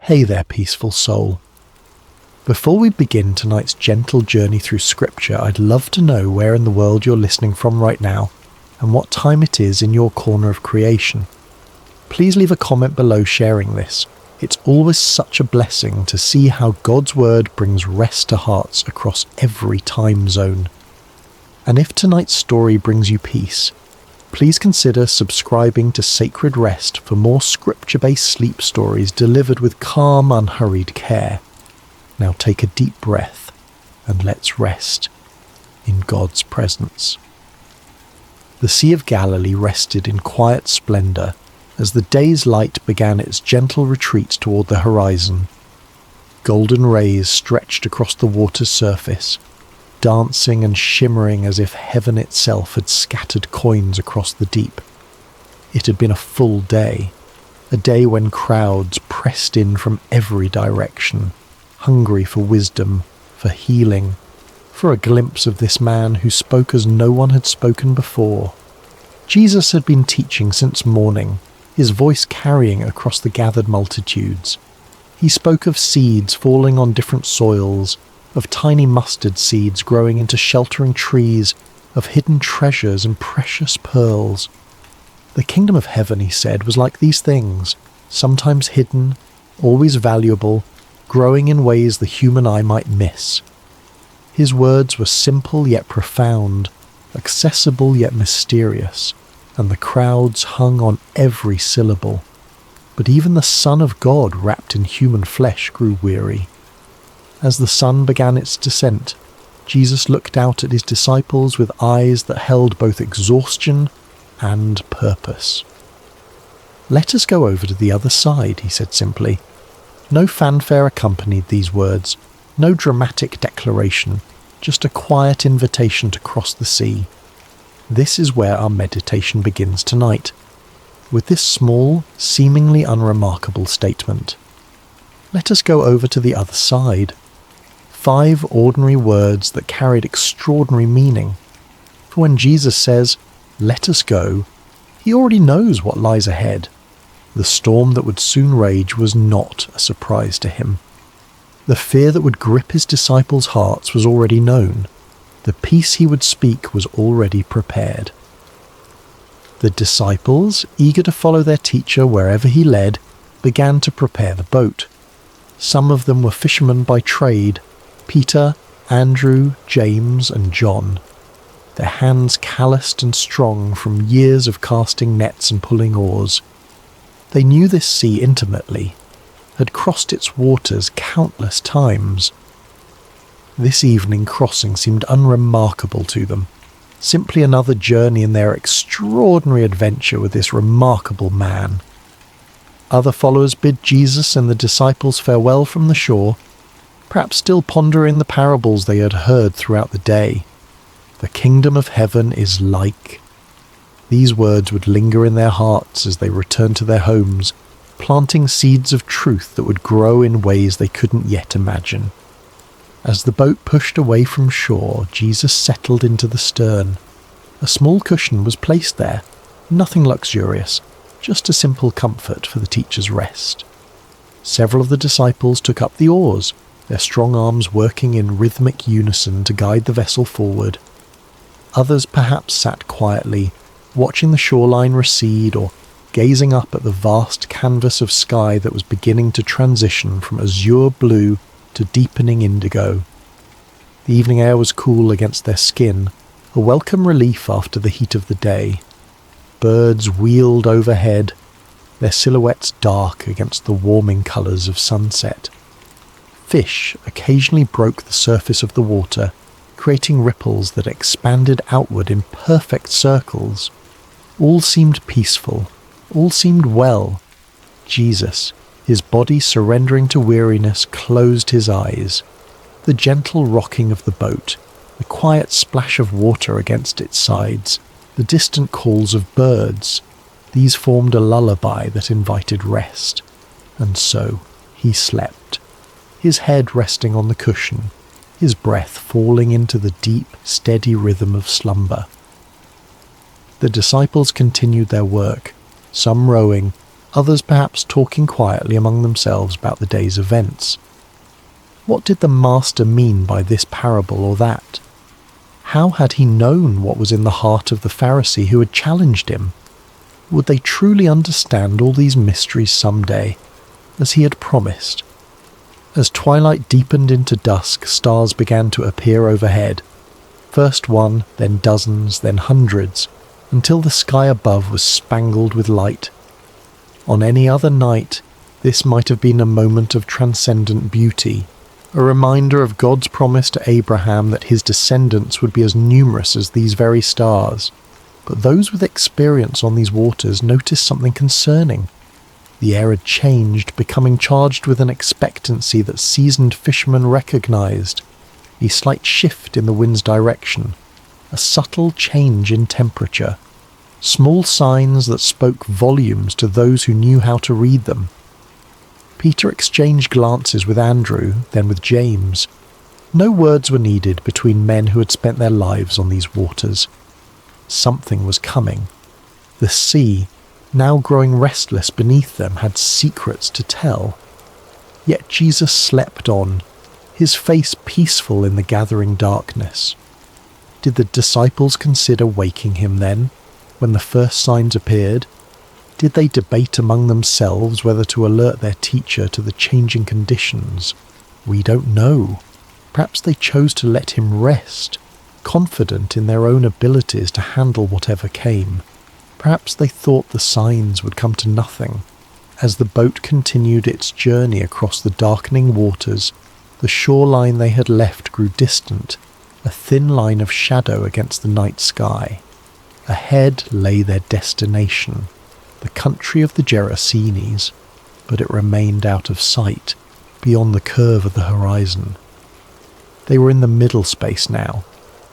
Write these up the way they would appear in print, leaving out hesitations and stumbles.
Hey there, peaceful soul. Before we begin tonight's gentle journey through Scripture, I'd love to know where in the world you're listening from right now and what time it is in your corner of creation. Please leave a comment below sharing this. It's always such a blessing to see how God's Word brings rest to hearts across every time zone. And if tonight's story brings you peace, please consider subscribing to Sacred Rest for more scripture-based sleep stories delivered with calm, unhurried care. Now take a deep breath and let's rest in God's presence. The Sea of Galilee rested in quiet splendour as the day's light began its gentle retreat toward the horizon. Golden rays stretched across the water's surface, dancing and shimmering as if heaven itself had scattered coins across the deep. It had been a full day, a day when crowds pressed in from every direction, hungry for wisdom, for healing, for a glimpse of this man who spoke as no one had spoken before. Jesus had been teaching since morning, his voice carrying across the gathered multitudes. He spoke of seeds falling on different soils, of tiny mustard seeds growing into sheltering trees, of hidden treasures and precious pearls. The kingdom of heaven, he said, was like these things, sometimes hidden, always valuable, growing in ways the human eye might miss. His words were simple yet profound, accessible yet mysterious, and the crowds hung on every syllable. But even the Son of God wrapped in human flesh grew weary. As the sun began its descent, Jesus looked out at his disciples with eyes that held both exhaustion and purpose. "Let us go over to the other side," he said simply. No fanfare accompanied these words, no dramatic declaration, just a quiet invitation to cross the sea. This is where our meditation begins tonight, with this small, seemingly unremarkable statement. Let us go over to the other side. 5 ordinary words that carried extraordinary meaning. For when Jesus says, "Let us go," he already knows what lies ahead. The storm that would soon rage was not a surprise to him. The fear that would grip his disciples' hearts was already known. The peace he would speak was already prepared. The disciples, eager to follow their teacher wherever he led, began to prepare the boat. Some of them were fishermen by trade, Peter, Andrew, James, and John, their hands calloused and strong from years of casting nets and pulling oars. They knew this sea intimately, had crossed its waters countless times. This evening crossing seemed unremarkable to them, simply another journey in their extraordinary adventure with this remarkable man. Other followers bid Jesus and the disciples farewell from the shore, perhaps still pondering the parables they had heard throughout the day. The kingdom of heaven is like. These words would linger in their hearts as they returned to their homes, planting seeds of truth that would grow in ways they couldn't yet imagine. As the boat pushed away from shore, Jesus settled into the stern. A small cushion was placed there, nothing luxurious, just a simple comfort for the teacher's rest. Several of the disciples took up the oars, their strong arms working in rhythmic unison to guide the vessel forward. Others perhaps sat quietly, watching the shoreline recede or gazing up at the vast canvas of sky that was beginning to transition from azure blue to deepening indigo. The evening air was cool against their skin, a welcome relief after the heat of the day. Birds wheeled overhead, their silhouettes dark against the warming colours of sunset. Fish occasionally broke the surface of the water, creating ripples that expanded outward in perfect circles. All seemed peaceful, all seemed well. Jesus, his body surrendering to weariness, closed his eyes. The gentle rocking of the boat, the quiet splash of water against its sides, the distant calls of birds, these formed a lullaby that invited rest. And so he slept, his head resting on the cushion, his breath falling into the deep, steady rhythm of slumber. The disciples continued their work, some rowing, others perhaps talking quietly among themselves about the day's events. What did the Master mean by this parable or that? How had he known what was in the heart of the Pharisee who had challenged him? Would they truly understand all these mysteries someday, as he had promised? As twilight deepened into dusk, stars began to appear overhead. First one, then dozens, then hundreds, until the sky above was spangled with light. On any other night, this might have been a moment of transcendent beauty, a reminder of God's promise to Abraham that his descendants would be as numerous as these very stars. But those with experience on these waters noticed something concerning. The air had changed, becoming charged with an expectancy that seasoned fishermen recognized. A slight shift in the wind's direction, a subtle change in temperature, small signs that spoke volumes to those who knew how to read them. Peter exchanged glances with Andrew, then with James. No words were needed between men who had spent their lives on these waters. Something was coming. The sea, now growing restless beneath them, had secrets to tell. Yet Jesus slept on, his face peaceful in the gathering darkness. Did the disciples consider waking him then, when the first signs appeared? Did they debate among themselves whether to alert their teacher to the changing conditions? We don't know. Perhaps they chose to let him rest, confident in their own abilities to handle whatever came. Perhaps they thought the signs would come to nothing. As the boat continued its journey across the darkening waters, the shoreline they had left grew distant, a thin line of shadow against the night sky. Ahead lay their destination, the country of the Gerasenes, but it remained out of sight, beyond the curve of the horizon. They were in the middle space now,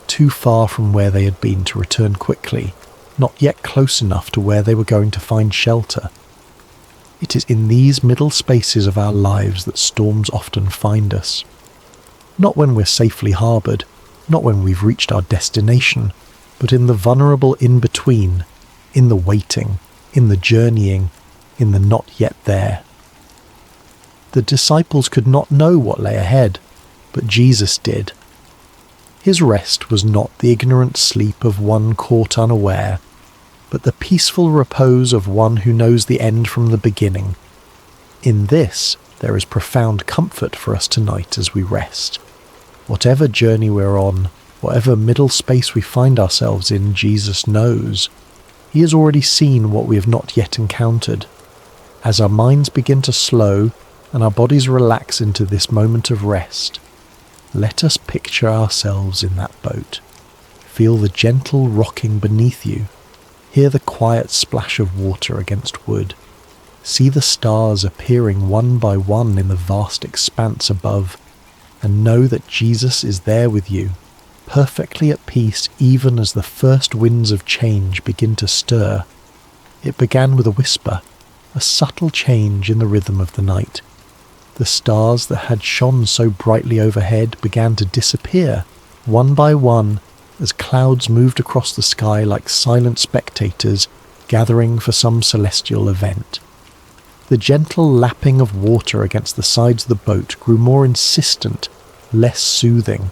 too far from where they had been to return quickly, not yet close enough to where they were going to find shelter. It is in these middle spaces of our lives that storms often find us. Not when we're safely harboured, not when we've reached our destination, but in the vulnerable in-between, in the waiting, in the journeying, in the not yet there. The disciples could not know what lay ahead, but Jesus did. His rest was not the ignorant sleep of one caught unaware, but the peaceful repose of one who knows the end from the beginning. In this, there is profound comfort for us tonight as we rest. Whatever journey we're on, whatever middle space we find ourselves in, Jesus knows. He has already seen what we have not yet encountered. As our minds begin to slow and our bodies relax into this moment of rest, let us picture ourselves in that boat. Feel the gentle rocking beneath you. Hear the quiet splash of water against wood. See the stars appearing one by one in the vast expanse above, and know that Jesus is there with you, perfectly at peace even as the first winds of change begin to stir. It began with a whisper, a subtle change in the rhythm of the night. The stars that had shone so brightly overhead began to disappear, one by one, as clouds moved across the sky like silent spectators gathering for some celestial event. The gentle lapping of water against the sides of the boat grew more insistent, less soothing.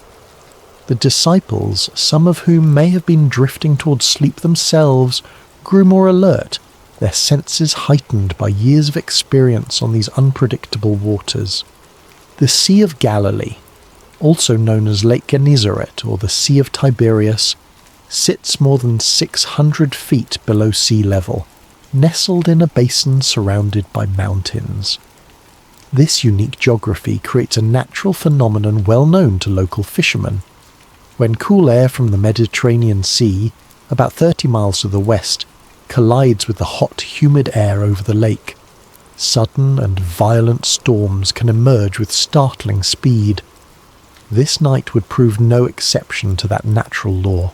The disciples, some of whom may have been drifting towards sleep themselves, grew more alert, their senses heightened by years of experience on these unpredictable waters. The Sea of Galilee, also known as Lake Gennesaret or the Sea of Tiberias, sits more than 600 feet below sea level, nestled in a basin surrounded by mountains. This unique geography creates a natural phenomenon well known to local fishermen. When cool air from the Mediterranean Sea, about 30 miles to the west, collides with the hot, humid air over the lake, sudden and violent storms can emerge with startling speed. This night would prove no exception to that natural law.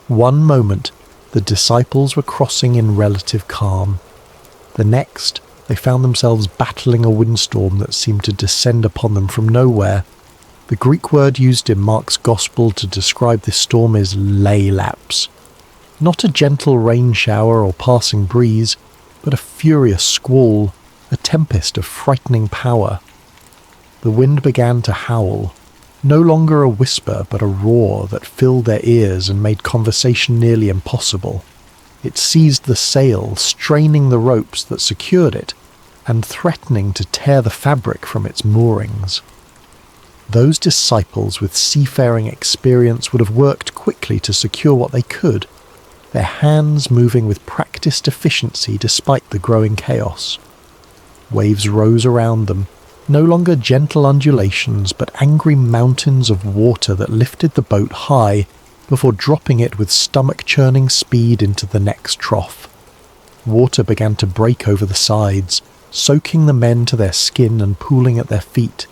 One moment, the disciples were crossing in relative calm. The next, they found themselves battling a windstorm that seemed to descend upon them from nowhere. The Greek word used in Mark's Gospel to describe this storm is leilaps. Not a gentle rain shower or passing breeze, but a furious squall, a tempest of frightening power. The wind began to howl, no longer a whisper but a roar that filled their ears and made conversation nearly impossible. It seized the sail, straining the ropes that secured it, and threatening to tear the fabric from its moorings. Those disciples with seafaring experience would have worked quickly to secure what they could, their hands moving with practiced efficiency despite the growing chaos. Waves rose around them, no longer gentle undulations but angry mountains of water that lifted the boat high before dropping it with stomach-churning speed into the next trough. Water began to break over the sides, soaking the men to their skin and pooling at their feet.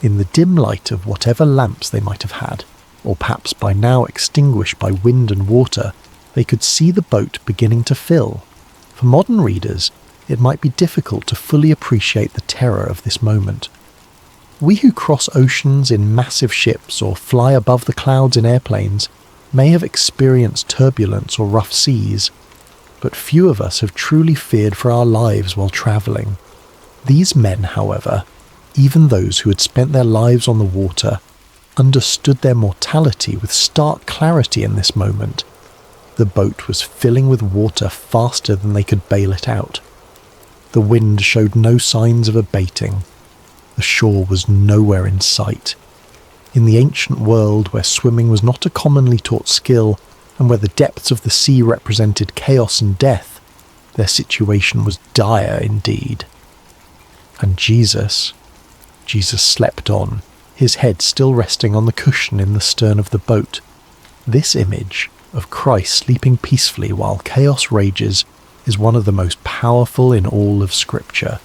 In the dim light of whatever lamps they might have had, or perhaps by now extinguished by wind and water, they could see the boat beginning to fill. For modern readers, it might be difficult to fully appreciate the terror of this moment. We who cross oceans in massive ships or fly above the clouds in airplanes may have experienced turbulence or rough seas, but few of us have truly feared for our lives while travelling. These men, however, even those who had spent their lives on the water, understood their mortality with stark clarity in this moment. The boat was filling with water faster than they could bail it out. The wind showed no signs of abating. The shore was nowhere in sight. In the ancient world where swimming was not a commonly taught skill, and where the depths of the sea represented chaos and death, their situation was dire indeed. And Jesus slept on, his head still resting on the cushion in the stern of the boat. This image of Christ sleeping peacefully while chaos rages is one of the most powerful in all of Scripture.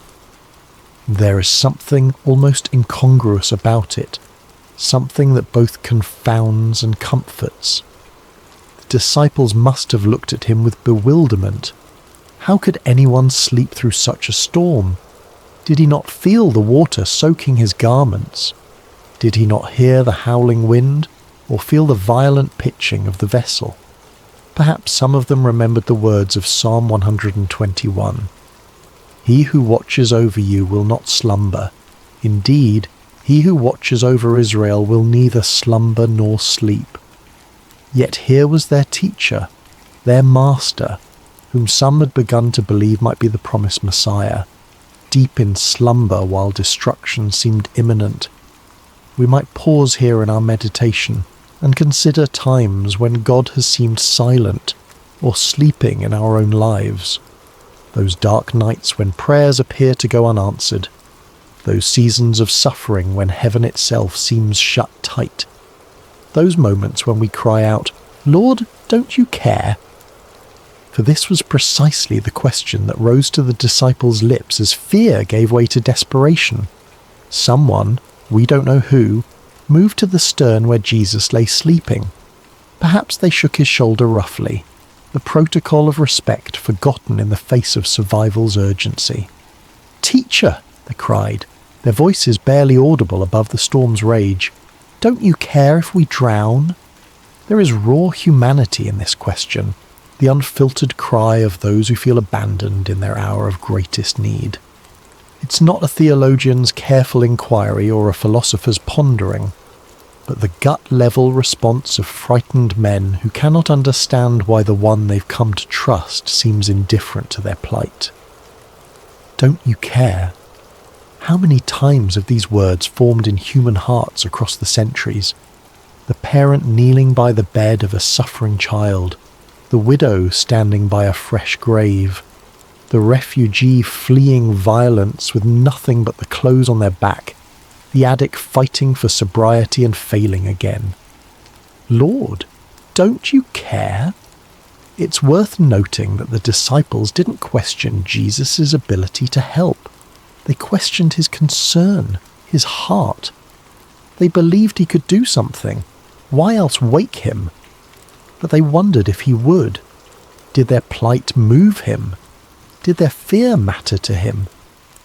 There is something almost incongruous about it, something that both confounds and comforts. The disciples must have looked at him with bewilderment. How could anyone sleep through such a storm? Did he not feel the water soaking his garments? Did he not hear the howling wind, or feel the violent pitching of the vessel? Perhaps some of them remembered the words of Psalm 121. He who watches over you will not slumber. Indeed, he who watches over Israel will neither slumber nor sleep. Yet here was their teacher, their master, whom some had begun to believe might be the promised Messiah, deep in slumber while destruction seemed imminent. We might pause here in our meditation and consider times when God has seemed silent or sleeping in our own lives. Those dark nights when prayers appear to go unanswered. Those seasons of suffering when heaven itself seems shut tight. Those moments when we cry out, "Lord, don't you care?" For this was precisely the question that rose to the disciples' lips as fear gave way to desperation. Someone, we don't know who, moved to the stern where Jesus lay sleeping. Perhaps they shook his shoulder roughly, the protocol of respect forgotten in the face of survival's urgency. "Teacher," they cried, their voices barely audible above the storm's rage, "don't you care if we drown?" There is raw humanity in this question, the unfiltered cry of those who feel abandoned in their hour of greatest need. It's not a theologian's careful inquiry or a philosopher's pondering, but the gut-level response of frightened men who cannot understand why the one they've come to trust seems indifferent to their plight. Don't you care? How many times have these words formed in human hearts across the centuries? The parent kneeling by the bed of a suffering child, the widow standing by a fresh grave, the refugee fleeing violence with nothing but the clothes on their back, the addict fighting for sobriety and failing again. Lord, don't you care? It's worth noting that the disciples didn't question Jesus' ability to help. They questioned his concern, his heart. They believed he could do something. Why else wake him? But they wondered if he would. Did their plight move him? Did their fear matter to him?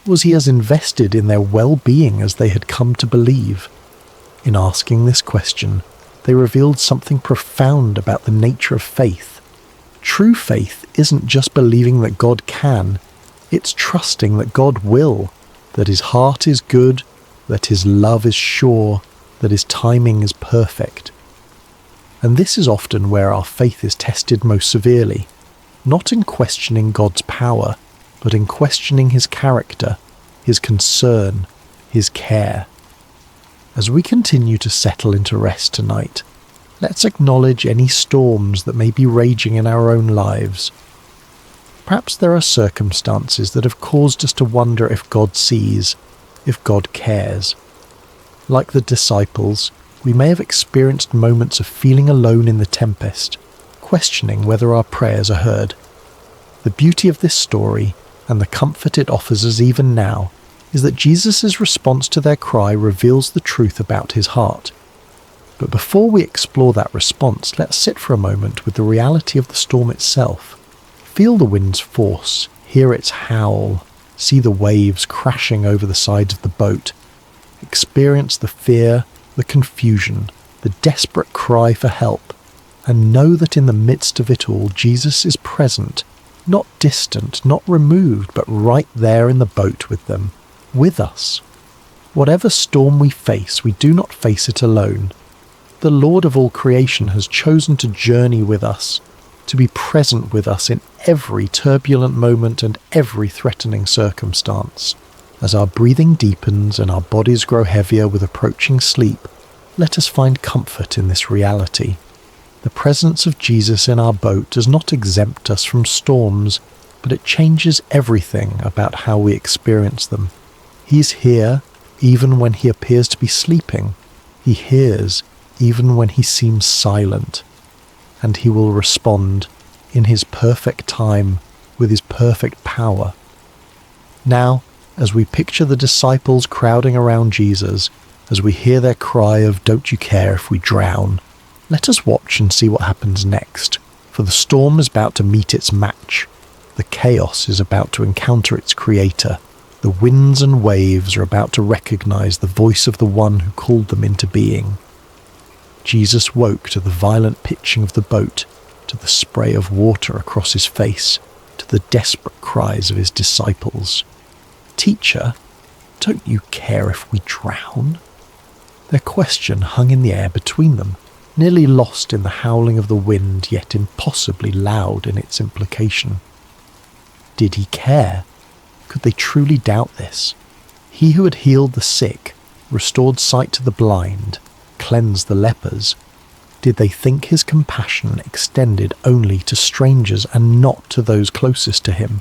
Was he as invested in their well-being as they had come to believe? In asking this question, they revealed something profound about the nature of faith. True faith isn't just believing that God can, it's trusting that God will, that his heart is good, that his love is sure, that his timing is perfect. And this is often where our faith is tested most severely, not in questioning God's power, but in questioning his character, his concern, his care. As we continue to settle into rest tonight, let's acknowledge any storms that may be raging in our own lives. Perhaps there are circumstances that have caused us to wonder if God sees, if God cares. Like the disciples, we may have experienced moments of feeling alone in the tempest, questioning whether our prayers are heard. The beauty of this story, and the comfort it offers us even now, is that Jesus' response to their cry reveals the truth about his heart. But before we explore that response, let's sit for a moment with the reality of the storm itself. Feel the wind's force, hear its howl, see the waves crashing over the sides of the boat, experience the fear, the confusion, the desperate cry for help, and know that in the midst of it all, Jesus is present, not distant, not removed, but right there in the boat with them, with us. Whatever storm we face, we do not face it alone. The Lord of all creation has chosen to journey with us, to be present with us in every turbulent moment and every threatening circumstance. As our breathing deepens and our bodies grow heavier with approaching sleep, let us find comfort in this reality. The presence of Jesus in our boat does not exempt us from storms, but it changes everything about how we experience them. He's here even when he appears to be sleeping. He hears even when he seems silent. And he will respond in his perfect time with his perfect power. Now, as we picture the disciples crowding around Jesus, as we hear their cry of "Don't you care if we drown?" let us watch and see what happens next, for the storm is about to meet its match. The chaos is about to encounter its creator. The winds and waves are about to recognize the voice of the one who called them into being. Jesus woke to the violent pitching of the boat, to the spray of water across his face, to the desperate cries of his disciples. "Teacher, don't you care if we drown?" Their question hung in the air between them, nearly lost in the howling of the wind, yet impossibly loud in its implication. Did he care? Could they truly doubt this? He who had healed the sick, restored sight to the blind, cleansed the lepers, did they think his compassion extended only to strangers and not to those closest to him?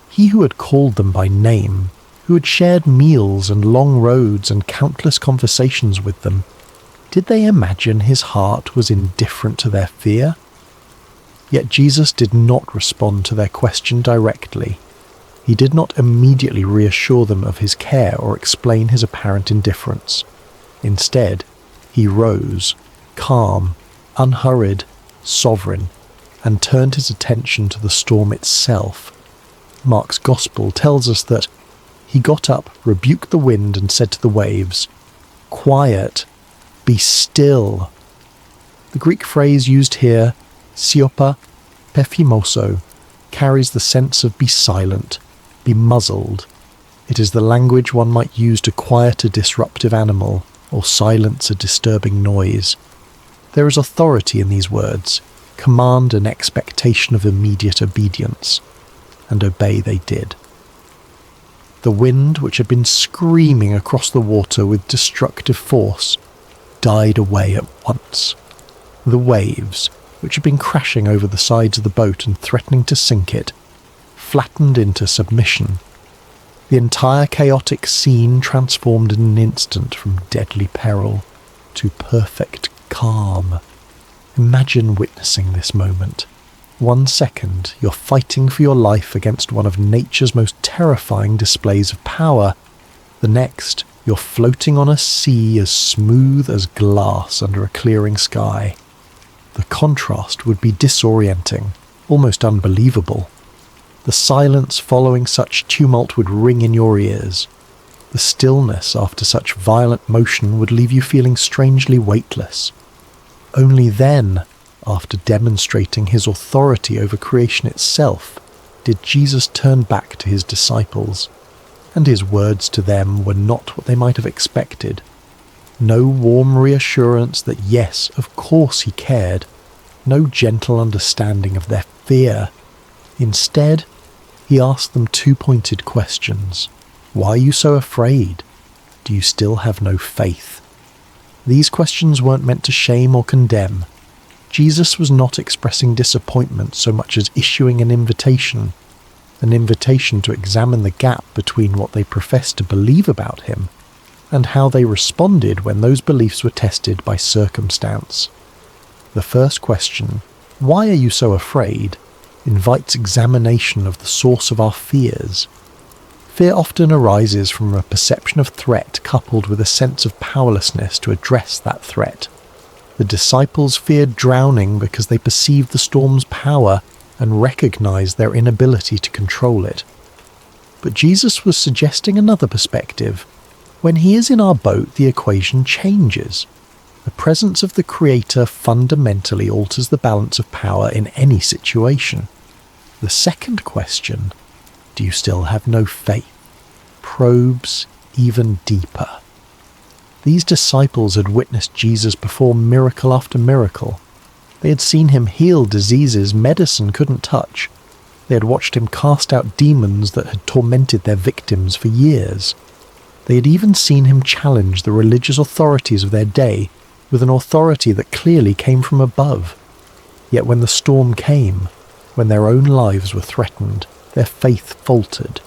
He who had called them by name, who had shared meals and long roads and countless conversations with them, did they imagine his heart was indifferent to their fear? Yet Jesus did not respond to their question directly. He did not immediately reassure them of his care or explain his apparent indifference. Instead, he rose, calm, unhurried, sovereign, and turned his attention to the storm itself. Mark's Gospel tells us that he got up, rebuked the wind, and said to the waves, "Quiet, be still." The Greek phrase used here, siopa pephimoso, carries the sense of be silent, be muzzled. It is the language one might use to quiet a disruptive animal or silence a disturbing noise. There is authority in these words, command and expectation of immediate obedience, and obey they did. The wind, which had been screaming across the water with destructive force, died away at once. The waves, which had been crashing over the sides of the boat and threatening to sink it, flattened into submission. The entire chaotic scene transformed in an instant from deadly peril to perfect calm. Imagine witnessing this moment. 1 second, you're fighting for your life against one of nature's most terrifying displays of power. The next, you're floating on a sea as smooth as glass under a clearing sky. The contrast would be disorienting, almost unbelievable. The silence following such tumult would ring in your ears. The stillness after such violent motion would leave you feeling strangely weightless. Only then, after demonstrating his authority over creation itself, did Jesus turn back to his disciples, and his words to them were not what they might have expected. No warm reassurance that yes, of course he cared, no gentle understanding of their fear. Instead, he asked them two pointed questions. Why are you so afraid? Do you still have no faith? These questions weren't meant to shame or condemn. Jesus was not expressing disappointment so much as issuing an invitation to examine the gap between what they professed to believe about him and how they responded when those beliefs were tested by circumstance. The first question, why are you so afraid, invites examination of the source of our fears. Fear often arises from a perception of threat coupled with a sense of powerlessness to address that threat. The disciples feared drowning because they perceived the storm's power and recognized their inability to control it. But Jesus was suggesting another perspective. When he is in our boat, the equation changes. The presence of the Creator fundamentally alters the balance of power in any situation. The second question, do you still have no faith, probes even deeper. These disciples had witnessed Jesus perform miracle after miracle. They had seen him heal diseases medicine couldn't touch. They had watched him cast out demons that had tormented their victims for years. They had even seen him challenge the religious authorities of their day with an authority that clearly came from above. Yet when the storm came, when their own lives were threatened, their faith faltered.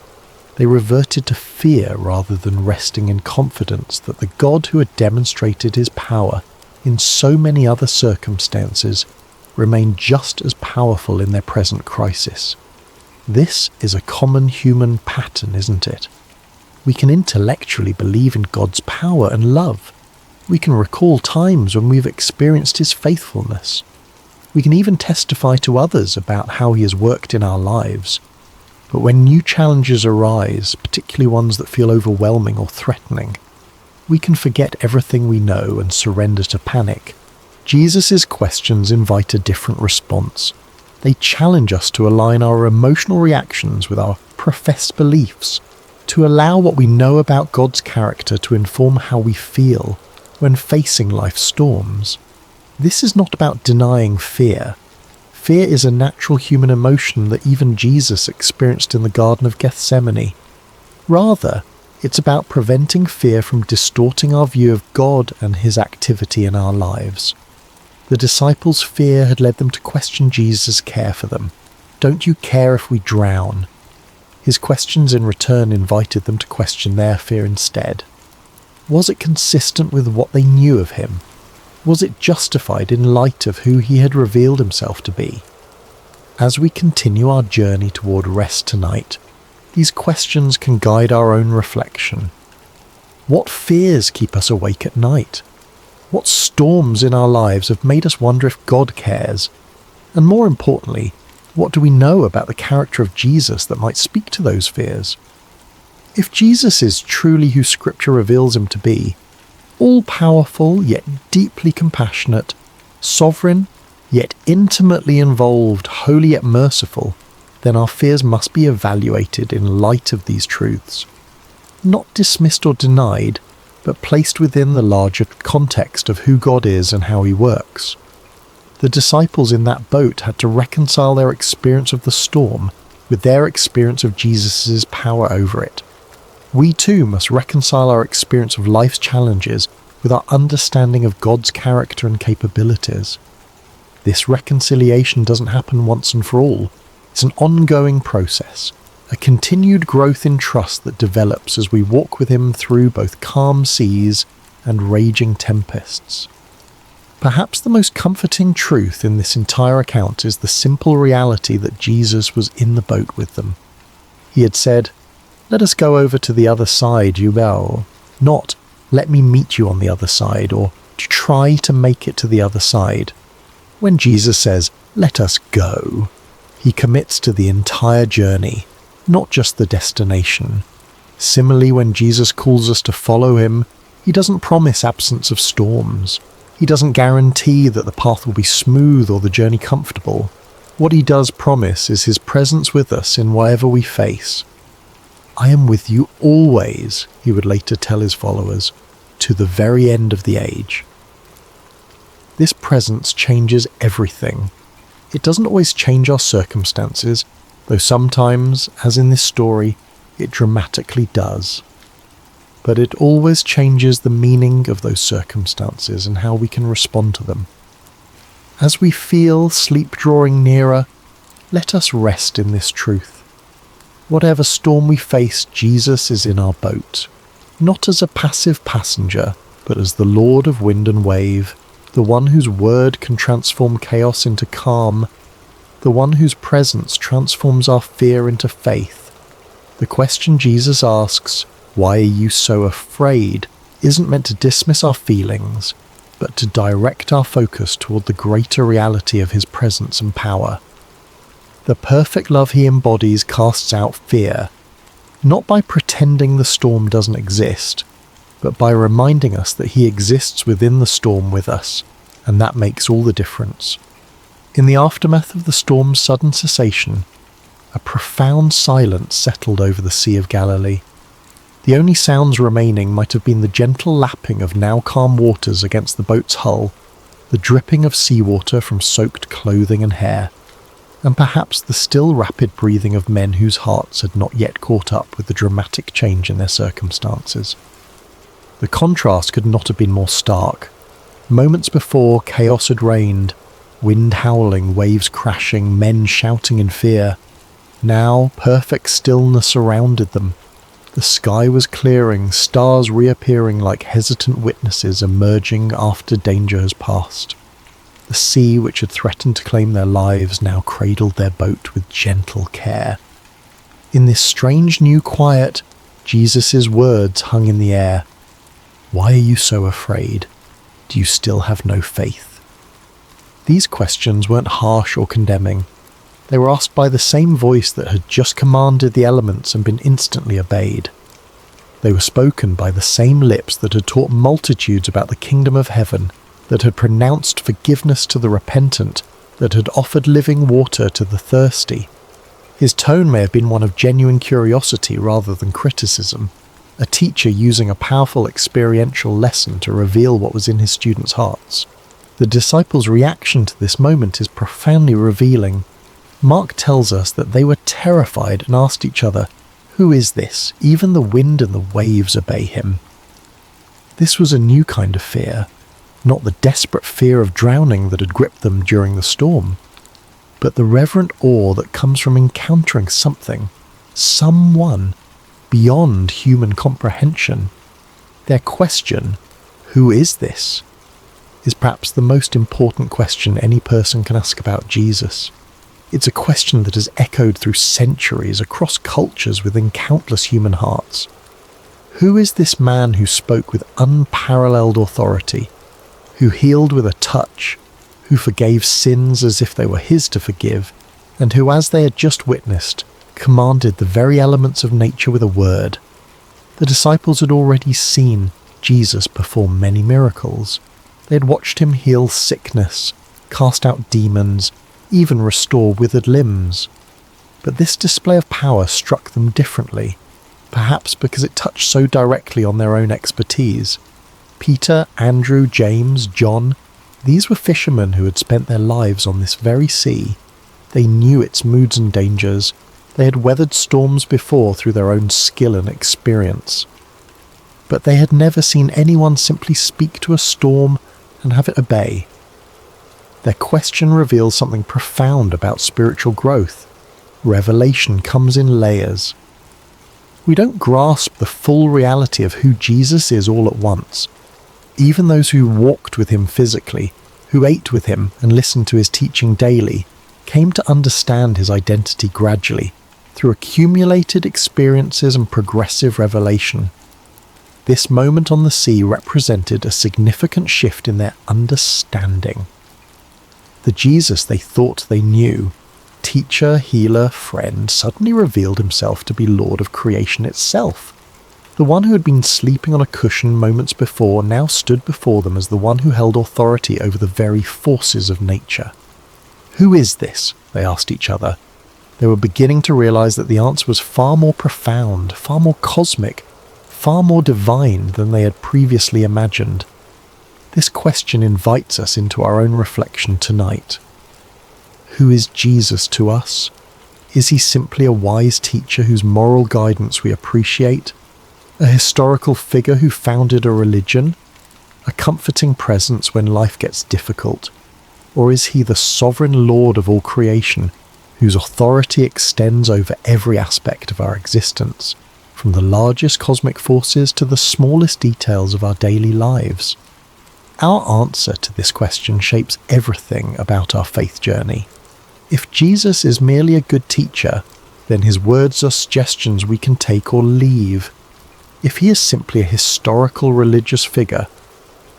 They reverted to fear rather than resting in confidence that the God who had demonstrated his power in so many other circumstances remained just as powerful in their present crisis. This is a common human pattern, isn't it? We can intellectually believe in God's power and love. We can recall times when we've experienced his faithfulness. We can even testify to others about how he has worked in our lives. But when new challenges arise, particularly ones that feel overwhelming or threatening, we can forget everything we know and surrender to panic. Jesus' questions invite a different response. They challenge us to align our emotional reactions with our professed beliefs, to allow what we know about God's character to inform how we feel when facing life's storms. This is not about denying fear. Fear is a natural human emotion that even Jesus experienced in the Garden of Gethsemane. Rather, it's about preventing fear from distorting our view of God and his activity in our lives. The disciples' fear had led them to question Jesus' care for them. Don't you care if we drown? His questions in return invited them to question their fear instead. Was it consistent with what they knew of him? Was it justified in light of who he had revealed himself to be? As we continue our journey toward rest tonight, these questions can guide our own reflection. What fears keep us awake at night? What storms in our lives have made us wonder if God cares? And more importantly, what do we know about the character of Jesus that might speak to those fears? If Jesus is truly who Scripture reveals him to be, all-powerful yet deeply compassionate, sovereign yet intimately involved, holy yet merciful, then our fears must be evaluated in light of these truths. Not dismissed or denied, but placed within the larger context of who God is and how he works. The disciples in that boat had to reconcile their experience of the storm with their experience of Jesus' power over it. We too must reconcile our experience of life's challenges with our understanding of God's character and capabilities. This reconciliation doesn't happen once and for all. It's an ongoing process, a continued growth in trust that develops as we walk with him through both calm seas and raging tempests. Perhaps the most comforting truth in this entire account is the simple reality that Jesus was in the boat with them. He had said, "Let us go over to the other side, you will." Not, "Let me meet you on the other side," or "Try to make it to the other side." When Jesus says, "Let us go," he commits to the entire journey, not just the destination. Similarly, when Jesus calls us to follow him, he doesn't promise absence of storms. He doesn't guarantee that the path will be smooth or the journey comfortable. What he does promise is his presence with us in whatever we face. "I am with you always," he would later tell his followers, "to the very end of the age." This presence changes everything. It doesn't always change our circumstances, though sometimes, as in this story, it dramatically does. But it always changes the meaning of those circumstances and how we can respond to them. As we feel sleep drawing nearer, let us rest in this truth. Whatever storm we face, Jesus is in our boat, not as a passive passenger, but as the Lord of wind and wave, the one whose word can transform chaos into calm, the one whose presence transforms our fear into faith. The question Jesus asks, "Why are you so afraid?" isn't meant to dismiss our feelings, but to direct our focus toward the greater reality of his presence and power. The perfect love he embodies casts out fear, not by pretending the storm doesn't exist, but by reminding us that he exists within the storm with us, and that makes all the difference. In the aftermath of the storm's sudden cessation, a profound silence settled over the Sea of Galilee. The only sounds remaining might have been the gentle lapping of now calm waters against the boat's hull, the dripping of seawater from soaked clothing and hair, and perhaps the still rapid breathing of men whose hearts had not yet caught up with the dramatic change in their circumstances. The contrast could not have been more stark. Moments before, chaos had reigned, wind howling, waves crashing, men shouting in fear. Now, perfect stillness surrounded them. The sky was clearing, stars reappearing like hesitant witnesses emerging after danger has passed. The sea, which had threatened to claim their lives, now cradled their boat with gentle care. In this strange new quiet, Jesus' words hung in the air. "Why are you so afraid? Do you still have no faith?" These questions weren't harsh or condemning. They were asked by the same voice that had just commanded the elements and been instantly obeyed. They were spoken by the same lips that had taught multitudes about the kingdom of heaven, that had pronounced forgiveness to the repentant, that had offered living water to the thirsty. His tone may have been one of genuine curiosity rather than criticism, a teacher using a powerful experiential lesson to reveal what was in his students' hearts. The disciples' reaction to this moment is profoundly revealing. Mark tells us that they were terrified and asked each other, "Who is this? Even the wind and the waves obey him." This was a new kind of fear, not the desperate fear of drowning that had gripped them during the storm, but the reverent awe that comes from encountering something, someone, beyond human comprehension. Their question, "Who is this?" is perhaps the most important question any person can ask about Jesus. It's a question that has echoed through centuries across cultures within countless human hearts. Who is this man who spoke with unparalleled authority, who healed with a touch, who forgave sins as if they were his to forgive, and who, as they had just witnessed, commanded the very elements of nature with a word? The disciples had already seen Jesus perform many miracles. They had watched him heal sickness, cast out demons, even restore withered limbs. But this display of power struck them differently, perhaps because it touched so directly on their own expertise. Peter, Andrew, James, John, these were fishermen who had spent their lives on this very sea. They knew its moods and dangers. They had weathered storms before through their own skill and experience. But they had never seen anyone simply speak to a storm and have it obey. Their question reveals something profound about spiritual growth. Revelation comes in layers. We don't grasp the full reality of who Jesus is all at once. Even those who walked with him physically, who ate with him and listened to his teaching daily, came to understand his identity gradually, through accumulated experiences and progressive revelation. This moment on the sea represented a significant shift in their understanding. The Jesus they thought they knew, teacher, healer, friend, suddenly revealed himself to be Lord of creation itself. The one who had been sleeping on a cushion moments before now stood before them as the one who held authority over the very forces of nature. "Who is this?" they asked each other. They were beginning to realize that the answer was far more profound, far more cosmic, far more divine than they had previously imagined. This question invites us into our own reflection tonight. Who is Jesus to us? Is he simply a wise teacher whose moral guidance we appreciate? A historical figure who founded a religion? A comforting presence when life gets difficult? Or is he the sovereign Lord of all creation, whose authority extends over every aspect of our existence, from the largest cosmic forces to the smallest details of our daily lives? Our answer to this question shapes everything about our faith journey. If Jesus is merely a good teacher, then his words are suggestions we can take or leave. If he is simply a historical religious figure,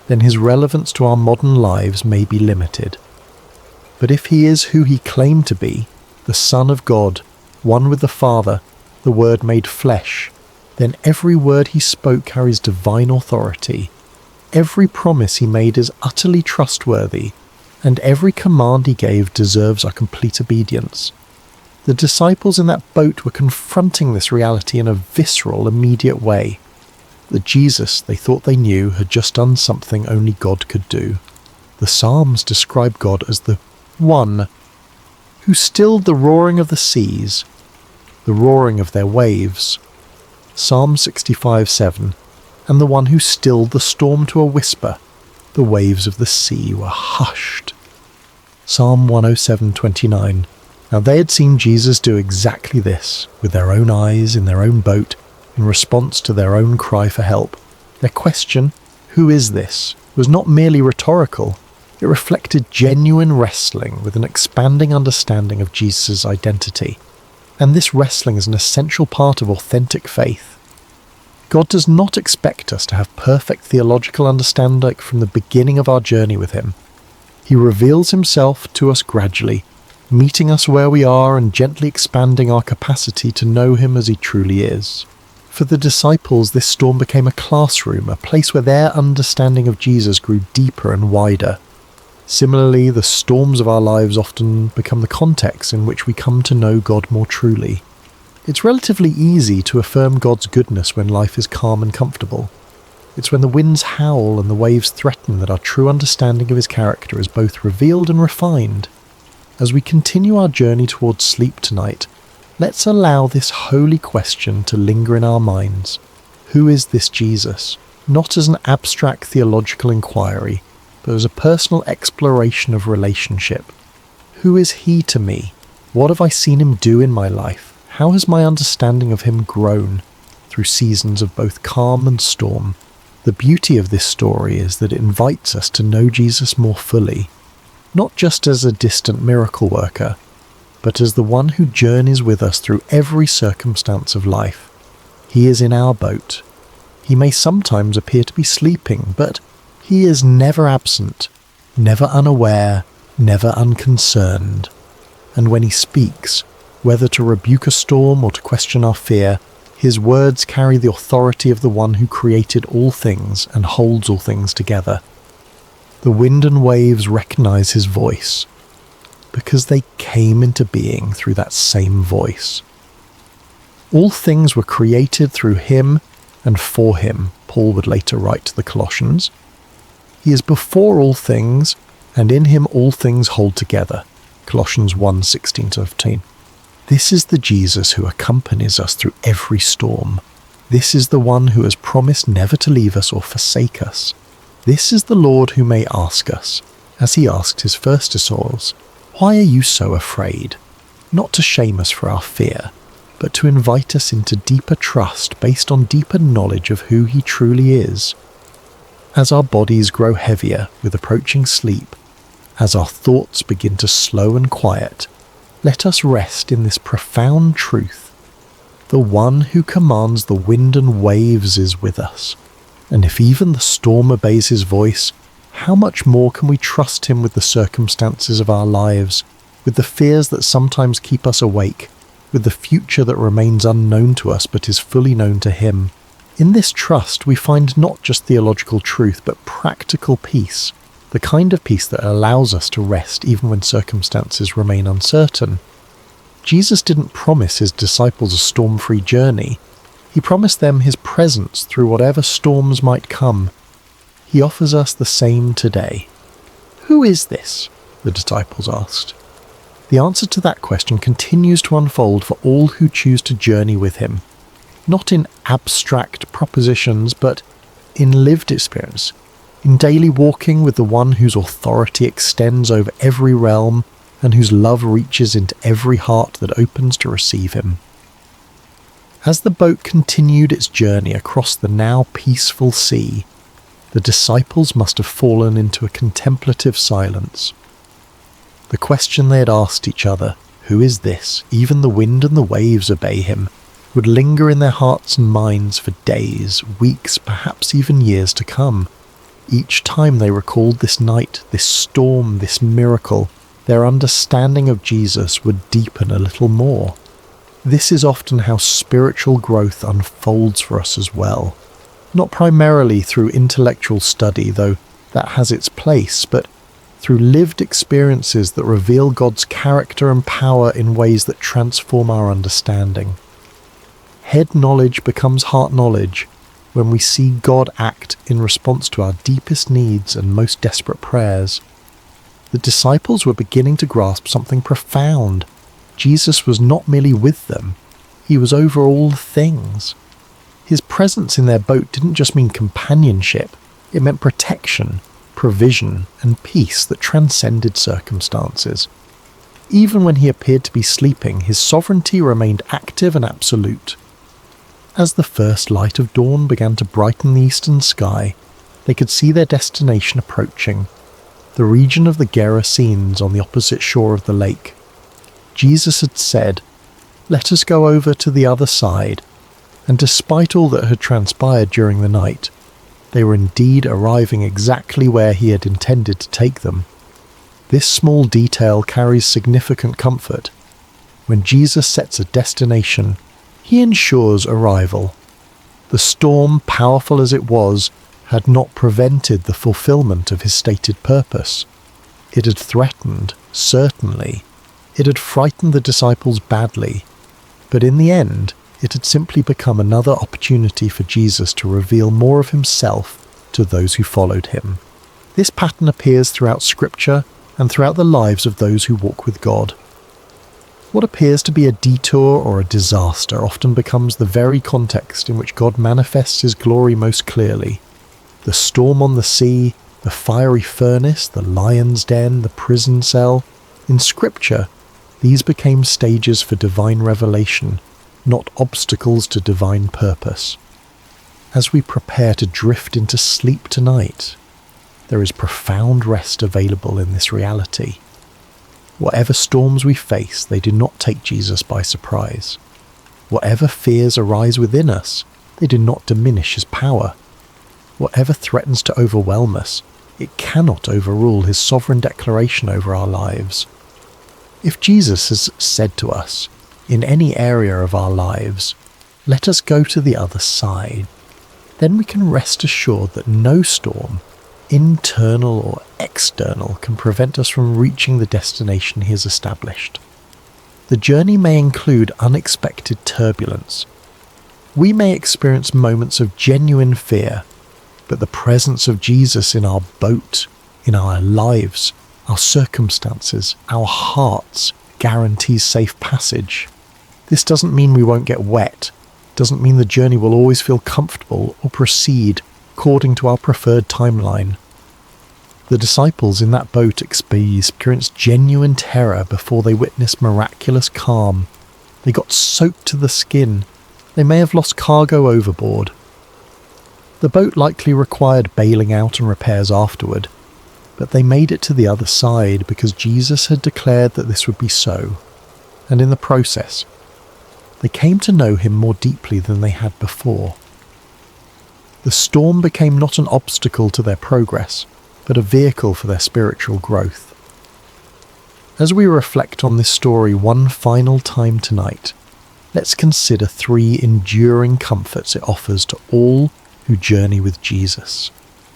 then his relevance to our modern lives may be limited. But if he is who he claimed to be, the Son of God, one with the Father, the Word made flesh, then every word he spoke carries divine authority. Every promise he made is utterly trustworthy, and every command he gave deserves our complete obedience. The disciples in that boat were confronting this reality in a visceral, immediate way. The Jesus they thought they knew had just done something only God could do. The Psalms describe God as the One who stilled the roaring of the seas, the roaring of their waves. Psalm 65:7, and the one who stilled the storm to a whisper, the waves of the sea were hushed. Psalm 107:29. Now they had seen Jesus do exactly this, with their own eyes in their own boat, in response to their own cry for help. Their question, "Who is this?" was not merely rhetorical. It reflected genuine wrestling with an expanding understanding of Jesus' identity. And this wrestling is an essential part of authentic faith. God does not expect us to have perfect theological understanding from the beginning of our journey with him. He reveals himself to us gradually, meeting us where we are and gently expanding our capacity to know him as he truly is. For the disciples, this storm became a classroom, a place where their understanding of Jesus grew deeper and wider. Similarly, the storms of our lives often become the context in which we come to know God more truly. It's relatively easy to affirm God's goodness when life is calm and comfortable. It's when the winds howl and the waves threaten that our true understanding of his character is both revealed and refined. As we continue our journey towards sleep tonight, let's allow this holy question to linger in our minds. Who is this Jesus? Not as an abstract theological inquiry, but as a personal exploration of relationship. Who is he to me? What have I seen him do in my life? How has my understanding of him grown through seasons of both calm and storm? The beauty of this story is that it invites us to know Jesus more fully, not just as a distant miracle worker, but as the one who journeys with us through every circumstance of life. He is in our boat. He may sometimes appear to be sleeping, but he is never absent, never unaware, never unconcerned. And when he speaks, whether to rebuke a storm or to question our fear, his words carry the authority of the one who created all things and holds all things together. The wind and waves recognize his voice, because they came into being through that same voice. All things were created through him and for him, Paul would later write to the Colossians. He is before all things, and in him all things hold together. Colossians 1:16-15. This is the Jesus who accompanies us through every storm. This is the one who has promised never to leave us or forsake us. This is the Lord who may ask us, as he asked his first disciples, "Why are you so afraid?" Not to shame us for our fear, but to invite us into deeper trust based on deeper knowledge of who he truly is. As our bodies grow heavier with approaching sleep, as our thoughts begin to slow and quiet, let us rest in this profound truth. The one who commands the wind and waves is with us, and if even the storm obeys his voice, how much more can we trust him with the circumstances of our lives, with the fears that sometimes keep us awake, with the future that remains unknown to us but is fully known to him. In this trust, we find not just theological truth, but practical peace, the kind of peace that allows us to rest even when circumstances remain uncertain. Jesus didn't promise his disciples a storm-free journey. He promised them his presence through whatever storms might come. He offers us the same today. Who is this? The disciples asked. The answer to that question continues to unfold for all who choose to journey with him. Not in abstract propositions, but in lived experience, in daily walking with the one whose authority extends over every realm and whose love reaches into every heart that opens to receive him. As the boat continued its journey across the now peaceful sea, the disciples must have fallen into a contemplative silence. The question they had asked each other, "Who is this? Even the wind and the waves obey him," would linger in their hearts and minds for days, weeks, perhaps even years to come. Each time they recalled this night, this storm, this miracle, their understanding of Jesus would deepen a little more. This is often how spiritual growth unfolds for us as well. Not primarily through intellectual study, though that has its place, but through lived experiences that reveal God's character and power in ways that transform our understanding. Head knowledge becomes heart knowledge when we see God act in response to our deepest needs and most desperate prayers. The disciples were beginning to grasp something profound. Jesus was not merely with them, he was over all things. His presence in their boat didn't just mean companionship, it meant protection, provision, and peace that transcended circumstances. Even when he appeared to be sleeping, his sovereignty remained active and absolute. As the first light of dawn began to brighten the eastern sky, they could see their destination approaching, the region of the Gerasenes on the opposite shore of the lake. Jesus had said, "Let us go over to the other side," and despite all that had transpired during the night, they were indeed arriving exactly where he had intended to take them. This small detail carries significant comfort. When Jesus sets a destination, he ensures arrival. The storm, powerful as it was, had not prevented the fulfillment of his stated purpose. It had threatened, certainly. It had frightened the disciples badly. But in the end, it had simply become another opportunity for Jesus to reveal more of himself to those who followed him. This pattern appears throughout Scripture and throughout the lives of those who walk with God. What appears to be a detour or a disaster often becomes the very context in which God manifests his glory most clearly. The storm on the sea, the fiery furnace, the lion's den, the prison cell. In Scripture, these became stages for divine revelation, not obstacles to divine purpose. As we prepare to drift into sleep tonight, there is profound rest available in this reality. Whatever storms we face, they do not take Jesus by surprise. Whatever fears arise within us, they do not diminish his power. Whatever threatens to overwhelm us, it cannot overrule his sovereign declaration over our lives. If Jesus has said to us, in any area of our lives, "Let us go to the other side," then we can rest assured that no storm, internal or external, can prevent us from reaching the destination he has established. The journey may include unexpected turbulence. We may experience moments of genuine fear, but the presence of Jesus in our boat, in our lives, our circumstances, our hearts, guarantees safe passage. This doesn't mean we won't get wet, doesn't mean the journey will always feel comfortable or proceed according to our preferred timeline. The disciples in that boat experienced genuine terror before they witnessed miraculous calm. They got soaked to the skin. They may have lost cargo overboard. The boat likely required bailing out and repairs afterward, but they made it to the other side because Jesus had declared that this would be so, and in the process, they came to know him more deeply than they had before. The storm became not an obstacle to their progress, but a vehicle for their spiritual growth. As we reflect on this story one final time tonight, let's consider 3 enduring comforts it offers to all who journey with Jesus.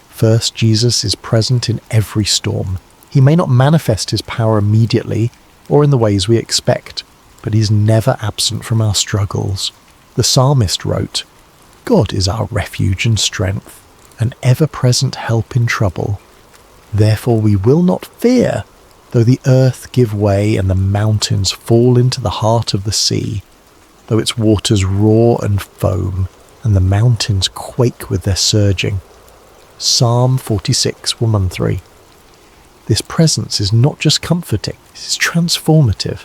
First, Jesus is present in every storm. He may not manifest his power immediately or in the ways we expect, but he's never absent from our struggles. The psalmist wrote, "God is our refuge and strength, an ever-present help in trouble. Therefore we will not fear, though the earth give way and the mountains fall into the heart of the sea, though its waters roar and foam, and the mountains quake with their surging." Psalm 46, 1 and 3. This presence is not just comforting, it is transformative.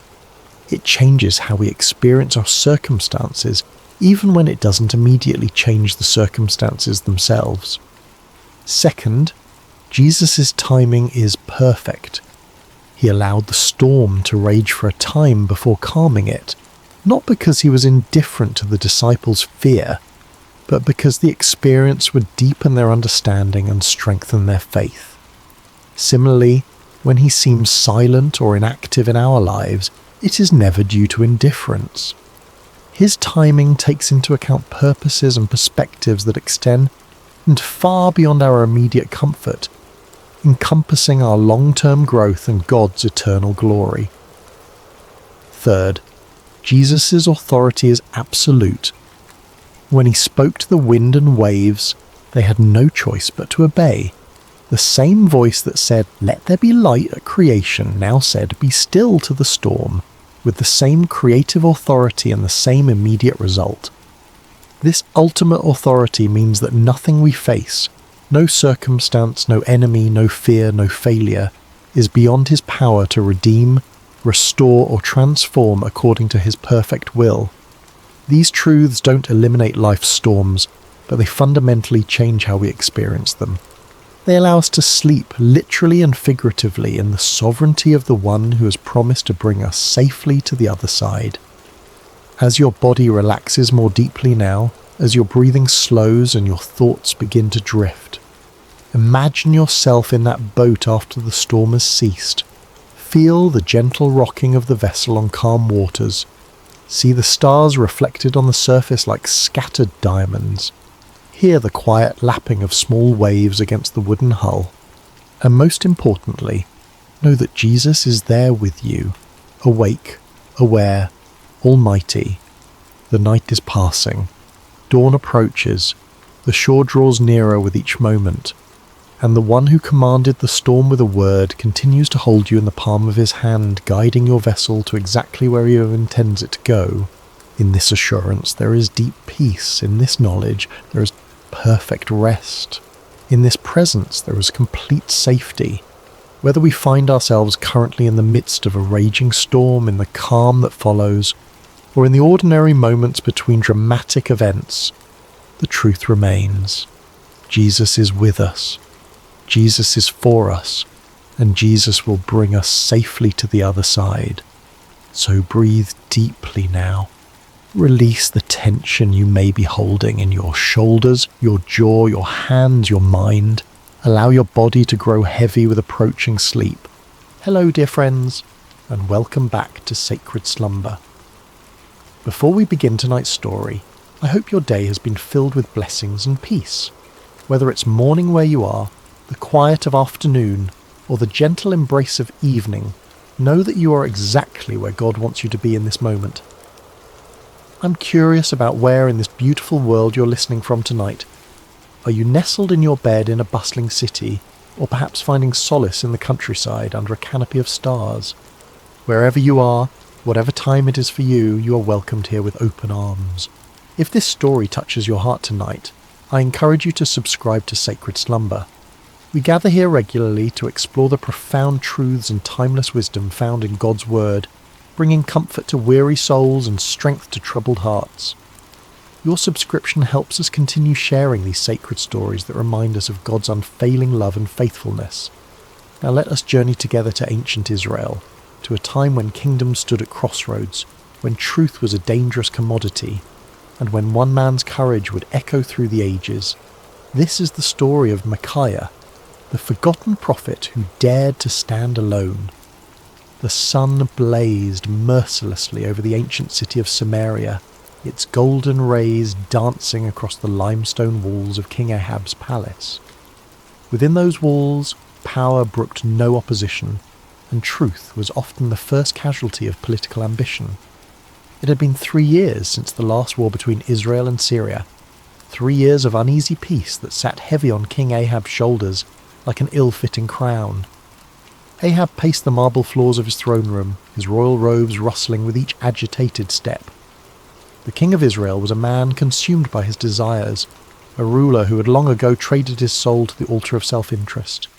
It changes how we experience our circumstances, even when it doesn't immediately change the circumstances themselves. Second, Jesus' timing is perfect. He allowed the storm to rage for a time before calming it, not because he was indifferent to the disciples' fear, but because the experience would deepen their understanding and strengthen their faith. Similarly, when he seems silent or inactive in our lives, it is never due to indifference. His timing takes into account purposes and perspectives that extend far beyond our immediate comfort, encompassing our long-term growth and God's eternal glory. Third, Jesus' authority is absolute. When he spoke to the wind and waves, they had no choice but to obey. The same voice that said, "Let there be light" at creation now said, "Be still" to the storm, with the same creative authority and the same immediate result. This ultimate authority means that nothing we face, no circumstance, no enemy, no fear, no failure, is beyond his power to redeem, restore, or transform according to his perfect will. These truths don't eliminate life's storms, but they fundamentally change how we experience them. They allow us to sleep, literally and figuratively, in the sovereignty of the one who has promised to bring us safely to the other side. As your body relaxes more deeply now, as your breathing slows and your thoughts begin to drift, imagine yourself in that boat after the storm has ceased. Feel the gentle rocking of the vessel on calm waters. See the stars reflected on the surface like scattered diamonds. Hear the quiet lapping of small waves against the wooden hull. And most importantly, know that Jesus is there with you, awake, aware, almighty. The night is passing. Dawn approaches. The shore draws nearer with each moment. And the one who commanded the storm with a word continues to hold you in the palm of his hand, guiding your vessel to exactly where he intends it to go. In this assurance there is deep peace. In this knowledge there is perfect rest. In this presence there is complete safety. Whether we find ourselves currently in the midst of a raging storm, in the calm that follows, or in the ordinary moments between dramatic events, the truth remains. Jesus is with us. Jesus is for us, and Jesus will bring us safely to the other side. So breathe deeply now. Release the tension you may be holding in your shoulders, your jaw, your hands, your mind. Allow your body to grow heavy with approaching sleep. Hello, dear friends, and welcome back to Sacred Slumber. Before we begin tonight's story, I hope your day has been filled with blessings and peace. Whether it's morning where you are, the quiet of afternoon, or the gentle embrace of evening, know that you are exactly where God wants you to be in this moment. I'm curious about where in this beautiful world you're listening from tonight. Are you nestled in your bed in a bustling city, or perhaps finding solace in the countryside under a canopy of stars? Wherever you are, whatever time it is for you, you are welcomed here with open arms. If this story touches your heart tonight, I encourage you to subscribe to Sacred Slumber. We gather here regularly to explore the profound truths and timeless wisdom found in God's Word, bringing comfort to weary souls and strength to troubled hearts. Your subscription helps us continue sharing these sacred stories that remind us of God's unfailing love and faithfulness. Now let us journey together to ancient Israel, to a time when kingdoms stood at crossroads, when truth was a dangerous commodity, and when one man's courage would echo through the ages. This is the story of Micaiah, the forgotten prophet who dared to stand alone. The sun blazed mercilessly over the ancient city of Samaria, its golden rays dancing across the limestone walls of King Ahab's palace. Within those walls, power brooked no opposition, and truth was often the first casualty of political ambition. It had been 3 years since the last war between Israel and Syria, 3 years of uneasy peace that sat heavy on King Ahab's shoulders like an ill-fitting crown. Ahab paced the marble floors of his throne room, his royal robes rustling with each agitated step. The king of Israel was a man consumed by his desires, a ruler who had long ago traded his soul to the altar of self-interest.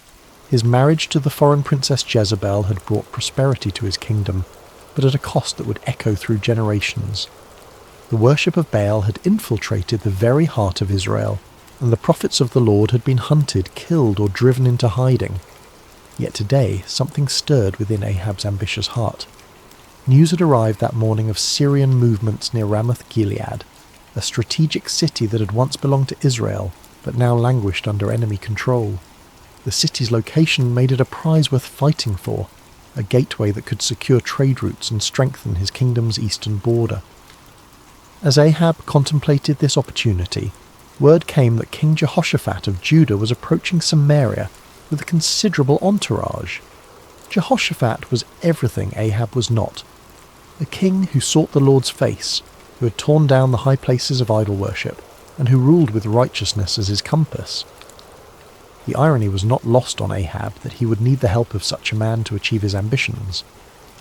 His marriage to the foreign princess Jezebel had brought prosperity to his kingdom, but at a cost that would echo through generations. The worship of Baal had infiltrated the very heart of Israel, and the prophets of the Lord had been hunted, killed, or driven into hiding. Yet today something stirred within Ahab's ambitious heart. News had arrived that morning of Syrian movements near Ramoth-Gilead, a strategic city that had once belonged to Israel, but now languished under enemy control. The city's location made it a prize worth fighting for, a gateway that could secure trade routes and strengthen his kingdom's eastern border. As Ahab contemplated this opportunity, word came that King Jehoshaphat of Judah was approaching Samaria with a considerable entourage. Jehoshaphat was everything Ahab was not, a king who sought the Lord's face, who had torn down the high places of idol worship, and who ruled with righteousness as his compass. The irony was not lost on Ahab that he would need the help of such a man to achieve his ambitions.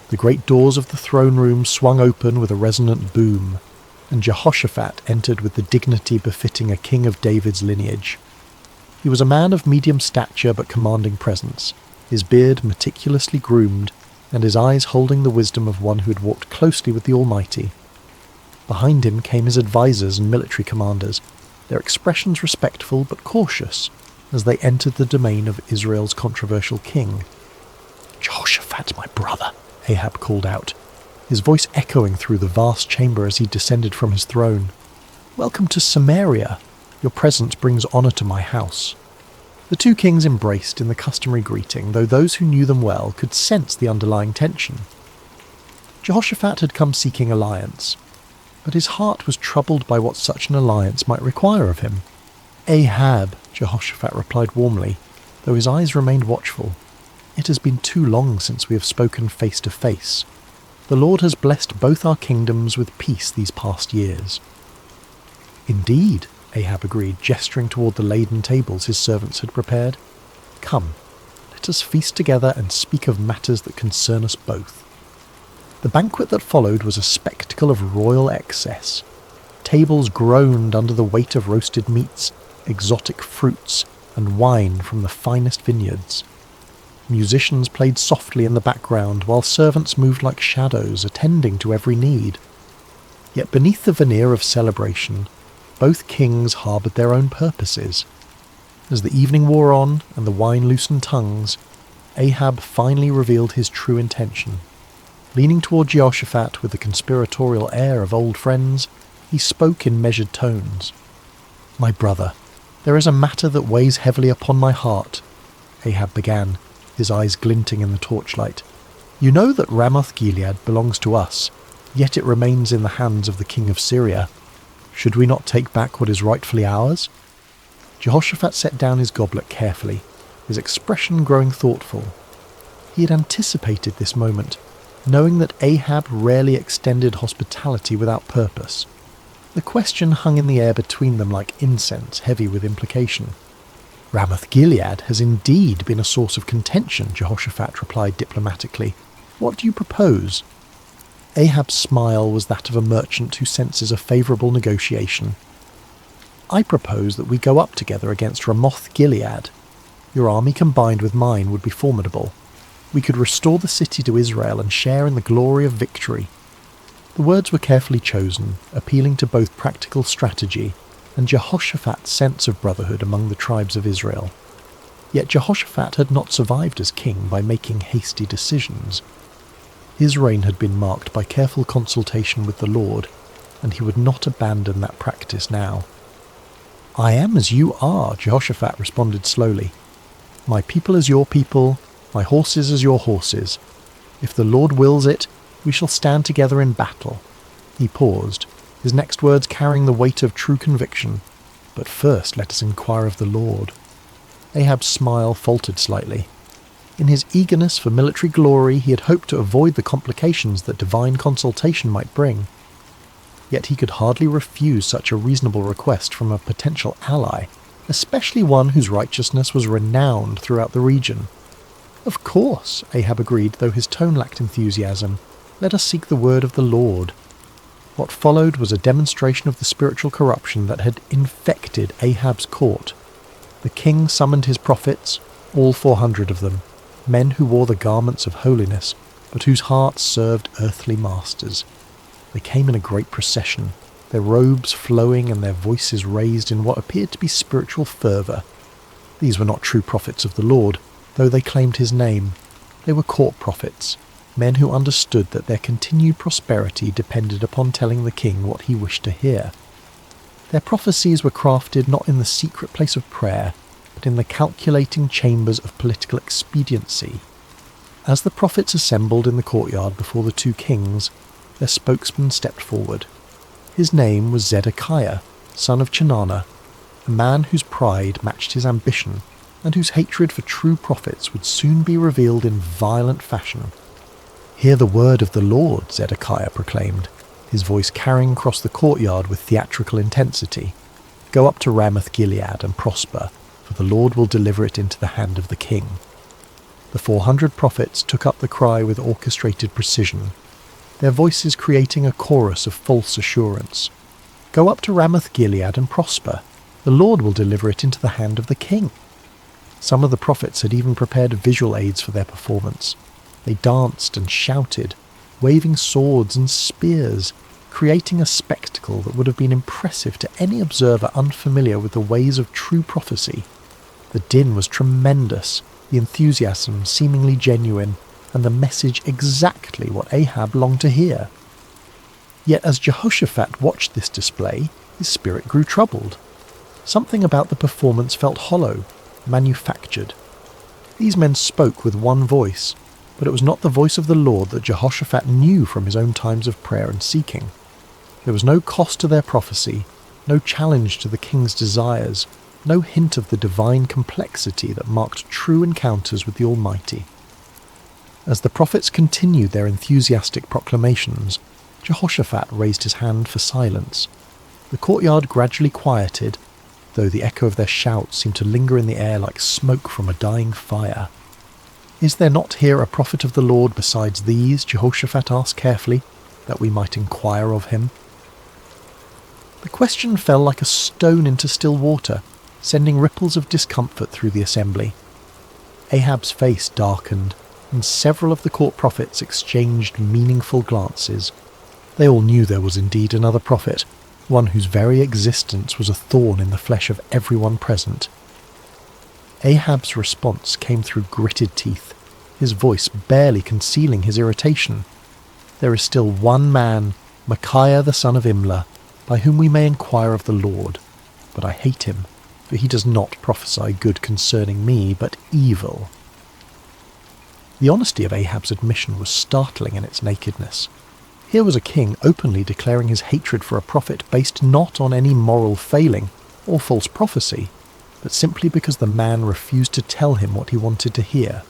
The great doors of the throne room swung open with a resonant boom, and Jehoshaphat entered with the dignity befitting a king of David's lineage. He was a man of medium stature but commanding presence, his beard meticulously groomed, and his eyes holding the wisdom of one who had walked closely with the Almighty. Behind him came his advisers and military commanders, their expressions respectful but cautious, as they entered the domain of Israel's controversial king. "Jehoshaphat, my brother," Ahab called out, his voice echoing through the vast chamber as he descended from his throne. "Welcome to Samaria. Your presence brings honour to my house." The two kings embraced in the customary greeting, though those who knew them well could sense the underlying tension. Jehoshaphat had come seeking alliance, but his heart was troubled by what such an alliance might require of him. "Ahab," Jehoshaphat replied warmly, though his eyes remained watchful. "It has been too long since we have spoken face to face. The Lord has blessed both our kingdoms with peace these past years." "Indeed," Ahab agreed, gesturing toward the laden tables his servants had prepared. "Come, let us feast together and speak of matters that concern us both." The banquet that followed was a spectacle of royal excess. Tables groaned under the weight of roasted meats, exotic fruits, and wine from the finest vineyards. Musicians played softly in the background, while servants moved like shadows, attending to every need. Yet beneath the veneer of celebration, both kings harboured their own purposes. As the evening wore on and the wine loosened tongues, Ahab finally revealed his true intention. Leaning toward Jehoshaphat with the conspiratorial air of old friends, he spoke in measured tones. "My brother, there is a matter that weighs heavily upon my heart," Ahab began, his eyes glinting in the torchlight. "You know that Ramoth-Gilead belongs to us, yet it remains in the hands of the king of Syria. Should we not take back what is rightfully ours?" Jehoshaphat set down his goblet carefully, his expression growing thoughtful. He had anticipated this moment, knowing that Ahab rarely extended hospitality without purpose. The question hung in the air between them like incense, heavy with implication. "Ramoth-Gilead has indeed been a source of contention," Jehoshaphat replied diplomatically. "What do you propose?" Ahab's smile was that of a merchant who senses a favourable negotiation. "I propose that we go up together against Ramoth-Gilead. Your army combined with mine would be formidable. We could restore the city to Israel and share in the glory of victory." The words were carefully chosen, appealing to both practical strategy and Jehoshaphat's sense of brotherhood among the tribes of Israel. Yet Jehoshaphat had not survived as king by making hasty decisions. His reign had been marked by careful consultation with the Lord, and he would not abandon that practice now. "I am as you are," Jehoshaphat responded slowly. "My people as your people, my horses as your horses. If the Lord wills it, we shall stand together in battle." He paused, his next words carrying the weight of true conviction. "But first let us inquire of the Lord." Ahab's smile faltered slightly. In his eagerness for military glory, he had hoped to avoid the complications that divine consultation might bring. Yet he could hardly refuse such a reasonable request from a potential ally, especially one whose righteousness was renowned throughout the region. "Of course," Ahab agreed, though his tone lacked enthusiasm. "Let us seek the word of the Lord." What followed was a demonstration of the spiritual corruption that had infected Ahab's court. The king summoned his prophets, all 400 of them, men who wore the garments of holiness, but whose hearts served earthly masters. They came in a great procession, their robes flowing and their voices raised in what appeared to be spiritual fervour. These were not true prophets of the Lord, though they claimed his name. They were court prophets, men who understood that their continued prosperity depended upon telling the king what he wished to hear. Their prophecies were crafted not in the secret place of prayer, but in the calculating chambers of political expediency. As the prophets assembled in the courtyard before the two kings, their spokesman stepped forward. His name was Zedekiah, son of Chenaanah, a man whose pride matched his ambition, and whose hatred for true prophets would soon be revealed in violent fashion. "Hear the word of the Lord," Zedekiah proclaimed, his voice carrying across the courtyard with theatrical intensity. "Go up to Ramoth-Gilead and prosper, for the Lord will deliver it into the hand of the king." The 400 prophets took up the cry with orchestrated precision, their voices creating a chorus of false assurance. "Go up to Ramoth-Gilead and prosper. The Lord will deliver it into the hand of the king." Some of the prophets had even prepared visual aids for their performance. They danced and shouted, waving swords and spears, creating a spectacle that would have been impressive to any observer unfamiliar with the ways of true prophecy. The din was tremendous, the enthusiasm seemingly genuine, and the message exactly what Ahab longed to hear. Yet as Jehoshaphat watched this display, his spirit grew troubled. Something about the performance felt hollow, manufactured. These men spoke with one voice, but it was not the voice of the Lord that Jehoshaphat knew from his own times of prayer and seeking. There was no cost to their prophecy, no challenge to the king's desires, no hint of the divine complexity that marked true encounters with the Almighty. As the prophets continued their enthusiastic proclamations, Jehoshaphat raised his hand for silence. The courtyard gradually quieted, though the echo of their shouts seemed to linger in the air like smoke from a dying fire. "Is there not here a prophet of the Lord besides these?" Jehoshaphat asked carefully, "that we might inquire of him?" The question fell like a stone into still water, sending ripples of discomfort through the assembly. Ahab's face darkened, and several of the court prophets exchanged meaningful glances. They all knew there was indeed another prophet, one whose very existence was a thorn in the flesh of everyone present. Ahab's response came through gritted teeth, his voice barely concealing his irritation. "There is still one man, Micaiah the son of Imlah, by whom we may inquire of the Lord. But I hate him, for he does not prophesy good concerning me, but evil." The honesty of Ahab's admission was startling in its nakedness. Here was a king openly declaring his hatred for a prophet based not on any moral failing or false prophecy, but simply because the man refused to tell him what he wanted to hear.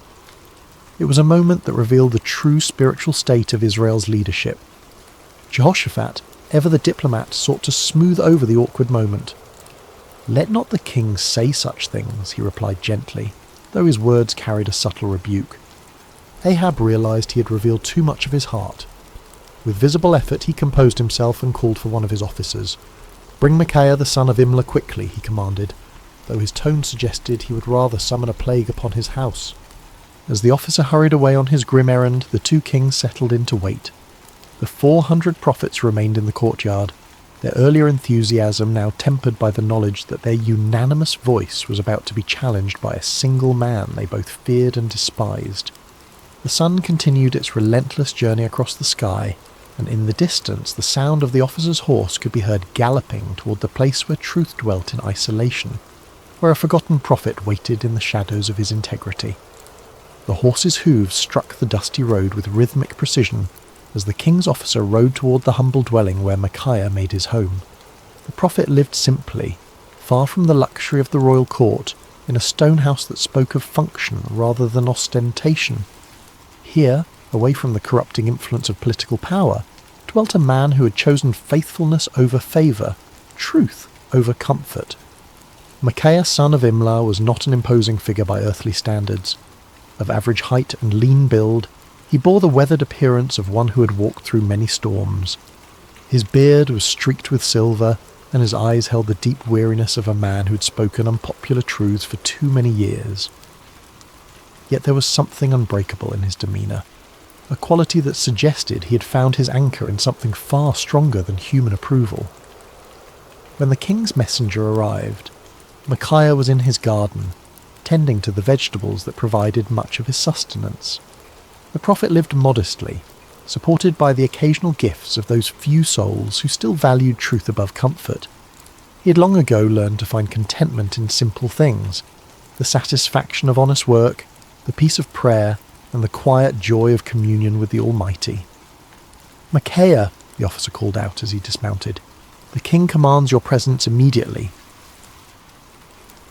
It was a moment that revealed the true spiritual state of Israel's leadership. Jehoshaphat, ever the diplomat, sought to smooth over the awkward moment. "Let not the king say such things," he replied gently, though his words carried a subtle rebuke. Ahab realized he had revealed too much of his heart. With visible effort he composed himself and called for one of his officers. "Bring Micaiah the son of Imlah quickly," he commanded, though his tone suggested he would rather summon a plague upon his house. As the officer hurried away on his grim errand, the two kings settled in to wait. The 400 prophets remained in the courtyard, their earlier enthusiasm now tempered by the knowledge that their unanimous voice was about to be challenged by a single man they both feared and despised. The sun continued its relentless journey across the sky, and in the distance the sound of the officer's horse could be heard galloping toward the place where truth dwelt in isolation, where a forgotten prophet waited in the shadows of his integrity. The horse's hooves struck the dusty road with rhythmic precision as the king's officer rode toward the humble dwelling where Micaiah made his home. The prophet lived simply, far from the luxury of the royal court, in a stone house that spoke of function rather than ostentation. Here, away from the corrupting influence of political power, dwelt a man who had chosen faithfulness over favour, truth over comfort. Micaiah, son of Imlah, was not an imposing figure by earthly standards. Of average height and lean build, he bore the weathered appearance of one who had walked through many storms. His beard was streaked with silver, and his eyes held the deep weariness of a man who had spoken unpopular truths for too many years. Yet there was something unbreakable in his demeanour, a quality that suggested he had found his anchor in something far stronger than human approval. When the king's messenger arrived, Micaiah was in his garden, tending to the vegetables that provided much of his sustenance. The prophet lived modestly, supported by the occasional gifts of those few souls who still valued truth above comfort. He had long ago learned to find contentment in simple things, the satisfaction of honest work, the peace of prayer, and the quiet joy of communion with the Almighty. "Micaiah," the officer called out as he dismounted, "the king commands your presence immediately."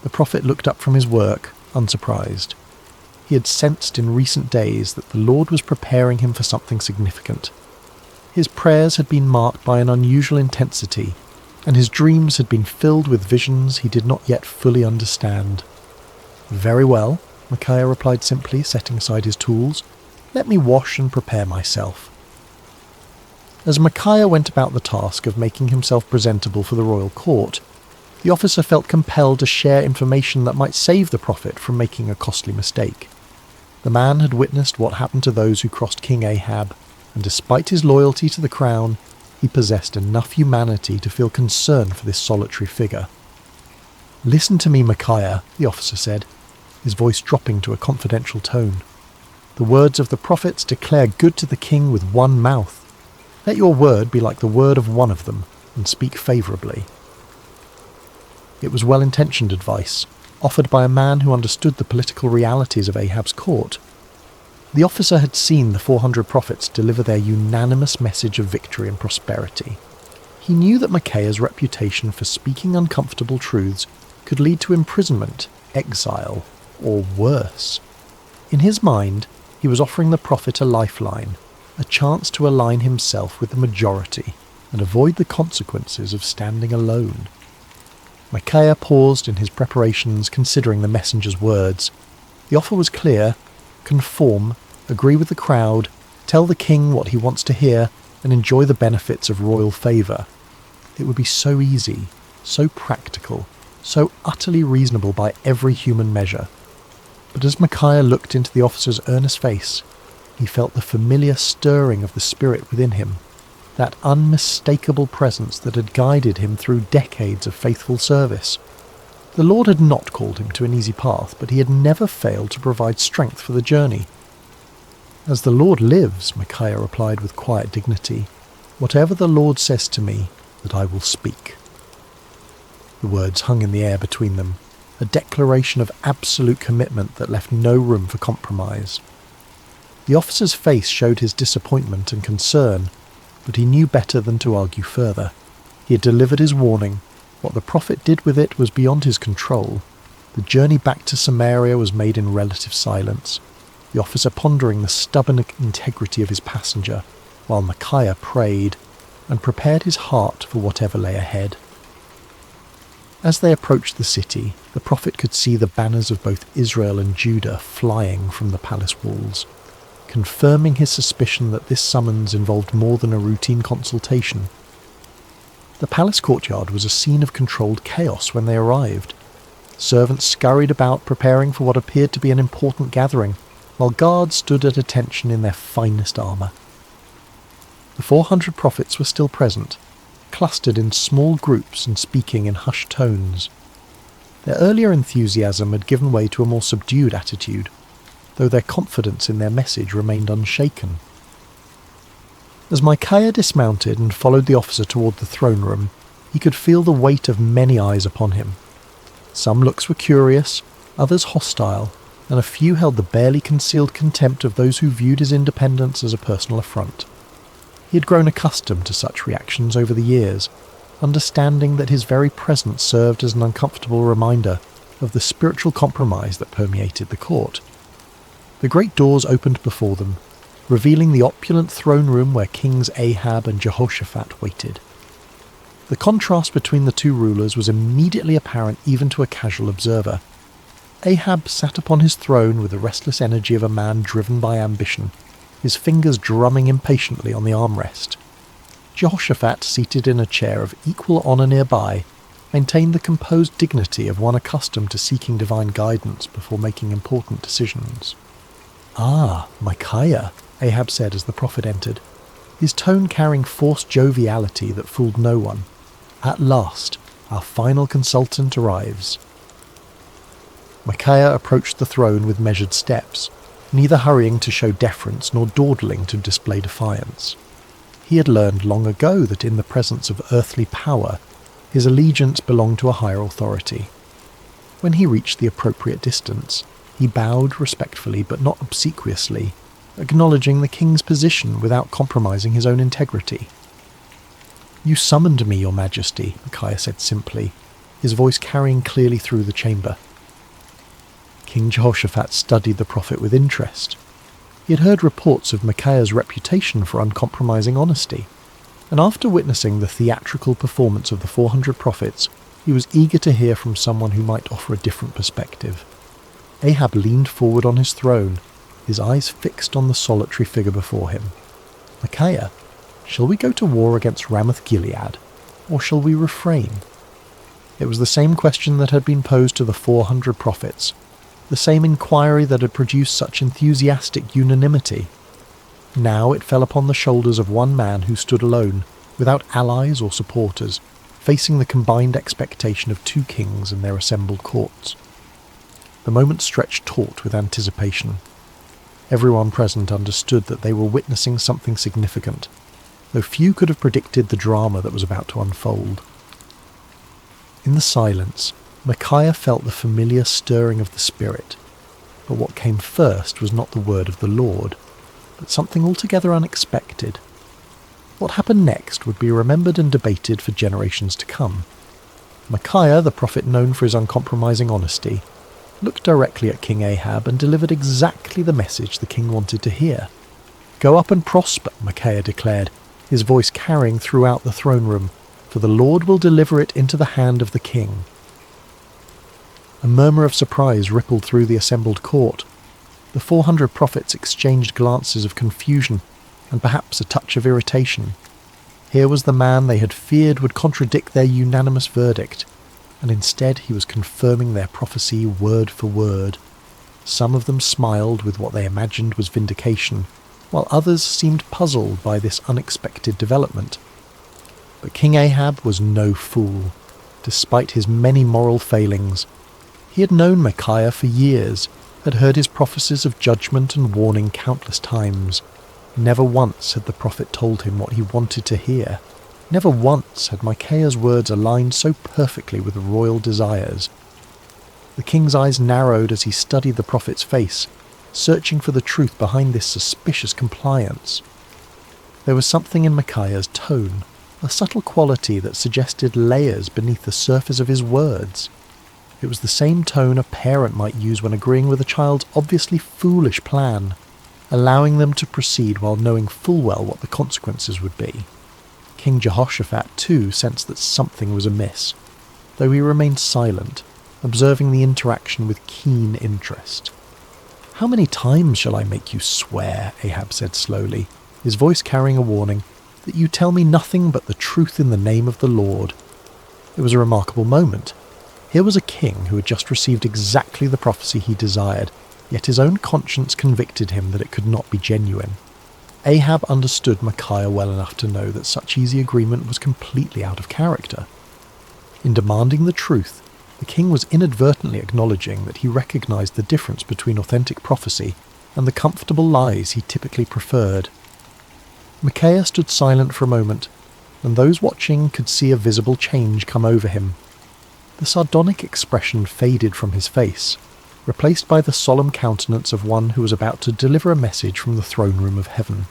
The prophet looked up from his work, unsurprised. He had sensed in recent days that the Lord was preparing him for something significant. His prayers had been marked by an unusual intensity, and his dreams had been filled with visions he did not yet fully understand. "Very well," Micaiah replied simply, setting aside his tools. "Let me wash and prepare myself." As Micaiah went about the task of making himself presentable for the royal court, the officer felt compelled to share information that might save the prophet from making a costly mistake. The man had witnessed what happened to those who crossed King Ahab, and despite his loyalty to the crown, he possessed enough humanity to feel concern for this solitary figure. "Listen to me, Micaiah," the officer said, his voice dropping to a confidential tone. "The words of the prophets declare good to the king with one mouth. Let your word be like the word of one of them, and speak favourably." It was well-intentioned advice, offered by a man who understood the political realities of Ahab's court. The officer had seen the 400 prophets deliver their unanimous message of victory and prosperity. He knew that Micaiah's reputation for speaking uncomfortable truths could lead to imprisonment, exile, or worse. In his mind, he was offering the prophet a lifeline, a chance to align himself with the majority and avoid the consequences of standing alone. Micaiah paused in his preparations, considering the messenger's words. The offer was clear: conform, agree with the crowd, tell the king what he wants to hear, and enjoy the benefits of royal favour. It would be so easy, so practical, so utterly reasonable by every human measure. But as Micaiah looked into the officer's earnest face, he felt the familiar stirring of the spirit within him, that unmistakable presence that had guided him through decades of faithful service. The Lord had not called him to an easy path, but he had never failed to provide strength for the journey. "As the Lord lives," Micaiah replied with quiet dignity, "whatever the Lord says to me, that I will speak." The words hung in the air between them, a declaration of absolute commitment that left no room for compromise. The officer's face showed his disappointment and concern, but he knew better than to argue further. He had delivered his warning. What the prophet did with it was beyond his control. The journey back to Samaria was made in relative silence, the officer pondering the stubborn integrity of his passenger, while Micaiah prayed and prepared his heart for whatever lay ahead. As they approached the city, the prophet could see the banners of both Israel and Judah flying from the palace walls, confirming his suspicion that this summons involved more than a routine consultation. The palace courtyard was a scene of controlled chaos when they arrived. Servants scurried about preparing for what appeared to be an important gathering, while guards stood at attention in their finest armour. The 400 prophets were still present, clustered in small groups and speaking in hushed tones. Their earlier enthusiasm had given way to a more subdued attitude, though their confidence in their message remained unshaken. As Micaiah dismounted and followed the officer toward the throne room, he could feel the weight of many eyes upon him. Some looks were curious, others hostile, and a few held the barely concealed contempt of those who viewed his independence as a personal affront. He had grown accustomed to such reactions over the years, understanding that his very presence served as an uncomfortable reminder of the spiritual compromise that permeated the court. The great doors opened before them, revealing the opulent throne room where Kings Ahab and Jehoshaphat waited. The contrast between the two rulers was immediately apparent even to a casual observer. Ahab sat upon his throne with the restless energy of a man driven by ambition, his fingers drumming impatiently on the armrest. Jehoshaphat, seated in a chair of equal honour nearby, maintained the composed dignity of one accustomed to seeking divine guidance before making important decisions. "Ah, Micaiah," Ahab said as the prophet entered, his tone carrying forced joviality that fooled no one. "At last, our final consultant arrives." Micaiah approached the throne with measured steps, neither hurrying to show deference nor dawdling to display defiance. He had learned long ago that in the presence of earthly power, his allegiance belonged to a higher authority. When he reached the appropriate distance, he bowed respectfully but not obsequiously, acknowledging the king's position without compromising his own integrity. "You summoned me, your majesty," Micaiah said simply, his voice carrying clearly through the chamber. King Jehoshaphat studied the prophet with interest. He had heard reports of Micaiah's reputation for uncompromising honesty, and after witnessing the theatrical performance of the 400 prophets, he was eager to hear from someone who might offer a different perspective. Ahab leaned forward on his throne, his eyes fixed on the solitary figure before him. "Micaiah, shall we go to war against Ramoth-Gilead, or shall we refrain?" It was the same question that had been posed to the 400 prophets, the same inquiry that had produced such enthusiastic unanimity. Now it fell upon the shoulders of one man who stood alone, without allies or supporters, facing the combined expectation of two kings and their assembled courts. The moment stretched taut with anticipation. Everyone present understood that they were witnessing something significant, though few could have predicted the drama that was about to unfold. In the silence, Micaiah felt the familiar stirring of the spirit, but what came first was not the word of the Lord, but something altogether unexpected. What happened next would be remembered and debated for generations to come. Micaiah, the prophet known for his uncompromising honesty, looked directly at King Ahab and delivered exactly the message the king wanted to hear. "Go up and prosper," Micaiah declared, his voice carrying throughout the throne room, "for the Lord will deliver it into the hand of the king." A murmur of surprise rippled through the assembled court. The 400 prophets exchanged glances of confusion and perhaps a touch of irritation. Here was the man they had feared would contradict their unanimous verdict, and instead he was confirming their prophecy word for word. Some of them smiled with what they imagined was vindication, while others seemed puzzled by this unexpected development. But King Ahab was no fool. Despite his many moral failings, he had known Micaiah for years, had heard his prophecies of judgment and warning countless times. Never once had the prophet told him what he wanted to hear. Never once had Micaiah's words aligned so perfectly with royal desires. The king's eyes narrowed as he studied the prophet's face, searching for the truth behind this suspicious compliance. There was something in Micaiah's tone, a subtle quality that suggested layers beneath the surface of his words. It was the same tone a parent might use when agreeing with a child's obviously foolish plan, allowing them to proceed while knowing full well what the consequences would be. King Jehoshaphat, too, sensed that something was amiss, though he remained silent, observing the interaction with keen interest. "How many times shall I make you swear," Ahab said slowly, his voice carrying a warning, "that you tell me nothing but the truth in the name of the Lord?" It was a remarkable moment. Here was a king who had just received exactly the prophecy he desired, yet his own conscience convicted him that it could not be genuine. Ahab understood Micaiah well enough to know that such easy agreement was completely out of character. In demanding the truth, the king was inadvertently acknowledging that he recognized the difference between authentic prophecy and the comfortable lies he typically preferred. Micaiah stood silent for a moment, and those watching could see a visible change come over him. The sardonic expression faded from his face. replaced by the solemn countenance of one who was about to deliver a message from the throne room of heaven.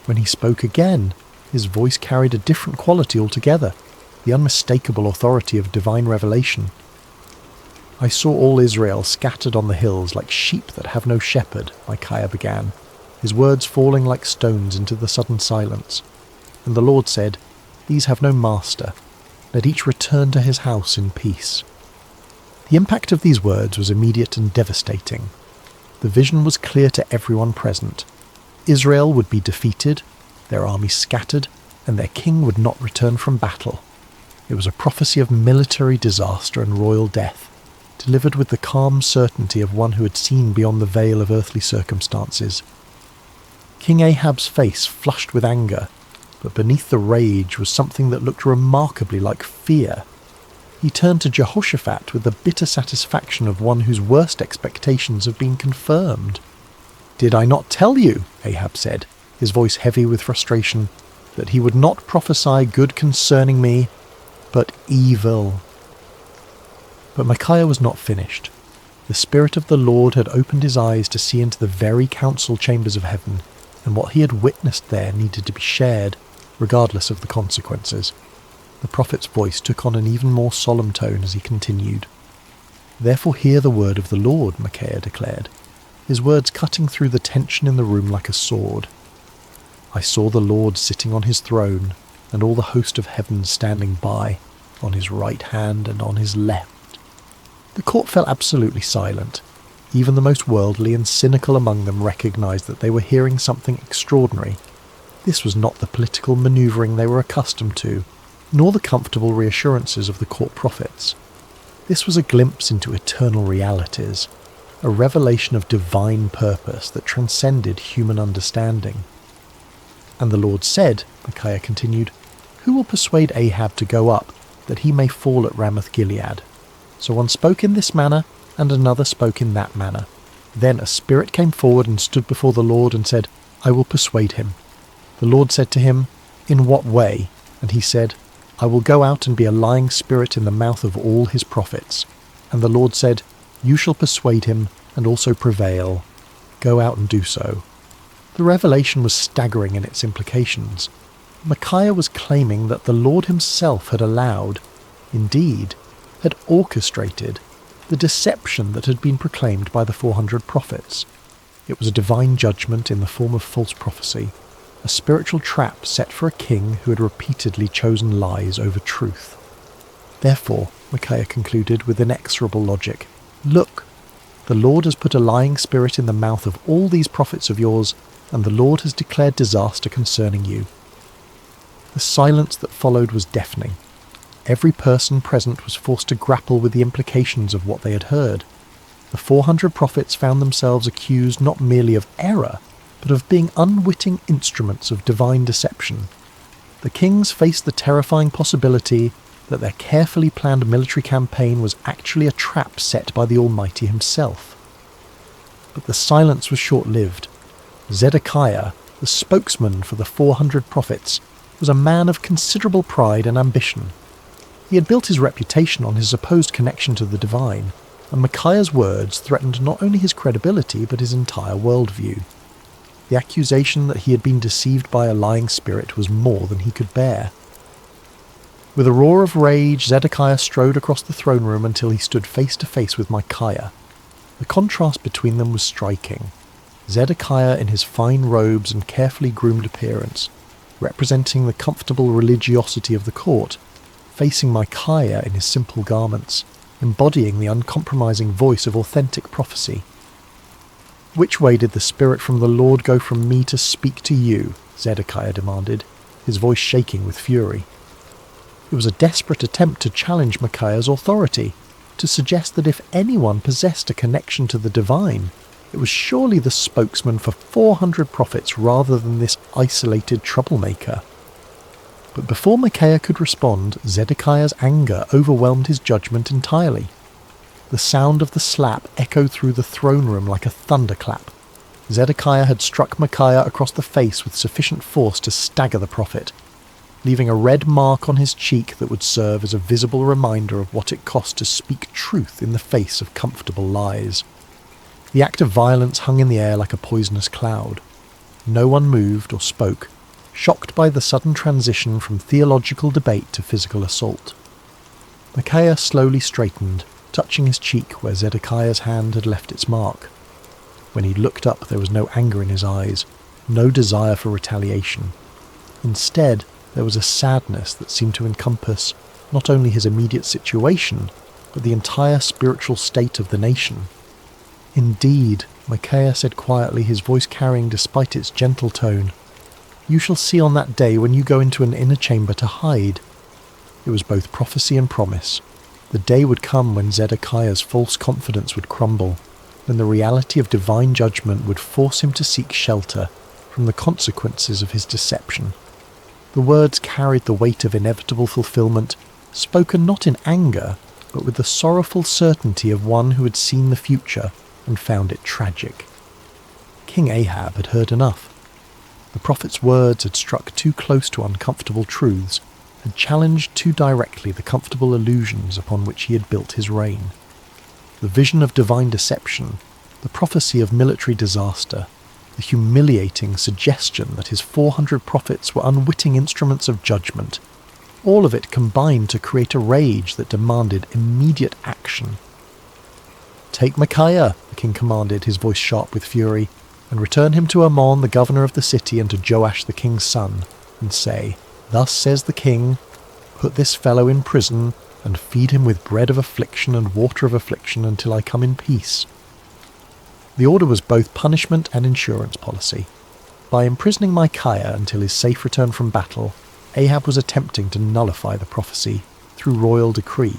When he spoke again, his voice carried a different quality altogether, the unmistakable authority of divine revelation. "I saw all Israel scattered on the hills like sheep that have no shepherd," Micaiah began, his words falling like stones into the sudden silence. "And the Lord said, 'These have no master. Let each return to his house in peace.'" The impact of these words was immediate and devastating. The vision was clear to everyone present. Israel would be defeated, their army scattered, and their king would not return from battle. It was a prophecy of military disaster and royal death, delivered with the calm certainty of one who had seen beyond the veil of earthly circumstances. King Ahab's face flushed with anger, but beneath the rage was something that looked remarkably like fear. He turned to Jehoshaphat with the bitter satisfaction of one whose worst expectations have been confirmed. "Did I not tell you," Ahab said, his voice heavy with frustration, "that he would not prophesy good concerning me, but evil?" But Micaiah was not finished. The Spirit of the Lord had opened his eyes to see into the very council chambers of heaven, and what he had witnessed there needed to be shared, regardless of the consequences. The prophet's voice took on an even more solemn tone as he continued. "Therefore hear the word of the Lord," Micaiah declared, his words cutting through the tension in the room like a sword. "I saw the Lord sitting on his throne, and all the host of heaven standing by, on his right hand and on his left." The court fell absolutely silent. Even the most worldly and cynical among them recognized that they were hearing something extraordinary. This was not the political maneuvering they were accustomed to, nor the comfortable reassurances of the court prophets. This was a glimpse into eternal realities, a revelation of divine purpose that transcended human understanding. "And the Lord said," Micaiah continued, "Who will persuade Ahab to go up, that he may fall at Ramoth-Gilead?" So one spoke in this manner, and another spoke in that manner. Then a spirit came forward and stood before the Lord and said, "I will persuade him." The Lord said to him, "In what way?" And he said, "I will go out and be a lying spirit in the mouth of all his prophets." And the Lord said, "You shall persuade him, and also prevail. Go out and do so." The revelation was staggering in its implications. Micaiah was claiming that the Lord himself had allowed, indeed, had orchestrated, the deception that had been proclaimed by the 400 prophets. It was a divine judgment in the form of false prophecy, a spiritual trap set for a king who had repeatedly chosen lies over truth. Therefore, Micaiah concluded with inexorable logic, "Look, the Lord has put a lying spirit in the mouth of all these prophets of yours, and the Lord has declared disaster concerning you." The silence that followed was deafening. Every person present was forced to grapple with the implications of what they had heard. The 400 prophets found themselves accused not merely of error, but of being unwitting instruments of divine deception. The kings faced the terrifying possibility that their carefully planned military campaign was actually a trap set by the Almighty himself. But the silence was short-lived. Zedekiah, the spokesman for the 400 prophets, was a man of considerable pride and ambition. He had built his reputation on his supposed connection to the divine, and Micaiah's words threatened not only his credibility but his entire worldview. The accusation that he had been deceived by a lying spirit was more than he could bear. With a roar of rage, Zedekiah strode across the throne room until he stood face to face with Micaiah. The contrast between them was striking. Zedekiah in his fine robes and carefully groomed appearance, representing the comfortable religiosity of the court, facing Micaiah in his simple garments, embodying the uncompromising voice of authentic prophecy. "Which way did the Spirit from the Lord go from me to speak to you?" Zedekiah demanded, his voice shaking with fury. It was a desperate attempt to challenge Micaiah's authority, to suggest that if anyone possessed a connection to the divine, it was surely the spokesman for 400 prophets rather than this isolated troublemaker. But before Micaiah could respond, Zedekiah's anger overwhelmed his judgment entirely. The sound of the slap echoed through the throne room like a thunderclap. Zedekiah had struck Micaiah across the face with sufficient force to stagger the prophet. leaving a red mark on his cheek that would serve as a visible reminder of what it cost to speak truth in the face of comfortable lies. The act of violence hung in the air like a poisonous cloud. No one moved or spoke, shocked by the sudden transition from theological debate to physical assault. Micaiah slowly straightened, touching his cheek where Zedekiah's hand had left its mark. When he looked up, there was no anger in his eyes, no desire for retaliation. Instead, there was a sadness that seemed to encompass not only his immediate situation, but the entire spiritual state of the nation. "Indeed," Micaiah said quietly, his voice carrying despite its gentle tone, "you shall see on that day when you go into an inner chamber to hide." It was both prophecy and promise. The day would come when Zedekiah's false confidence would crumble, when the reality of divine judgment would force him to seek shelter from the consequences of his deception. The words carried the weight of inevitable fulfillment, spoken not in anger, but with the sorrowful certainty of one who had seen the future and found it tragic. King Ahab had heard enough. The prophet's words had struck too close to uncomfortable truths, had challenged too directly the comfortable illusions upon which he had built his reign. The vision of divine deception, the prophecy of military disaster, the humiliating suggestion that his 400 prophets were unwitting instruments of judgment, all of it combined to create a rage that demanded immediate action. "Take Micaiah," the king commanded, his voice sharp with fury, "and return him to Ammon, the governor of the city, and to Joash the king's son, and say, 'Thus says the king, put this fellow in prison, and feed him with bread of affliction and water of affliction until I come in peace.'" The order was both punishment and insurance policy. By imprisoning Micaiah until his safe return from battle, Ahab was attempting to nullify the prophecy through royal decree.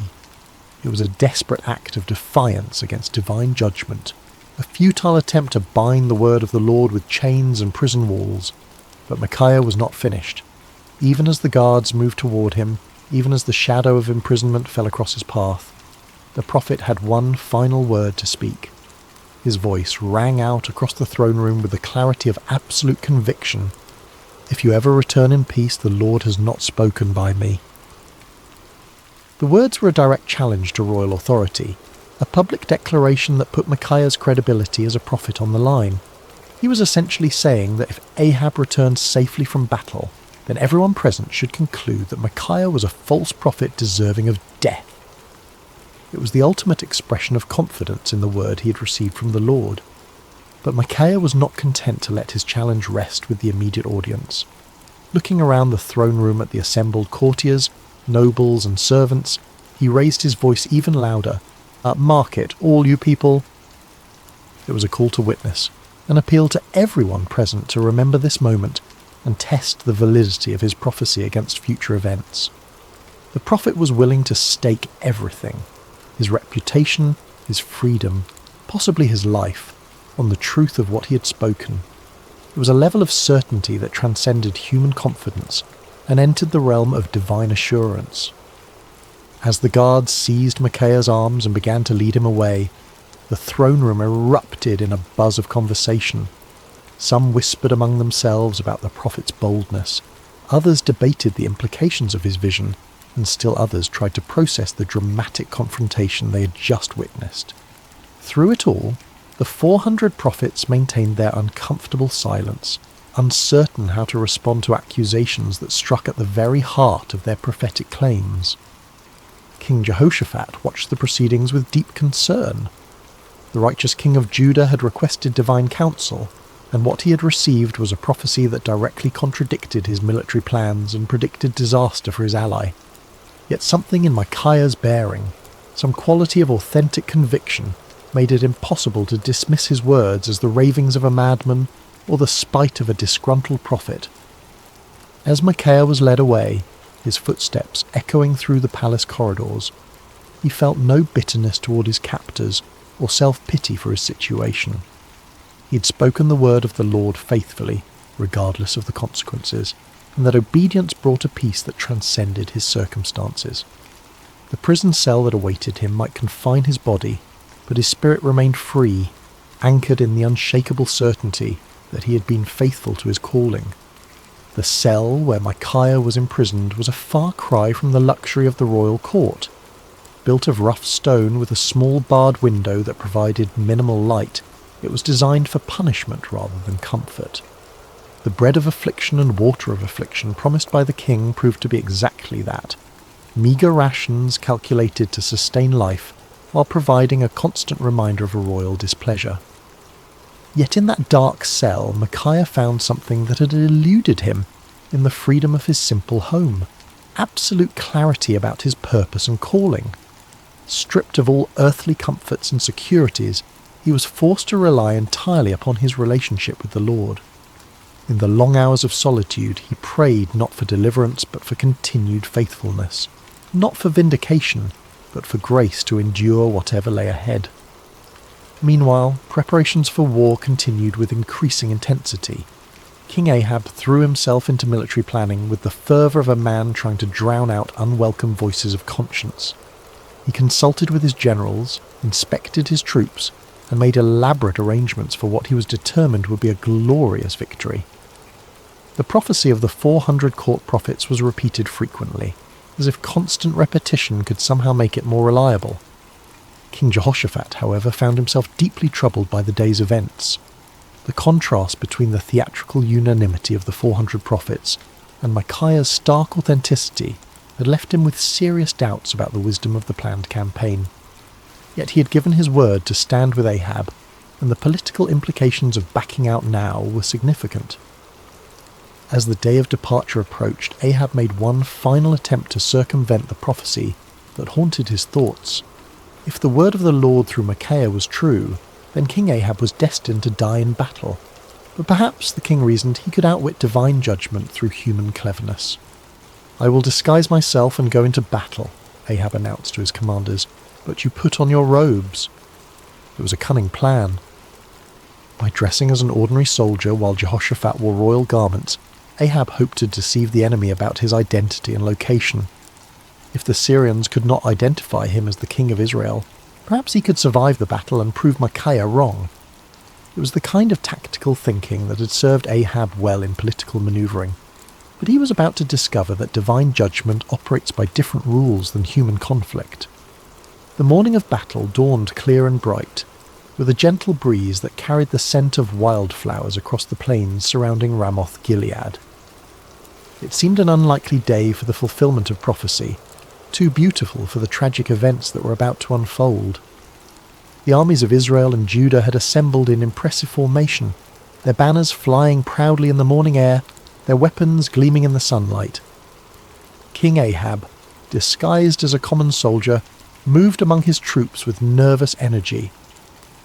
It was a desperate act of defiance against divine judgment, a futile attempt to bind the word of the Lord with chains and prison walls. But Micaiah was not finished. Even as the guards moved toward him, even as the shadow of imprisonment fell across his path, the prophet had one final word to speak. His voice rang out across the throne room with the clarity of absolute conviction. "If you ever return in peace, the Lord has not spoken by me." The words were a direct challenge to royal authority, a public declaration that put Micaiah's credibility as a prophet on the line. He was essentially saying that if Ahab returned safely from battle, then everyone present should conclude that Micaiah was a false prophet deserving of death. It was the ultimate expression of confidence in the word he had received from the Lord. But Micaiah was not content to let his challenge rest with the immediate audience. Looking around the throne room at the assembled courtiers, nobles and servants, he raised his voice even louder. "Mark it, all you people." It was a call to witness, an appeal to everyone present to remember this moment and test the validity of his prophecy against future events. The prophet was willing to stake everything, his reputation, his freedom, possibly his life, on the truth of what he had spoken. It was a level of certainty that transcended human confidence and entered the realm of divine assurance. As the guards seized Micaiah's arms and began to lead him away, the throne room erupted in a buzz of conversation. Some whispered among themselves about the prophet's boldness, others debated the implications of his vision, and still others tried to process the dramatic confrontation they had just witnessed. Through it all, the 400 prophets maintained their uncomfortable silence, uncertain how to respond to accusations that struck at the very heart of their prophetic claims. King Jehoshaphat watched the proceedings with deep concern. The righteous king of Judah had requested divine counsel, and what he had received was a prophecy that directly contradicted his military plans and predicted disaster for his ally. Yet something in Micaiah's bearing, some quality of authentic conviction, made it impossible to dismiss his words as the ravings of a madman or the spite of a disgruntled prophet. As Micaiah was led away, his footsteps echoing through the palace corridors, he felt no bitterness toward his captors or self-pity for his situation. He had spoken the word of the Lord faithfully, regardless of the consequences, and that obedience brought a peace that transcended his circumstances. The prison cell that awaited him might confine his body, but his spirit remained free, anchored in the unshakable certainty that he had been faithful to his calling. The cell where Micaiah was imprisoned was a far cry from the luxury of the royal court. Built of rough stone with a small barred window that provided minimal light, it was designed for punishment rather than comfort. The bread of affliction and water of affliction promised by the king proved to be exactly that. Meagre rations calculated to sustain life while providing a constant reminder of a royal displeasure. Yet in that dark cell, Micaiah found something that had eluded him in the freedom of his simple home. Absolute clarity about his purpose and calling. Stripped of all earthly comforts and securities, he was forced to rely entirely upon his relationship with the Lord. In the long hours of solitude, he prayed not for deliverance but for continued faithfulness, not for vindication, but for grace to endure whatever lay ahead. Meanwhile, preparations for war continued with increasing intensity. King Ahab threw himself into military planning with the fervour of a man trying to drown out unwelcome voices of conscience. He consulted with his generals, inspected his troops, and made elaborate arrangements for what he was determined would be a glorious victory. The prophecy of the 400 court prophets was repeated frequently, as if constant repetition could somehow make it more reliable. King Jehoshaphat, however, found himself deeply troubled by the day's events. The contrast between the theatrical unanimity of the 400 prophets and Micaiah's stark authenticity had left him with serious doubts about the wisdom of the planned campaign. Yet he had given his word to stand with Ahab, and the political implications of backing out now were significant. As the day of departure approached, Ahab made one final attempt to circumvent the prophecy that haunted his thoughts. If the word of the Lord through Micaiah was true, then King Ahab was destined to die in battle. But perhaps, the king reasoned, he could outwit divine judgment through human cleverness. "I will disguise myself and go into battle," Ahab announced to his commanders, "but you put on your robes." It was a cunning plan. By dressing as an ordinary soldier while Jehoshaphat wore royal garments, Ahab hoped to deceive the enemy about his identity and location. If the Syrians could not identify him as the king of Israel, perhaps he could survive the battle and prove Micaiah wrong. It was the kind of tactical thinking that had served Ahab well in political manoeuvring. But he was about to discover that divine judgment operates by different rules than human conflict. The morning of battle dawned clear and bright, with a gentle breeze that carried the scent of wildflowers across the plains surrounding Ramoth Gilead. It seemed an unlikely day for the fulfillment of prophecy, too beautiful for the tragic events that were about to unfold. The armies of Israel and Judah had assembled in impressive formation, their banners flying proudly in the morning air, their weapons gleaming in the sunlight. King Ahab, disguised as a common soldier, moved among his troops with nervous energy.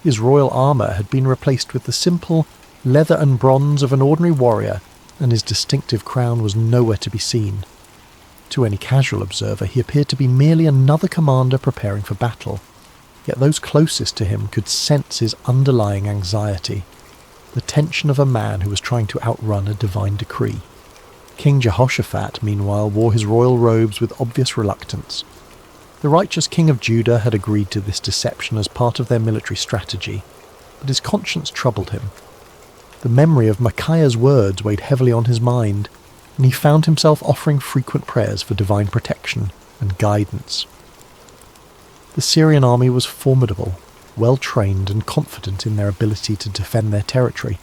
His royal armour had been replaced with the simple leather and bronze of an ordinary warrior, and his distinctive crown was nowhere to be seen. To any casual observer, he appeared to be merely another commander preparing for battle, yet those closest to him could sense his underlying anxiety, the tension of a man who was trying to outrun a divine decree. King Jehoshaphat, meanwhile, wore his royal robes with obvious reluctance. The righteous king of Judah had agreed to this deception as part of their military strategy, but his conscience troubled him. The memory of Micaiah's words weighed heavily on his mind, and he found himself offering frequent prayers for divine protection and guidance. The Syrian army was formidable, well-trained and confident in their ability to defend their territory.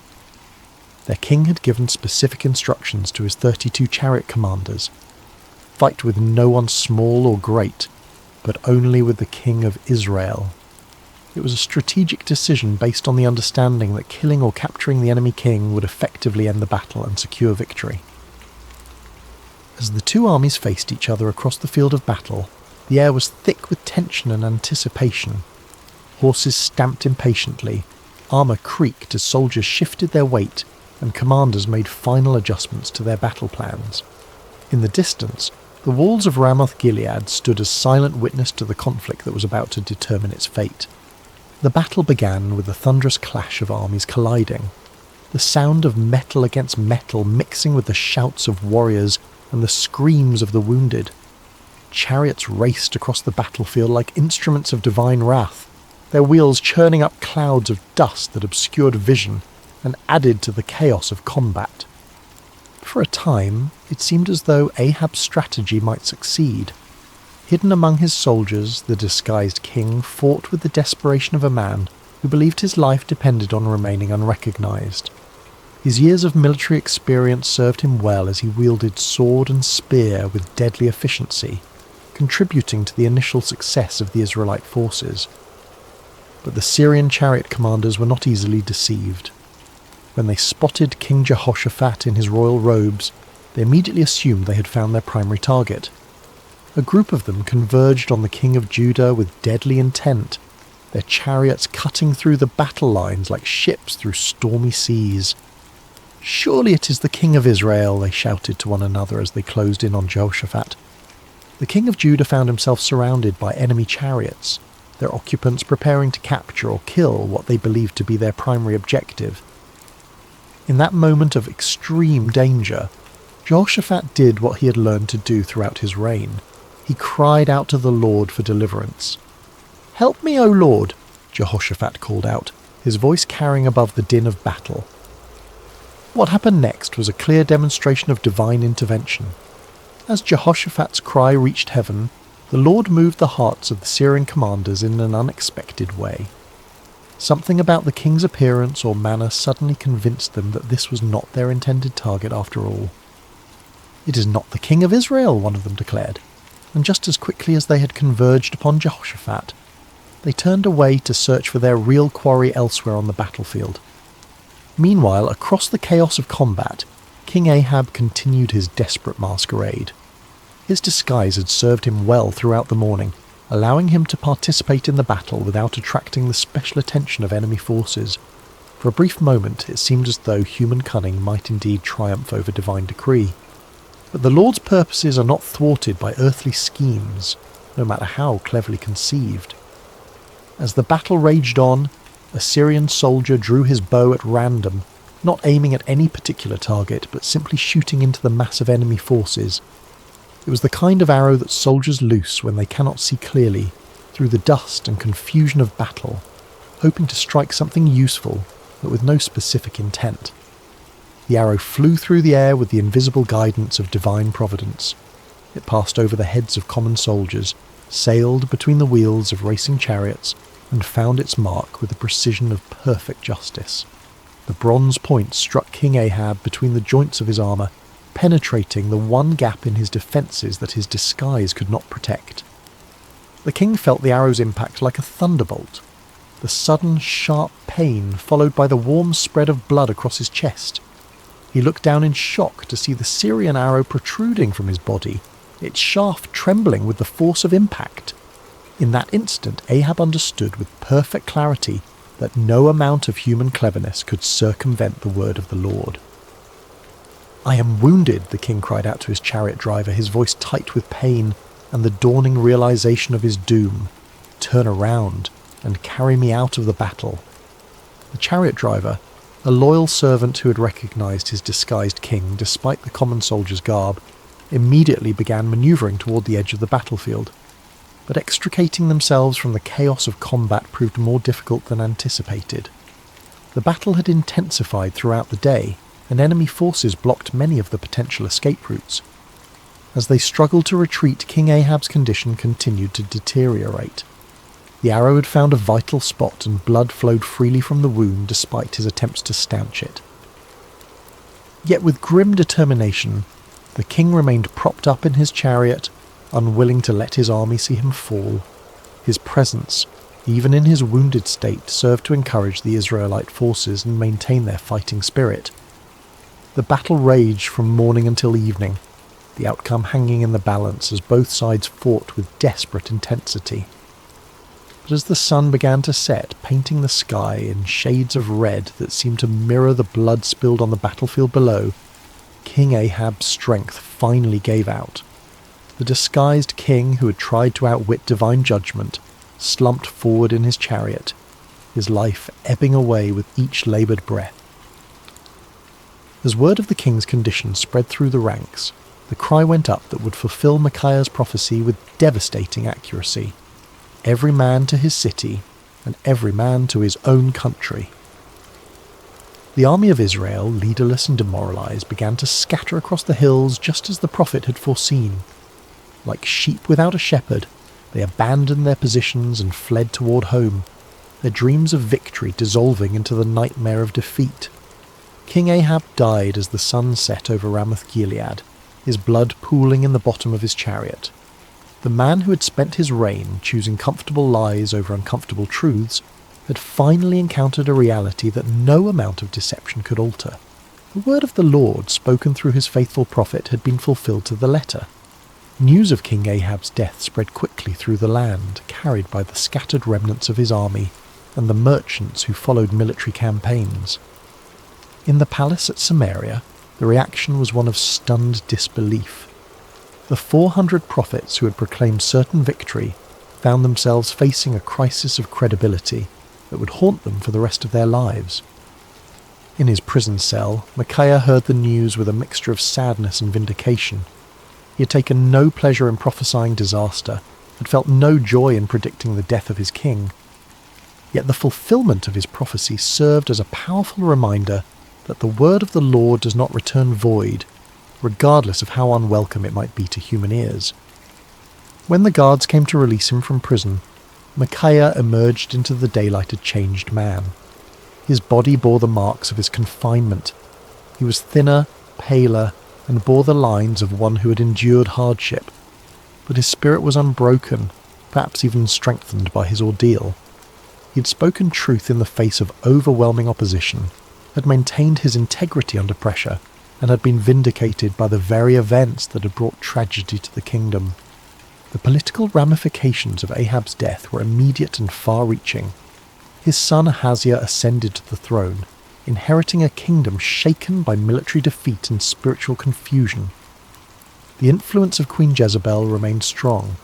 Their king had given specific instructions to his 32 chariot commanders: fight with no one small or great, but only with the king of Israel. It was a strategic decision based on the understanding that killing or capturing the enemy king would effectively end the battle and secure victory. As the two armies faced each other across the field of battle, the air was thick with tension and anticipation. Horses stamped impatiently, armour creaked as soldiers shifted their weight, and commanders made final adjustments to their battle plans. In the distance, the walls of Ramoth Gilead stood as silent witness to the conflict that was about to determine its fate. The battle began with a thunderous clash of armies colliding, the sound of metal against metal mixing with the shouts of warriors and the screams of the wounded. Chariots raced across the battlefield like instruments of divine wrath, their wheels churning up clouds of dust that obscured vision and added to the chaos of combat. for a time, it seemed as though Ahab's strategy might succeed. Hidden among his soldiers, the disguised king fought with the desperation of a man who believed his life depended on remaining unrecognized. His years of military experience served him well as he wielded sword and spear with deadly efficiency, contributing to the initial success of the Israelite forces. But the Syrian chariot commanders were not easily deceived. When they spotted King Jehoshaphat in his royal robes, they immediately assumed they had found their primary target. A group of them converged on the king of Judah with deadly intent, their chariots cutting through the battle lines like ships through stormy seas. "Surely it is the king of Israel," they shouted to one another as they closed in on Jehoshaphat. The king of Judah found himself surrounded by enemy chariots, their occupants preparing to capture or kill what they believed to be their primary objective. In that moment of extreme danger, Jehoshaphat did what he had learned to do throughout his reign. He cried out to the Lord for deliverance. "Help me, O Lord," Jehoshaphat called out, his voice carrying above the din of battle. What happened next was a clear demonstration of divine intervention. As Jehoshaphat's cry reached heaven, the Lord moved the hearts of the Syrian commanders in an unexpected way. Something about the king's appearance or manner suddenly convinced them that this was not their intended target after all. "It is not the king of Israel," one of them declared, and just as quickly as they had converged upon Jehoshaphat, they turned away to search for their real quarry elsewhere on the battlefield. Meanwhile, across the chaos of combat, King Ahab continued his desperate masquerade. His disguise had served him well throughout the morning, allowing him to participate in the battle without attracting the special attention of enemy forces. For a brief moment, it seemed as though human cunning might indeed triumph over divine decree. But the Lord's purposes are not thwarted by earthly schemes, no matter how cleverly conceived. As the battle raged on, a Syrian soldier drew his bow at random, not aiming at any particular target, but simply shooting into the mass of enemy forces. It was the kind of arrow that soldiers loose when they cannot see clearly, through the dust and confusion of battle, hoping to strike something useful, but with no specific intent. The arrow flew through the air with the invisible guidance of divine providence. It passed over the heads of common soldiers, sailed between the wheels of racing chariots, and found its mark with the precision of perfect justice. The bronze point struck King Ahab between the joints of his armour, penetrating the one gap in his defences that his disguise could not protect. The king felt the arrow's impact like a thunderbolt, the sudden sharp pain followed by the warm spread of blood across his chest. He looked down in shock to see the Syrian arrow protruding from his body, its shaft trembling with the force of impact. In that instant, Ahab understood with perfect clarity that no amount of human cleverness could circumvent the word of the Lord. "I am wounded," the king cried out to his chariot driver, his voice tight with pain and the dawning realization of his doom. "Turn around and carry me out of the battle." The chariot driver, a loyal servant who had recognized his disguised king despite the common soldier's garb, immediately began maneuvering toward the edge of the battlefield. But extricating themselves from the chaos of combat proved more difficult than anticipated. The battle had intensified throughout the day, and enemy forces blocked many of the potential escape routes. As they struggled to retreat, King Ahab's condition continued to deteriorate. The arrow had found a vital spot, and blood flowed freely from the wound despite his attempts to stanch it. Yet with grim determination, the king remained propped up in his chariot, unwilling to let his army see him fall. His presence, even in his wounded state, served to encourage the Israelite forces and maintain their fighting spirit. The battle raged from morning until evening, the outcome hanging in the balance as both sides fought with desperate intensity. But as the sun began to set, painting the sky in shades of red that seemed to mirror the blood spilled on the battlefield below, King Ahab's strength finally gave out. The disguised king, who had tried to outwit divine judgment, slumped forward in his chariot, his life ebbing away with each laboured breath. As word of the king's condition spread through the ranks, the cry went up that would fulfill Micaiah's prophecy with devastating accuracy. Every man to his city, and every man to his own country. The army of Israel, leaderless and demoralized, began to scatter across the hills just as the prophet had foreseen. Like sheep without a shepherd, they abandoned their positions and fled toward home, their dreams of victory dissolving into the nightmare of defeat. King Ahab died as the sun set over Ramoth-Gilead, his blood pooling in the bottom of his chariot. The man who had spent his reign choosing comfortable lies over uncomfortable truths had finally encountered a reality that no amount of deception could alter. The word of the Lord, spoken through his faithful prophet, had been fulfilled to the letter. News of King Ahab's death spread quickly through the land, carried by the scattered remnants of his army and the merchants who followed military campaigns. In the palace at Samaria, the reaction was one of stunned disbelief. The 400 prophets who had proclaimed certain victory found themselves facing a crisis of credibility that would haunt them for the rest of their lives. In his prison cell, Micaiah heard the news with a mixture of sadness and vindication. He had taken no pleasure in prophesying disaster, had felt no joy in predicting the death of his king. Yet the fulfillment of his prophecy served as a powerful reminder that the word of the Lord does not return void, regardless of how unwelcome it might be to human ears. When the guards came to release him from prison, Micaiah emerged into the daylight a changed man. His body bore the marks of his confinement. He was thinner, paler, and bore the lines of one who had endured hardship. But his spirit was unbroken, perhaps even strengthened by his ordeal. He had spoken truth in the face of overwhelming opposition, had maintained his integrity under pressure, and had been vindicated by the very events that had brought tragedy to the kingdom. The political ramifications of Ahab's death were immediate and far-reaching. His son Ahaziah ascended to the throne, inheriting a kingdom shaken by military defeat and spiritual confusion. The influence of Queen Jezebel remained strong,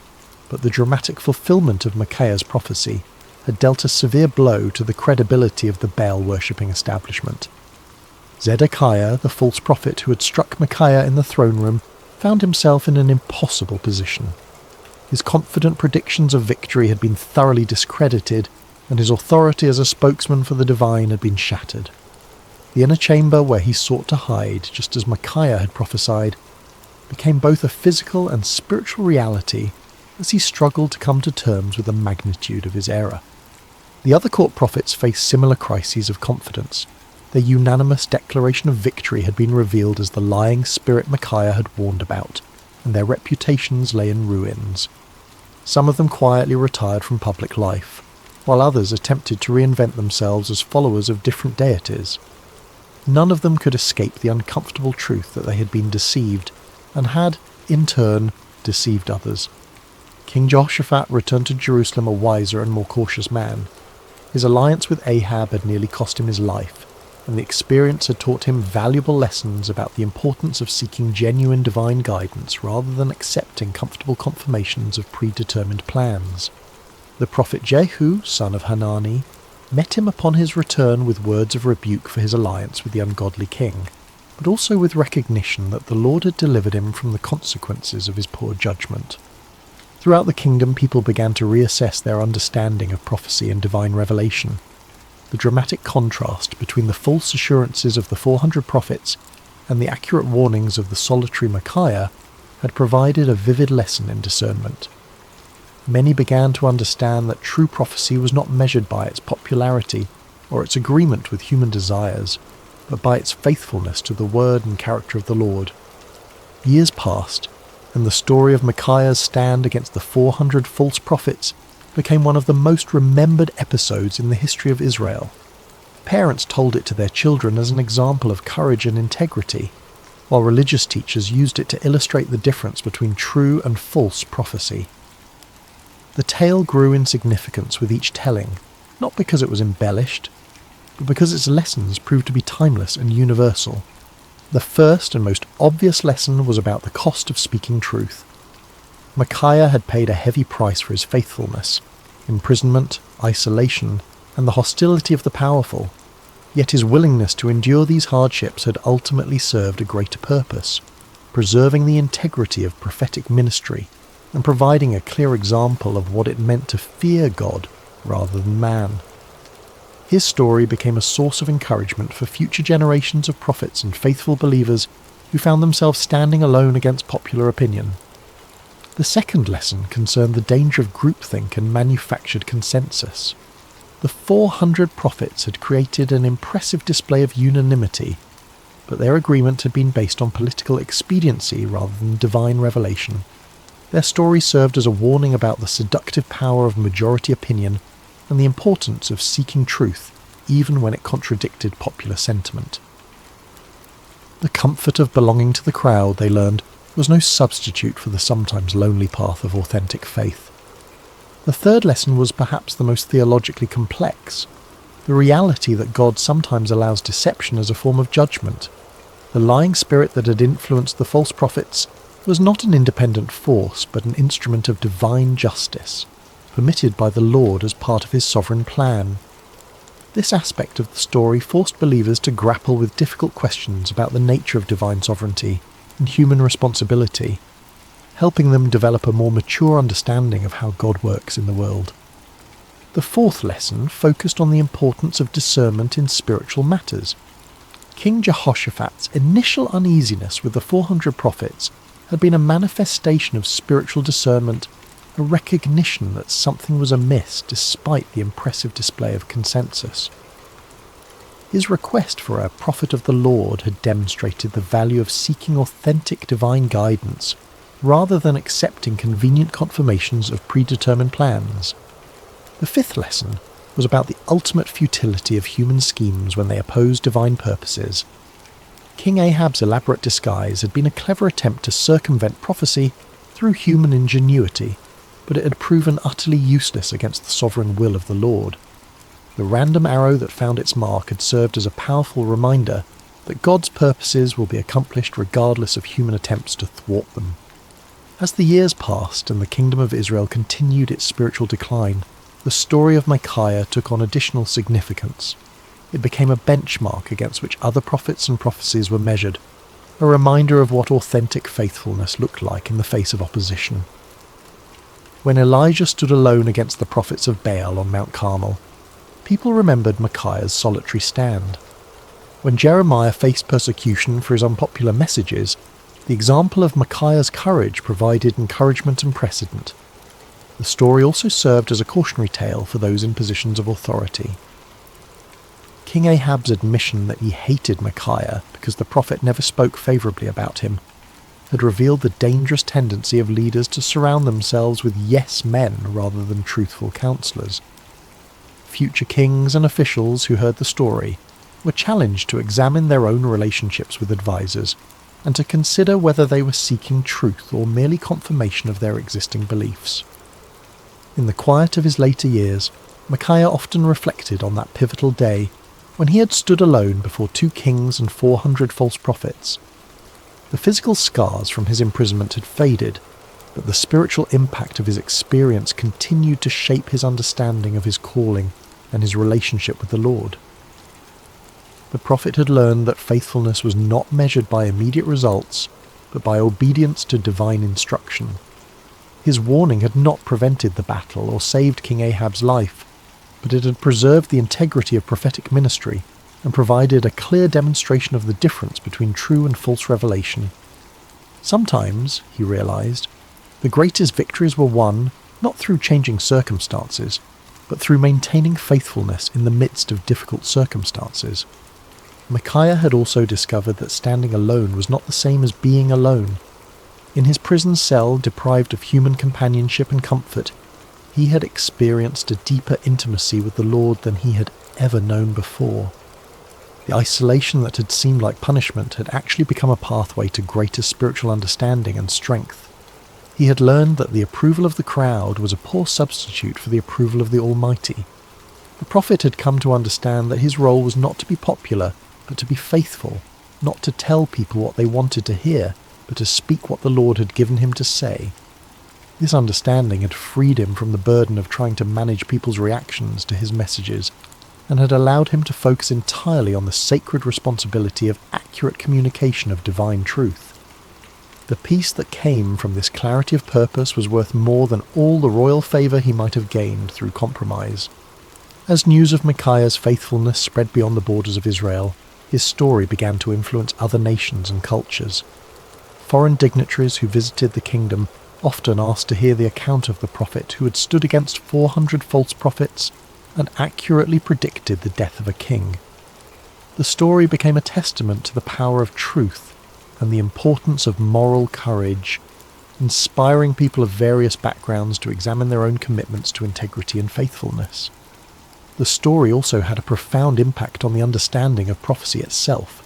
but the dramatic fulfillment of Micaiah's prophecy had dealt a severe blow to the credibility of the Baal-worshipping establishment. Zedekiah, the false prophet who had struck Micaiah in the throne room, found himself in an impossible position. His confident predictions of victory had been thoroughly discredited, and his authority as a spokesman for the divine had been shattered. The inner chamber where he sought to hide, just as Micaiah had prophesied, became both a physical and spiritual reality as he struggled to come to terms with the magnitude of his error. The other court prophets faced similar crises of confidence. Their unanimous declaration of victory had been revealed as the lying spirit Micaiah had warned about, and their reputations lay in ruins. Some of them quietly retired from public life, while others attempted to reinvent themselves as followers of different deities. None of them could escape the uncomfortable truth that they had been deceived, and had, in turn, deceived others. King Jehoshaphat returned to Jerusalem a wiser and more cautious man. His alliance with Ahab had nearly cost him his life, and the experience had taught him valuable lessons about the importance of seeking genuine divine guidance rather than accepting comfortable confirmations of predetermined plans. The prophet Jehu, son of Hanani, met him upon his return with words of rebuke for his alliance with the ungodly king, but also with recognition that the Lord had delivered him from the consequences of his poor judgment. Throughout the kingdom, people began to reassess their understanding of prophecy and divine revelation. The dramatic contrast between the false assurances of the 400 prophets and the accurate warnings of the solitary Micaiah had provided a vivid lesson in discernment. Many began to understand that true prophecy was not measured by its popularity or its agreement with human desires, but by its faithfulness to the word and character of the Lord. Years passed, and the story of Micaiah's stand against the 400 false prophets became one of the most remembered episodes in the history of Israel. Parents told it to their children as an example of courage and integrity, while religious teachers used it to illustrate the difference between true and false prophecy. The tale grew in significance with each telling, not because it was embellished, but because its lessons proved to be timeless and universal. The first and most obvious lesson was about the cost of speaking truth. Micaiah had paid a heavy price for his faithfulness, imprisonment, isolation, and the hostility of the powerful, yet his willingness to endure these hardships had ultimately served a greater purpose, preserving the integrity of prophetic ministry and providing a clear example of what it meant to fear God rather than man. His story became a source of encouragement for future generations of prophets and faithful believers who found themselves standing alone against popular opinion. The second lesson concerned the danger of groupthink and manufactured consensus. The 400 prophets had created an impressive display of unanimity, but their agreement had been based on political expediency rather than divine revelation. Their story served as a warning about the seductive power of majority opinion and the importance of seeking truth, even when it contradicted popular sentiment. The comfort of belonging to the crowd, they learned, was no substitute for the sometimes lonely path of authentic faith. The third lesson was perhaps the most theologically complex, the reality that God sometimes allows deception as a form of judgment. The lying spirit that had influenced the false prophets was not an independent force, but an instrument of divine justice, permitted by the Lord as part of his sovereign plan. This aspect of the story forced believers to grapple with difficult questions about the nature of divine sovereignty and human responsibility, helping them develop a more mature understanding of how God works in the world. The fourth lesson focused on the importance of discernment in spiritual matters. King Jehoshaphat's initial uneasiness with the 400 prophets had been a manifestation of spiritual discernment, a recognition that something was amiss despite the impressive display of consensus. His request for a prophet of the Lord had demonstrated the value of seeking authentic divine guidance, rather than accepting convenient confirmations of predetermined plans. The fifth lesson was about the ultimate futility of human schemes when they oppose divine purposes. King Ahab's elaborate disguise had been a clever attempt to circumvent prophecy through human ingenuity, but it had proven utterly useless against the sovereign will of the Lord. The random arrow that found its mark had served as a powerful reminder that God's purposes will be accomplished regardless of human attempts to thwart them. As the years passed and the kingdom of Israel continued its spiritual decline, the story of Micaiah took on additional significance. It became a benchmark against which other prophets and prophecies were measured, a reminder of what authentic faithfulness looked like in the face of opposition. When Elijah stood alone against the prophets of Baal on Mount Carmel, people remembered Micaiah's solitary stand. When Jeremiah faced persecution for his unpopular messages, the example of Micaiah's courage provided encouragement and precedent. The story also served as a cautionary tale for those in positions of authority. King Ahab's admission that he hated Micaiah because the prophet never spoke favourably about him had revealed the dangerous tendency of leaders to surround themselves with yes men rather than truthful counsellors. Future kings and officials who heard the story were challenged to examine their own relationships with advisors and to consider whether they were seeking truth or merely confirmation of their existing beliefs. In the quiet of his later years, Micaiah often reflected on that pivotal day when he had stood alone before 2 kings and 400 false prophets. The physical scars from his imprisonment had faded, but the spiritual impact of his experience continued to shape his understanding of his calling and his relationship with the Lord. The prophet had learned that faithfulness was not measured by immediate results, but by obedience to divine instruction. His warning had not prevented the battle or saved King Ahab's life, but it had preserved the integrity of prophetic ministry and provided a clear demonstration of the difference between true and false revelation. Sometimes, he realized, the greatest victories were won not through changing circumstances, but through maintaining faithfulness in the midst of difficult circumstances. Micaiah had also discovered that standing alone was not the same as being alone. In his prison cell, deprived of human companionship and comfort, he had experienced a deeper intimacy with the Lord than he had ever known before. The isolation that had seemed like punishment had actually become a pathway to greater spiritual understanding and strength. He had learned that the approval of the crowd was a poor substitute for the approval of the Almighty. The prophet had come to understand that his role was not to be popular, but to be faithful, not to tell people what they wanted to hear, but to speak what the Lord had given him to say. This understanding had freed him from the burden of trying to manage people's reactions to his messages, and had allowed him to focus entirely on the sacred responsibility of accurate communication of divine truth. The peace that came from this clarity of purpose was worth more than all the royal favour he might have gained through compromise. As news of Micaiah's faithfulness spread beyond the borders of Israel, his story began to influence other nations and cultures. Foreign dignitaries who visited the kingdom often asked to hear the account of the prophet who had stood against 400 false prophets and accurately predicted the death of a king. The story became a testament to the power of truth and the importance of moral courage, inspiring people of various backgrounds to examine their own commitments to integrity and faithfulness. The story also had a profound impact on the understanding of prophecy itself.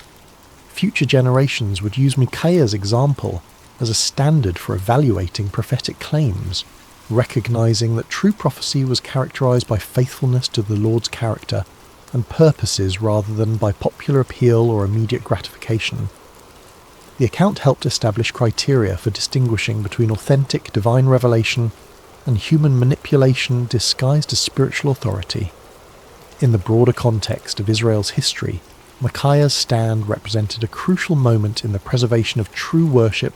Future generations would use Micaiah's example as a standard for evaluating prophetic claims, recognizing that true prophecy was characterized by faithfulness to the Lord's character and purposes rather than by popular appeal or immediate gratification. The account helped establish criteria for distinguishing between authentic divine revelation and human manipulation disguised as spiritual authority. In the broader context of Israel's history, Micaiah's stand represented a crucial moment in the preservation of true worship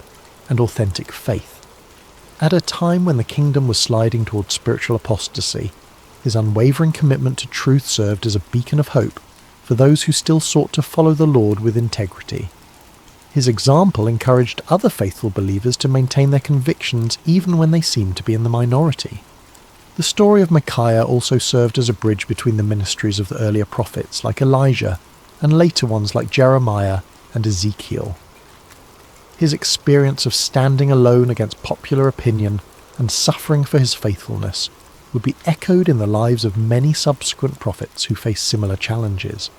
and authentic faith. At a time when the kingdom was sliding towards spiritual apostasy, his unwavering commitment to truth served as a beacon of hope for those who still sought to follow the Lord with integrity. His example encouraged other faithful believers to maintain their convictions even when they seemed to be in the minority. The story of Micaiah also served as a bridge between the ministries of the earlier prophets like Elijah and later ones like Jeremiah and Ezekiel. His experience of standing alone against popular opinion and suffering for his faithfulness would be echoed in the lives of many subsequent prophets who faced similar challenges.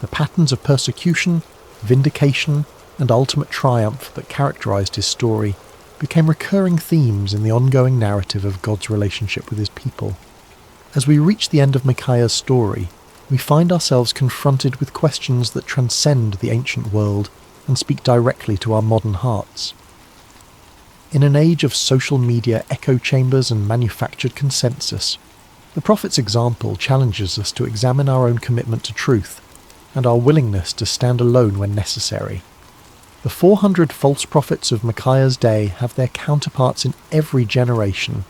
The patterns of persecution, vindication, and ultimate triumph that characterized his story became recurring themes in the ongoing narrative of God's relationship with his people. As we reach the end of Micaiah's story, we find ourselves confronted with questions that transcend the ancient world and speak directly to our modern hearts. In an age of social media echo chambers and manufactured consensus, the prophet's example challenges us to examine our own commitment to truth and our willingness to stand alone when necessary. The 400 false prophets of Micaiah's day have their counterparts in every generation.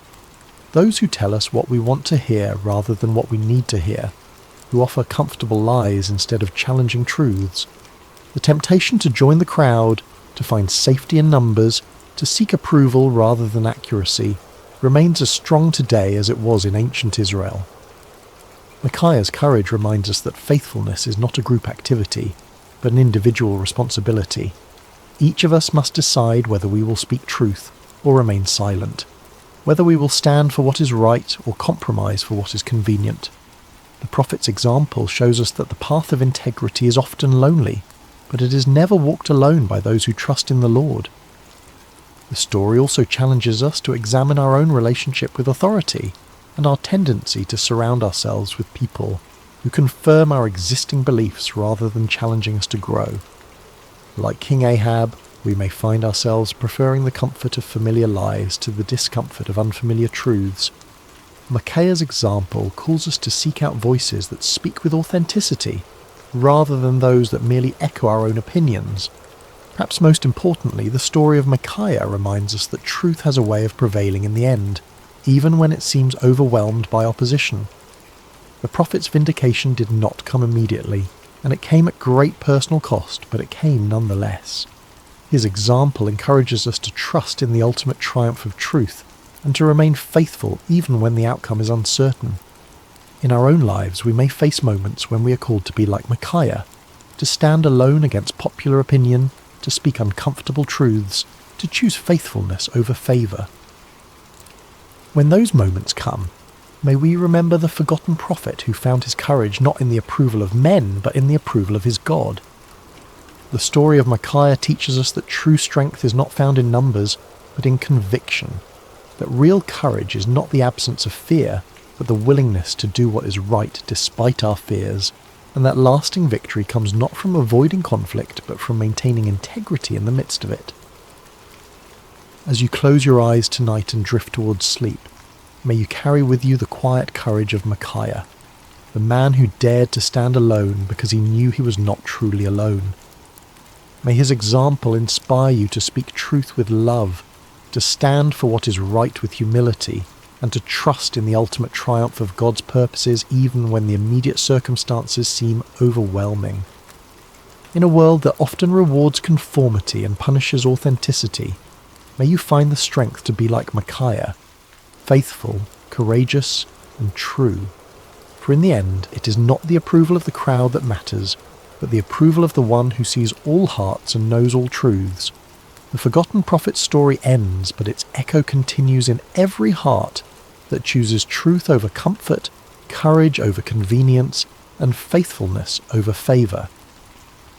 Those who tell us what we want to hear rather than what we need to hear, who offer comfortable lies instead of challenging truths. The temptation to join the crowd, to find safety in numbers, to seek approval rather than accuracy, remains as strong today as it was in ancient Israel. Micaiah's courage reminds us that faithfulness is not a group activity, but an individual responsibility. Each of us must decide whether we will speak truth or remain silent, whether we will stand for what is right or compromise for what is convenient. The prophet's example shows us that the path of integrity is often lonely, but it is never walked alone by those who trust in the Lord. The story also challenges us to examine our own relationship with authority and our tendency to surround ourselves with people who confirm our existing beliefs rather than challenging us to grow. Like King Ahab, we may find ourselves preferring the comfort of familiar lies to the discomfort of unfamiliar truths. Micaiah's example calls us to seek out voices that speak with authenticity, rather than those that merely echo our own opinions. Perhaps most importantly, the story of Micaiah reminds us that truth has a way of prevailing in the end, even when it seems overwhelmed by opposition. The prophet's vindication did not come immediately, and it came at great personal cost, but it came nonetheless. His example encourages us to trust in the ultimate triumph of truth, and to remain faithful even when the outcome is uncertain. In our own lives, we may face moments when we are called to be like Micaiah, to stand alone against popular opinion, to speak uncomfortable truths, to choose faithfulness over favour. When those moments come, may we remember the forgotten prophet who found his courage not in the approval of men, but in the approval of his God. The story of Micaiah teaches us that true strength is not found in numbers, but in conviction, that real courage is not the absence of fear, but the willingness to do what is right despite our fears, and that lasting victory comes not from avoiding conflict, but from maintaining integrity in the midst of it. As you close your eyes tonight and drift towards sleep, may you carry with you the quiet courage of Micaiah, the man who dared to stand alone because he knew he was not truly alone. May his example inspire you to speak truth with love, to stand for what is right with humility, and to trust in the ultimate triumph of God's purposes even when the immediate circumstances seem overwhelming. In a world that often rewards conformity and punishes authenticity, may you find the strength to be like Micaiah, faithful, courageous, and true. For in the end, it is not the approval of the crowd that matters, but the approval of the one who sees all hearts and knows all truths. The forgotten prophet's story ends, but its echo continues in every heart that chooses truth over comfort, courage over convenience, and faithfulness over favour.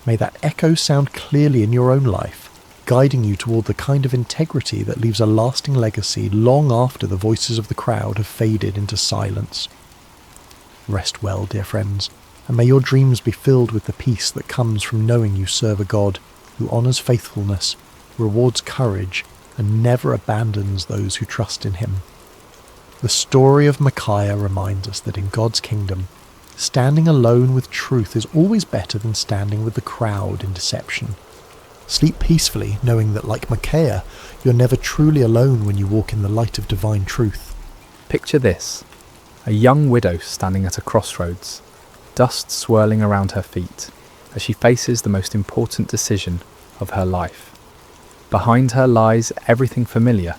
May that echo sound clearly in your own life, guiding you toward the kind of integrity that leaves a lasting legacy long after the voices of the crowd have faded into silence. Rest well, dear friends, and may your dreams be filled with the peace that comes from knowing you serve a God who honours faithfulness, rewards courage, and never abandons those who trust in him. The story of Micaiah reminds us that in God's kingdom, standing alone with truth is always better than standing with the crowd in deception. Sleep peacefully, knowing that, like Micaiah, you're never truly alone when you walk in the light of divine truth. Picture this: a young widow standing at a crossroads, dust swirling around her feet as she faces the most important decision of her life. Behind her lies everything familiar: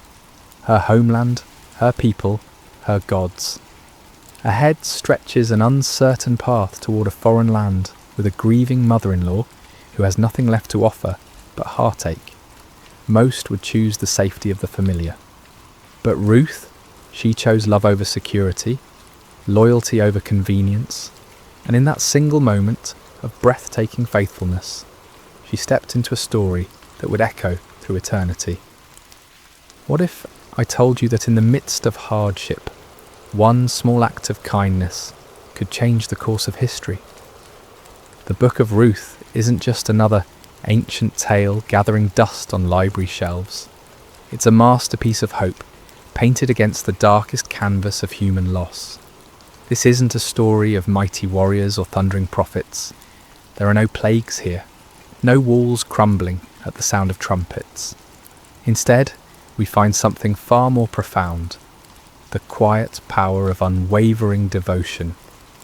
her homeland, her people, her gods. Ahead stretches an uncertain path toward a foreign land with a grieving mother-in-law who has nothing left to offer but heartache. Most would choose the safety of the familiar. But Ruth, she chose love over security, loyalty over convenience, and in that single moment of breathtaking faithfulness, she stepped into a story that would echo through eternity. What if I told you that in the midst of hardship, one small act of kindness could change the course of history? The Book of Ruth isn't just another ancient tale gathering dust on library shelves. It's a masterpiece of hope, painted against the darkest canvas of human loss. This isn't a story of mighty warriors or thundering prophets. There are no plagues here, no walls crumbling at the sound of trumpets. Instead, we find something far more profound: the quiet power of unwavering devotion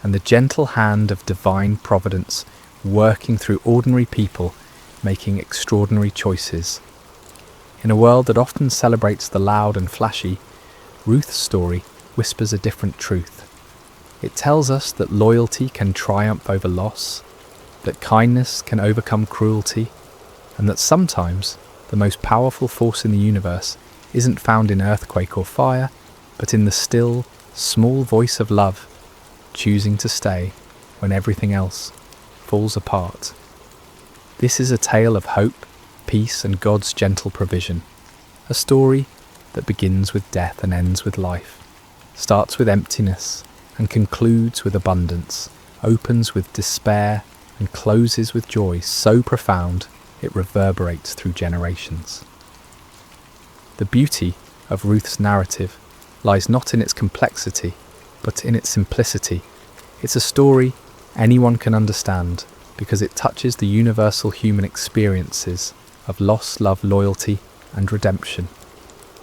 and the gentle hand of divine providence working through ordinary people making extraordinary choices. In a world that often celebrates the loud and flashy, Ruth's story whispers a different truth. It tells us that loyalty can triumph over loss, that kindness can overcome cruelty, and that sometimes the most powerful force in the universe isn't found in earthquake or fire, but in the still, small voice of love, choosing to stay when everything else falls apart. This is a tale of hope, peace, and God's gentle provision. A story that begins with death and ends with life, starts with emptiness and concludes with abundance, opens with despair and closes with joy so profound it reverberates through generations. The beauty of Ruth's narrative lies not in its complexity, but in its simplicity. It's a story anyone can understand because it touches the universal human experiences of loss, love, loyalty, and redemption.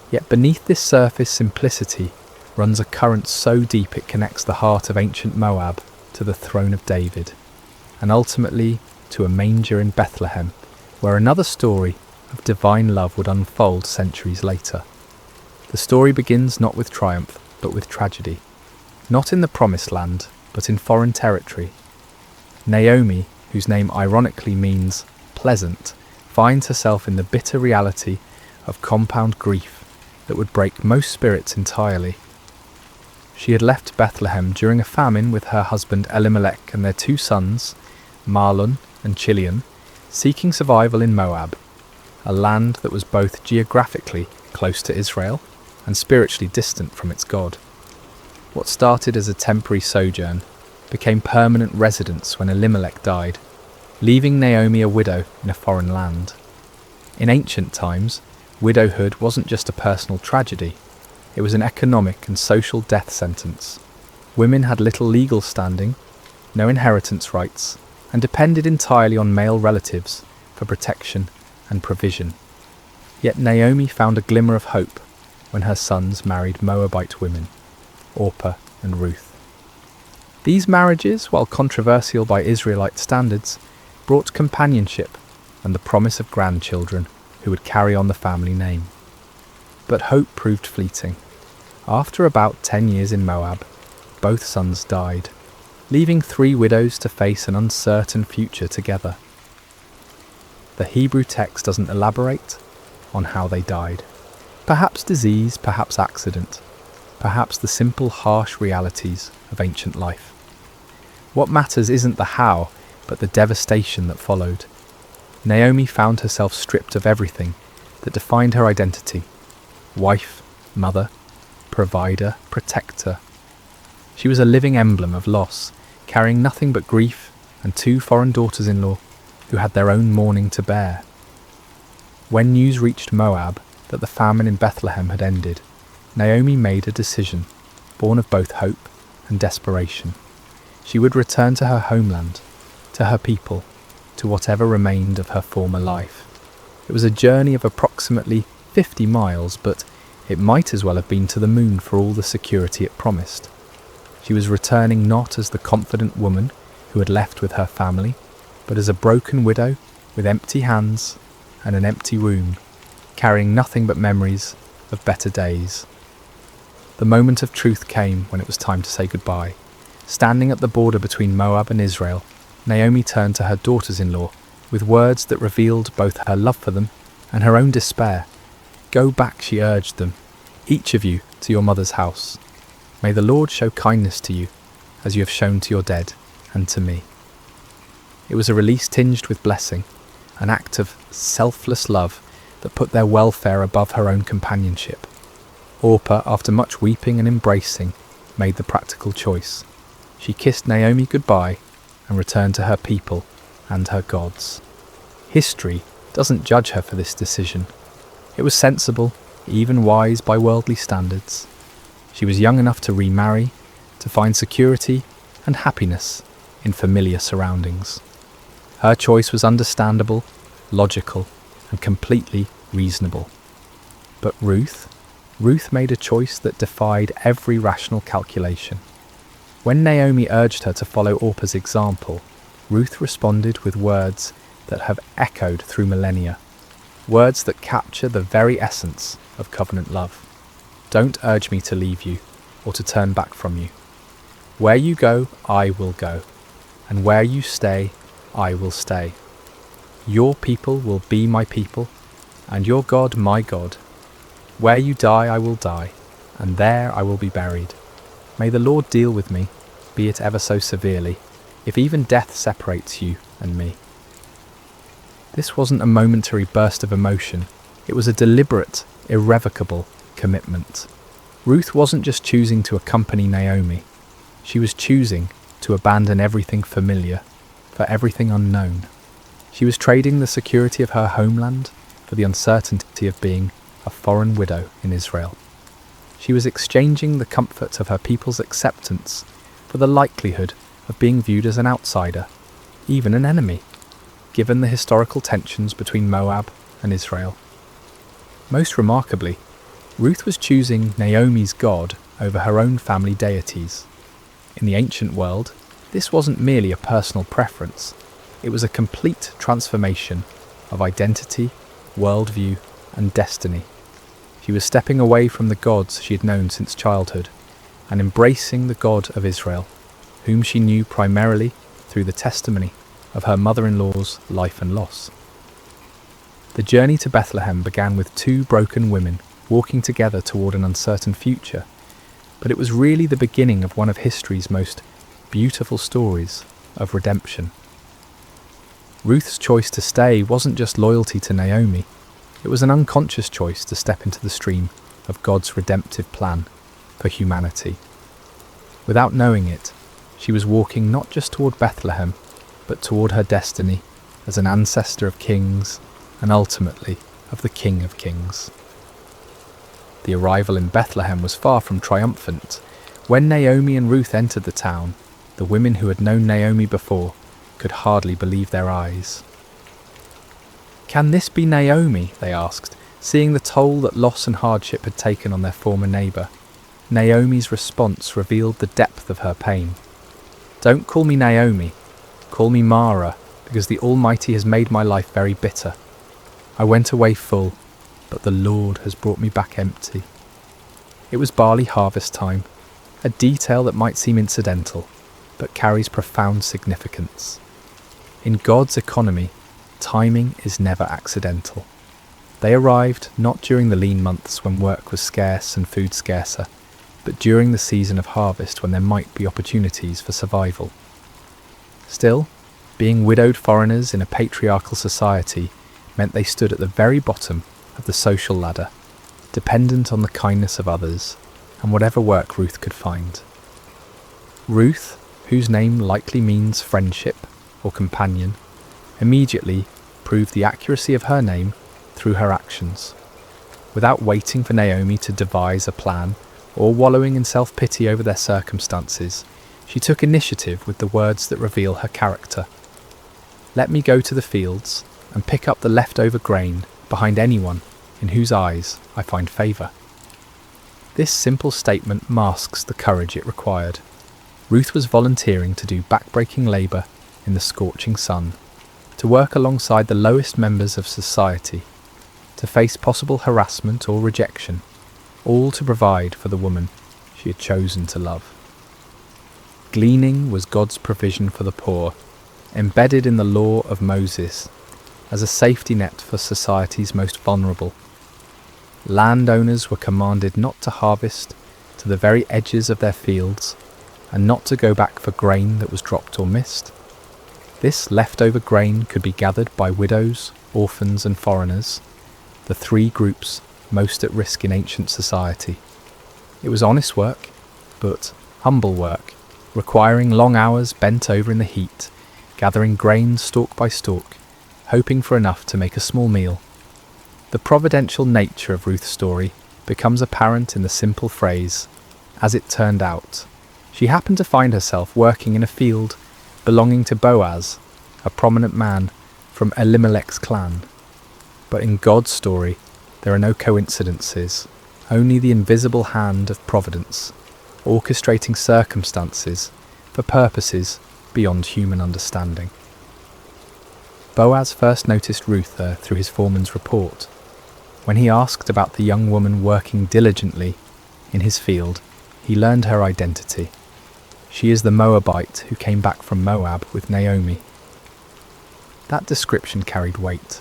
Yet beneath this surface simplicity runs a current so deep it connects the heart of ancient Moab to the throne of David, and ultimately to a manger in Bethlehem, where another story of divine love would unfold centuries later. The story begins not with triumph, but with tragedy. Not in the promised land, but in foreign territory. Naomi, whose name ironically means pleasant, finds herself in the bitter reality of compound grief that would break most spirits entirely. She had left Bethlehem during a famine with her husband Elimelech and their 2 sons, Mahlon and Chilion, seeking survival in Moab, a land that was both geographically close to Israel and spiritually distant from its God. What started as a temporary sojourn became permanent residence when Elimelech died, leaving Naomi a widow in a foreign land. In ancient times, widowhood wasn't just a personal tragedy, it was an economic and social death sentence. Women had little legal standing, no inheritance rights, and depended entirely on male relatives for protection and provision. Yet Naomi found a glimmer of hope. when her sons married Moabite women, Orpah and Ruth. These marriages, while controversial by Israelite standards, brought companionship and the promise of grandchildren who would carry on the family name. But hope proved fleeting. After about 10 years in Moab, both sons died, leaving 3 widows to face an uncertain future together. The Hebrew text doesn't elaborate on how they died. Perhaps disease, perhaps accident, perhaps the simple harsh realities of ancient life. What matters isn't the how, but the devastation that followed. Naomi found herself stripped of everything that defined her identity: wife, mother, provider, protector. She was a living emblem of loss, carrying nothing but grief and 2 foreign daughters-in-law who had their own mourning to bear. When news reached Moab that the famine in Bethlehem had ended, Naomi made a decision, born of both hope and desperation. She would return to her homeland, to her people, to whatever remained of her former life. It was a journey of approximately 50 miles, but it might as well have been to the moon for all the security it promised. She was returning not as the confident woman who had left with her family, but as a broken widow with empty hands and an empty womb, carrying nothing but memories of better days. The moment of truth came when it was time to say goodbye. Standing at the border between Moab and Israel, Naomi turned to her daughters-in-law with words that revealed both her love for them and her own despair. "Go back," she urged them, "each of you to your mother's house. May the Lord show kindness to you, as you have shown to your dead and to me." It was a release tinged with blessing, an act of selfless love that put their welfare above her own companionship. Orpah, after much weeping and embracing, made the practical choice. She kissed Naomi goodbye and returned to her people and her gods. History doesn't judge her for this decision. It was sensible, even wise by worldly standards. She was young enough to remarry, to find security and happiness in familiar surroundings. Her choice was understandable, logical, and completely reasonable. But Ruth made a choice that defied every rational calculation. When Naomi urged her to follow Orpah's example, Ruth responded with words that have echoed through millennia, words that capture the very essence of covenant love. "Don't urge me to leave you or to turn back from you. Where you go, I will go, and where you stay, I will stay. Your people will be my people, and your God my God. Where you die, I will die, and there I will be buried. May the Lord deal with me, be it ever so severely, if even death separates you and me." This wasn't a momentary burst of emotion. It was a deliberate, irrevocable commitment. Ruth wasn't just choosing to accompany Naomi. She was choosing to abandon everything familiar for everything unknown. She was trading the security of her homeland for the uncertainty of being a foreign widow in Israel. She was exchanging the comfort of her people's acceptance for the likelihood of being viewed as an outsider, even an enemy, given the historical tensions between Moab and Israel. Most remarkably, Ruth was choosing Naomi's God over her own family deities. In the ancient world, this wasn't merely a personal preference, it was a complete transformation of identity, worldview, and destiny. She was stepping away from the gods she had known since childhood and embracing the God of Israel, whom she knew primarily through the testimony of her mother-in-law's life and loss. The journey to Bethlehem began with 2 broken women walking together toward an uncertain future, but it was really the beginning of one of history's most beautiful stories of redemption. Ruth's choice to stay wasn't just loyalty to Naomi, it was an unconscious choice to step into the stream of God's redemptive plan for humanity. Without knowing it, she was walking not just toward Bethlehem, but toward her destiny as an ancestor of kings and ultimately of the King of Kings. The arrival in Bethlehem was far from triumphant. When Naomi and Ruth entered the town, the women who had known Naomi before could hardly believe their eyes. "Can this be Naomi?" they asked, Seeing the toll that loss and hardship had taken on their former neighbour, Naomi's response revealed the depth of her pain. "Don't call me Naomi, call me Mara, because the Almighty has made my life very bitter. I went away full, but the Lord has brought me back empty." It was barley harvest time, a detail that might seem incidental, but carries profound significance. In God's economy, timing is never accidental. They arrived not during the lean months when work was scarce and food scarcer, but during the season of harvest when there might be opportunities for survival. Still, being widowed foreigners in a patriarchal society meant they stood at the very bottom of the social ladder, dependent on the kindness of others and whatever work Ruth could find. Ruth, whose name likely means friendship or companion, immediately proved the accuracy of her name through her actions. Without waiting for Naomi to devise a plan or wallowing in self-pity over their circumstances, she took initiative with the words that reveal her character. "Let me go to the fields and pick up the leftover grain behind anyone in whose eyes I find favour." This simple statement masks the courage it required. Ruth was volunteering to do backbreaking labour in the scorching sun, to work alongside the lowest members of society, to face possible harassment or rejection, all to provide for the woman she had chosen to love. Gleaning was God's provision for the poor, embedded in the law of Moses as a safety net for society's most vulnerable. Landowners were commanded not to harvest to the very edges of their fields and not to go back for grain that was dropped or missed. This leftover grain could be gathered by widows, orphans and foreigners, the three groups most at risk in ancient society. It was honest work, but humble work, requiring long hours bent over in the heat, gathering grain stalk by stalk, hoping for enough to make a small meal. The providential nature of Ruth's story becomes apparent in the simple phrase, "as it turned out." She happened to find herself working in a field belonging to Boaz, a prominent man from Elimelech's clan. But in God's story, there are no coincidences, only the invisible hand of providence, orchestrating circumstances for purposes beyond human understanding. Boaz first noticed Ruth there through his foreman's report. When he asked about the young woman working diligently in his field, he learned her identity. She is the Moabite who came back from Moab with Naomi. That description carried weight.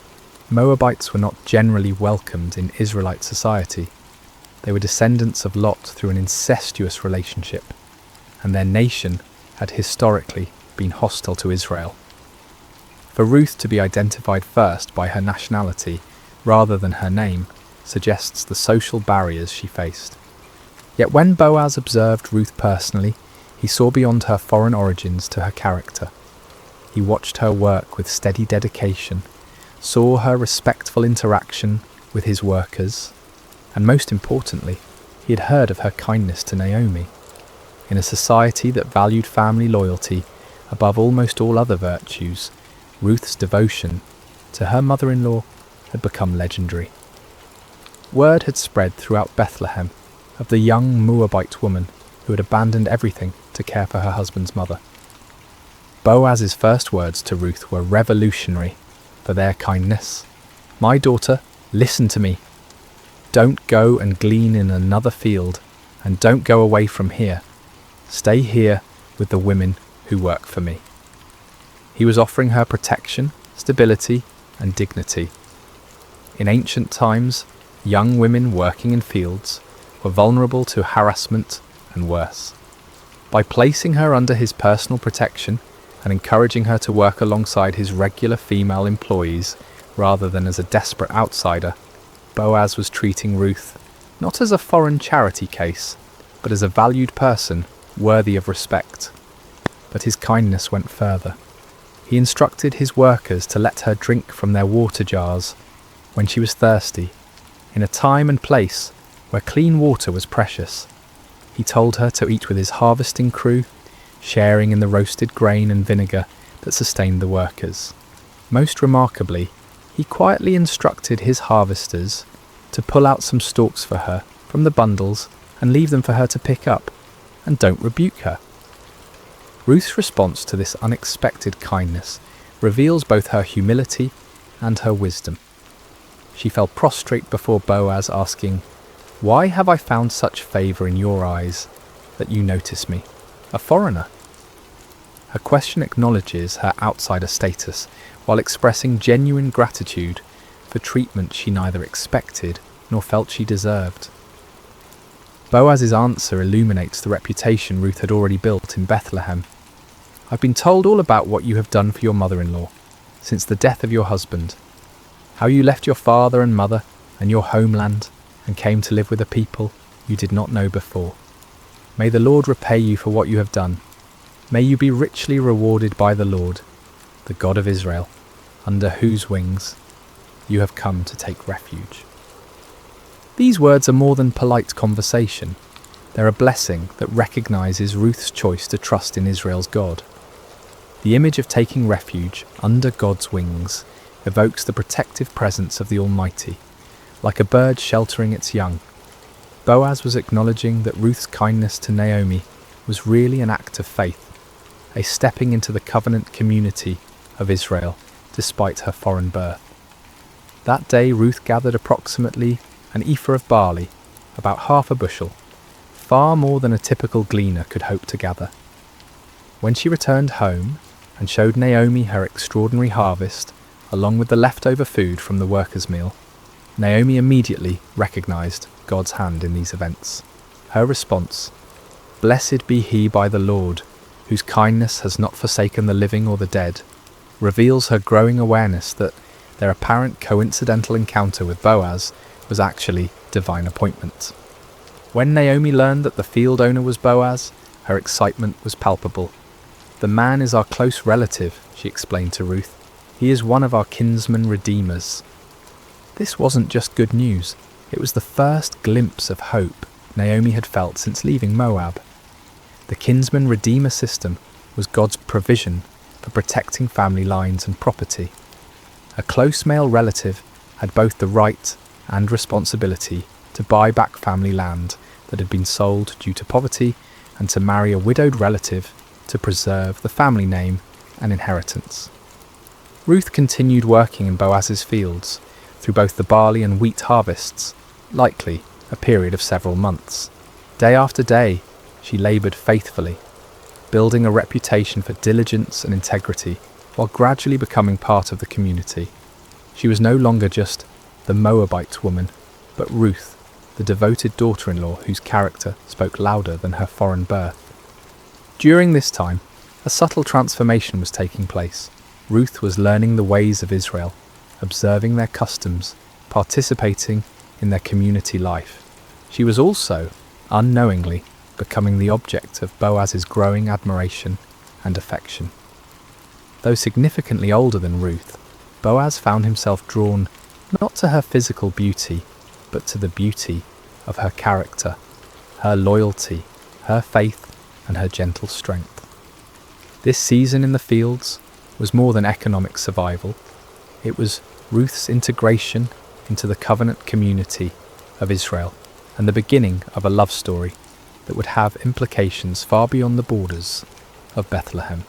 Moabites were not generally welcomed in Israelite society. They were descendants of Lot through an incestuous relationship, and their nation had historically been hostile to Israel. For Ruth to be identified first by her nationality rather than her name suggests the social barriers she faced. Yet when Boaz observed Ruth personally, he saw beyond her foreign origins to her character. He watched her work with steady dedication, saw her respectful interaction with his workers, and most importantly, he had heard of her kindness to Naomi. In a society that valued family loyalty above almost all other virtues, Ruth's devotion to her mother-in-law had become legendary. Word had spread throughout Bethlehem of the young Moabite woman who had abandoned everything to care for her husband's mother. Boaz's first words to Ruth were revolutionary for their kindness. "My daughter, listen to me. Don't go and glean in another field, and don't go away from here. Stay here with the women who work for me." He was offering her protection, stability, and dignity. In ancient times, young women working in fields were vulnerable to harassment and worse. By placing her under his personal protection and encouraging her to work alongside his regular female employees rather than as a desperate outsider, Boaz was treating Ruth not as a foreign charity case, but as a valued person worthy of respect. But his kindness went further. He instructed his workers to let her drink from their water jars when she was thirsty, in a time and place where clean water was precious. He told her to eat with his harvesting crew, sharing in the roasted grain and vinegar that sustained the workers. Most remarkably, he quietly instructed his harvesters to pull out some stalks for her from the bundles and leave them for her to pick up, and don't rebuke her. Ruth's response to this unexpected kindness reveals both her humility and her wisdom. She fell prostrate before Boaz, asking, "Why have I found such favour in your eyes that you notice me, a foreigner?" Her question acknowledges her outsider status while expressing genuine gratitude for treatment she neither expected nor felt she deserved. Boaz's answer illuminates the reputation Ruth had already built in Bethlehem. "I've been told all about what you have done for your mother-in-law since the death of your husband, how you left your father and mother and your homeland and came to live with a people you did not know before. May the Lord repay you for what you have done. May you be richly rewarded by the Lord, the God of Israel, under whose wings you have come to take refuge." These words are more than polite conversation. They're a blessing that recognises Ruth's choice to trust in Israel's God. The image of taking refuge under God's wings evokes the protective presence of the Almighty, like a bird sheltering its young. Boaz was acknowledging that Ruth's kindness to Naomi was really an act of faith, a stepping into the covenant community of Israel despite her foreign birth. That day Ruth gathered approximately an ephah of barley, about half a bushel, far more than a typical gleaner could hope to gather. When she returned home and showed Naomi her extraordinary harvest, along with the leftover food from the workers' meal, Naomi immediately recognised God's hand in these events. Her response, "Blessed be he by the Lord, whose kindness has not forsaken the living or the dead," reveals her growing awareness that their apparent coincidental encounter with Boaz was actually divine appointment. When Naomi learned that the field owner was Boaz, her excitement was palpable. "The man is our close relative," she explained to Ruth. "He is one of our kinsman redeemers." This wasn't just good news, it was the first glimpse of hope Naomi had felt since leaving Moab. The kinsman redeemer system was God's provision for protecting family lines and property. A close male relative had both the right and responsibility to buy back family land that had been sold due to poverty and to marry a widowed relative to preserve the family name and inheritance. Ruth continued working in Boaz's fields through both the barley and wheat harvests, likely a period of several months. Day after day, she laboured faithfully, building a reputation for diligence and integrity while gradually becoming part of the community. She was no longer just the Moabite woman, but Ruth, the devoted daughter-in-law whose character spoke louder than her foreign birth. During this time, a subtle transformation was taking place. Ruth was learning the ways of Israel, observing their customs, participating in their community life. She was also, unknowingly, becoming the object of Boaz's growing admiration and affection. Though significantly older than Ruth, Boaz found himself drawn not to her physical beauty, but to the beauty of her character, her loyalty, her faith, and her gentle strength. This season in the fields was more than economic survival. It was Ruth's integration into the covenant community of Israel and the beginning of a love story that would have implications far beyond the borders of Bethlehem.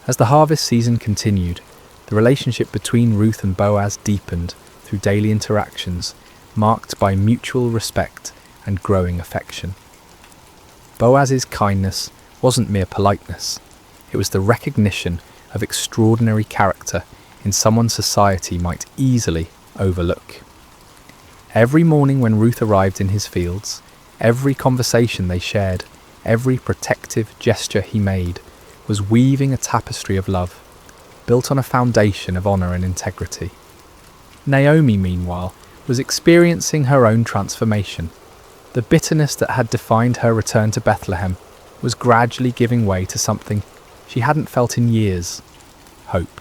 As the harvest season continued, the relationship between Ruth and Boaz deepened through daily interactions marked by mutual respect and growing affection. Boaz's kindness wasn't mere politeness, it was the recognition of extraordinary character in someone society might easily overlook. Every morning when Ruth arrived in his fields, every conversation they shared, every protective gesture he made, was weaving a tapestry of love, built on a foundation of honour and integrity. Naomi, meanwhile, was experiencing her own transformation. The bitterness that had defined her return to Bethlehem was gradually giving way to something she hadn't felt in years: hope.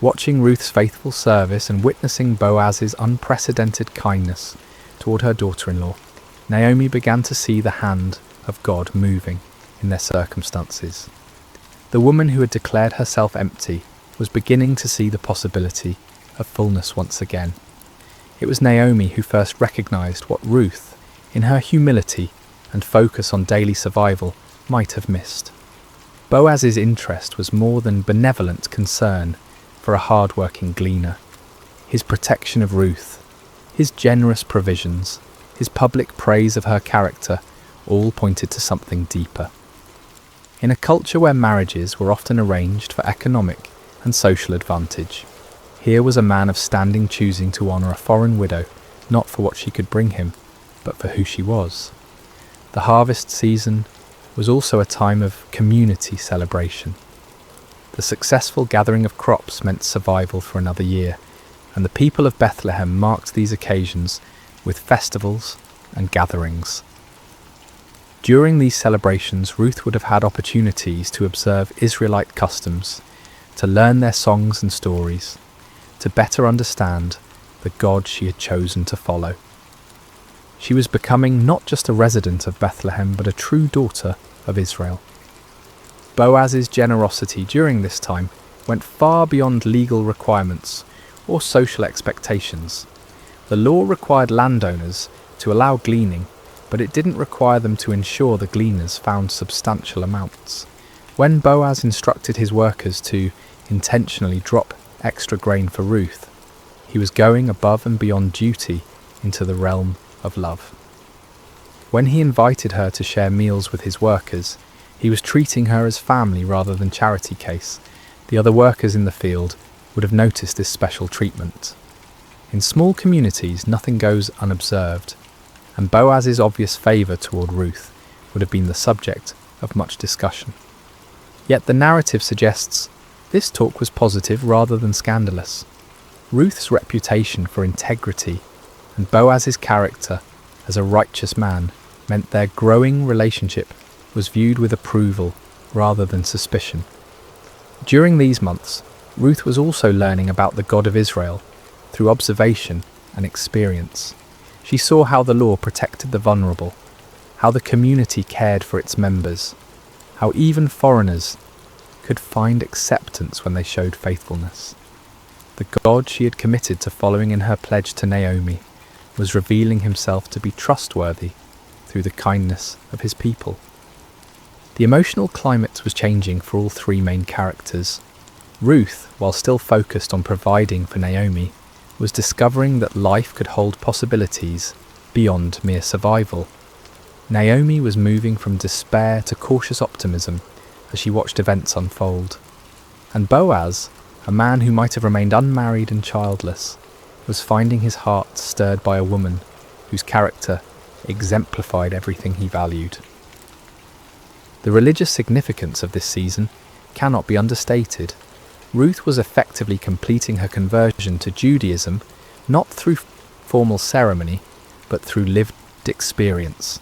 Watching Ruth's faithful service and witnessing Boaz's unprecedented kindness toward her daughter-in-law, Naomi began to see the hand of God moving in their circumstances. The woman who had declared herself empty was beginning to see the possibility of fullness once again. It was Naomi who first recognized what Ruth, in her humility and focus on daily survival, might have missed. Boaz's interest was more than benevolent concern for a hard-working gleaner. His protection of Ruth, his generous provisions, his public praise of her character all pointed to something deeper. In a culture where marriages were often arranged for economic and social advantage, here was a man of standing choosing to honour a foreign widow not for what she could bring him, but for who she was. The harvest season was also a time of community celebration. The successful gathering of crops meant survival for another year, and the people of Bethlehem marked these occasions with festivals and gatherings. During these celebrations, Ruth would have had opportunities to observe Israelite customs, to learn their songs and stories, to better understand the God she had chosen to follow. She was becoming not just a resident of Bethlehem, but a true daughter of Israel. Boaz's generosity during this time went far beyond legal requirements or social expectations. The law required landowners to allow gleaning, but it didn't require them to ensure the gleaners found substantial amounts. When Boaz instructed his workers to intentionally drop extra grain for Ruth, he was going above and beyond duty into the realm of love. When he invited her to share meals with his workers, he was treating her as family rather than charity case. The other workers in the field would have noticed this special treatment. In small communities, nothing goes unobserved, and Boaz's obvious favour toward Ruth would have been the subject of much discussion. Yet the narrative suggests this talk was positive rather than scandalous. Ruth's reputation for integrity and Boaz's character as a righteous man meant their growing relationship was viewed with approval rather than suspicion. During these months, Ruth was also learning about the God of Israel through observation and experience. She saw how the law protected the vulnerable, how the community cared for its members, how even foreigners could find acceptance when they showed faithfulness. The God she had committed to following in her pledge to Naomi was revealing himself to be trustworthy through the kindness of his people. The emotional climate was changing for all three main characters. Ruth, while still focused on providing for Naomi, was discovering that life could hold possibilities beyond mere survival. Naomi was moving from despair to cautious optimism as she watched events unfold. And Boaz, a man who might have remained unmarried and childless, was finding his heart stirred by a woman whose character exemplified everything he valued. The religious significance of this season cannot be understated. Ruth was effectively completing her conversion to Judaism, not through formal ceremony, but through lived experience.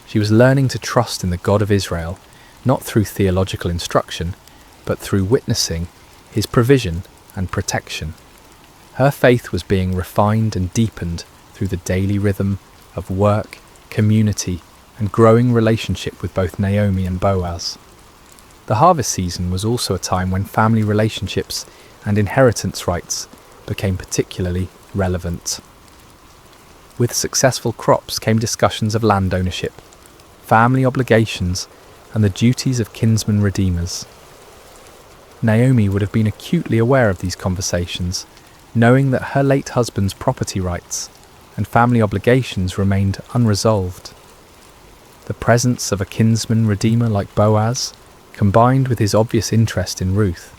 She was learning to trust in the God of Israel, not through theological instruction, but through witnessing his provision and protection. Her faith was being refined and deepened through the daily rhythm of work, community, and growing relationship with both Naomi and Boaz. The harvest season was also a time when family relationships and inheritance rights became particularly relevant. With successful crops came discussions of land ownership, family obligations, and the duties of kinsman redeemers. Naomi would have been acutely aware of these conversations, knowing that her late husband's property rights and family obligations remained unresolved. The presence of a kinsman redeemer like Boaz, combined with his obvious interest in Ruth,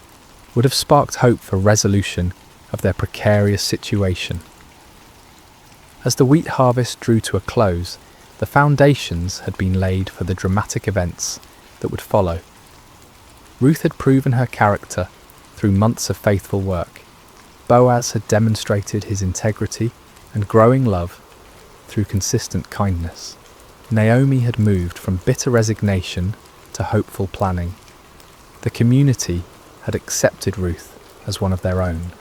would have sparked hope for resolution of their precarious situation. As the wheat harvest drew to a close, the foundations had been laid for the dramatic events that would follow. Ruth had proven her character through months of faithful work. Boaz had demonstrated his integrity and growing love through consistent kindness. Naomi had moved from bitter resignation to hopeful planning. The community had accepted Ruth as one of their own,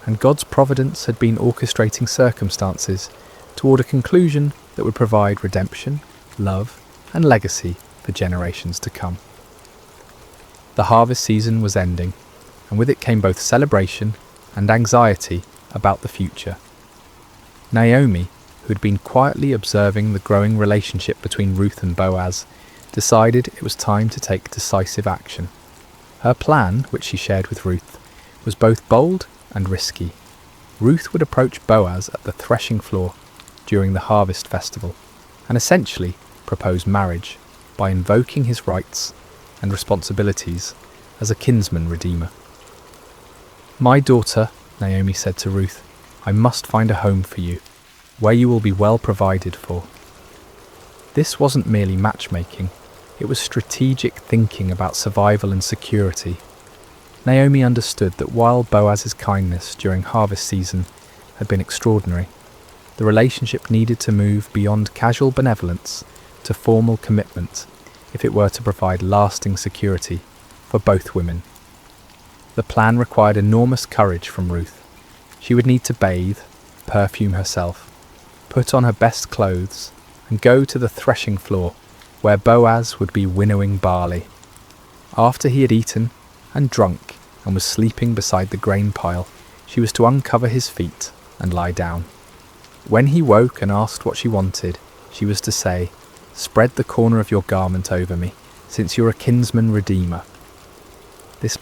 and God's providence had been orchestrating circumstances toward a conclusion that would provide redemption, love, and legacy for generations to come. The harvest season was ending, and with it came both celebration and anxiety about the future. Naomi, who had been quietly observing the growing relationship between Ruth and Boaz, decided it was time to take decisive action. Her plan, which she shared with Ruth, was both bold and risky. Ruth would approach Boaz at the threshing floor during the harvest festival and essentially propose marriage by invoking his rights and responsibilities as a kinsman redeemer. "My daughter," Naomi said to Ruth, "I must find a home for you, where you will be well provided for." This wasn't merely matchmaking, it was strategic thinking about survival and security. Naomi understood that while Boaz's kindness during harvest season had been extraordinary, the relationship needed to move beyond casual benevolence to formal commitment if it were to provide lasting security for both women. The plan required enormous courage from Ruth. She would need to bathe, perfume herself, put on her best clothes, and go to the threshing floor where Boaz would be winnowing barley. After he had eaten and drunk and was sleeping beside the grain pile, she was to uncover his feet and lie down. When he woke and asked what she wanted, she was to say, "Spread the corner of your garment over me, since you're a kinsman redeemer." This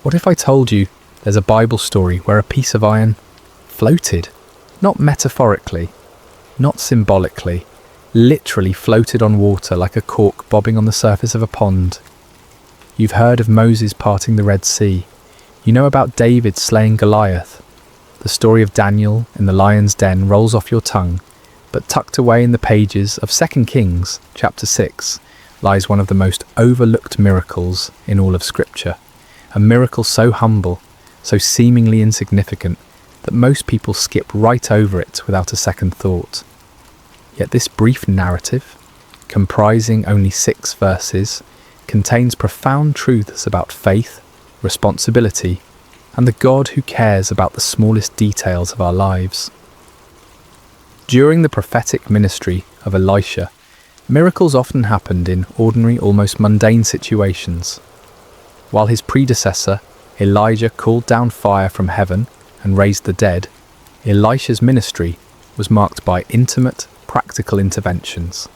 What if I told you there's a Bible story where a piece of iron floated? Not metaphorically, not symbolically, literally floated on water like a cork bobbing on the surface of a pond. You've heard of Moses parting the Red Sea. You know about David slaying Goliath. The story of Daniel in the lion's den rolls off your tongue, but tucked away in the pages of 2 Kings, chapter 6, lies one of the most overlooked miracles in all of Scripture. A miracle so humble, so seemingly insignificant, that most people skip right over it without a second thought. Yet this brief narrative, comprising only 6 verses, contains profound truths about faith, responsibility, and the God who cares about the smallest details of our lives. During the prophetic ministry of Elisha, miracles often happened in ordinary, almost mundane situations. While his predecessor, Elijah, called down fire from heaven and raised the dead, Elisha's ministry was marked by intimate, practical interventions.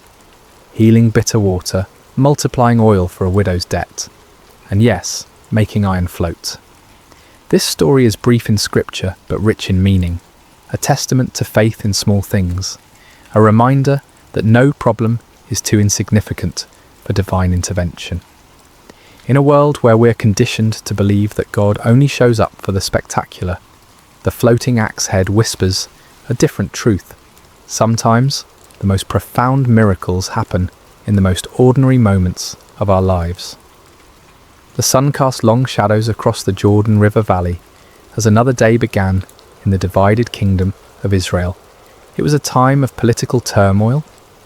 Healing bitter water, multiplying oil for a widow's debt, and yes, making iron float. This story is brief in scripture but rich in meaning, a testament to faith in small things, a reminder that no problem is too insignificant for divine intervention. In a world where we're conditioned to believe that God only shows up for the spectacular, the floating axe head whispers a different truth. Sometimes, the most profound miracles happen in the most ordinary moments of our lives. The sun cast long shadows across the Jordan River Valley as another day began in the divided kingdom of Israel. It was a time of political turmoil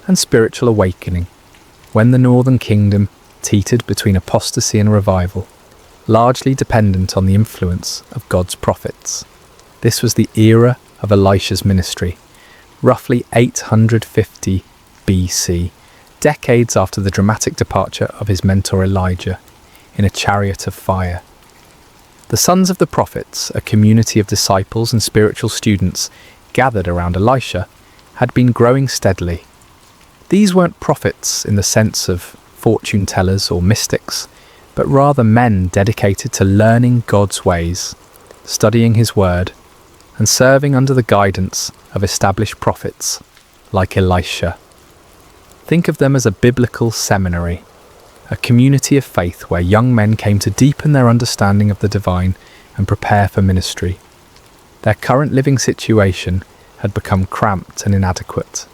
and spiritual awakening, when the northern kingdom teetered between apostasy and revival, largely dependent on the influence of God's prophets. This was the era of Elisha's ministry, roughly 850 BC, decades after the dramatic departure of his mentor Elijah in a chariot of fire. The sons of the prophets, a community of disciples and spiritual students gathered around Elisha, had been growing steadily. These weren't prophets in the sense of fortune tellers or mystics, but rather men dedicated to learning God's ways, studying his word, and serving under the guidance of established prophets like Elisha. Think of them as a biblical seminary, a community of faith where young men came to deepen their understanding of the divine and prepare for ministry. Their current living situation had become cramped and inadequate.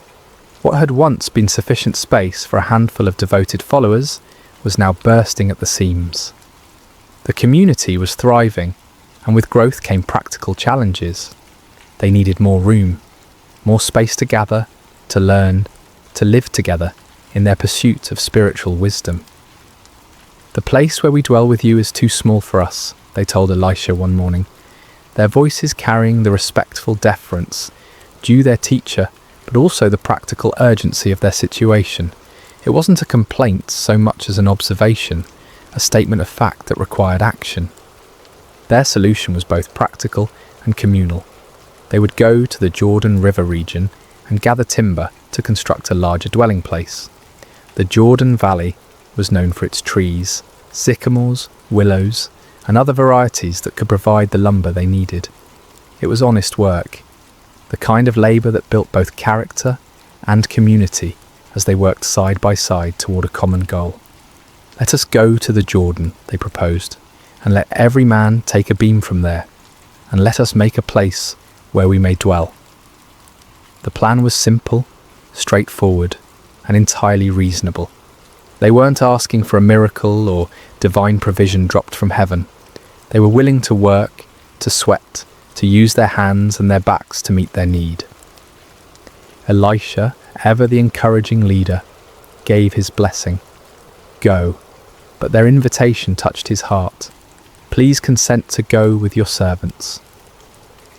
What had once been sufficient space for a handful of devoted followers was now bursting at the seams. The community was thriving, and with growth came practical challenges. They needed more room, more space to gather, to learn, to live together in their pursuit of spiritual wisdom. "The place where we dwell with you is too small for us," they told Elisha one morning, their voices carrying the respectful deference due their teacher, but also the practical urgency of their situation. It wasn't a complaint so much as an observation, a statement of fact that required action. Their solution was both practical and communal. They would go to the Jordan River region and gather timber to construct a larger dwelling place. The Jordan Valley was known for its trees, sycamores, willows, and other varieties that could provide the lumber they needed. It was honest work, the kind of labour that built both character and community as they worked side by side toward a common goal. "Let us go to the Jordan," they proposed, "and let every man take a beam from there, and let us make a place where we may dwell." The plan was simple, straightforward, and entirely reasonable. They weren't asking for a miracle or divine provision dropped from heaven. They were willing to work, to sweat, to use their hands and their backs to meet their need. Elisha, ever the encouraging leader, gave his blessing. Go. But their invitation touched his heart. "Please consent to go with your servants."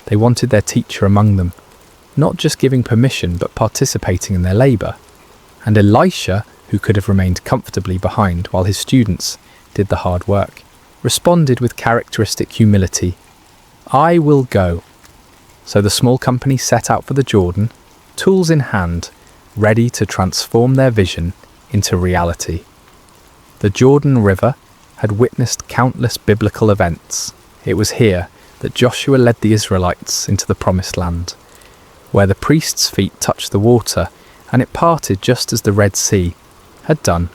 They wanted their teacher among them, not just giving permission but participating in their labour. And Elisha, who could have remained comfortably behind while his students did the hard work, responded with characteristic humility, "I will go." So the small company set out for the Jordan, tools in hand, ready to transform their vision into reality. The Jordan River had witnessed countless biblical events. It was here that Joshua led the Israelites into the Promised Land, where the priest's feet touched the water and it parted just as the Red Sea had done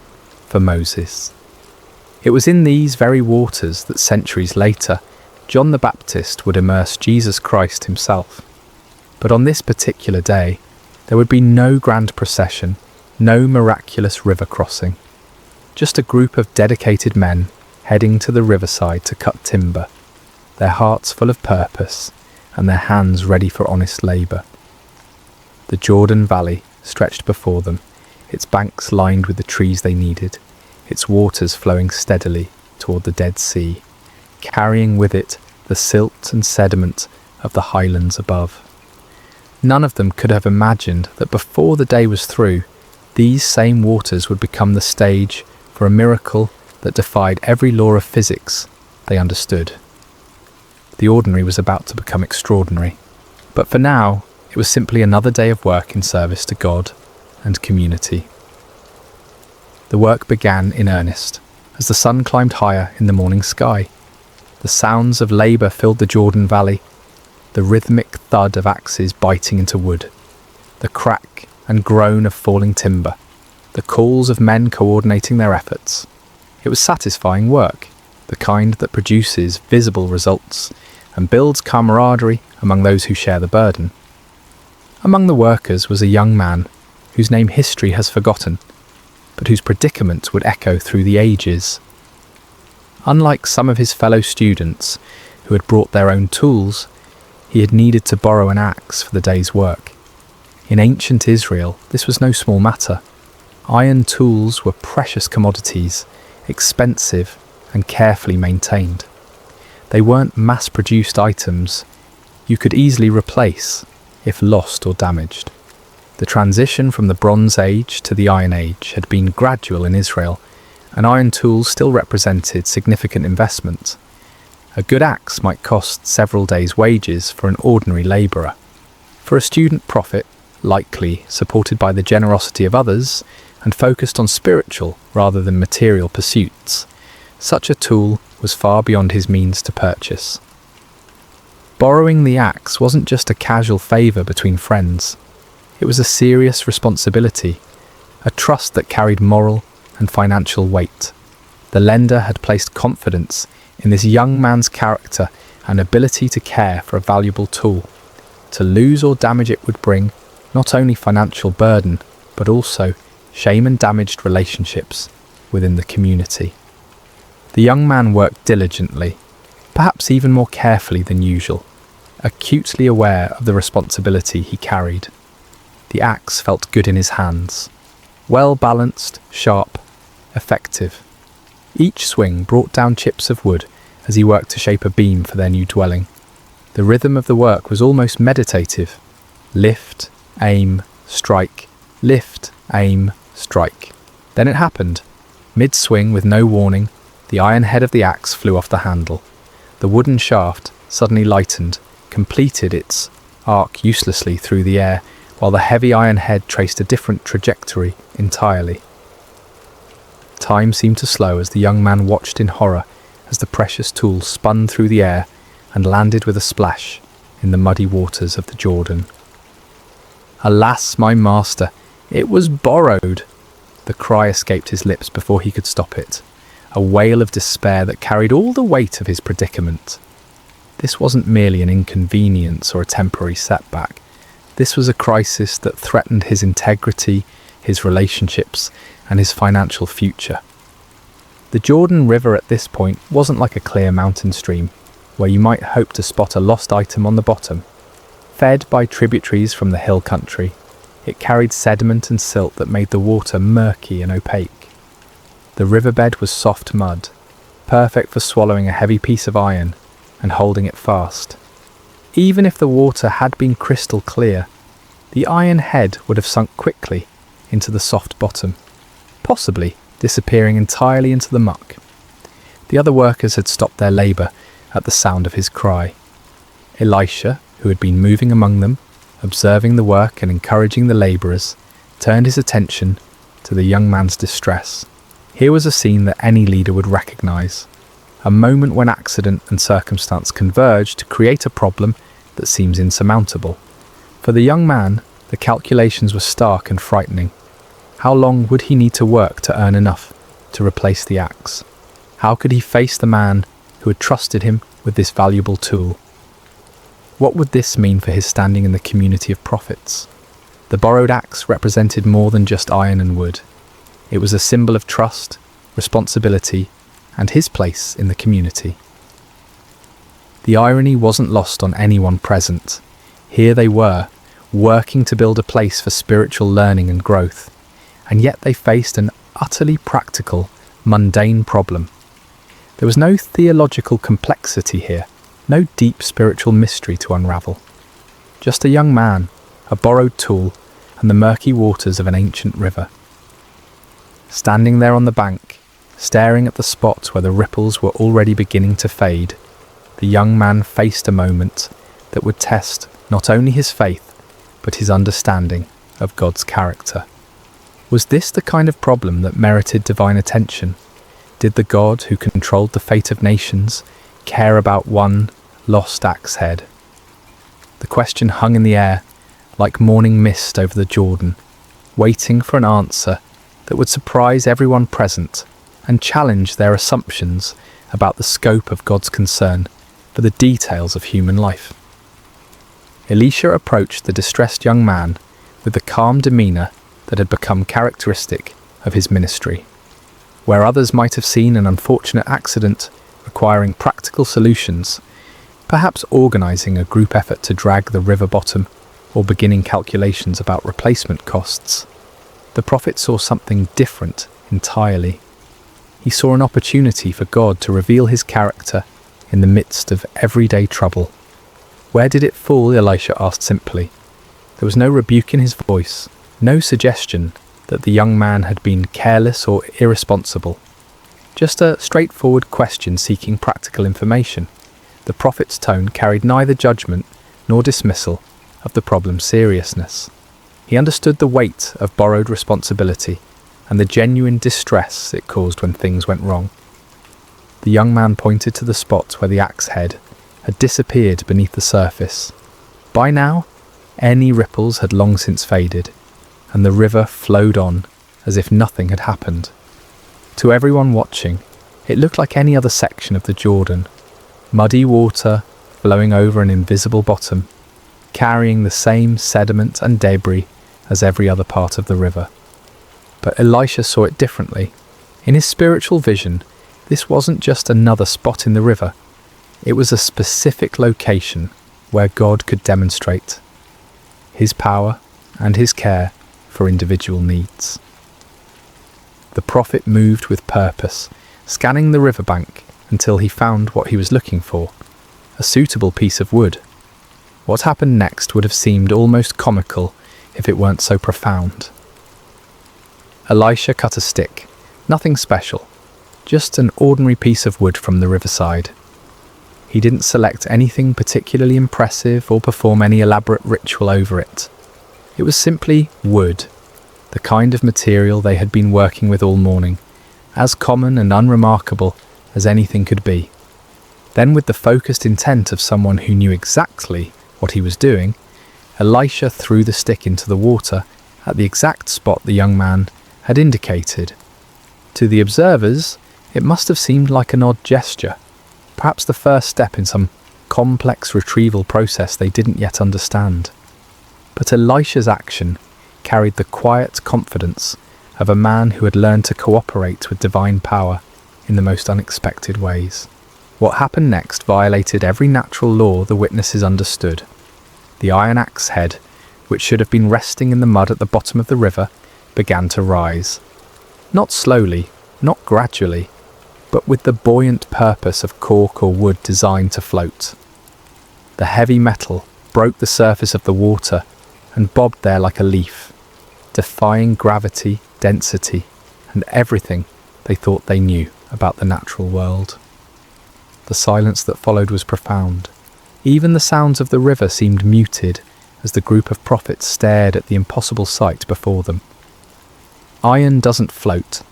for Moses. It was in these very waters that centuries later John the Baptist would immerse Jesus Christ himself. But on this particular day, there would be no grand procession, no miraculous river crossing, just a group of dedicated men heading to the riverside to cut timber, their hearts full of purpose and their hands ready for honest labour. The Jordan Valley stretched before them, its banks lined with the trees they needed, its waters flowing steadily toward the Dead Sea, carrying with it the silt and sediment of the highlands above. None of them could have imagined that before the day was through, these same waters would become the stage for a miracle that defied every law of physics they understood. The ordinary was about to become extraordinary, but for now it was simply another day of work in service to God and community. The work began in earnest as the sun climbed higher in the morning sky. The sounds of labour filled the Jordan Valley, the rhythmic thud of axes biting into wood, the crack and groan of falling timber, the calls of men coordinating their efforts. It was satisfying work, the kind that produces visible results and builds camaraderie among those who share the burden. Among the workers was a young man whose name history has forgotten, but whose predicament would echo through the ages. Unlike some of his fellow students who had brought their own tools, he had needed to borrow an axe for the day's work. In ancient Israel, this was no small matter. Iron tools were precious commodities, expensive and carefully maintained. They weren't mass-produced items you could easily replace if lost or damaged. The transition from the Bronze Age to the Iron Age had been gradual in Israel, and iron tools still represented significant investment. A good axe might cost several days' wages for an ordinary labourer. For a student prophet, likely supported by the generosity of others and focused on spiritual rather than material pursuits, such a tool was far beyond his means to purchase. Borrowing the axe wasn't just a casual favour between friends. It was a serious responsibility, a trust that carried moral and financial weight. The lender had placed confidence in this young man's character and ability to care for a valuable tool. To lose or damage it would bring not only financial burden, but also shame and damaged relationships within the community. The young man worked diligently, perhaps even more carefully than usual, acutely aware of the responsibility he carried. The axe felt good in his hands, well balanced, sharp, effective. Each swing brought down chips of wood as he worked to shape a beam for their new dwelling. The rhythm of the work was almost meditative. Lift, aim, strike, lift, aim, strike. Then it happened. Mid-swing, with no warning, the iron head of the axe flew off the handle. The wooden shaft, suddenly lightened, completed its arc uselessly through the air, while the heavy iron head traced a different trajectory entirely. Time seemed to slow as the young man watched in horror as the precious tool spun through the air and landed with a splash in the muddy waters of the Jordan. Alas, my master, it was borrowed! The cry escaped his lips before he could stop it, a wail of despair that carried all the weight of his predicament. This wasn't merely an inconvenience or a temporary setback. This was a crisis that threatened his integrity, his relationships, and his financial future. The Jordan River at this point wasn't like a clear mountain stream, where you might hope to spot a lost item on the bottom. Fed by tributaries from the hill country, it carried sediment and silt that made the water murky and opaque. The riverbed was soft mud, perfect for swallowing a heavy piece of iron and holding it fast. Even if the water had been crystal clear, the iron head would have sunk quickly into the soft bottom, possibly disappearing entirely into the muck. The other workers had stopped their labour at the sound of his cry. Elisha, who had been moving among them, observing the work and encouraging the labourers, turned his attention to the young man's distress. Here was a scene that any leader would recognise, a moment when accident and circumstance converge to create a problem that seems insurmountable. For the young man, the calculations were stark and frightening. How long would he need to work to earn enough to replace the axe? How could he face the man who had trusted him with this valuable tool? What would this mean for his standing in the community of prophets? The borrowed axe represented more than just iron and wood. It was a symbol of trust, responsibility, and his place in the community. The irony wasn't lost on anyone present. Here they were, working to build a place for spiritual learning and growth, and yet they faced an utterly practical, mundane problem. There was no theological complexity here, no deep spiritual mystery to unravel. Just a young man, a borrowed tool, and the murky waters of an ancient river. Standing there on the bank, staring at the spot where the ripples were already beginning to fade, the young man faced a moment that would test not only his faith, but his understanding of God's character. Was this the kind of problem that merited divine attention? Did the God who controlled the fate of nations care about one lost axe head? The question hung in the air, like morning mist over the Jordan, waiting for an answer that would surprise everyone present and challenge their assumptions about the scope of God's concern for the details of human life. Elisha approached the distressed young man with the calm demeanour that had become characteristic of his ministry. Where others might have seen an unfortunate accident requiring practical solutions, perhaps organising a group effort to drag the river bottom or beginning calculations about replacement costs, the prophet saw something different entirely. He saw an opportunity for God to reveal his character in the midst of everyday trouble. Where did it fall? Elisha asked simply. There was no rebuke in his voice, no suggestion that the young man had been careless or irresponsible. Just a straightforward question seeking practical information. The prophet's tone carried neither judgment nor dismissal of the problem's seriousness. He understood the weight of borrowed responsibility and the genuine distress it caused when things went wrong. The young man pointed to the spot where the axe head had disappeared beneath the surface. By now, any ripples had long since faded, and the river flowed on as if nothing had happened. To everyone watching, it looked like any other section of the Jordan, muddy water flowing over an invisible bottom, carrying the same sediment and debris as every other part of the river. But Elisha saw it differently. In his spiritual vision, this wasn't just another spot in the river. It was a specific location where God could demonstrate his power and his care for individual needs. The prophet moved with purpose, scanning the riverbank until he found what he was looking for, a suitable piece of wood. What happened next would have seemed almost comical if it weren't so profound. Elisha cut a stick, nothing special, just an ordinary piece of wood from the riverside. He didn't select anything particularly impressive or perform any elaborate ritual over it. It was simply wood, the kind of material they had been working with all morning, as common and unremarkable as anything could be. Then, with the focused intent of someone who knew exactly what he was doing, Elisha threw the stick into the water at the exact spot the young man had indicated. To the observers, it must have seemed like an odd gesture, perhaps the first step in some complex retrieval process they didn't yet understand. But Elisha's action carried the quiet confidence of a man who had learned to cooperate with divine power in the most unexpected ways. What happened next violated every natural law the witnesses understood. The iron axe head, which should have been resting in the mud at the bottom of the river, began to rise. Not slowly, not gradually, but with the buoyant purpose of cork or wood designed to float. The heavy metal broke the surface of the water and bobbed there like a leaf, defying gravity, density, and everything they thought they knew about the natural world. The silence that followed was profound. Even the sounds of the river seemed muted as the group of prophets stared at the impossible sight before them. Iron doesn't float.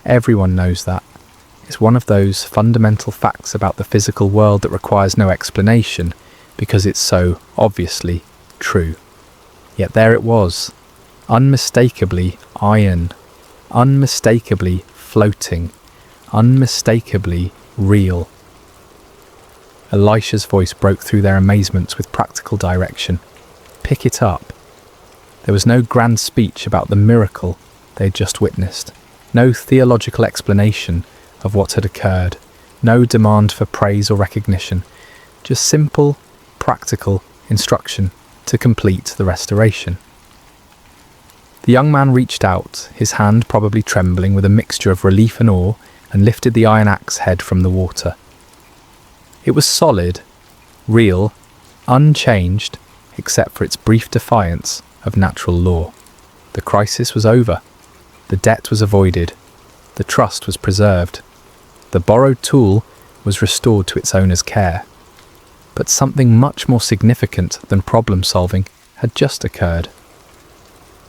Everyone knows that. It's one of those fundamental facts about the physical world that requires no explanation because it's so obviously true. Yet there it was, unmistakably iron, unmistakably floating, unmistakably real. Elisha's voice broke through their amazement with practical direction. Pick it up. There was no grand speech about the miracle they had just witnessed, no theological explanation of what had occurred, no demand for praise or recognition, just simple, practical instruction to complete the restoration. The young man reached out, his hand probably trembling with a mixture of relief and awe, and lifted the iron axe head from the water. It was solid, real, unchanged, except for its brief defiance of natural law. The crisis was over. The debt was avoided. The trust was preserved. The borrowed tool was restored to its owner's care. But something much more significant than problem solving had just occurred.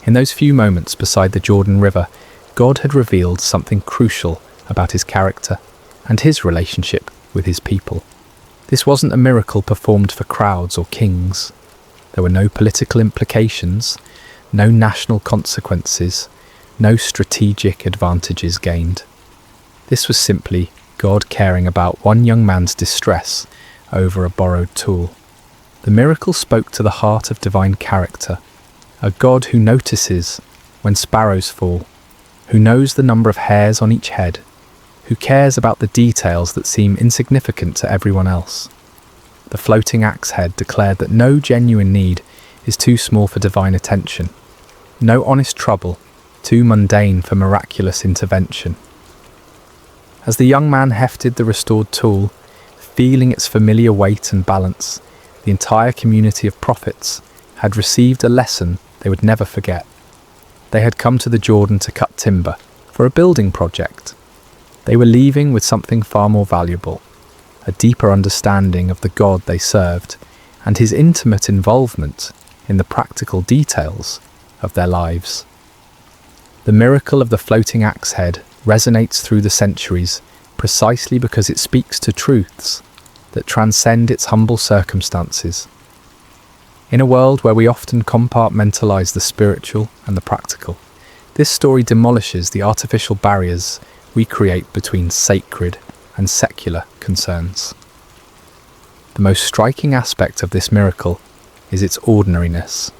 In those few moments beside the Jordan River, God had revealed something crucial about his character and his relationship with his people. This wasn't a miracle performed for crowds or kings. There were no political implications, no national consequences, no strategic advantages gained. This was simply God caring about one young man's distress over a borrowed tool. The miracle spoke to the heart of divine character, a God who notices when sparrows fall, who knows the number of hairs on each head, who cares about the details that seem insignificant to everyone else. The floating axe head declared that no genuine need is too small for divine attention, no honest trouble too mundane for miraculous intervention. As the young man hefted the restored tool, feeling its familiar weight and balance, the entire community of prophets had received a lesson they would never forget. They had come to the Jordan to cut timber for a building project. They were leaving with something far more valuable, a deeper understanding of the God they served and his intimate involvement in the practical details of their lives. The miracle of the floating axe head resonates through the centuries precisely because it speaks to truths that transcend its humble circumstances. In a world where we often compartmentalize the spiritual and the practical, this story demolishes the artificial barriers we create between sacred and secular concerns. The most striking aspect of this miracle is its ordinariness.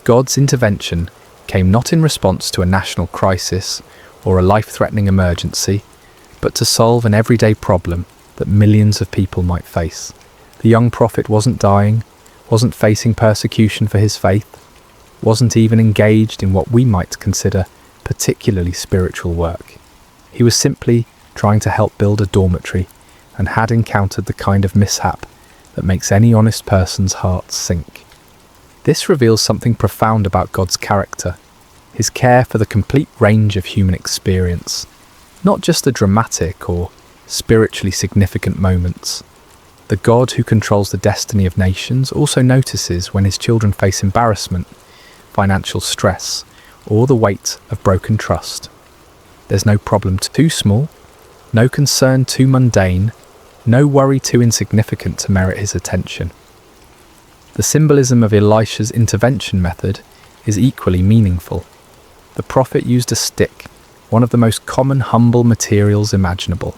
God's intervention came not in response to a national crisis or a life-threatening emergency, but to solve an everyday problem that millions of people might face. The young prophet wasn't dying, wasn't facing persecution for his faith, wasn't even engaged in what we might consider particularly spiritual work. He was simply trying to help build a dormitory and had encountered the kind of mishap that makes any honest person's heart sink. This reveals something profound about God's character, his care for the complete range of human experience, not just the dramatic or spiritually significant moments. The God who controls the destiny of nations also notices when his children face embarrassment, financial stress, or the weight of broken trust. There's no problem too small, no concern too mundane, no worry too insignificant to merit his attention. The symbolism of Elisha's intervention method is equally meaningful. The prophet used a stick, one of the most common humble materials imaginable.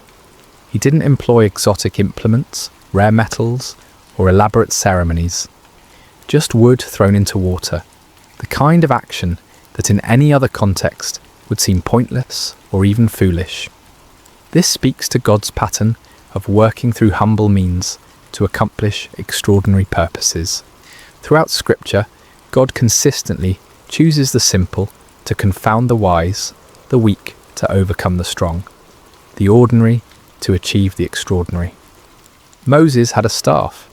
He didn't employ exotic implements, rare metals, or elaborate ceremonies. Just wood thrown into water, the kind of action that in any other context would seem pointless or even foolish. This speaks to God's pattern of working through humble means to accomplish extraordinary purposes. Throughout Scripture, God consistently chooses the simple to confound the wise, the weak to overcome the strong, the ordinary to achieve the extraordinary. Moses had a staff,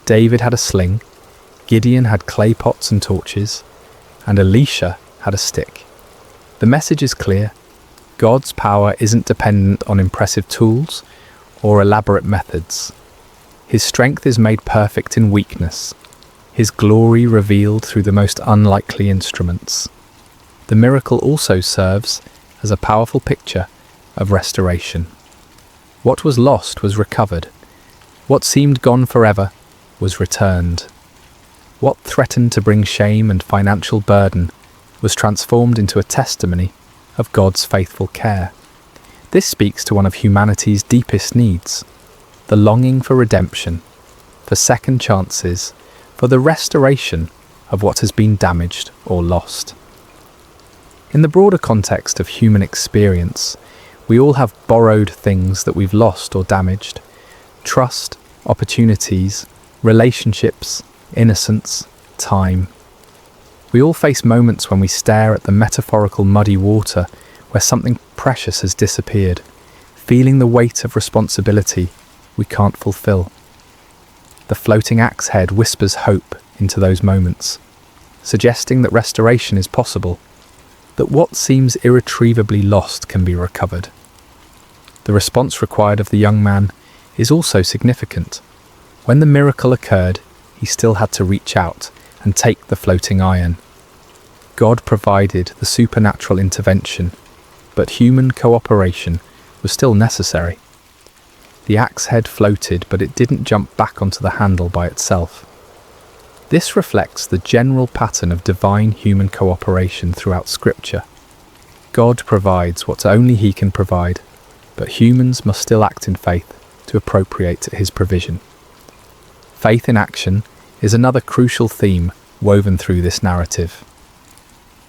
David had a sling, Gideon had clay pots and torches, and Elisha had a stick. The message is clear. God's power isn't dependent on impressive tools or elaborate methods. His strength is made perfect in weakness, his glory revealed through the most unlikely instruments. The miracle also serves as a powerful picture of restoration. What was lost was recovered. What seemed gone forever was returned. What threatened to bring shame and financial burden was transformed into a testimony of God's faithful care. This speaks to one of humanity's deepest needs, the longing for redemption, for second chances, for the restoration of what has been damaged or lost. In the broader context of human experience, we all have borrowed things that we've lost or damaged: trust, opportunities, relationships, innocence, time. We all face moments when we stare at the metaphorical muddy water where something precious has disappeared, feeling the weight of responsibility we can't fulfill. The floating axe head whispers hope into those moments, suggesting that restoration is possible, that what seems irretrievably lost can be recovered. The response required of the young man is also significant. When the miracle occurred, he still had to reach out and take the floating iron. God provided the supernatural intervention, but human cooperation was still necessary. The axe head floated, but it didn't jump back onto the handle by itself. This reflects the general pattern of divine human cooperation throughout Scripture. God provides what only He can provide, but humans must still act in faith to appropriate His provision. Faith in action is another crucial theme woven through this narrative.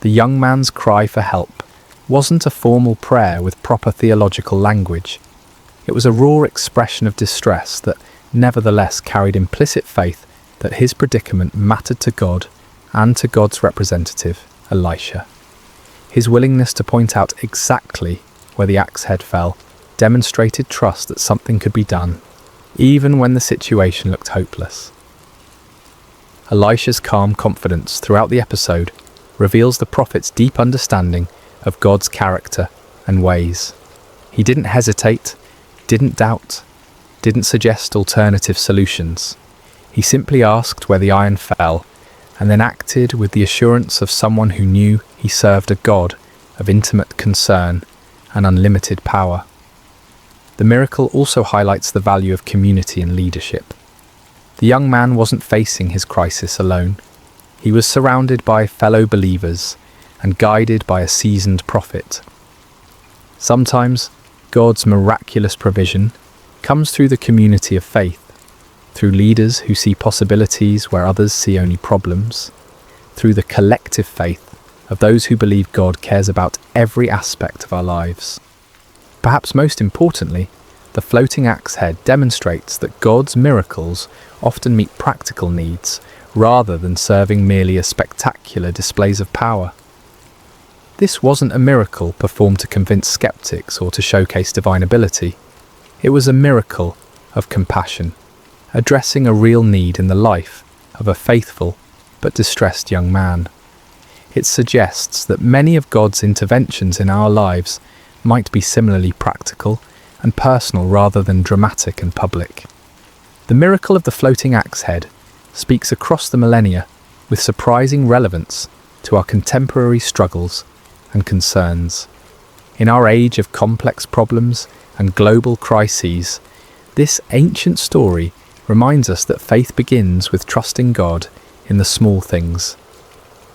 The young man's cry for help wasn't a formal prayer with proper theological language. It was a raw expression of distress that nevertheless carried implicit faith that his predicament mattered to God and to God's representative, Elisha. His willingness to point out exactly where the axe head fell demonstrated trust that something could be done, even when the situation looked hopeless. Elisha's calm confidence throughout the episode reveals the prophet's deep understanding of God's character and ways. He didn't hesitate, didn't doubt, didn't suggest alternative solutions. He simply asked where the iron fell, and then acted with the assurance of someone who knew he served a God of intimate concern and unlimited power. The miracle also highlights the value of community and leadership. The young man wasn't facing his crisis alone. He was surrounded by fellow believers and guided by a seasoned prophet. Sometimes God's miraculous provision comes through the community of faith, through leaders who see possibilities where others see only problems, through the collective faith of those who believe God cares about every aspect of our lives. Perhaps most importantly, the floating axe head demonstrates that God's miracles often meet practical needs rather than serving merely as spectacular displays of power. This wasn't a miracle performed to convince skeptics or to showcase divine ability. It was a miracle of compassion, addressing a real need in the life of a faithful but distressed young man. It suggests that many of God's interventions in our lives might be similarly practical and personal rather than dramatic and public. The miracle of the floating axe head speaks across the millennia with surprising relevance to our contemporary struggles and concerns. In our age of complex problems and global crises, this ancient story reminds us that faith begins with trusting God in the small things,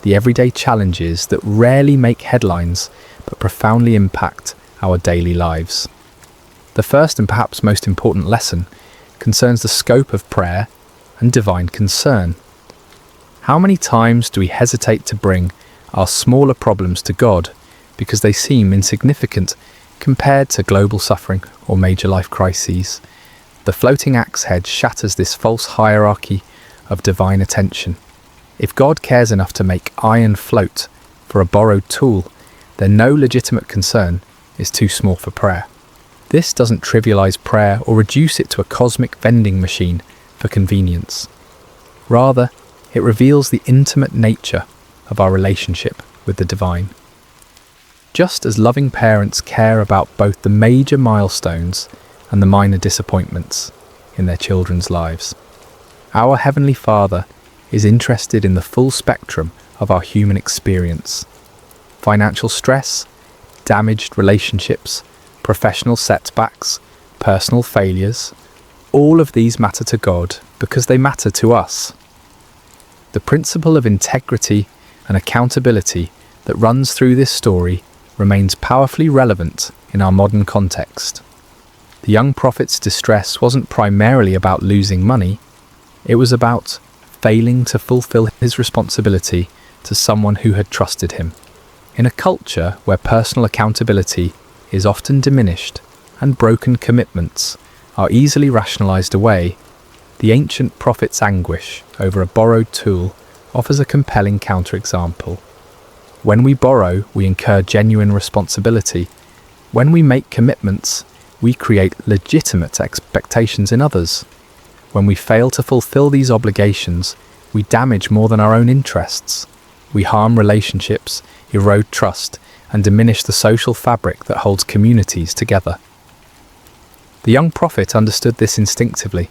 the everyday challenges that rarely make headlines but profoundly impact our daily lives. The first and perhaps most important lesson concerns the scope of prayer and divine concern. How many times do we hesitate to bring our smaller problems to God because they seem insignificant compared to global suffering or major life crises? The floating axe head shatters this false hierarchy of divine attention. If God cares enough to make iron float for a borrowed tool, then no legitimate concern is too small for prayer. This doesn't trivialize prayer or reduce it to a cosmic vending machine for convenience. Rather, it reveals the intimate nature of our relationship with the divine. Just as loving parents care about both the major milestones and the minor disappointments in their children's lives, our Heavenly Father is interested in the full spectrum of our human experience. Financial stress, damaged relationships, professional setbacks, personal failures, all of these matter to God because they matter to us. The principle of integrity and accountability that runs through this story remains powerfully relevant in our modern context. The young prophet's distress wasn't primarily about losing money, it was about failing to fulfill his responsibility to someone who had trusted him. In a culture where personal accountability is often diminished and broken commitments are easily rationalized away, the ancient prophet's anguish over a borrowed tool offers a compelling counterexample. When we borrow, we incur genuine responsibility. When we make commitments, we create legitimate expectations in others. When we fail to fulfill these obligations, we damage more than our own interests. We harm relationships, erode trust, and diminish the social fabric that holds communities together. The young prophet understood this instinctively,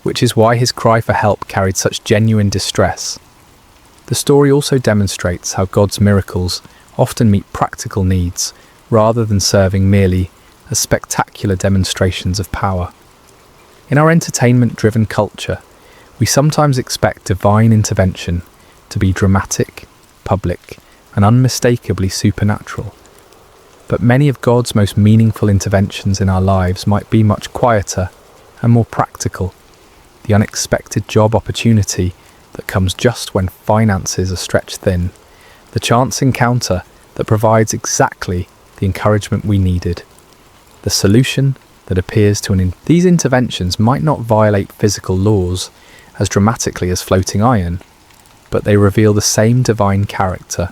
which is why his cry for help carried such genuine distress. The story also demonstrates how God's miracles often meet practical needs rather than serving merely as spectacular demonstrations of power. In our entertainment-driven culture, we sometimes expect divine intervention to be dramatic, public, and unmistakably supernatural. But many of God's most meaningful interventions in our lives might be much quieter and more practical. The unexpected job opportunity that comes just when finances are stretched thin. The chance encounter that provides exactly the encouragement we needed. The solution that appears to these interventions might not violate physical laws as dramatically as floating iron, but they reveal the same divine character,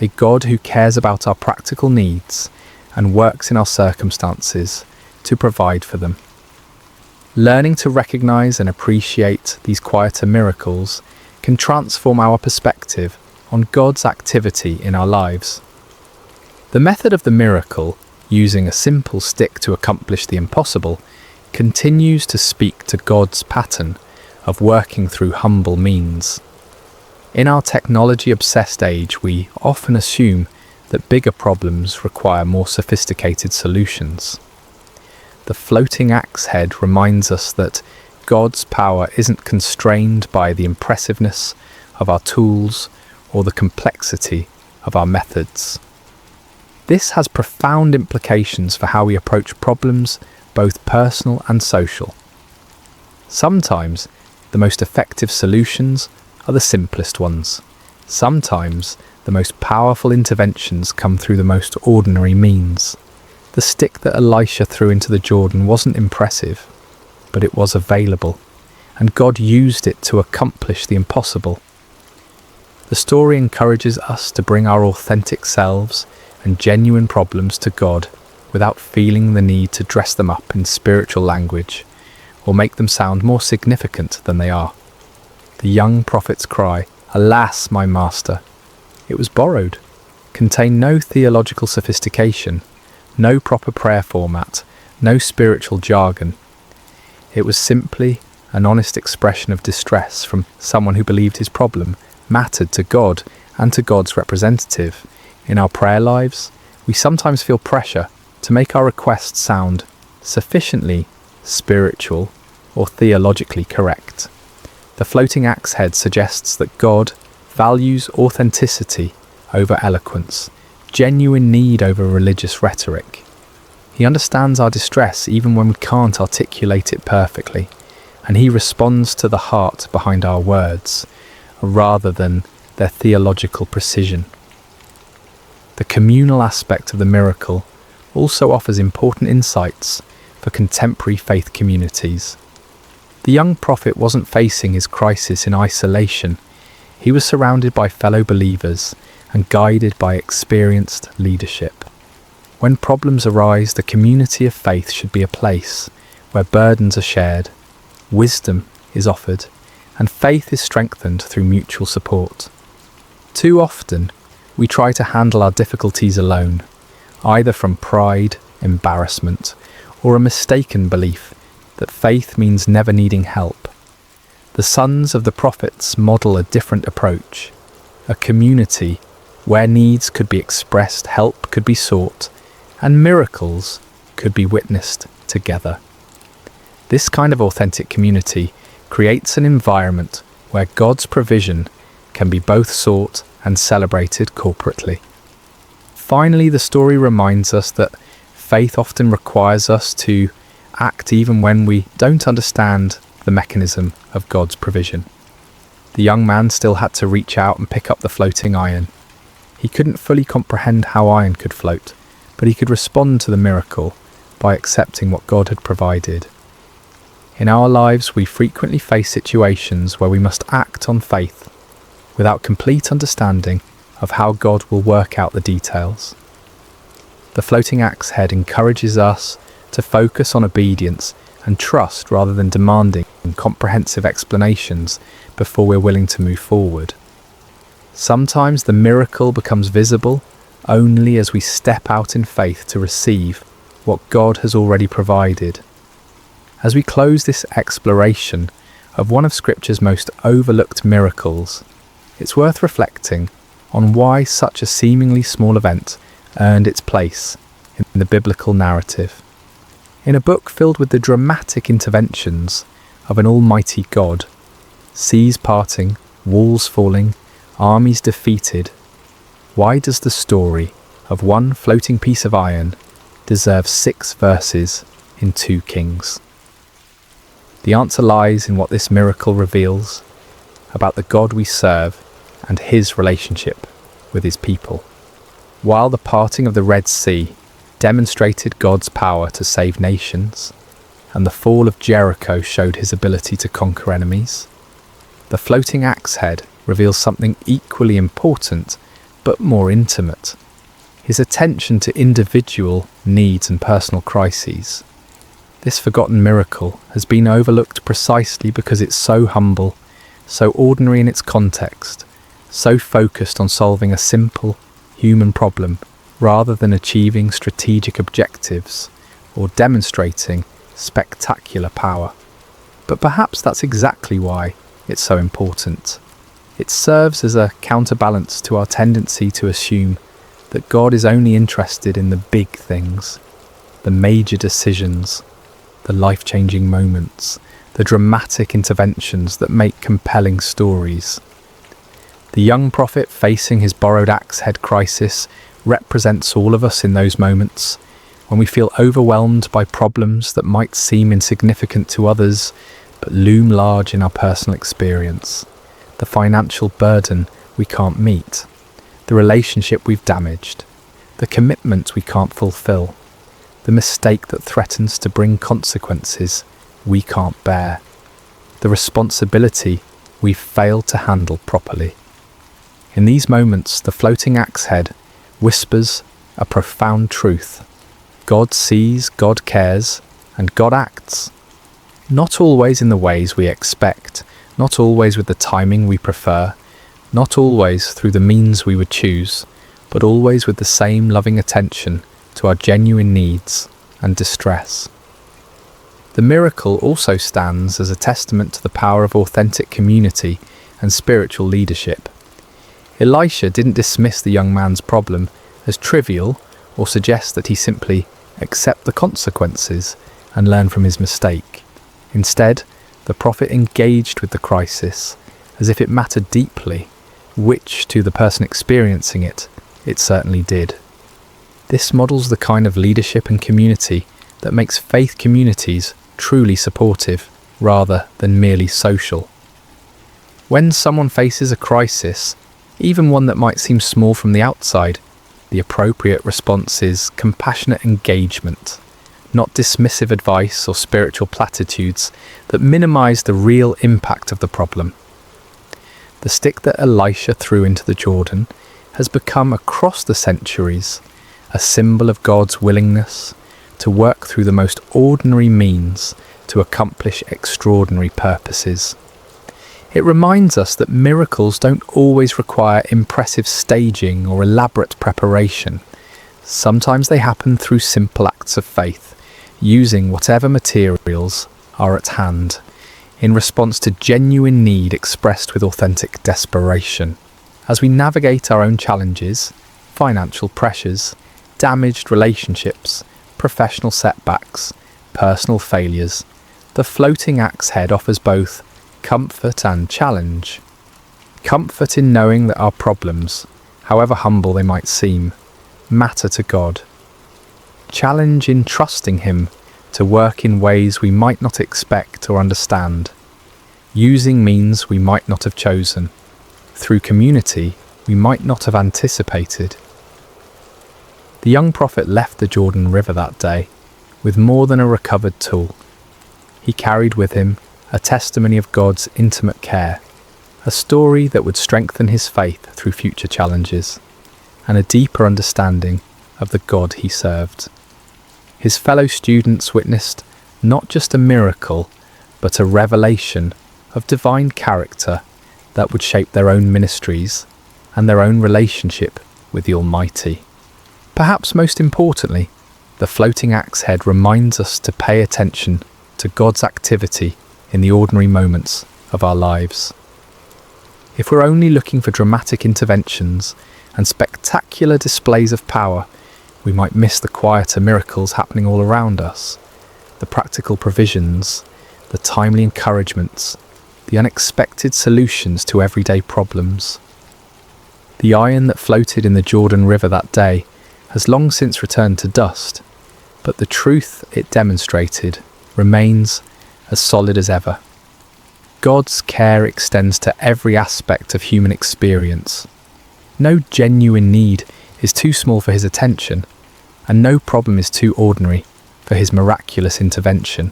a God who cares about our practical needs and works in our circumstances to provide for them. Learning to recognize and appreciate these quieter miracles can transform our perspective on God's activity in our lives. The method of the miracle, using a simple stick to accomplish the impossible, continues to speak to God's pattern of working through humble means. In our technology-obsessed age, we often assume that bigger problems require more sophisticated solutions. The floating axe head reminds us that God's power isn't constrained by the impressiveness of our tools or the complexity of our methods. This has profound implications for how we approach problems, both personal and social. Sometimes the most effective solutions are the simplest ones. Sometimes the most powerful interventions come through the most ordinary means. The stick that Elisha threw into the Jordan wasn't impressive, but it was available, and God used it to accomplish the impossible. The story encourages us to bring our authentic selves and genuine problems to God without feeling the need to dress them up in spiritual language or make them sound more significant than they are. The young prophet's cry, "Alas, my master," it was borrowed, contained no theological sophistication, no proper prayer format, no spiritual jargon. It was simply an honest expression of distress from someone who believed his problem mattered to God and to God's representative. In our prayer lives, we sometimes feel pressure to make our requests sound sufficiently spiritual or theologically correct. The floating axe head suggests that God values authenticity over eloquence, genuine need over religious rhetoric. He understands our distress even when we can't articulate it perfectly, and he responds to the heart behind our words, rather than their theological precision. The communal aspect of the miracle also offers important insights for contemporary faith communities. The young prophet wasn't facing his crisis in isolation. He was surrounded by fellow believers and guided by experienced leadership. When problems arise, the community of faith should be a place where burdens are shared, wisdom is offered, and faith is strengthened through mutual support. Too often, we try to handle our difficulties alone, either from pride, embarrassment, or a mistaken belief that faith means never needing help. The sons of the prophets model a different approach, a community where needs could be expressed, help could be sought, and miracles could be witnessed together. This kind of authentic community creates an environment where God's provision can be both sought and celebrated corporately. Finally, the story reminds us that faith often requires us to act even when we don't understand the mechanism of God's provision. The young man still had to reach out and pick up the floating iron. He couldn't fully comprehend how iron could float, but he could respond to the miracle by accepting what God had provided. In our lives, we frequently face situations where we must act on faith without complete understanding of how God will work out the details. The floating axe head encourages us to focus on obedience and trust rather than demanding comprehensive explanations before we're willing to move forward. Sometimes the miracle becomes visible only as we step out in faith to receive what God has already provided. As we close this exploration of one of Scripture's most overlooked miracles, it's worth reflecting on why such a seemingly small event earned its place in the biblical narrative. In a book filled with the dramatic interventions of an almighty God, seas parting, walls falling, armies defeated, why does the story of one floating piece of iron deserve 6 verses in 2 Kings? The answer lies in what this miracle reveals about the God we serve and his relationship with his people. While the parting of the Red Sea demonstrated God's power to save nations, and the fall of Jericho showed his ability to conquer enemies, the floating axe head reveals something equally important but more intimate: his attention to individual needs and personal crises. This forgotten miracle has been overlooked precisely because it's so humble, so ordinary in its context, so focused on solving a simple human problem rather than achieving strategic objectives or demonstrating spectacular power. But perhaps that's exactly why it's so important. It serves as a counterbalance to our tendency to assume that God is only interested in the big things, the major decisions, the life-changing moments, the dramatic interventions that make compelling stories. The young prophet facing his borrowed axe head crisis represents all of us in those moments when we feel overwhelmed by problems that might seem insignificant to others but loom large in our personal experience. The financial burden we can't meet, the relationship we've damaged, the commitment we can't fulfill, the mistake that threatens to bring consequences we can't bear, the responsibility we've failed to handle properly. In these moments, the floating axe head whispers a profound truth. God sees, God cares, and God acts. Not always in the ways we expect, not always with the timing we prefer, not always through the means we would choose, but always with the same loving attention to our genuine needs and distress. The miracle also stands as a testament to the power of authentic community and spiritual leadership. Elisha didn't dismiss the young man's problem as trivial or suggest that he simply accept the consequences and learn from his mistake. Instead, the prophet engaged with the crisis as if it mattered deeply, which to the person experiencing it certainly did. This models the kind of leadership and community that makes faith communities truly supportive rather than merely social. When someone faces a crisis, even one that might seem small from the outside, the appropriate response is compassionate engagement, not dismissive advice or spiritual platitudes that minimize the real impact of the problem. The stick that Elisha threw into the Jordan has become across the centuries a symbol of God's willingness to work through the most ordinary means to accomplish extraordinary purposes. It reminds us that miracles don't always require impressive staging or elaborate preparation. Sometimes they happen through simple acts of faith, using whatever materials are at hand, in response to genuine need expressed with authentic desperation. As we navigate our own challenges, financial pressures, damaged relationships, professional setbacks, personal failures, the floating axe head offers both comfort and challenge. Comfort in knowing that our problems, however humble they might seem, matter to God. Challenge in trusting Him to work in ways we might not expect or understand, using means we might not have chosen, through community we might not have anticipated. The young prophet left the Jordan River that day with more than a recovered tool. He carried with him a testimony of God's intimate care, a story that would strengthen his faith through future challenges, and a deeper understanding of the God he served. His fellow students witnessed not just a miracle, but a revelation of divine character that would shape their own ministries and their own relationship with the Almighty. Perhaps most importantly, the floating axe head reminds us to pay attention to God's activity in the ordinary moments of our lives. If we're only looking for dramatic interventions and spectacular displays of power, we might miss the quieter miracles happening all around us, the practical provisions, the timely encouragements, the unexpected solutions to everyday problems. The iron that floated in the Jordan River that day has long since returned to dust, but the truth it demonstrated remains as solid as ever. God's care extends to every aspect of human experience. No genuine need is too small for His attention, and no problem is too ordinary for His miraculous intervention.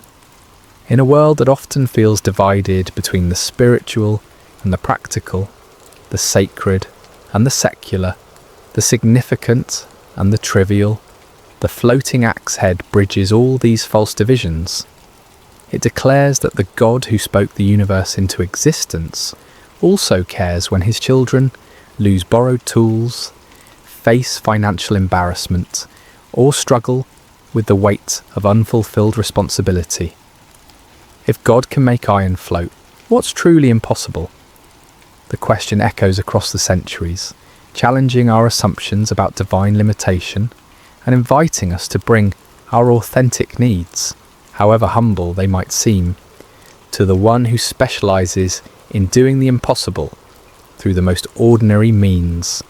In a world that often feels divided between the spiritual and the practical, the sacred and the secular, the significant and the trivial, the floating axe head bridges all these false divisions. It declares that the God who spoke the universe into existence also cares when His children lose borrowed tools, face financial embarrassment, or struggle with the weight of unfulfilled responsibility. If God can make iron float, what's truly impossible? The question echoes across the centuries, challenging our assumptions about divine limitation and inviting us to bring our authentic needs, however humble they might seem, to the one who specialises in doing the impossible through the most ordinary means.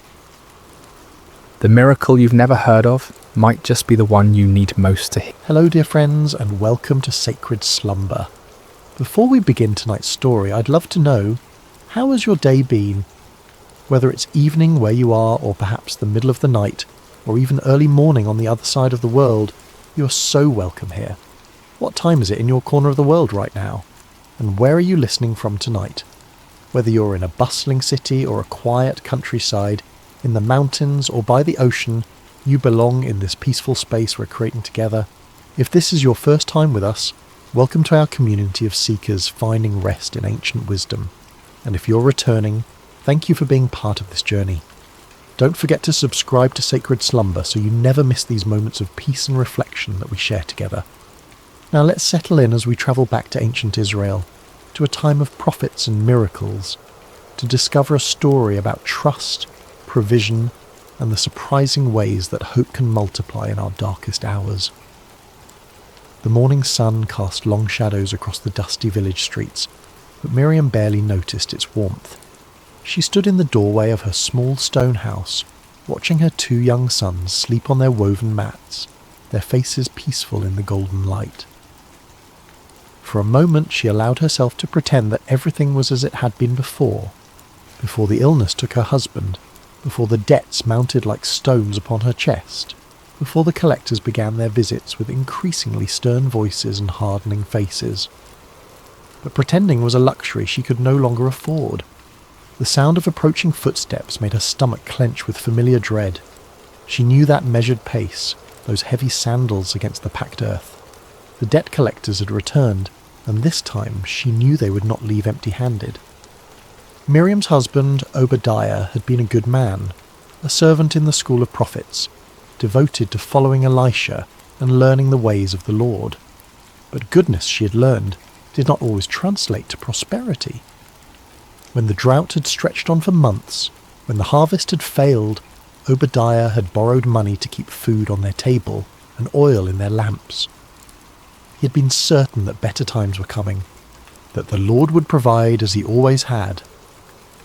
The miracle you've never heard of might just be the one you need most to hear. Hello dear friends, and welcome to Sacred Slumber. Before we begin tonight's story, I'd love to know, how has your day been? Whether it's evening where you are, or perhaps the middle of the night, or even early morning on the other side of the world, you're so welcome here. What time is it in your corner of the world right now? And where are you listening from tonight? Whether you're in a bustling city or a quiet countryside, in the mountains or by the ocean, you belong in this peaceful space we're creating together. If this is your first time with us, welcome to our community of seekers finding rest in ancient wisdom. And if you're returning, thank you for being part of this journey. Don't forget to subscribe to Sacred Slumber so you never miss these moments of peace and reflection that we share together. Now let's settle in as we travel back to ancient Israel, to a time of prophets and miracles, to discover a story about trust, provision, and the surprising ways that hope can multiply in our darkest hours. The morning sun cast long shadows across the dusty village streets, but Miriam barely noticed its warmth. She stood in the doorway of her small stone house, watching her two young sons sleep on their woven mats, their faces peaceful in the golden light. For a moment she allowed herself to pretend that everything was as it had been before the illness took her husband, before the debts mounted like stones upon her chest, before the collectors began their visits with increasingly stern voices and hardening faces. But pretending was a luxury she could no longer afford. The sound of approaching footsteps made her stomach clench with familiar dread. She knew that measured pace, those heavy sandals against the packed earth. The debt collectors had returned, and this time she knew they would not leave empty-handed. Miriam's husband, Obadiah, had been a good man, a servant in the school of prophets, devoted to following Elisha and learning the ways of the Lord. But goodness, she had learned, did not always translate to prosperity. When the drought had stretched on for months, when the harvest had failed, Obadiah had borrowed money to keep food on their table and oil in their lamps. He had been certain that better times were coming, that the Lord would provide as he always had.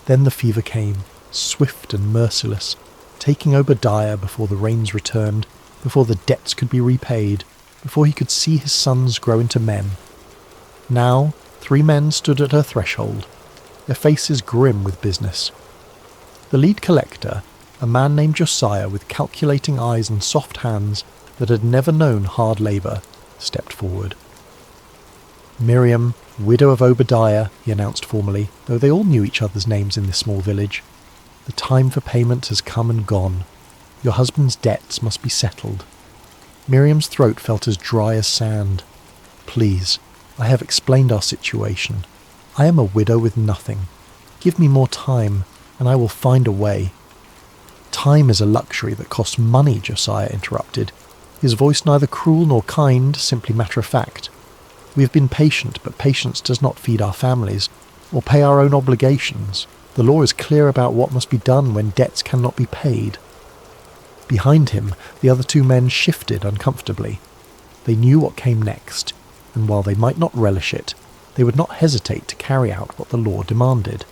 Then the fever came, swift and merciless, taking Obadiah before the rains returned, before the debts could be repaid, before he could see his sons grow into men. Now 3 men stood at her threshold, their faces grim with business. The lead collector, a man named Josiah with calculating eyes and soft hands that had never known hard labour, stepped forward. "Miriam, widow of Obadiah," he announced formally, though they all knew each other's names in this small village. "The time for payment has come and gone. Your husband's debts must be settled." Miriam's throat felt as dry as sand. "Please, I have explained our situation. I am a widow with nothing. Give me more time, and I will find a way." "Time is a luxury that costs money," Josiah interrupted, his voice neither cruel nor kind, simply matter-of-fact. "We have been patient, but patience does not feed our families, or pay our own obligations. The law is clear about what must be done when debts cannot be paid." Behind him, the other 2 men shifted uncomfortably. They knew what came next, and while they might not relish it, they would not hesitate to carry out what the law demanded.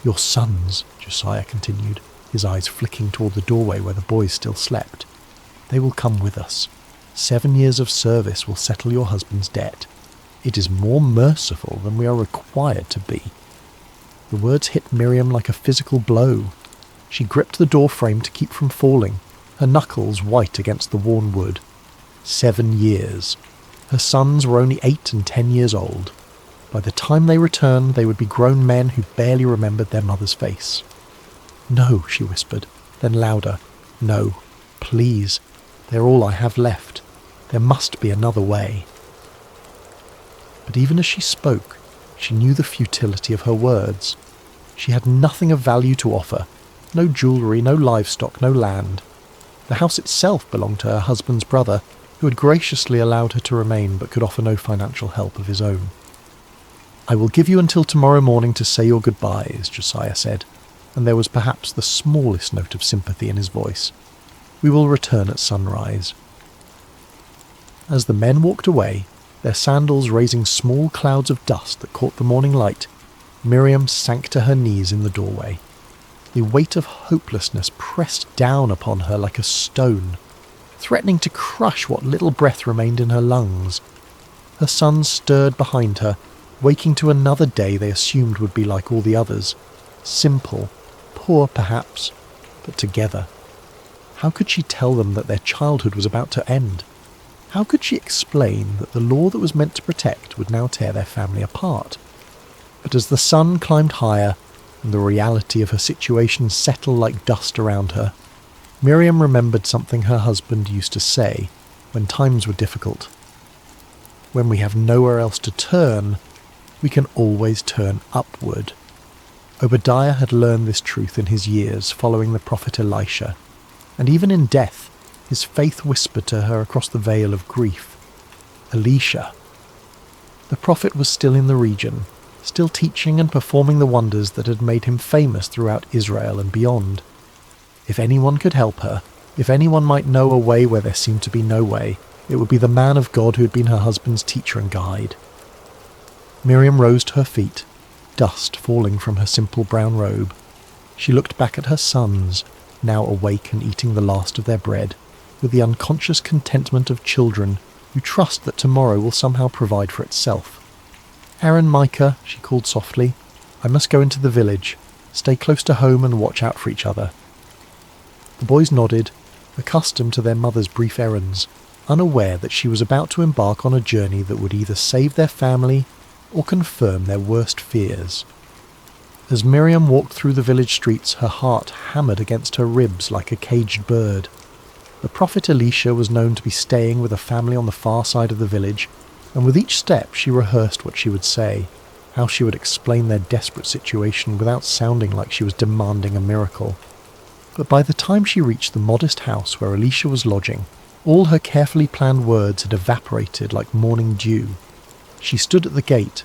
"Your sons," Josiah continued, his eyes flicking toward the doorway where the boys still slept. "They will come with us. 7 years of service will settle your husband's debt. It is more merciful than we are required to be." The words hit Miriam like a physical blow. She gripped the door frame to keep from falling, her knuckles white against the worn wood. 7 years. Her sons were only 8 and 10 years old. By the time they returned, they would be grown men who barely remembered their mother's face. "No," she whispered, then louder. "No, please. They're all I have left. There must be another way." But even as she spoke, she knew the futility of her words. She had nothing of value to offer. No jewellery, no livestock, no land. The house itself belonged to her husband's brother, who had graciously allowed her to remain but could offer no financial help of his own. "I will give you until tomorrow morning to say your goodbyes," Josiah said, and there was perhaps the smallest note of sympathy in his voice. "We will return at sunrise." As the men walked away, their sandals raising small clouds of dust that caught the morning light, Miriam sank to her knees in the doorway. The weight of hopelessness pressed down upon her like a stone, threatening to crush what little breath remained in her lungs. Her sons stirred behind her, waking to another day they assumed would be like all the others. Simple, poor perhaps, but together. How could she tell them that their childhood was about to end? How could she explain that the law that was meant to protect would now tear their family apart? But as the sun climbed higher, and the reality of her situation settled like dust around her, Miriam remembered something her husband used to say when times were difficult. "When we have nowhere else to turn, we can always turn upward." Obadiah had learned this truth in his years following the prophet Elisha, and even in death, his faith whispered to her across the veil of grief. Elisha. The prophet was still in the region, still teaching and performing the wonders that had made him famous throughout Israel and beyond. If anyone could help her, if anyone might know a way where there seemed to be no way, it would be the man of God who had been her husband's teacher and guide. Miriam rose to her feet, dust falling from her simple brown robe. She looked back at her sons, now awake and eating the last of their bread, with the unconscious contentment of children who trust that tomorrow will somehow provide for itself. "Aaron, Micah," she called softly, "I must go into the village. Stay close to home and watch out for each other." The boys nodded, accustomed to their mother's brief errands, unaware that she was about to embark on a journey that would either save their family or confirm their worst fears. As Miriam walked through the village streets, her heart hammered against her ribs like a caged bird. The prophet Elisha was known to be staying with a family on the far side of the village, and with each step she rehearsed what she would say, how she would explain their desperate situation without sounding like she was demanding a miracle. But by the time she reached the modest house where Elisha was lodging, all her carefully planned words had evaporated like morning dew. She stood at the gate,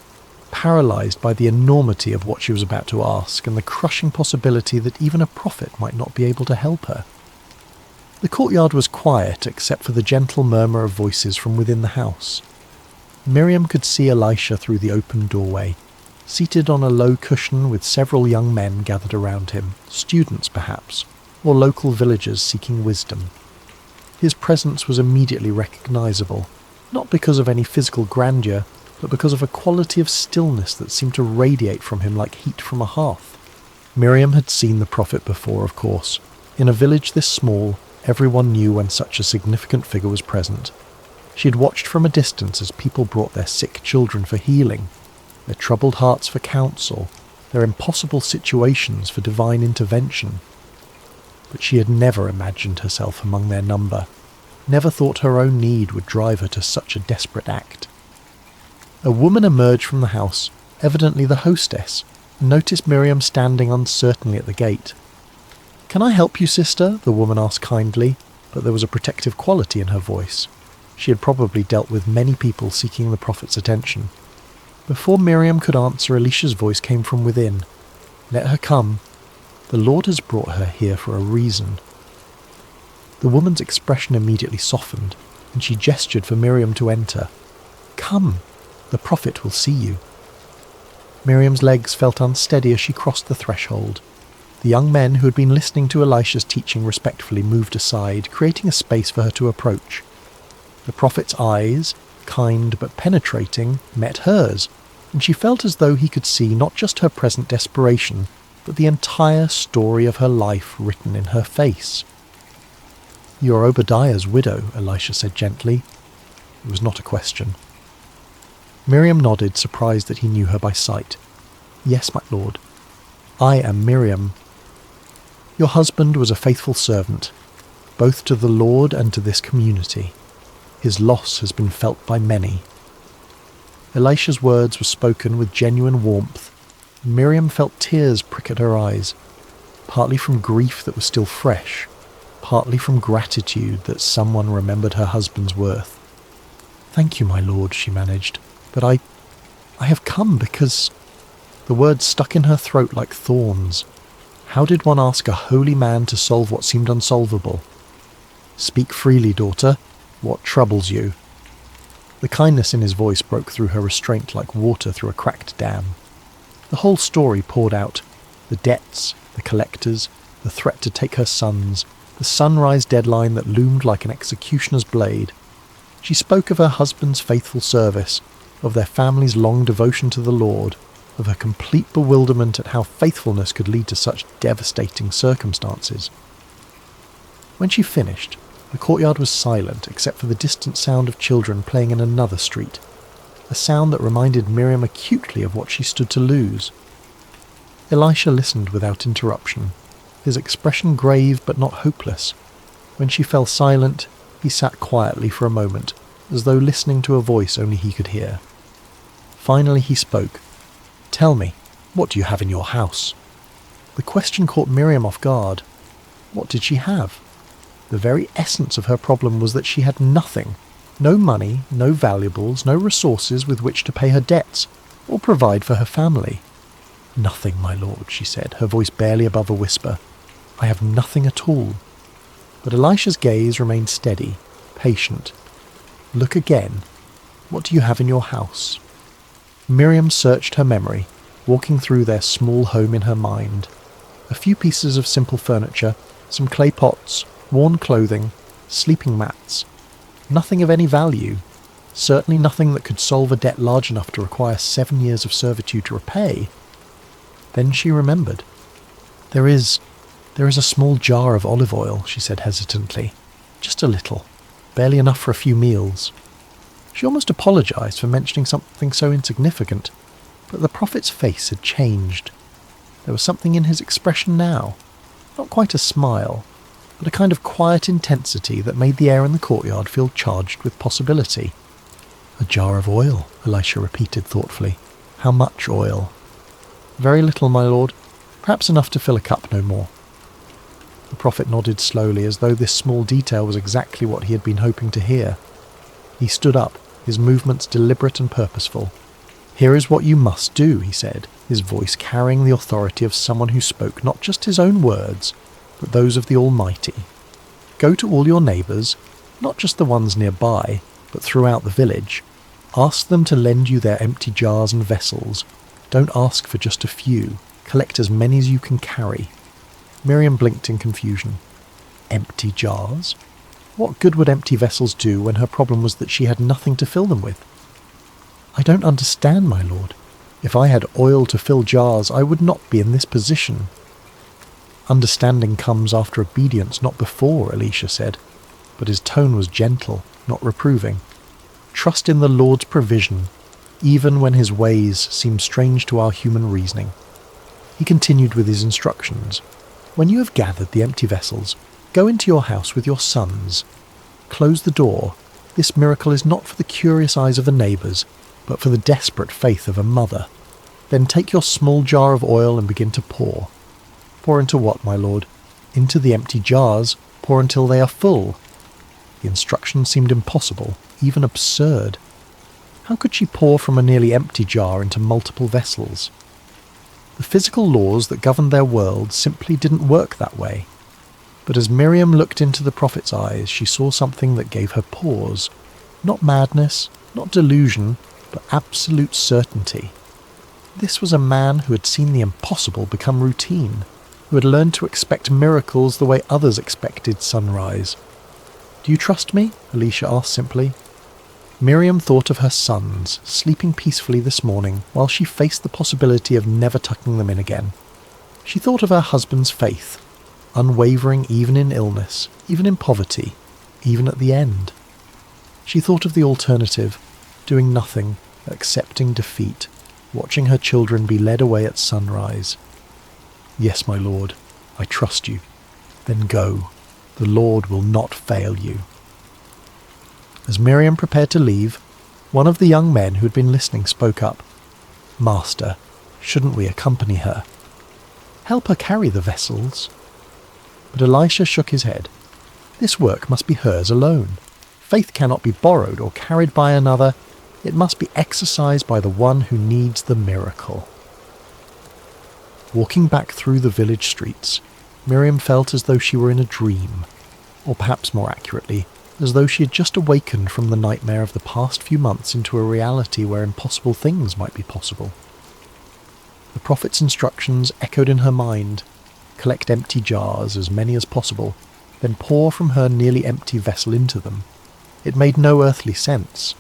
paralysed by the enormity of what she was about to ask and the crushing possibility that even a prophet might not be able to help her. The courtyard was quiet except for the gentle murmur of voices from within the house. Miriam could see Elisha through the open doorway, seated on a low cushion with several young men gathered around him, students perhaps, or local villagers seeking wisdom. His presence was immediately recognisable, not because of any physical grandeur, but because of a quality of stillness that seemed to radiate from him like heat from a hearth. Miriam had seen the prophet before, of course. In a village this small, everyone knew when such a significant figure was present. She had watched from a distance as people brought their sick children for healing, their troubled hearts for counsel, their impossible situations for divine intervention. But she had never imagined herself among their number, never thought her own need would drive her to such a desperate act. A woman emerged from the house, evidently the hostess, and noticed Miriam standing uncertainly at the gate. "Can I help you, sister?" the woman asked kindly, but there was a protective quality in her voice. She had probably dealt with many people seeking the prophet's attention. Before Miriam could answer, Elisha's voice came from within. "Let her come. The Lord has brought her here for a reason." The woman's expression immediately softened, and she gestured for Miriam to enter. "Come, the prophet will see you." Miriam's legs felt unsteady as she crossed the threshold. The young men who had been listening to Elisha's teaching respectfully moved aside, creating a space for her to approach. The prophet's eyes, kind but penetrating, met hers, and she felt as though he could see not just her present desperation, but the entire story of her life written in her face. "You're Obadiah's widow," Elisha said gently. It was not a question. Miriam nodded, surprised that he knew her by sight. "Yes, my lord. I am Miriam. Your husband was a faithful servant, both to the Lord and to this community. His loss has been felt by many." Elisha's words were spoken with genuine warmth. Miriam felt tears prick at her eyes, partly from grief that was still fresh, partly from gratitude that someone remembered her husband's worth. "Thank you, my lord," she managed, "but I have come because—" The words stuck in her throat like thorns. How did one ask a holy man to solve what seemed unsolvable? "Speak freely, daughter. What troubles you?" The kindness in his voice broke through her restraint like water through a cracked dam. The whole story poured out. The debts, the collectors, the threat to take her sons, the sunrise deadline that loomed like an executioner's blade. She spoke of her husband's faithful service, of their family's long devotion to the Lord, of her complete bewilderment at how faithfulness could lead to such devastating circumstances. When she finished, the courtyard was silent except for the distant sound of children playing in another street, a sound that reminded Miriam acutely of what she stood to lose. Elisha listened without interruption, his expression grave but not hopeless. When she fell silent, he sat quietly for a moment, as though listening to a voice only he could hear. Finally he spoke. "Tell me, what do you have in your house?" The question caught Miriam off guard. What did she have? The very essence of her problem was that she had nothing. No money, no valuables, no resources with which to pay her debts, or provide for her family. "Nothing, my lord," she said, her voice barely above a whisper. "I have nothing at all." But Elisha's gaze remained steady, patient. "Look again. What do you have in your house?" Miriam searched her memory, walking through their small home in her mind. A few pieces of simple furniture, some clay pots, worn clothing, sleeping mats. Nothing of any value. Certainly nothing that could solve a debt large enough to require 7 years of servitude to repay. Then she remembered. There is a small jar of olive oil," she said hesitantly. "Just a little. Barely enough for a few meals." She almost apologized for mentioning something so insignificant, but the prophet's face had changed. There was something in his expression now. Not quite a smile, but a kind of quiet intensity that made the air in the courtyard feel charged with possibility. "A jar of oil," Elisha repeated thoughtfully. "How much oil?" "Very little, my lord. Perhaps enough to fill a cup, no more." The prophet nodded slowly, as though this small detail was exactly what he had been hoping to hear. He stood up, his movements deliberate and purposeful. "Here is what you must do," he said, his voice carrying the authority of someone who spoke not just his own words, but those of the Almighty. Go to all your neighbours, not just the ones nearby, but throughout the village. Ask them to lend you their empty jars and vessels. Don't ask for just a few. Collect as many as you can carry." Miriam blinked in confusion. Empty jars? What good would empty vessels do when her problem was that she had nothing to fill them with? "I don't understand, my lord. If I had oil to fill jars, I would not be in this position." "Understanding comes after obedience, not before," Elisha said, but his tone was gentle, not reproving. "Trust in the Lord's provision, even when his ways seem strange to our human reasoning." He continued with his instructions. "When you have gathered the empty vessels, go into your house with your sons. Close the door. This miracle is not for the curious eyes of the neighbours, but for the desperate faith of a mother. Then take your small jar of oil and begin to pour." "Pour into what, my lord?" "Into the empty jars. Pour until they are full." The instruction seemed impossible, even absurd. How could she pour from a nearly empty jar into multiple vessels? The physical laws that governed their world simply didn't work that way. But as Miriam looked into the prophet's eyes, she saw something that gave her pause. Not madness, not delusion, but absolute certainty. This was a man who had seen the impossible become routine, who had learned to expect miracles the way others expected sunrise. "Do you trust me?" Elisha asked simply. Miriam thought of her sons, sleeping peacefully this morning while she faced the possibility of never tucking them in again. She thought of her husband's faith, unwavering even in illness, even in poverty, even at the end. She thought of the alternative, doing nothing, accepting defeat, watching her children be led away at sunrise. "Yes, my lord, I trust you." "Then go. The Lord will not fail you." As Miriam prepared to leave, one of the young men who had been listening spoke up. "Master, shouldn't we accompany her?" "Help her carry the vessels." But Elisha shook his head. "This work must be hers alone. Faith cannot be borrowed or carried by another. It must be exercised by the one who needs the miracle." Walking back through the village streets, Miriam felt as though she were in a dream, or perhaps more accurately, as though she had just awakened from the nightmare of the past few months into a reality where impossible things might be possible. The prophet's instructions echoed in her mind. Collect empty jars, as many as possible, then pour from her nearly empty vessel into them. It made no earthly sense.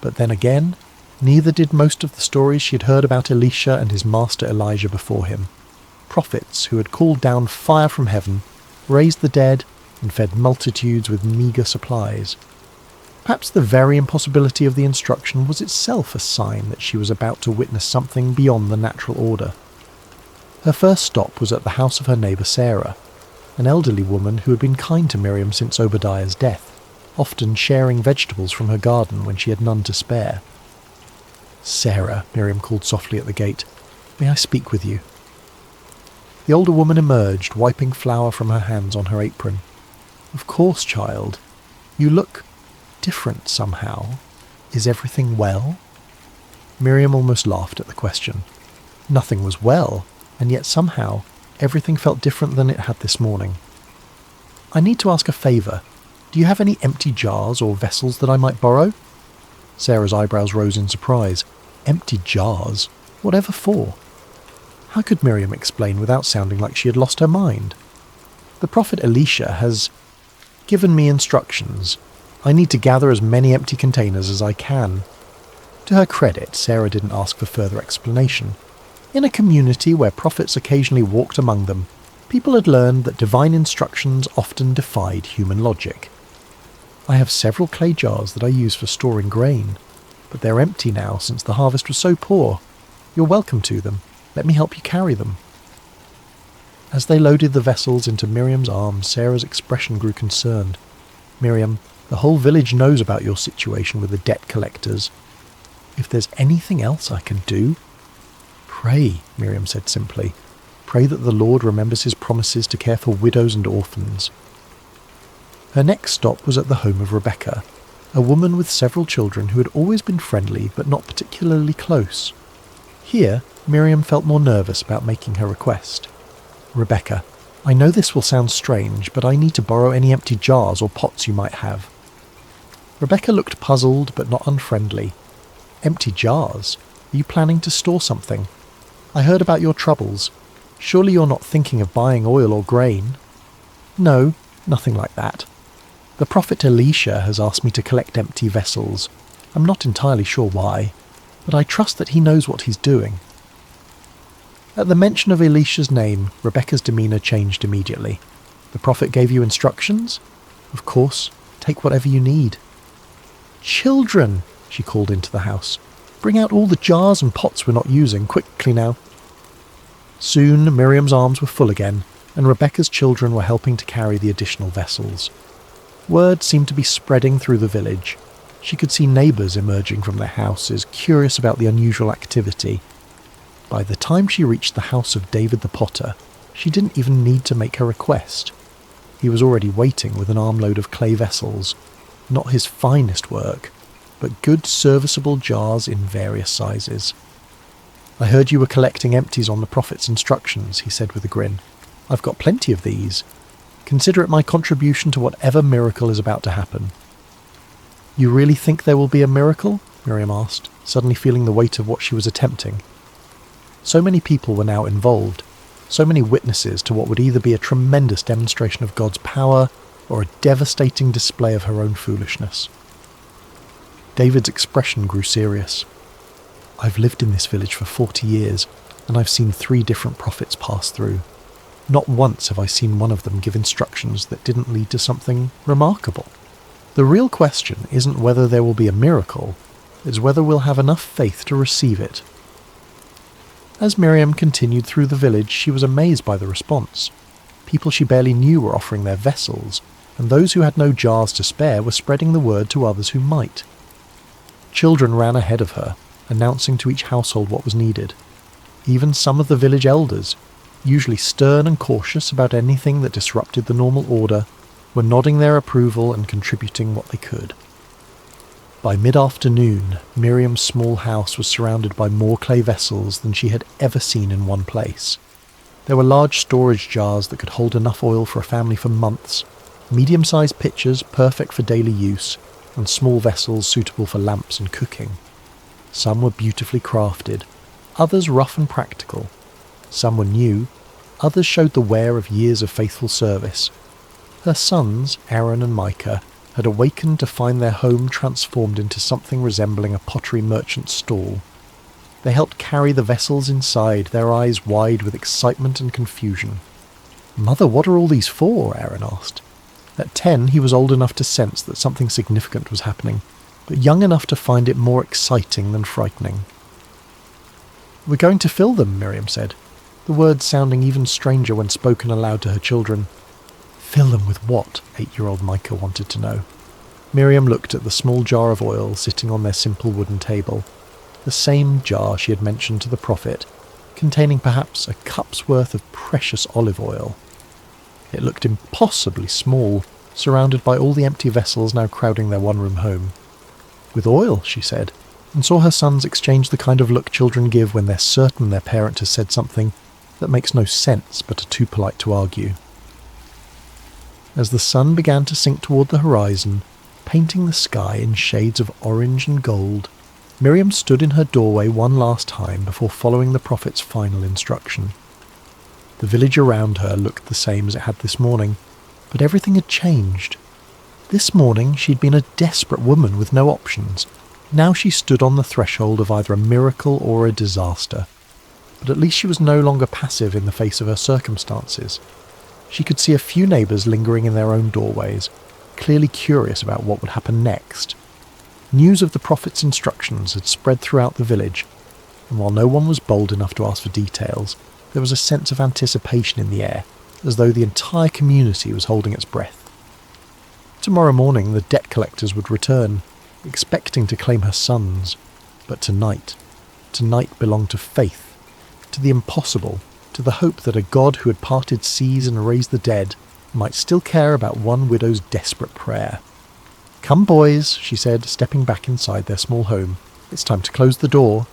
But then again, neither did most of the stories she had heard about Elisha and his master Elijah before him. Prophets who had called down fire from heaven, raised the dead, and fed multitudes with meagre supplies. Perhaps the very impossibility of the instruction was itself a sign that she was about to witness something beyond the natural order. Her first stop was at the house of her neighbour Sarah, an elderly woman who had been kind to Miriam since Obadiah's death, often sharing vegetables from her garden when she had none to spare. "Sarah," Miriam called softly at the gate, "may I speak with you?" The older woman emerged, wiping flour from her hands on her apron. "Of course, child. You look different somehow. Is everything well?" Miriam almost laughed at the question. Nothing was well, and yet somehow everything felt different than it had this morning. "I need to ask a favour. Do you have any empty jars or vessels that I might borrow?" Sarah's eyebrows rose in surprise. Empty jars? Whatever for? How could Miriam explain without sounding like she had lost her mind? "The prophet Elisha has given me instructions. I need to gather as many empty containers as I can." To her credit, Sarah didn't ask for further explanation. In a community where prophets occasionally walked among them, people had learned that divine instructions often defied human logic. "I have several clay jars that I use for storing grain, but they're empty now since the harvest was so poor. You're welcome to them. Let me help you carry them." As they loaded the vessels into Miriam's arms, Sarah's expression grew concerned. "Miriam, the whole village knows about your situation with the debt collectors. If there's anything else I can do—" "Pray," Miriam said simply. "Pray that the Lord remembers his promises to care for widows and orphans." Her next stop was at the home of Rebecca, a woman with several children who had always been friendly but not particularly close. Here, Miriam felt more nervous about making her request. "Rebecca, I know this will sound strange, but I need to borrow any empty jars or pots you might have." Rebecca looked puzzled but not unfriendly. "Empty jars? Are you planning to store something? I heard about your troubles. Surely you're not thinking of buying oil or grain?" "No, nothing like that. The prophet Elisha has asked me to collect empty vessels. I'm not entirely sure why, but I trust that he knows what he's doing." At the mention of Elisha's name, Rebecca's demeanour changed immediately. "The prophet gave you instructions? Of course, take whatever you need." "Children," she called into the house, "bring out all the jars and pots we're not using, quickly now." Soon Miriam's arms were full again, and Rebecca's children were helping to carry the additional vessels. Word seemed to be spreading through the village. She could see neighbours emerging from their houses, curious about the unusual activity. By the time she reached the house of David the potter, she didn't even need to make her request. He was already waiting with an armload of clay vessels, not his finest work, but good serviceable jars in various sizes. "I heard you were collecting empties on the prophet's instructions," he said with a grin. "I've got plenty of these. Consider it my contribution to whatever miracle is about to happen." "You really think there will be a miracle?" Miriam asked, suddenly feeling the weight of what she was attempting. So many people were now involved, so many witnesses to what would either be a tremendous demonstration of God's power or a devastating display of her own foolishness. David's expression grew serious. "I've lived in this village for 40 years, and I've seen 3 different prophets pass through. Not once have I seen one of them give instructions that didn't lead to something remarkable. The real question isn't whether there will be a miracle, it's whether we'll have enough faith to receive it." As Miriam continued through the village, she was amazed by the response. People she barely knew were offering their vessels, and those who had no jars to spare were spreading the word to others who might. Children ran ahead of her, announcing to each household what was needed. Even some of the village elders, usually stern and cautious about anything that disrupted the normal order, were nodding their approval and contributing what they could. By mid-afternoon, Miriam's small house was surrounded by more clay vessels than she had ever seen in one place. There were large storage jars that could hold enough oil for a family for months, medium-sized pitchers perfect for daily use, and small vessels suitable for lamps and cooking. Some were beautifully crafted, others rough and practical. Some were new, others showed the wear of years of faithful service. Her sons, Aaron and Micah, had awakened to find their home transformed into something resembling a pottery merchant's stall. They helped carry the vessels inside, their eyes wide with excitement and confusion. "Mother, what are all these for?" Aaron asked. At 10, he was old enough to sense that something significant was happening, but young enough to find it more exciting than frightening. "We're going to fill them," Miriam said, the words sounding even stranger when spoken aloud to her children. "Fill them with what?" 8-year-old Micah wanted to know. Miriam looked at the small jar of oil sitting on their simple wooden table, the same jar she had mentioned to the prophet, containing perhaps a cup's worth of precious olive oil. It looked impossibly small, surrounded by all the empty vessels now crowding their one-room home. "With oil," she said, and saw her sons exchange the kind of look children give when they're certain their parent has said something that makes no sense but are too polite to argue. As the sun began to sink toward the horizon, painting the sky in shades of orange and gold, Miriam stood in her doorway one last time before following the prophet's final instruction. The village around her looked the same as it had this morning, but everything had changed. This morning she'd been a desperate woman with no options. Now she stood on the threshold of either a miracle or a disaster. But at least she was no longer passive in the face of her circumstances. She could see a few neighbours lingering in their own doorways, clearly curious about what would happen next. News of the prophet's instructions had spread throughout the village, and while no one was bold enough to ask for details, there was a sense of anticipation in the air, as though the entire community was holding its breath. Tomorrow morning the debt collectors would return, expecting to claim her sons, but tonight belonged to faith, to the impossible, to the hope that a God who had parted seas and raised the dead might still care about one widow's desperate prayer. "Come, boys," she said, stepping back inside their small home. "It's time to close the door."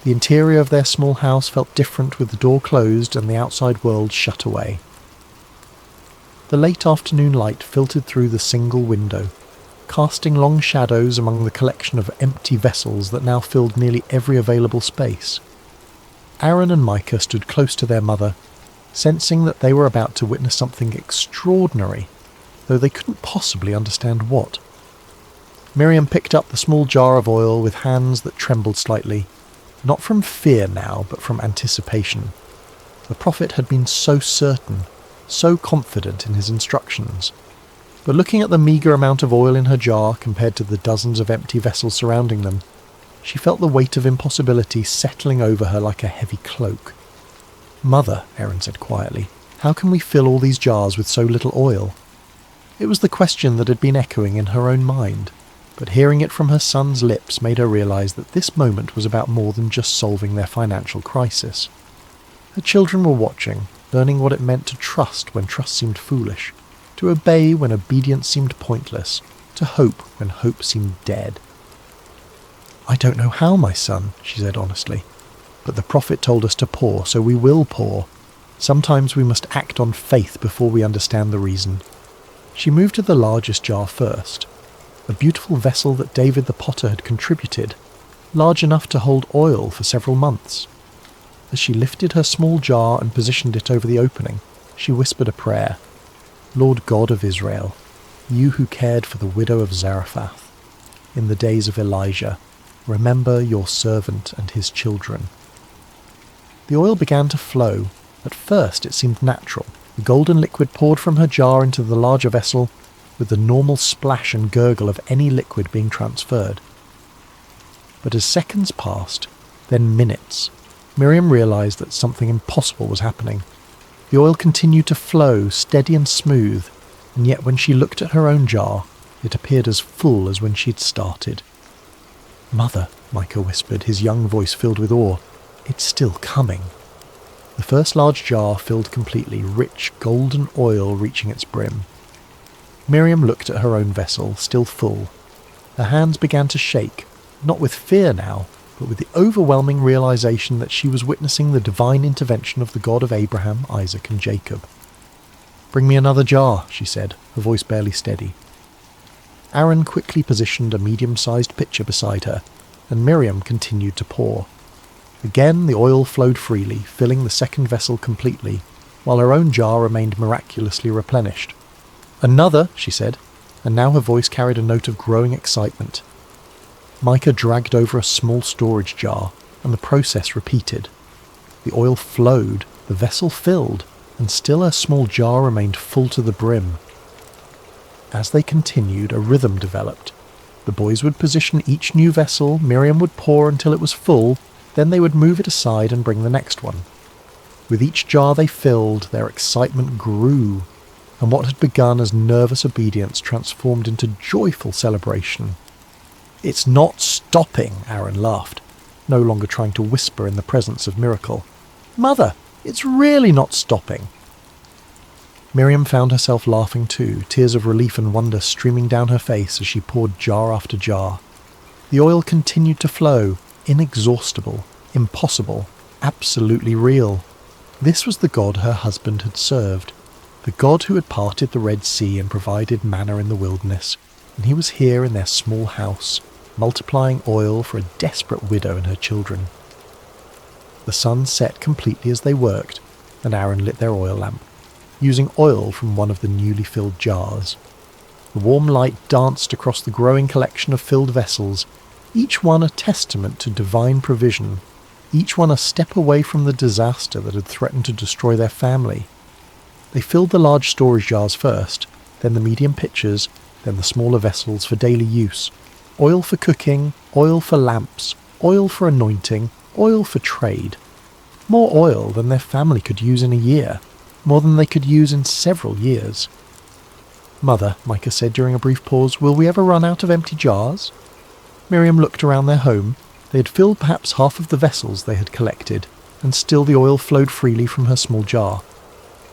The interior of their small house felt different with the door closed and the outside world shut away. The late afternoon light filtered through the single window, casting long shadows among the collection of empty vessels that now filled nearly every available space. Aaron and Micah stood close to their mother, sensing that they were about to witness something extraordinary, though they couldn't possibly understand what. Miriam picked up the small jar of oil with hands that trembled slightly, not from fear now, but from anticipation. The prophet had been so certain, so confident in his instructions. But looking at the meagre amount of oil in her jar compared to the dozens of empty vessels surrounding them, she felt the weight of impossibility settling over her like a heavy cloak. "Mother," Aaron said quietly, "how can we fill all these jars with so little oil?" It was the question that had been echoing in her own mind, but hearing it from her son's lips made her realise that this moment was about more than just solving their financial crisis. Her children were watching, learning what it meant to trust when trust seemed foolish, to obey when obedience seemed pointless, to hope when hope seemed dead. "I don't know how, my son," she said honestly, "but the prophet told us to pour, so we will pour. Sometimes we must act on faith before we understand the reason." She moved to the largest jar first, a beautiful vessel that David the potter had contributed, large enough to hold oil for several months. As she lifted her small jar and positioned it over the opening, she whispered a prayer. "Lord God of Israel, you who cared for the widow of Zarephath in the days of Elijah, remember your servant and his children." The oil began to flow. At first it seemed natural. The golden liquid poured from her jar into the larger vessel with the normal splash and gurgle of any liquid being transferred. But as seconds passed, then minutes, Miriam realised that something impossible was happening. The oil continued to flow, steady and smooth, and yet when she looked at her own jar, it appeared as full as when she'd started. "Mother," Micah whispered, his young voice filled with awe, "it's still coming." The first large jar filled completely, rich golden oil reaching its brim. Miriam looked at her own vessel, still full. Her hands began to shake, not with fear now, but with the overwhelming realization that she was witnessing the divine intervention of the God of Abraham, Isaac, and Jacob. "Bring me another jar," she said, her voice barely steady. Aaron quickly positioned a medium-sized pitcher beside her, and Miriam continued to pour. Again the oil flowed freely, filling the second vessel completely, while her own jar remained miraculously replenished. "Another," she said, and now her voice carried a note of growing excitement. Micah dragged over a small storage jar, and the process repeated. The oil flowed, the vessel filled, and still her small jar remained full to the brim. As they continued, a rhythm developed. The boys would position each new vessel, Miriam would pour until it was full, then they would move it aside and bring the next one. With each jar they filled, their excitement grew, and what had begun as nervous obedience transformed into joyful celebration. "It's not stopping," Aaron laughed, no longer trying to whisper in the presence of miracle. "Mother, it's really not stopping." Miriam found herself laughing too, tears of relief and wonder streaming down her face as she poured jar after jar. The oil continued to flow, inexhaustible, impossible, absolutely real. This was the God her husband had served, the God who had parted the Red Sea and provided manna in the wilderness, and he was here in their small house, multiplying oil for a desperate widow and her children. The sun set completely as they worked, and Aaron lit their oil lamp, using oil from one of the newly filled jars. The warm light danced across the growing collection of filled vessels, each one a testament to divine provision, each one a step away from the disaster that had threatened to destroy their family. They filled the large storage jars first, then the medium pitchers, then the smaller vessels for daily use. Oil for cooking, oil for lamps, oil for anointing, oil for trade. More oil than their family could use in a year, more than they could use in several years. "Mother," Micah said during a brief pause, "will we ever run out of empty jars?" Miriam looked around their home. They had filled perhaps half of the vessels they had collected, and still the oil flowed freely from her small jar.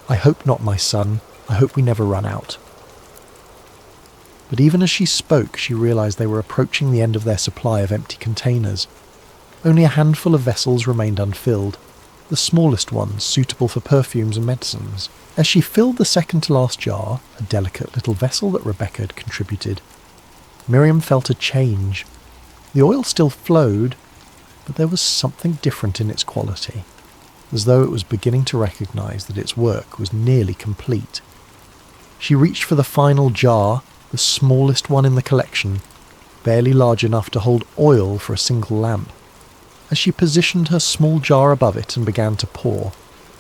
"I hope not, my son. I hope we never run out." But even as she spoke, she realized they were approaching the end of their supply of empty containers. Only a handful of vessels remained unfilled. the smallest ones suitable for perfumes and medicines. As she filled the second-to-last jar, a delicate little vessel that Rebecca had contributed, Miriam felt a change. The oil still flowed, but there was something different in its quality, as though it was beginning to recognise that its work was nearly complete. She reached for the final jar, the smallest one in the collection, barely large enough to hold oil for a single lamp. As she positioned her small jar above it and began to pour,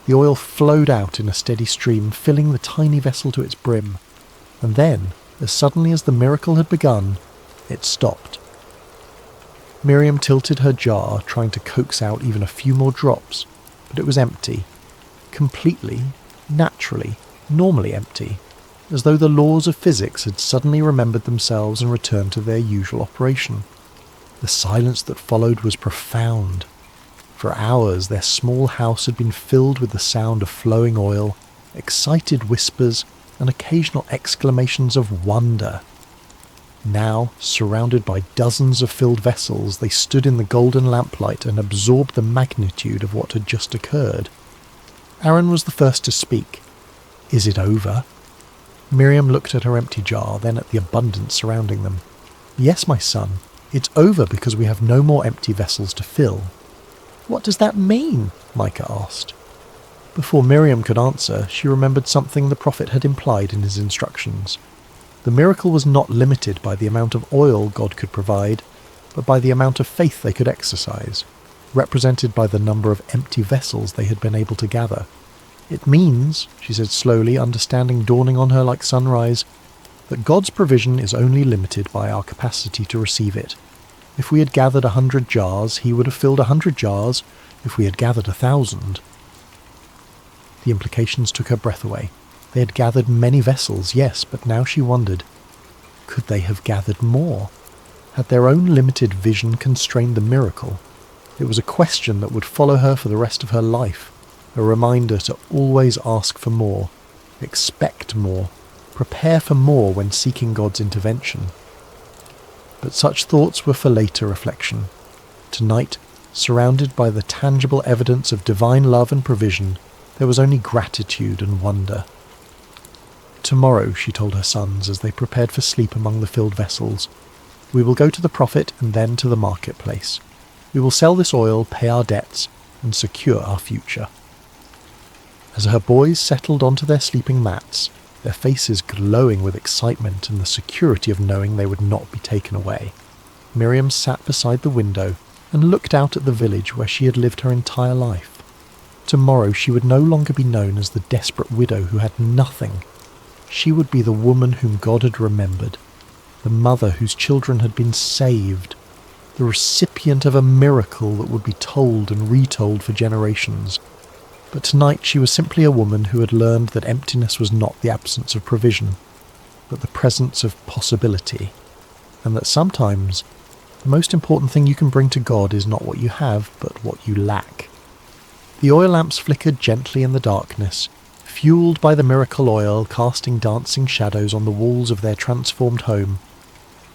the oil flowed out in a steady stream, filling the tiny vessel to its brim. And then, as suddenly as the miracle had begun, it stopped. Miriam tilted her jar, trying to coax out even a few more drops, but it was empty. Completely, naturally, normally empty, as though the laws of physics had suddenly remembered themselves and returned to their usual operation. The silence that followed was profound. For hours their small house had been filled with the sound of flowing oil, excited whispers, and occasional exclamations of wonder. Now, surrounded by dozens of filled vessels, they stood in the golden lamplight and absorbed the magnitude of what had just occurred. Aaron was the first to speak. "Is it over?" Miriam looked at her empty jar, then at the abundance surrounding them. "Yes, my son, it's over because we have no more empty vessels to fill." "What does that mean?" Micah asked. Before Miriam could answer, she remembered something the prophet had implied in his instructions. The miracle was not limited by the amount of oil God could provide, but by the amount of faith they could exercise, represented by the number of empty vessels they had been able to gather. "It means," she said slowly, understanding dawning on her like sunrise, "that God's provision is only limited by our capacity to receive it. If we had gathered 100 jars, he would have filled 100 jars. If we had gathered 1,000... The implications took her breath away. They had gathered many vessels, yes, but now she wondered, could they have gathered more? Had their own limited vision constrained the miracle? It was a question that would follow her for the rest of her life, a reminder to always ask for more, expect more, prepare for more when seeking God's intervention. But such thoughts were for later reflection. Tonight, surrounded by the tangible evidence of divine love and provision, there was only gratitude and wonder. "Tomorrow," she told her sons as they prepared for sleep among the filled vessels, "we will go to the prophet and then to the marketplace. We will sell this oil, pay our debts, and secure our future." As her boys settled onto their sleeping mats, their faces glowing with excitement and the security of knowing they would not be taken away, Miriam sat beside the window and looked out at the village where she had lived her entire life. Tomorrow she would no longer be known as the desperate widow who had nothing. She would be the woman whom God had remembered, the mother whose children had been saved, the recipient of a miracle that would be told and retold for generations. But tonight she was simply a woman who had learned that emptiness was not the absence of provision, but the presence of possibility, and that sometimes the most important thing you can bring to God is not what you have, but what you lack. The oil lamps flickered gently in the darkness, fueled by the miracle oil casting dancing shadows on the walls of their transformed home,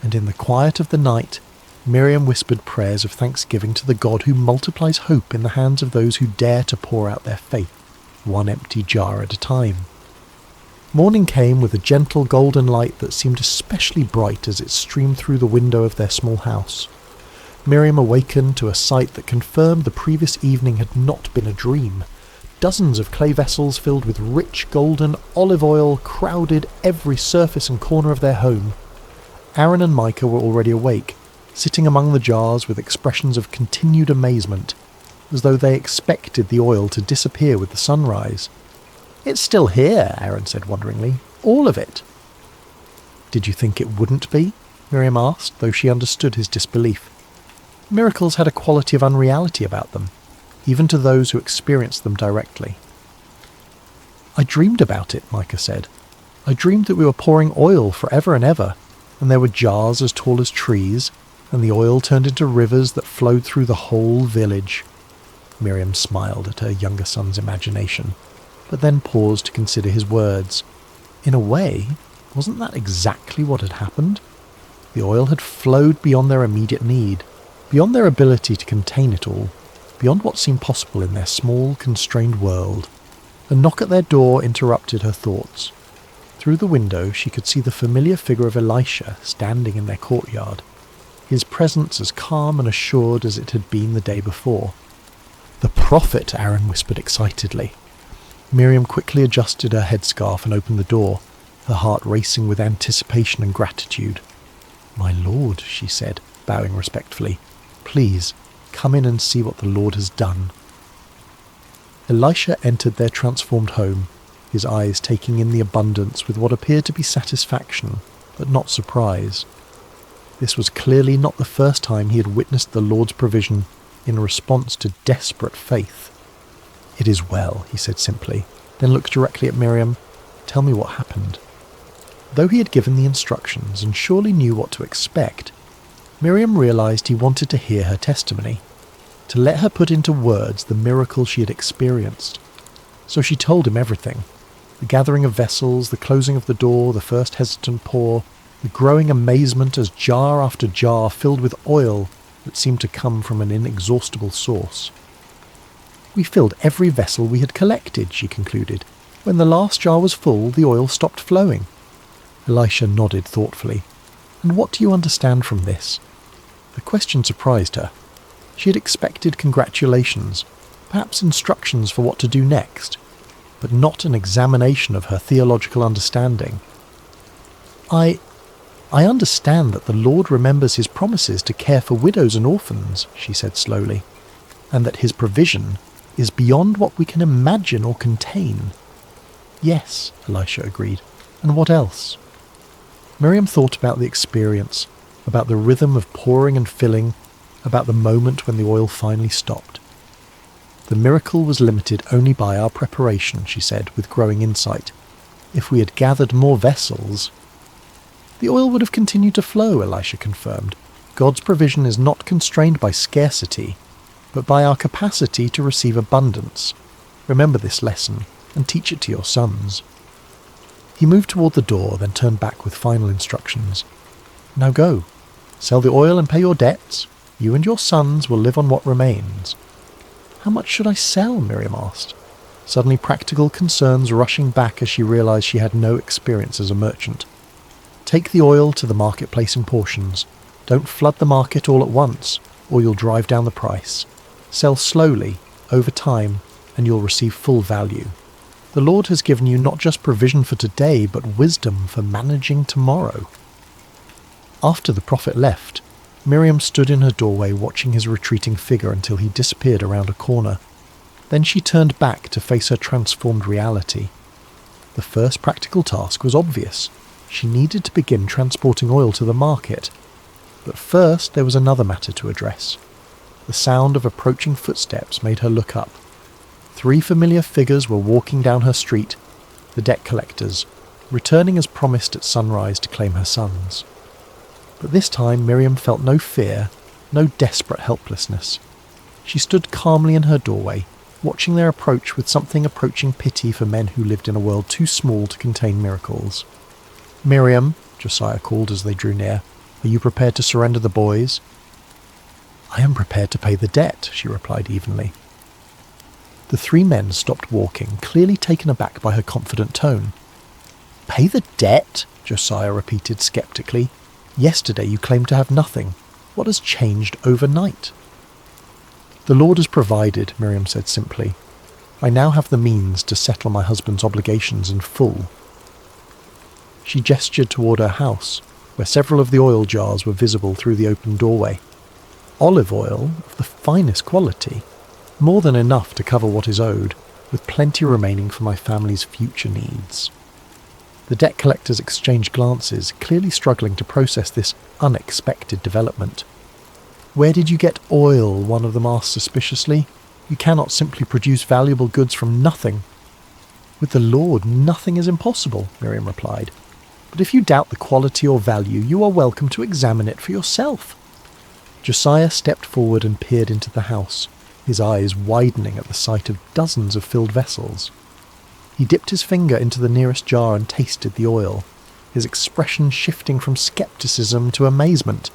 and in the quiet of the night, Miriam whispered prayers of thanksgiving to the God who multiplies hope in the hands of those who dare to pour out their faith, one empty jar at a time. Morning came with a gentle golden light that seemed especially bright as it streamed through the window of their small house. Miriam awakened to a sight that confirmed the previous evening had not been a dream. Dozens of clay vessels filled with rich golden olive oil crowded every surface and corner of their home. Aaron and Micah were already awake, sitting among the jars with expressions of continued amazement, as though they expected the oil to disappear with the sunrise. "It's still here," Aaron said wonderingly. "All of it." "Did you think it wouldn't be?" Miriam asked, though she understood his disbelief. Miracles had a quality of unreality about them, even to those who experienced them directly. "I dreamed about it," Micah said. "I dreamed that we were pouring oil forever and ever, and there were jars as tall as trees, and the oil turned into rivers that flowed through the whole village." Miriam smiled at her younger son's imagination, but then paused to consider his words. In a way, wasn't that exactly what had happened? The oil had flowed beyond their immediate need, beyond their ability to contain it all. beyond what seemed possible in their small, constrained world. A knock at their door interrupted her thoughts. Through the window she could see the familiar figure of Elisha standing in their courtyard, his presence as calm and assured as it had been the day before. "The prophet," Aaron whispered excitedly. Miriam quickly adjusted her headscarf and opened the door, her heart racing with anticipation and gratitude. "My lord," she said, bowing respectfully, "please, come in and see what the Lord has done." Elisha entered their transformed home, his eyes taking in the abundance with what appeared to be satisfaction, but not surprise. This was clearly not the first time he had witnessed the Lord's provision in response to desperate faith. "It is well," he said simply, then looked directly at Miriam. "Tell me what happened." Though he had given the instructions and surely knew what to expect, Miriam realized he wanted to hear her testimony, to let her put into words the miracle she had experienced. So she told him everything: the gathering of vessels, the closing of the door, the first hesitant pour, the growing amazement as jar after jar filled with oil that seemed to come from an inexhaustible source. "We filled every vessel we had collected," she concluded. "When the last jar was full, the oil stopped flowing." Elisha nodded thoughtfully. "And what do you understand from this?" The question surprised her. She had expected congratulations, perhaps instructions for what to do next, but not an examination of her theological understanding. I understand that the Lord remembers his promises to care for widows and orphans," she said slowly, "and that his provision is beyond what we can imagine or contain." "Yes," Elisha agreed. "And what else?" Miriam thought about the experience, about the rhythm of pouring and filling, about the moment when the oil finally stopped. "The miracle was limited only by our preparation," she said, with growing insight. "If we had gathered more vessels—" "The oil would have continued to flow," Elisha confirmed. "God's provision is not constrained by scarcity, but by our capacity to receive abundance. Remember this lesson, and teach it to your sons." He moved toward the door, then turned back with final instructions. "Now go. Sell the oil and pay your debts. You and your sons will live on what remains." "How much should I sell?" Miriam asked, suddenly practical concerns rushing back as she realized she had no experience as a merchant. "Take the oil to the marketplace in portions. Don't flood the market all at once, or you'll drive down the price. Sell slowly, over time, and you'll receive full value. The Lord has given you not just provision for today, but wisdom for managing tomorrow." After the prophet left, Miriam stood in her doorway watching his retreating figure until he disappeared around a corner. Then she turned back to face her transformed reality. The first practical task was obvious. She needed to begin transporting oil to the market. But first there was another matter to address. The sound of approaching footsteps made her look up. 3 familiar figures were walking down her street, the debt collectors, returning as promised at sunrise to claim her sons. But this time Miriam felt no fear, no desperate helplessness. She stood calmly in her doorway, watching their approach with something approaching pity for men who lived in a world too small to contain miracles. "Miriam," Josiah called as they drew near, "are you prepared to surrender the boys?" "I am prepared to pay the debt," she replied evenly. The 3 men stopped walking, clearly taken aback by her confident tone. "Pay the debt?" Josiah repeated skeptically. "Yesterday you claimed to have nothing. What has changed overnight?" "The Lord has provided," Miriam said simply. "I now have the means to settle my husband's obligations in full." She gestured toward her house, where several of the oil jars were visible through the open doorway. Olive oil of the finest quality, more than enough to cover what is owed, with plenty remaining for my family's future needs. The debt collectors exchanged glances, clearly struggling to process this unexpected development. "Where did you get oil?" one of them asked suspiciously. "You cannot simply produce valuable goods from nothing." "With the Lord, nothing is impossible," Miriam replied. "But if you doubt the quality or value, you are welcome to examine it for yourself." Josiah stepped forward and peered into the house, his eyes widening at the sight of dozens of filled vessels. He dipped his finger into the nearest jar and tasted the oil, his expression shifting from skepticism to amazement.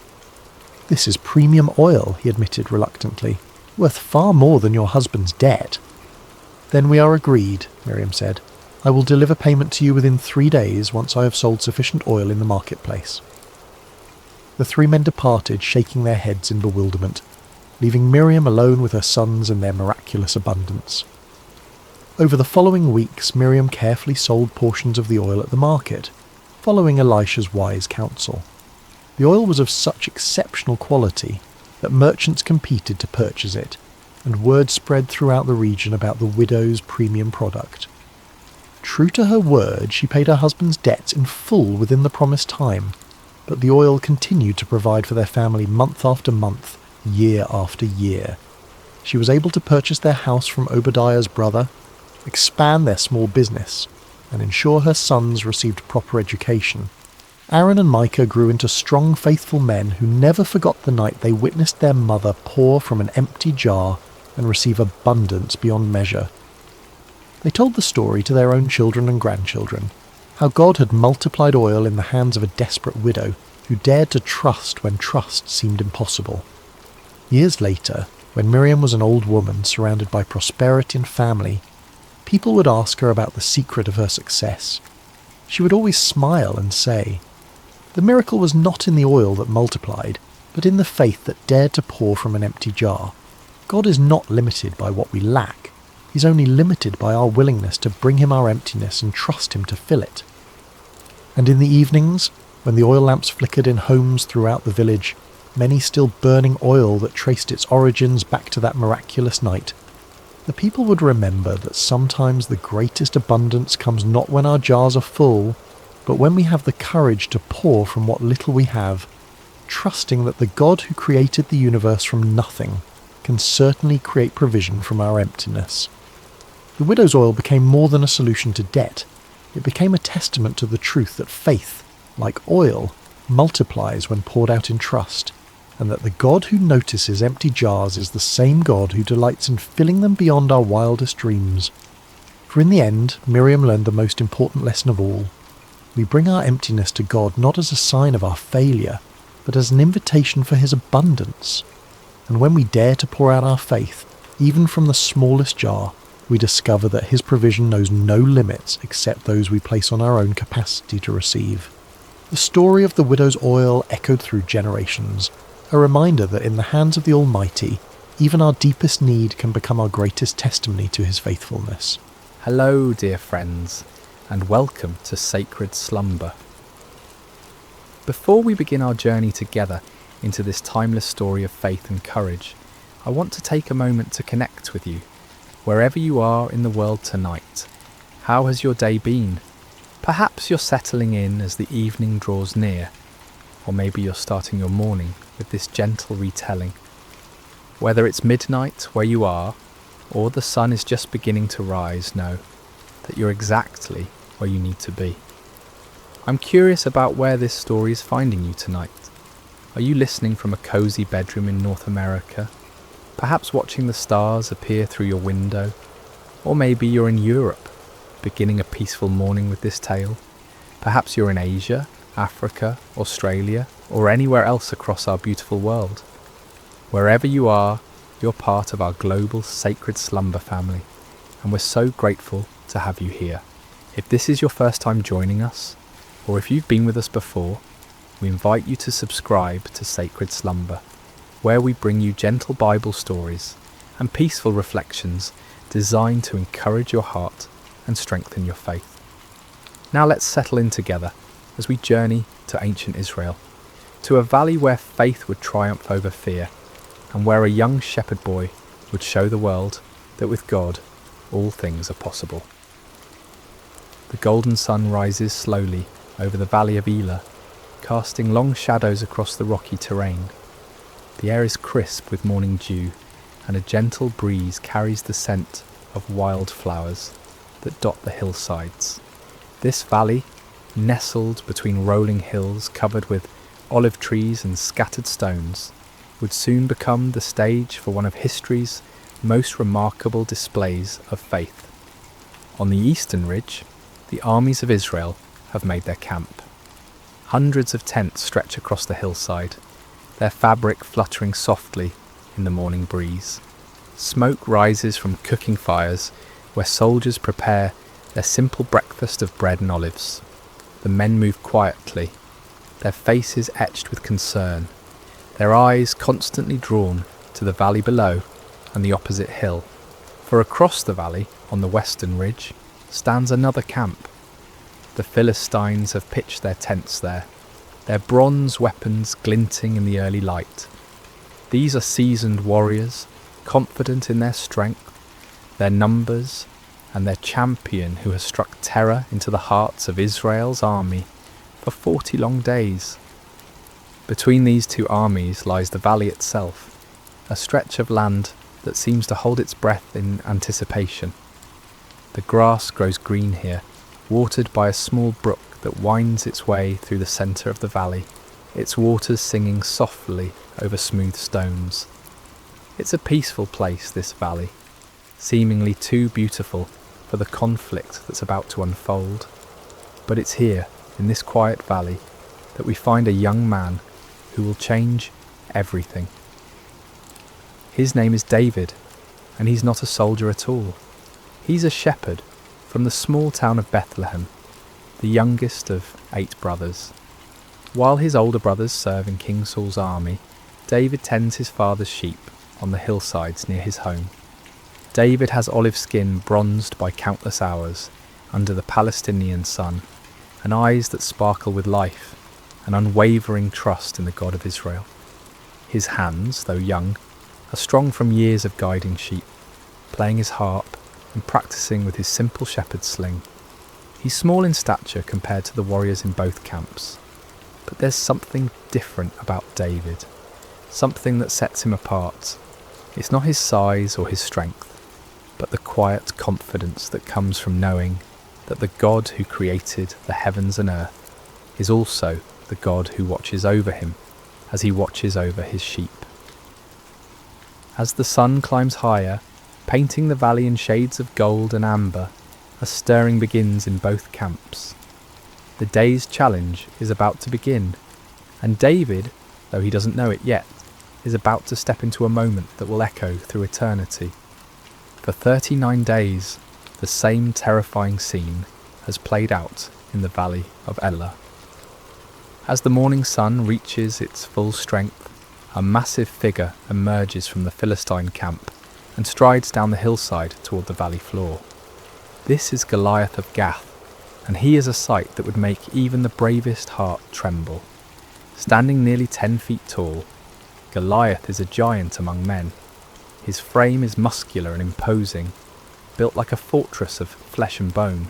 "This is premium oil," he admitted reluctantly. worth far more than your husband's debt." "Then we are agreed," Miriam said. "I will deliver payment to you within 3 days once I have sold sufficient oil in the marketplace." The 3 men departed, shaking their heads in bewilderment, leaving Miriam alone with her sons and their miraculous abundance. Over the following weeks, Miriam carefully sold portions of the oil at the market, following Elisha's wise counsel. The oil was of such exceptional quality that merchants competed to purchase it, and word spread throughout the region about the widow's premium product. True to her word, she paid her husband's debts in full within the promised time, but the oil continued to provide for their family month after month, year after year. She was able to purchase their house from Obadiah's brother, expand their small business, and ensure her sons received proper education. Aaron and Micah grew into strong, faithful men who never forgot the night they witnessed their mother pour from an empty jar and receive abundance beyond measure. They told the story to their own children and grandchildren, how God had multiplied oil in the hands of a desperate widow who dared to trust when trust seemed impossible. Years later, when Miriam was an old woman surrounded by prosperity and family, people would ask her about the secret of her success. She would always smile and say, "The miracle was not in the oil that multiplied, but in the faith that dared to pour from an empty jar. God is not limited by what we lack. He's only limited by our willingness to bring him our emptiness and trust him to fill it." And in the evenings, when the oil lamps flickered in homes throughout the village, many still burning oil that traced its origins back to that miraculous night, the people would remember that sometimes the greatest abundance comes not when our jars are full, but when we have the courage to pour from what little we have, trusting that the God who created the universe from nothing can certainly create provision from our emptiness. The widow's oil became more than a solution to debt. It became a testament to the truth that faith, like oil, multiplies when poured out in trust, and that the God who notices empty jars is the same God who delights in filling them beyond our wildest dreams. For in the end, Miriam learned the most important lesson of all. We bring our emptiness to God not as a sign of our failure, but as an invitation for his abundance. And when we dare to pour out our faith, even from the smallest jar, we discover that his provision knows no limits except those we place on our own capacity to receive. The story of the widow's oil echoed through generations, a reminder that in the hands of the Almighty, even our deepest need can become our greatest testimony to his faithfulness. Hello, dear friends, and welcome to Sacred Slumber. Before we begin our journey together into this timeless story of faith and courage, I want to take a moment to connect with you. Wherever you are in the world tonight, how has your day been? Perhaps you're settling in as the evening draws near, or maybe you're starting your morning with this gentle retelling. Whether it's midnight where you are, or the sun is just beginning to rise, know that you're exactly where you need to be. I'm curious about where this story is finding you tonight. Are you listening from a cozy bedroom in North America? Perhaps watching the stars appear through your window? Or maybe you're in Europe, beginning a peaceful morning with this tale. Perhaps you're in Asia, Africa, Australia, or anywhere else across our beautiful world. Wherever you are, you're part of our global Sacred Slumber family, and we're so grateful to have you here. If this is your first time joining us, or if you've been with us before, we invite you to subscribe to Sacred Slumber, where we bring you gentle Bible stories and peaceful reflections designed to encourage your heart and strengthen your faith. Now let's settle in together as we journey to ancient Israel, to a valley where faith would triumph over fear, and where a young shepherd boy would show the world that with God all things are possible. The golden sun rises slowly over the valley of Elah, casting long shadows across the rocky terrain. The air is crisp with morning dew, and a gentle breeze carries the scent of wild flowers that dot the hillsides. This valley, nestled between rolling hills covered with olive trees and scattered stones, would soon become the stage for one of history's most remarkable displays of faith. On the eastern ridge, the armies of Israel have made their camp. Hundreds of tents stretch across the hillside, their fabric fluttering softly in the morning breeze. Smoke rises from cooking fires where soldiers prepare their simple breakfast of bread and olives. The men move quietly, their faces etched with concern, their eyes constantly drawn to the valley below and the opposite hill. For across the valley, on the western ridge, stands another camp. The Philistines have pitched their tents there, their bronze weapons glinting in the early light. These are seasoned warriors, confident in their strength, their numbers, and their champion who has struck terror into the hearts of Israel's army for 40 long days. Between these two armies lies the valley itself, a stretch of land that seems to hold its breath in anticipation. The grass grows green here, watered by a small brook that winds its way through the centre of the valley, its waters singing softly over smooth stones. It's a peaceful place, this valley, seemingly too beautiful for the conflict that's about to unfold. But it's here, in this quiet valley, that we find a young man who will change everything. His name is David, and he's not a soldier at all. He's a shepherd from the small town of Bethlehem, the youngest of 8 brothers. While his older brothers serve in King Saul's army, David tends his father's sheep on the hillsides near his home. David has olive skin bronzed by countless hours under the Palestinian sun, and eyes that sparkle with life, an unwavering trust in the God of Israel. His hands, though young, are strong from years of guiding sheep, playing his harp and practicing with his simple shepherd's sling. He's small in stature compared to the warriors in both camps, but there's something different about David, something that sets him apart. It's not his size or his strength, but the quiet confidence that comes from knowing that the God who created the heavens and earth is also the God who watches over him as he watches over his sheep. As the sun climbs higher, painting the valley in shades of gold and amber, a stirring begins in both camps. The day's challenge is about to begin, and David, though he doesn't know it yet, is about to step into a moment that will echo through eternity. For 39 days, the same terrifying scene has played out in the valley of Elah. As the morning sun reaches its full strength, a massive figure emerges from the Philistine camp and strides down the hillside toward the valley floor. This is Goliath of Gath, and he is a sight that would make even the bravest heart tremble. Standing nearly 10 feet tall, Goliath is a giant among men. His frame is muscular and imposing, built like a fortress of flesh and bone.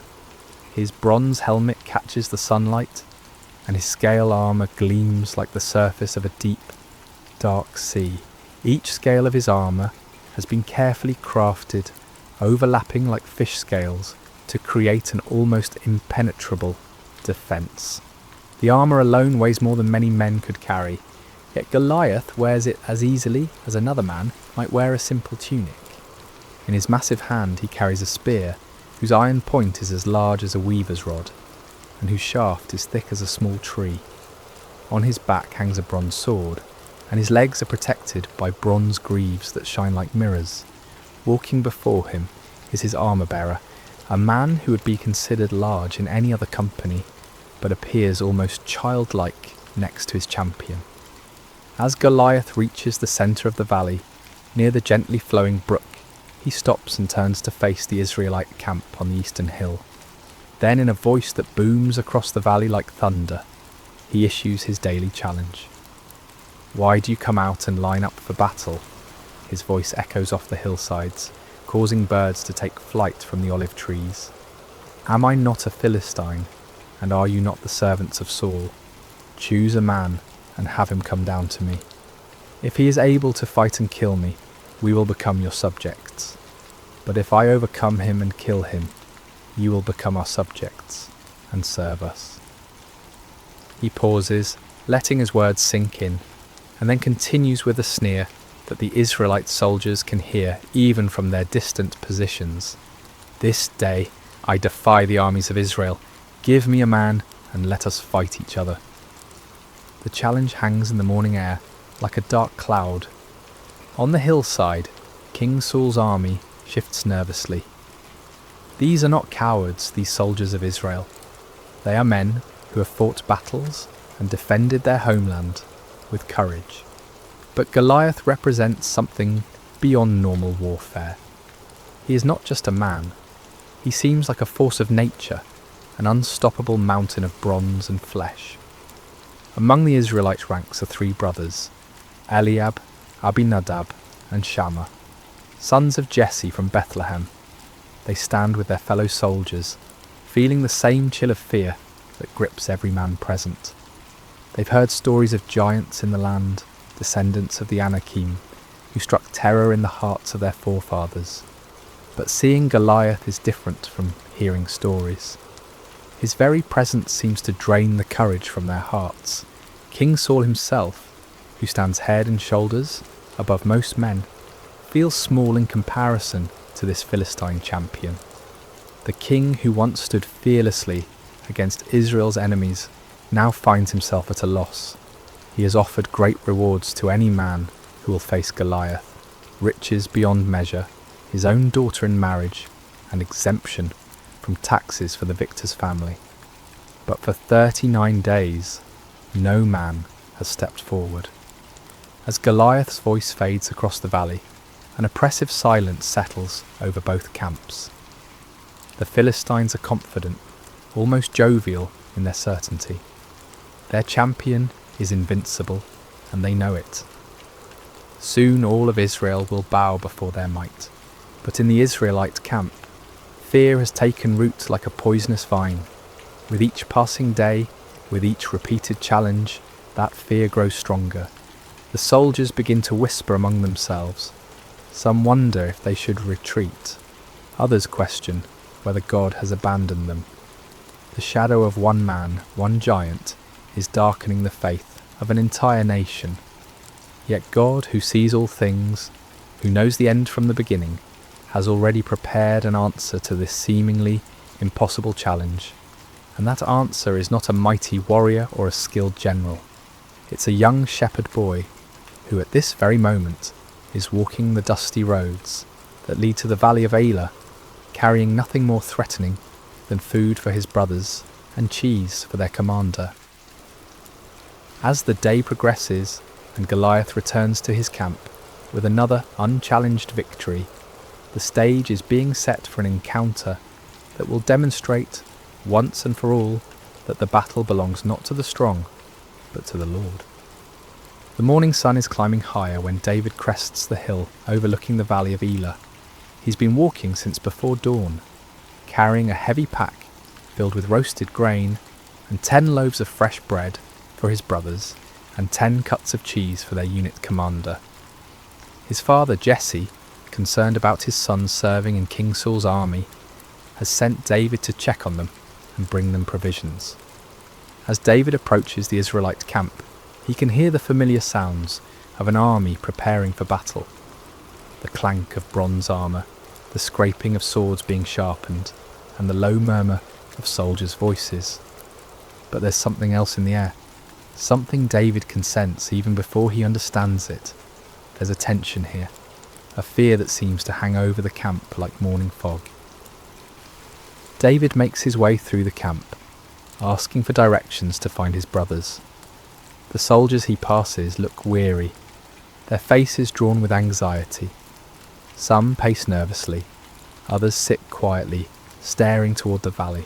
His bronze helmet catches the sunlight, and his scale armour gleams like the surface of a deep, dark sea. Each scale of his armour has been carefully crafted, overlapping like fish scales, to create an almost impenetrable defence. The armour alone weighs more than many men could carry, yet Goliath wears it as easily as another man might wear a simple tunic. In his massive hand he carries a spear, whose iron point is as large as a weaver's rod, and whose shaft is thick as a small tree. On his back hangs a bronze sword, and his legs are protected by bronze greaves that shine like mirrors. Walking before him is his armour-bearer, a man who would be considered large in any other company, but appears almost childlike next to his champion. As Goliath reaches the centre of the valley, near the gently flowing brook, he stops and turns to face the Israelite camp on the eastern hill. Then, in a voice that booms across the valley like thunder, he issues his daily challenge. "Why do you come out and line up for battle?" His voice echoes off the hillsides, causing birds to take flight from the olive trees. "Am I not a Philistine, and are you not the servants of Saul? Choose a man and have him come down to me. If he is able to fight and kill me, we will become your subjects. But if I overcome him and kill him, you will become our subjects and serve us." He pauses, letting his words sink in, and then continues with a sneer that the Israelite soldiers can hear even from their distant positions. "This day I defy the armies of Israel. Give me a man and let us fight each other." The challenge hangs in the morning air like a dark cloud. On the hillside, King Saul's army shifts nervously. These are not cowards, these soldiers of Israel. They are men who have fought battles and defended their homeland with courage. But Goliath represents something beyond normal warfare. He is not just a man. He seems like a force of nature, an unstoppable mountain of bronze and flesh. Among the Israelite ranks are 3 brothers, Eliab, Abinadab, and Shammah, sons of Jesse from Bethlehem. They stand with their fellow soldiers, feeling the same chill of fear that grips every man present. They've heard stories of giants in the land, descendants of the Anakim, who struck terror in the hearts of their forefathers. But seeing Goliath is different from hearing stories. His very presence seems to drain the courage from their hearts. King Saul himself, who stands head and shoulders above most men, feels small in comparison to this Philistine champion. The king who once stood fearlessly against Israel's enemies now finds himself at a loss. He has offered great rewards to any man who will face Goliath, riches beyond measure, his own daughter in marriage, and exemption from taxes for the victor's family. But for 39 days, no man has stepped forward. As Goliath's voice fades across the valley, an oppressive silence settles over both camps. The Philistines are confident, almost jovial in their certainty. Their champion is invincible, and they know it. Soon all of Israel will bow before their might. But in the Israelite camp, fear has taken root like a poisonous vine. With each passing day, with each repeated challenge, that fear grows stronger. The soldiers begin to whisper among themselves. Some wonder if they should retreat. Others question whether God has abandoned them. The shadow of one man, one giant, is darkening the faith of an entire nation. Yet God, who sees all things, who knows the end from the beginning, has already prepared an answer to this seemingly impossible challenge. And that answer is not a mighty warrior or a skilled general. It's a young shepherd boy who at this very moment is walking the dusty roads that lead to the valley of Elah, carrying nothing more threatening than food for his brothers and cheese for their commander. As the day progresses and Goliath returns to his camp with another unchallenged victory, the stage is being set for an encounter that will demonstrate once and for all that the battle belongs not to the strong, but to the Lord. The morning sun is climbing higher when David crests the hill overlooking the valley of Elah. He's been walking since before dawn, carrying a heavy pack filled with roasted grain and 10 loaves of fresh bread for his brothers and 10 cuts of cheese for their unit commander. His father Jesse, concerned about his son serving in King Saul's army, has sent David to check on them and bring them provisions. As David approaches the Israelite camp, he can hear the familiar sounds of an army preparing for battle. The clank of bronze armour, the scraping of swords being sharpened, and the low murmur of soldiers' voices. But there's something else in the air, something David can sense even before he understands it. There's a tension here, a fear that seems to hang over the camp like morning fog. David makes his way through the camp, asking for directions to find his brothers. The soldiers he passes look weary, their faces drawn with anxiety. Some pace nervously, others sit quietly, staring toward the valley.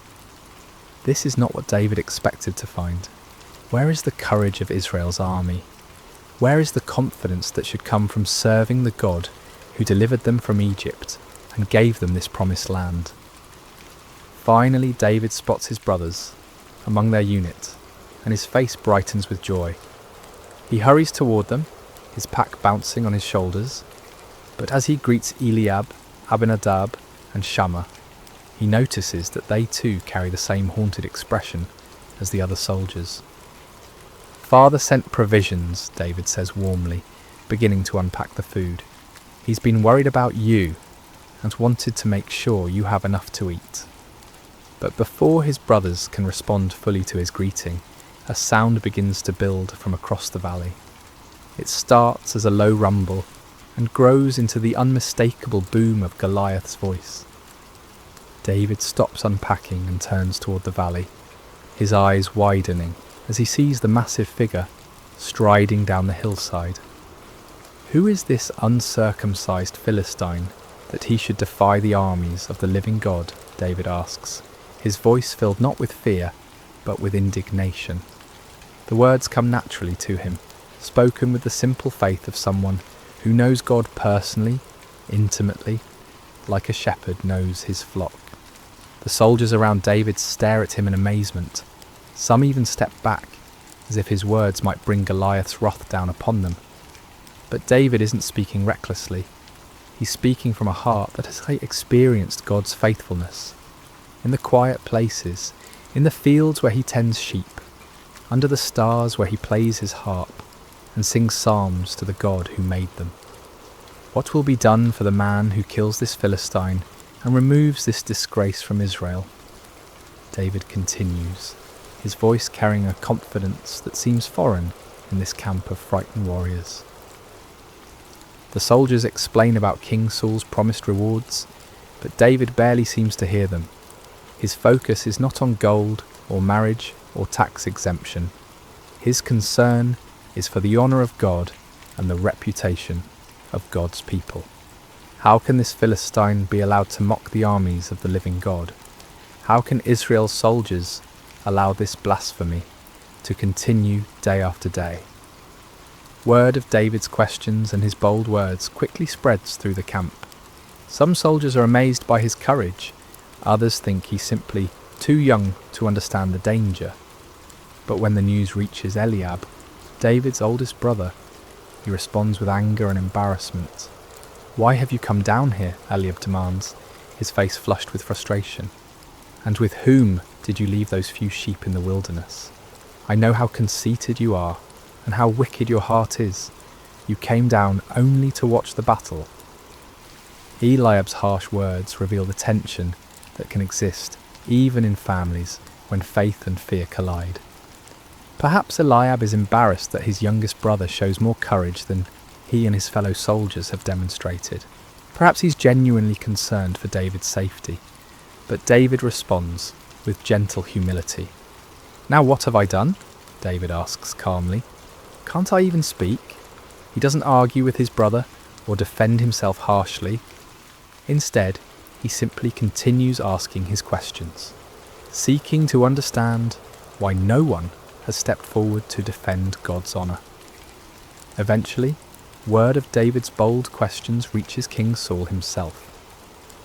This is not what David expected to find. Where is the courage of Israel's army? Where is the confidence that should come from serving the God who delivered them from Egypt and gave them this promised land? Finally, David spots his brothers among their unit, and his face brightens with joy. He hurries toward them, his pack bouncing on his shoulders, but as he greets Eliab, Abinadab, and Shammah, he notices that they too carry the same haunted expression as the other soldiers. "Father sent provisions," David says warmly, beginning to unpack the food. "He's been worried about you and wanted to make sure you have enough to eat." But before his brothers can respond fully to his greeting, a sound begins to build from across the valley. It starts as a low rumble, and grows into the unmistakable boom of Goliath's voice. David stops unpacking and turns toward the valley, his eyes widening as he sees the massive figure striding down the hillside. Who is this uncircumcised Philistine that he should defy the armies of the living God? David asks, his voice filled not with fear, but with indignation. The words come naturally to him, spoken with the simple faith of someone who knows God personally, intimately, like a shepherd knows his flock. The soldiers around David stare at him in amazement. Some even step back, as if his words might bring Goliath's wrath down upon them. But David isn't speaking recklessly. He's speaking from a heart that has experienced God's faithfulness. In the quiet places, in the fields where he tends sheep, under the stars where he plays his harp and sings psalms to the God who made them. What will be done for the man who kills this Philistine and removes this disgrace from Israel? David continues, his voice carrying a confidence that seems foreign in this camp of frightened warriors. The soldiers explain about King Saul's promised rewards, but David barely seems to hear them. His focus is not on gold or marriage or tax exemption. His concern is for the honour of God and the reputation of God's people. How can this Philistine be allowed to mock the armies of the living God? How can Israel's soldiers allow this blasphemy to continue day after day? Word of David's questions and his bold words quickly spreads through the camp. Some soldiers are amazed by his courage, others think he's simply too young to understand the danger. But when the news reaches Eliab, David's oldest brother, he responds with anger and embarrassment. "Why have you come down here?" Eliab demands, his face flushed with frustration. "And with whom did you leave those few sheep in the wilderness? I know how conceited you are, and how wicked your heart is. You came down only to watch the battle." Eliab's harsh words reveal the tension that can exist even in families when faith and fear collide. Perhaps Eliab is embarrassed that his youngest brother shows more courage than he and his fellow soldiers have demonstrated. Perhaps he's genuinely concerned for David's safety. But David responds with gentle humility. "Now what have I done?" David asks calmly. "Can't I even speak?" He doesn't argue with his brother or defend himself harshly. Instead, he simply continues asking his questions, seeking to understand why no one has stepped forward to defend God's honour. Eventually, word of David's bold questions reaches King Saul himself.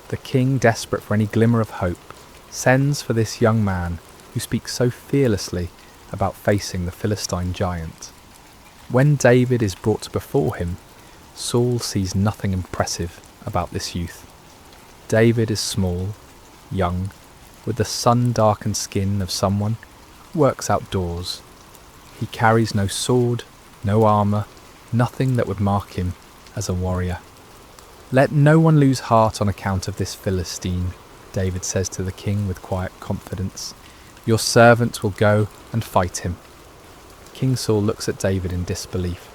The king, desperate for any glimmer of hope, sends for this young man who speaks so fearlessly about facing the Philistine giant. When David is brought before him, Saul sees nothing impressive about this youth. David is small, young, with the sun-darkened skin of someone who works outdoors. He carries no sword, no armour, nothing that would mark him as a warrior. "Let no one lose heart on account of this Philistine," David says to the king with quiet confidence. "Your servant will go and fight him." King Saul looks at David in disbelief.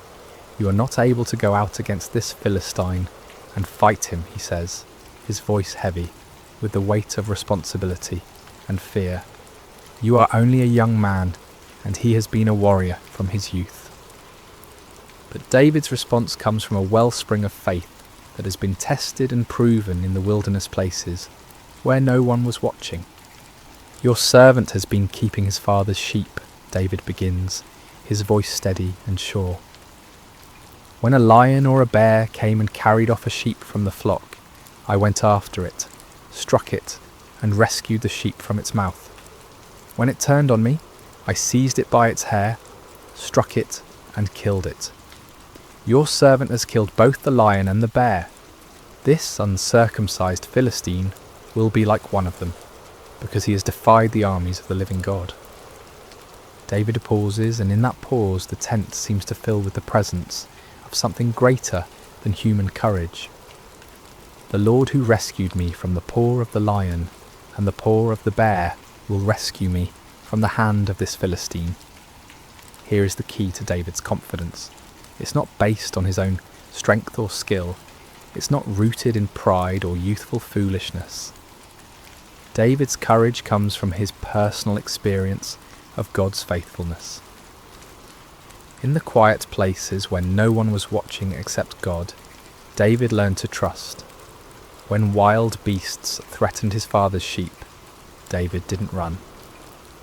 "You are not able to go out against this Philistine and fight him," he says, his voice heavy with the weight of responsibility and fear. "You are only a young man, and he has been a warrior from his youth." But David's response comes from a wellspring of faith that has been tested and proven in the wilderness places where no one was watching. "Your servant has been keeping his father's sheep," David begins, his voice steady and sure. "When a lion or a bear came and carried off a sheep from the flock, I went after it, struck it, and rescued the sheep from its mouth. When it turned on me, I seized it by its hair, struck it, and killed it. Your servant has killed both the lion and the bear. This uncircumcised Philistine will be like one of them, because he has defied the armies of the living God." David pauses, and in that pause the tent seems to fill with the presence of something greater than human courage. "The Lord who rescued me from the paw of the lion and the paw of the bear will rescue me from the hand of this Philistine." Here is the key to David's confidence. It's not based on his own strength or skill. It's not rooted in pride or youthful foolishness. David's courage comes from his personal experience of God's faithfulness. In the quiet places when no one was watching except God, David learned to trust. When wild beasts threatened his father's sheep, David didn't run.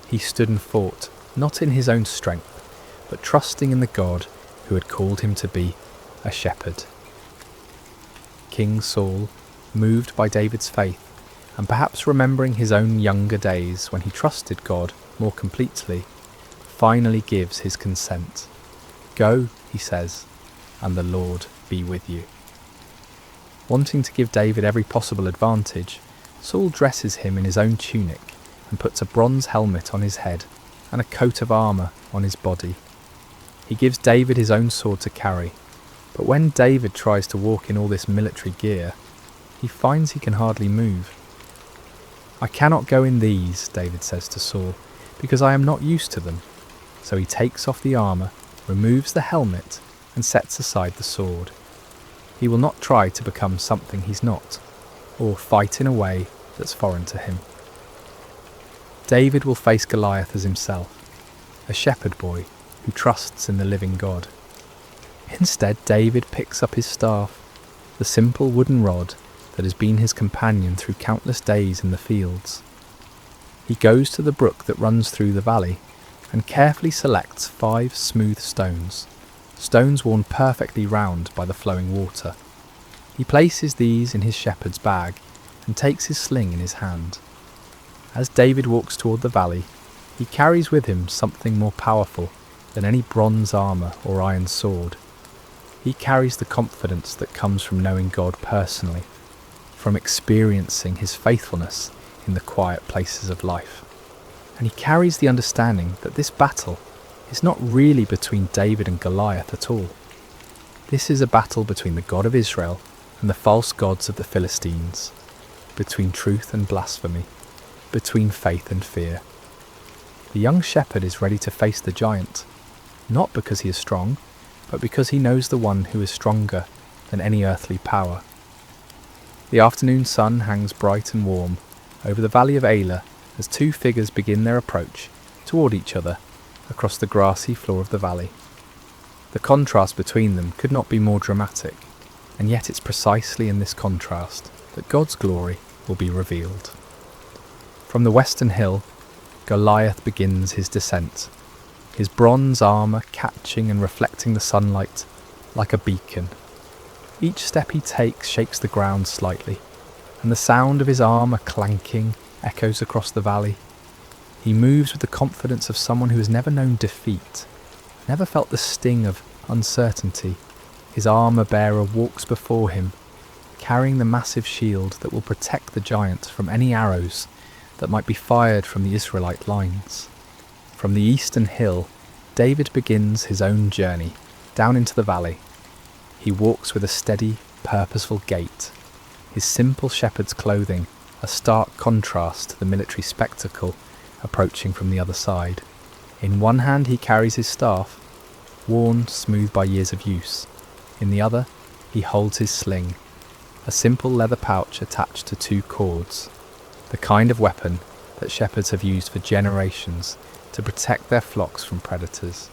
He stood and fought, not in his own strength, but trusting in the God who had called him to be a shepherd. King Saul, moved by David's faith, and perhaps remembering his own younger days when he trusted God more completely, finally gives his consent. "Go," he says, "and the Lord be with you." Wanting to give David every possible advantage, Saul dresses him in his own tunic and puts a bronze helmet on his head and a coat of armour on his body. He gives David his own sword to carry, but when David tries to walk in all this military gear, he finds he can hardly move. "I cannot go in these," David says to Saul, "because I am not used to them." So he takes off the armour, removes the helmet, and sets aside the sword. He will not try to become something he's not, or fight in a way that's foreign to him. David will face Goliath as himself, a shepherd boy who trusts in the living God. Instead, David picks up his staff, the simple wooden rod that has been his companion through countless days in the fields. He goes to the brook that runs through the valley and carefully selects 5 smooth stones worn perfectly round by the flowing water. He places these in his shepherd's bag and takes his sling in his hand. As David walks toward the valley, he carries with him something more powerful than any bronze armour or iron sword. He carries the confidence that comes from knowing God personally, from experiencing his faithfulness in the quiet places of life. And he carries the understanding that this battle is not really between David and Goliath at all. This is a battle between the God of Israel and the false gods of the Philistines, between truth and blasphemy, between faith and fear. The young shepherd is ready to face the giant, not because he is strong, but because he knows the one who is stronger than any earthly power. The afternoon sun hangs bright and warm over the valley of Elah as 2 figures begin their approach toward each other across the grassy floor of the valley. The contrast between them could not be more dramatic, and yet it's precisely in this contrast that God's glory will be revealed. From the western hill, Goliath begins his descent, his bronze armour catching and reflecting the sunlight like a beacon. Each step he takes shakes the ground slightly, and the sound of his armour clanking echoes across the valley. He moves with the confidence of someone who has never known defeat, never felt the sting of uncertainty. His armour-bearer walks before him, carrying the massive shield that will protect the giant from any arrows that might be fired from the Israelite lines. From the eastern hill, David begins his own journey down into the valley. He walks with a steady, purposeful gait, his simple shepherd's clothing a stark contrast to the military spectacle approaching from the other side. In one hand he carries his staff, worn smooth by years of use. In the other, he holds his sling, a simple leather pouch attached to 2 cords, the kind of weapon that shepherds have used for generations to protect their flocks from predators.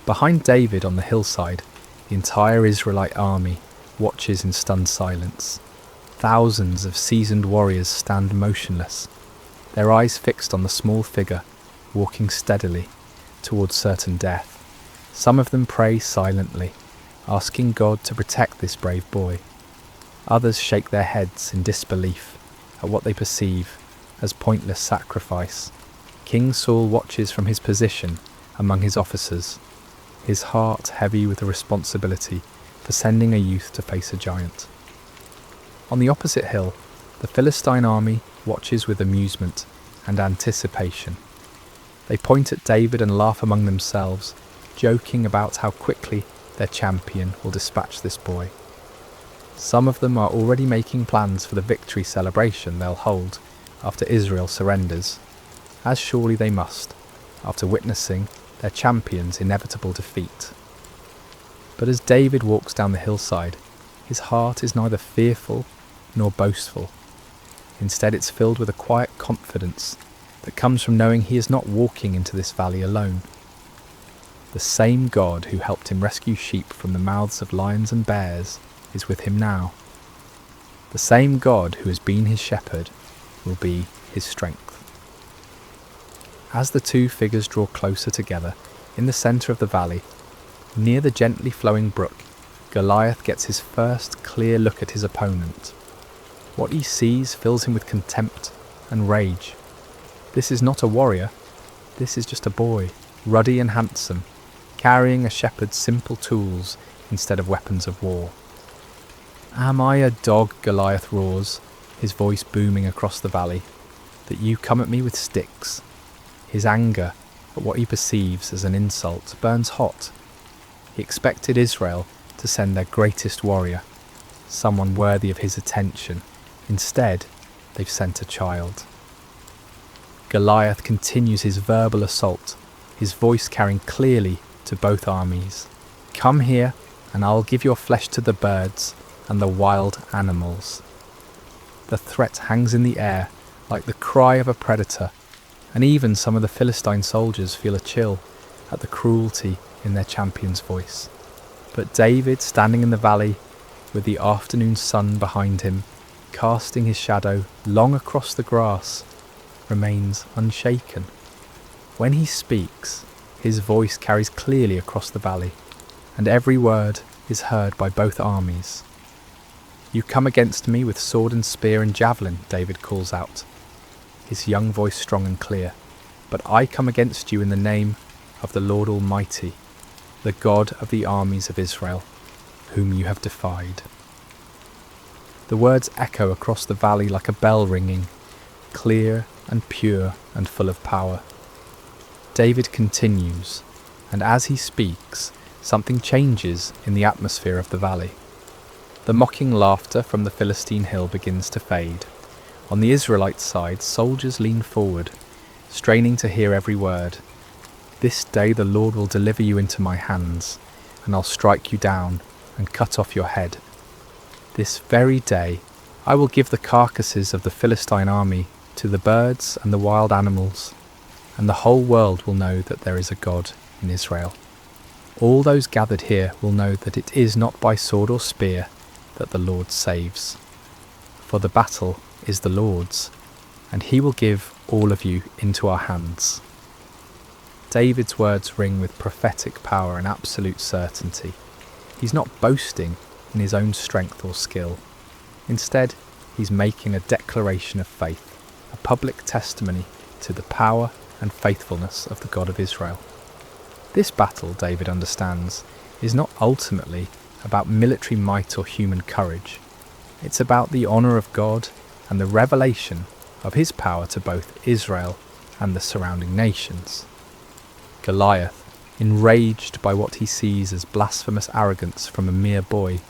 Behind David on the hillside, the entire Israelite army watches in stunned silence. Thousands of seasoned warriors stand motionless, their eyes fixed on the small figure walking steadily towards certain death. Some of them pray silently, asking God to protect this brave boy. Others shake their heads in disbelief at what they perceive as pointless sacrifice. King Saul watches from his position among his officers, his heart heavy with the responsibility for sending a youth to face a giant. On the opposite hill, the Philistine army watches with amusement and anticipation. They point at David and laugh among themselves, joking about how quickly their champion will dispatch this boy. Some of them are already making plans for the victory celebration they'll hold after Israel surrenders, as surely they must, after witnessing their champion's inevitable defeat. But as David walks down the hillside, his heart is neither fearful nor boastful. Instead, it's filled with a quiet confidence that comes from knowing he is not walking into this valley alone. The same God who helped him rescue sheep from the mouths of lions and bears is with him now. The same God who has been his shepherd will be his strength. As the two figures draw closer together, in the centre of the valley, near the gently flowing brook, Goliath gets his first clear look at his opponent. What he sees fills him with contempt and rage. This is not a warrior, this is just a boy, ruddy and handsome, carrying a shepherd's simple tools instead of weapons of war. "Am I a dog," Goliath roars, his voice booming across the valley, "that you come at me with sticks?" His anger at what he perceives as an insult burns hot. He expected Israel to send their greatest warrior, someone worthy of his attention. Instead, they've sent a child. Goliath continues his verbal assault, his voice carrying clearly to both armies. "Come here, and I'll give your flesh to the birds and the wild animals." The threat hangs in the air like the cry of a predator, and even some of the Philistine soldiers feel a chill at the cruelty in their champion's voice. But David, standing in the valley with the afternoon sun behind him, casting his shadow long across the grass, remains unshaken. When he speaks, his voice carries clearly across the valley, and every word is heard by both armies. "You come against me with sword and spear and javelin," David calls out, his young voice strong and clear, "but I come against you in the name of the Lord Almighty, the God of the armies of Israel, whom you have defied." The words echo across the valley like a bell ringing, clear and pure and full of power. David continues, and as he speaks, something changes in the atmosphere of the valley. The mocking laughter from the Philistine hill begins to fade. On the Israelite side, soldiers lean forward, straining to hear every word. "This day the Lord will deliver you into my hands, and I'll strike you down and cut off your head. This very day I will give the carcasses of the Philistine army to the birds and the wild animals, and the whole world will know that there is a God in Israel. All those gathered here will know that it is not by sword or spear that the Lord saves. For the battle is the Lord's, and he will give all of you into our hands." David's words ring with prophetic power and absolute certainty. He's not boasting in his own strength or skill. Instead, he's making a declaration of faith, a public testimony to the power and faithfulness of the God of Israel. This battle, David understands, is not ultimately about military might or human courage. It's about the honour of God and the revelation of his power to both Israel and the surrounding nations. Goliath, enraged by what he sees as blasphemous arrogance from a mere boy,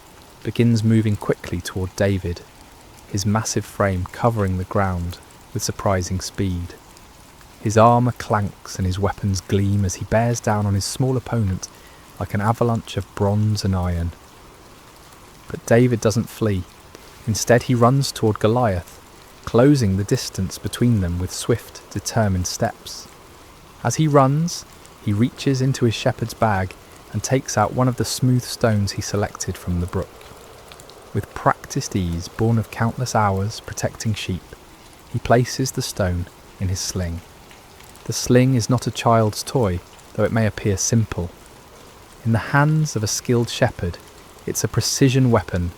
begins moving quickly toward David, his massive frame covering the ground with surprising speed. His armour clanks and his weapons gleam as he bears down on his small opponent like an avalanche of bronze and iron. But David doesn't flee. Instead, he runs toward Goliath, closing the distance between them with swift, determined steps. As he runs, he reaches into his shepherd's bag and takes out one of the smooth stones he selected from the brook. With practiced ease, born of countless hours protecting sheep, he places the stone in his sling. The sling is not a child's toy, though it may appear simple. In the hands of a skilled shepherd, it's a precision weapon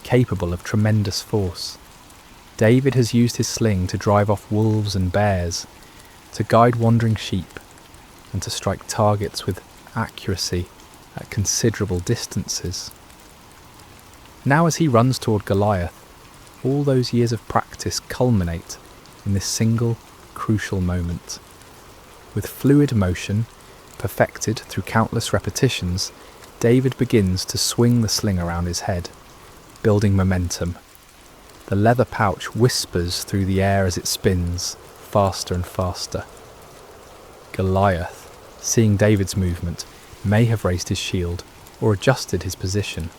capable of tremendous force. David has used his sling to drive off wolves and bears, to guide wandering sheep, and to strike targets with accuracy at considerable distances. Now as he runs toward Goliath, all those years of practice culminate in this single, crucial moment. With fluid motion, perfected through countless repetitions, David begins to swing the sling around his head, building momentum. The leather pouch whispers through the air as it spins, faster and faster. Goliath, seeing David's movement, may have raised his shield, or adjusted his position,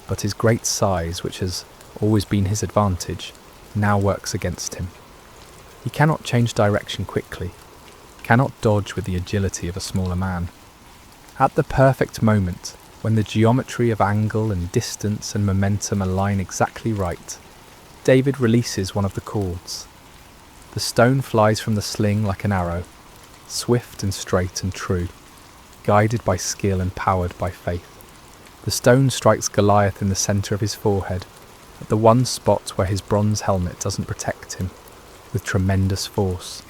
but his great size, which has always been his advantage, now works against him. He cannot change direction quickly, cannot dodge with the agility of a smaller man. At the perfect moment, when the geometry of angle and distance and momentum align exactly right, David releases one of the cords. The stone flies from the sling like an arrow, swift and straight and true, guided by skill and powered by faith. The stone strikes Goliath in the centre of his forehead, at the one spot where his bronze helmet doesn't protect him, with tremendous force.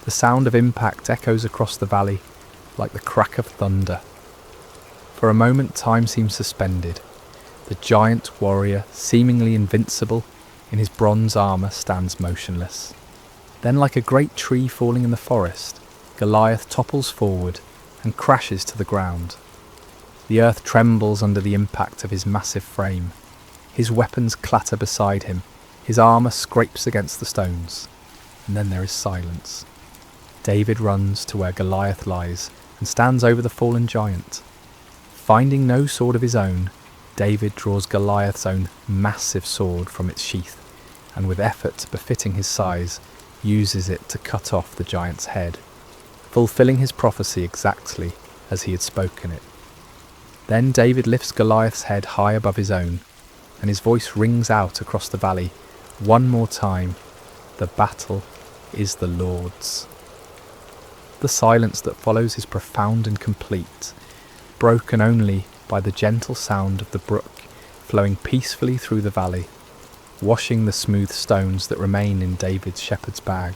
The sound of impact echoes across the valley like the crack of thunder. For a moment time seems suspended. The giant warrior, seemingly invincible in his bronze armour, stands motionless. Then, like a great tree falling in the forest, Goliath topples forward and crashes to the ground. The earth trembles under the impact of his massive frame. His weapons clatter beside him, his armour scrapes against the stones, and then there is silence. David runs to where Goliath lies and stands over the fallen giant. Finding no sword of his own, David draws Goliath's own massive sword from its sheath, and with effort befitting his size, uses it to cut off the giant's head, fulfilling his prophecy exactly as he had spoken it. Then David lifts Goliath's head high above his own, and his voice rings out across the valley one more time, "The battle is the Lord's." The silence that follows is profound and complete, broken only by the gentle sound of the brook flowing peacefully through the valley, washing the smooth stones that remain in David's shepherd's bag.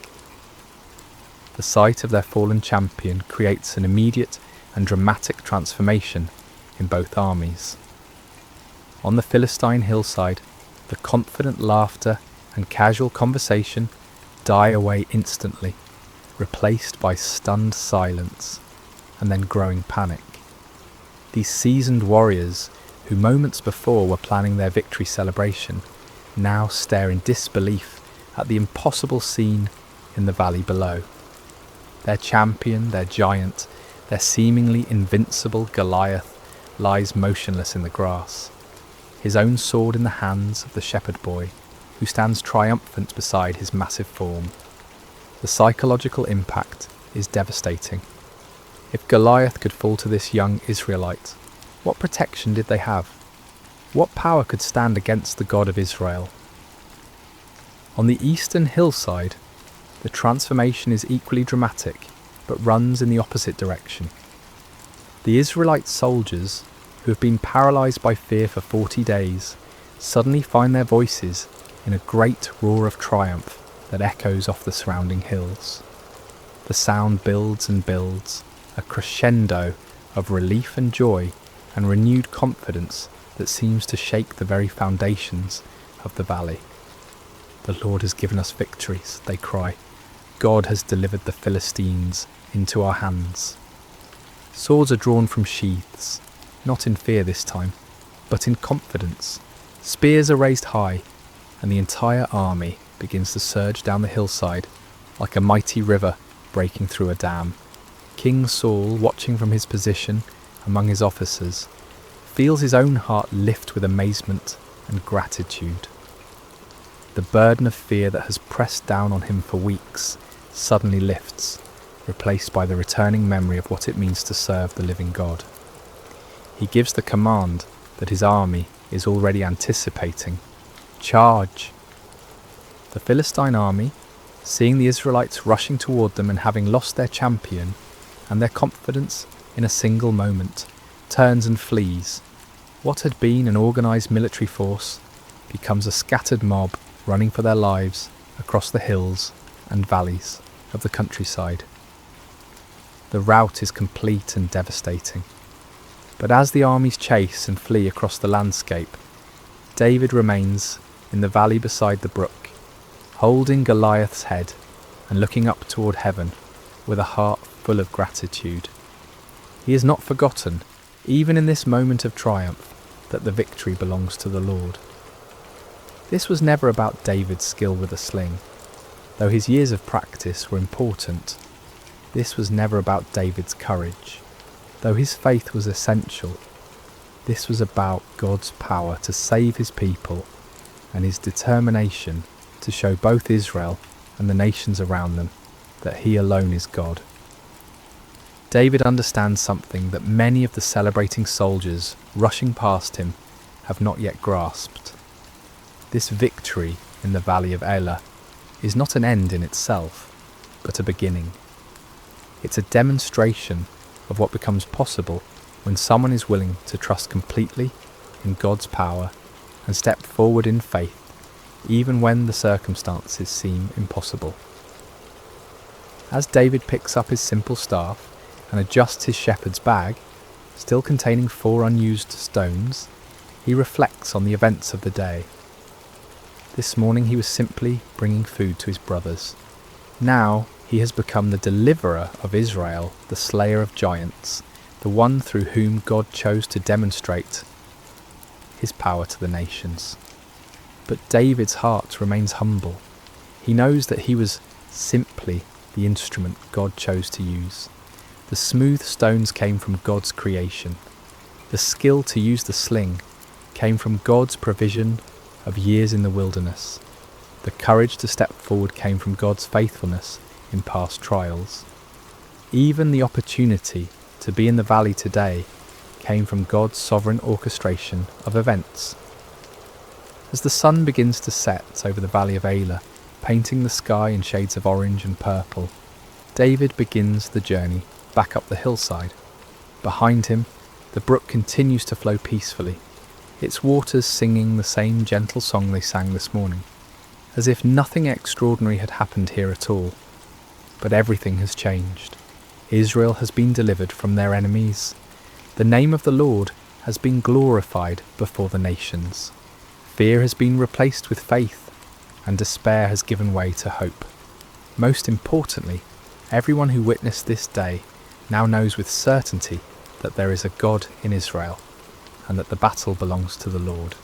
The sight of their fallen champion creates an immediate and dramatic transformation in both armies. On the Philistine hillside, the confident laughter and casual conversation die away instantly, replaced by stunned silence and then growing panic. These seasoned warriors, who moments before were planning their victory celebration, now stare in disbelief at the impossible scene in the valley below. Their champion, their giant, their seemingly invincible Goliath lies motionless in the grass, his own sword in the hands of the shepherd boy, who stands triumphant beside his massive form. The psychological impact is devastating. If Goliath could fall to this young Israelite, what protection did they have? What power could stand against the God of Israel? On the eastern hillside, the transformation is equally dramatic, but runs in the opposite direction. The Israelite soldiers, who have been paralysed by fear for 40 days, suddenly find their voices in a great roar of triumph that echoes off the surrounding hills. The sound builds and builds, a crescendo of relief and joy and renewed confidence that seems to shake the very foundations of the valley. "The Lord has given us victories," they cry. "God has delivered the Philistines into our hands." Swords are drawn from sheaths, not in fear this time, but in confidence. Spears are raised high, and the entire army begins to surge down the hillside like a mighty river breaking through a dam. King Saul, watching from his position among his officers, feels his own heart lift with amazement and gratitude. The burden of fear that has pressed down on him for weeks suddenly lifts, replaced by the returning memory of what it means to serve the living God. He gives the command that his army is already anticipating. Charge! The Philistine army, seeing the Israelites rushing toward them and having lost their champion and their confidence in a single moment, turns and flees. What had been an organised military force becomes a scattered mob running for their lives across the hills and valleys of the countryside. The rout is complete and devastating. But as the armies chase and flee across the landscape, David remains in the valley beside the brook, holding Goliath's head and looking up toward heaven with a heart full of gratitude. He has not forgotten, even in this moment of triumph, that the victory belongs to the Lord. This was never about David's skill with a sling, though his years of practice were important. This was never about David's courage, though his faith was essential. This was about God's power to save his people and his determination to show both Israel and the nations around them that he alone is God. David understands something that many of the celebrating soldiers rushing past him have not yet grasped. This victory in the valley of Elah is not an end in itself, but a beginning. It's a demonstration of what becomes possible when someone is willing to trust completely in God's power and step forward in faith, even when the circumstances seem impossible. As David picks up his simple staff and adjusts his shepherd's bag, still containing 4 unused stones, he reflects on the events of the day. This morning he was simply bringing food to his brothers. Now he has become the deliverer of Israel, the slayer of giants, the one through whom God chose to demonstrate his power to the nations. But David's heart remains humble. He knows that he was simply the instrument God chose to use. The smooth stones came from God's creation. The skill to use the sling came from God's provision of years in the wilderness. The courage to step forward came from God's faithfulness in past trials. Even the opportunity to be in the valley today came from God's sovereign orchestration of events. As the sun begins to set over the valley of Elah, painting the sky in shades of orange and purple, David begins the journey back up the hillside. Behind him, the brook continues to flow peacefully, its waters singing the same gentle song they sang this morning, as if nothing extraordinary had happened here at all. But everything has changed. Israel has been delivered from their enemies. The name of the Lord has been glorified before the nations. Fear has been replaced with faith, and despair has given way to hope. Most importantly, everyone who witnessed this day now knows with certainty that there is a God in Israel, and that the battle belongs to the Lord.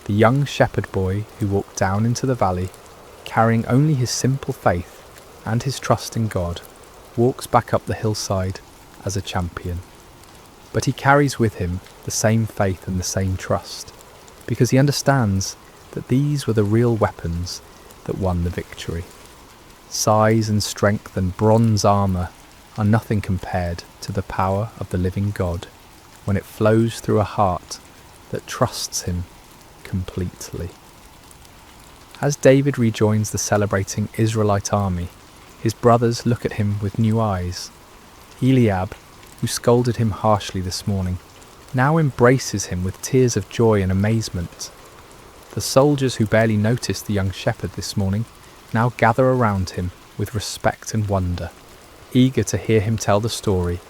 The young shepherd boy who walked down into the valley, carrying only his simple faith and his trust in God, walks back up the hillside as a champion. But he carries with him the same faith and the same trust, because he understands that these were the real weapons that won the victory. Size and strength and bronze armour are nothing compared to the power of the living God when it flows through a heart that trusts him completely. As David rejoins the celebrating Israelite army, his brothers look at him with new eyes. Eliab, who scolded him harshly this morning, now embraces him with tears of joy and amazement. The soldiers who barely noticed the young shepherd this morning now gather around him with respect and wonder, eager to hear him tell the story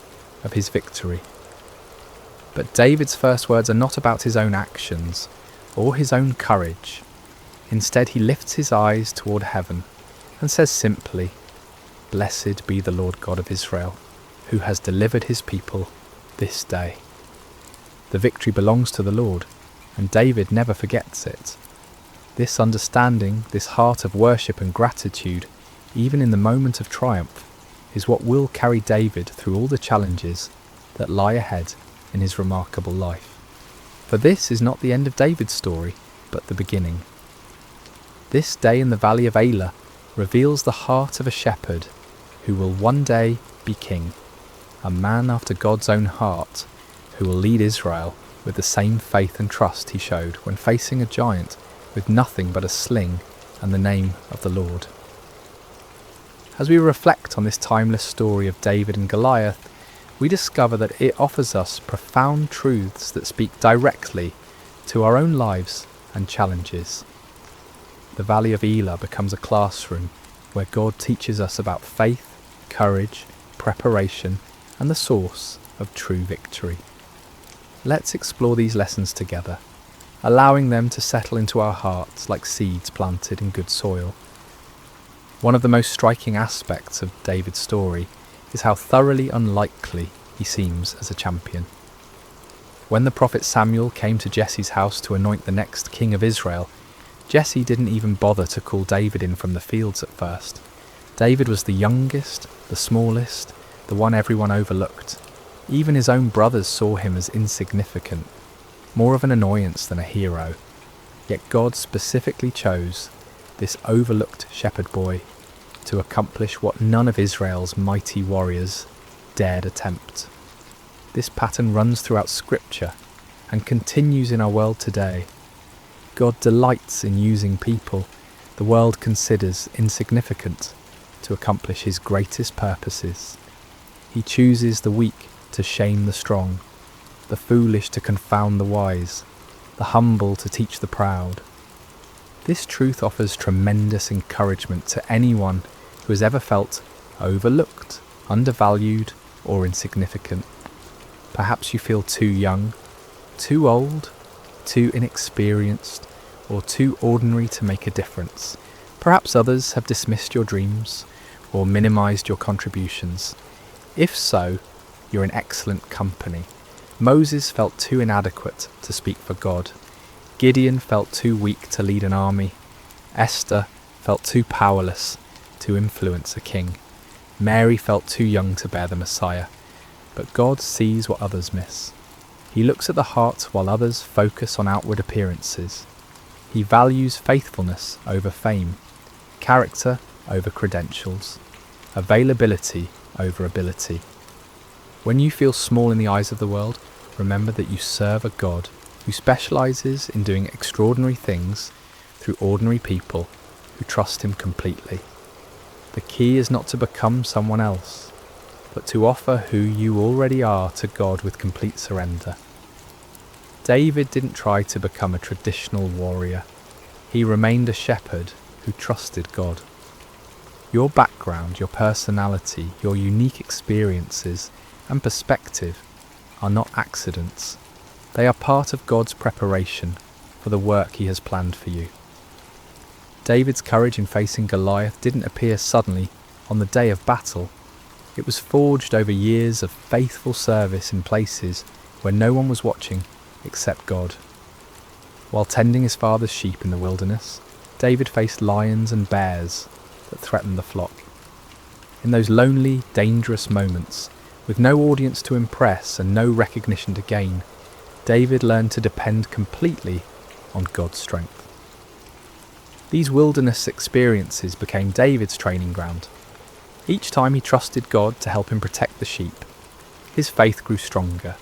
of his victory. But David's first words are not about his own actions or his own courage. Instead, he lifts his eyes toward heaven and says simply, "Blessed be the Lord God of Israel, who has delivered his people this day." The victory belongs to the Lord, and David never forgets it. This understanding, this heart of worship and gratitude, even in the moment of triumph, is what will carry David through all the challenges that lie ahead in his remarkable life. For this is not the end of David's story, but the beginning. This day in the valley of Elah reveals the heart of a shepherd who will one day be king, a man after God's own heart, who will lead Israel with the same faith and trust he showed when facing a giant with nothing but a sling and the name of the Lord. As we reflect on this timeless story of David and Goliath, we discover that it offers us profound truths that speak directly to our own lives and challenges. The Valley of Elah becomes a classroom where God teaches us about faith, courage, preparation, and the source of true victory. Let's explore these lessons together, allowing them to settle into our hearts like seeds planted in good soil. One of the most striking aspects of David's story is how thoroughly unlikely he seems as a champion. When the prophet Samuel came to Jesse's house to anoint the next king of Israel, Jesse didn't even bother to call David in from the fields at first. David was the youngest, the smallest, the one everyone overlooked. Even his own brothers saw him as insignificant, more of an annoyance than a hero. Yet God specifically chose this overlooked shepherd boy to accomplish what none of Israel's mighty warriors dared attempt. This pattern runs throughout Scripture and continues in our world today. God delights in using people the world considers insignificant to accomplish his greatest purposes. He chooses the weak to shame the strong, the foolish to confound the wise, the humble to teach the proud. This truth offers tremendous encouragement to anyone who has ever felt overlooked, undervalued, or insignificant. Perhaps you feel too young, too old, too inexperienced, or too ordinary to make a difference. Perhaps others have dismissed your dreams or minimized your contributions. If so, you're in excellent company. Moses felt too inadequate to speak for God. Gideon felt too weak to lead an army. Esther felt too powerless to influence a king. Mary felt too young to bear the Messiah. But God sees what others miss. He looks at the heart while others focus on outward appearances. He values faithfulness over fame, character over credentials, availability over ability. When you feel small in the eyes of the world, remember that you serve a God who specializes in doing extraordinary things through ordinary people who trust him completely. The key is not to become someone else, but to offer who you already are to God with complete surrender. David didn't try to become a traditional warrior. He remained a shepherd who trusted God. Your background, your personality, your unique experiences and perspective are not accidents. They are part of God's preparation for the work he has planned for you. David's courage in facing Goliath didn't appear suddenly on the day of battle. It was forged over years of faithful service in places where no one was watching except God. While tending his father's sheep in the wilderness, David faced lions and bears that threatened the flock. In those lonely, dangerous moments, with no audience to impress and no recognition to gain, David learned to depend completely on God's strength. These wilderness experiences became David's training ground. Each time he trusted God to help him protect the sheep, his faith grew stronger.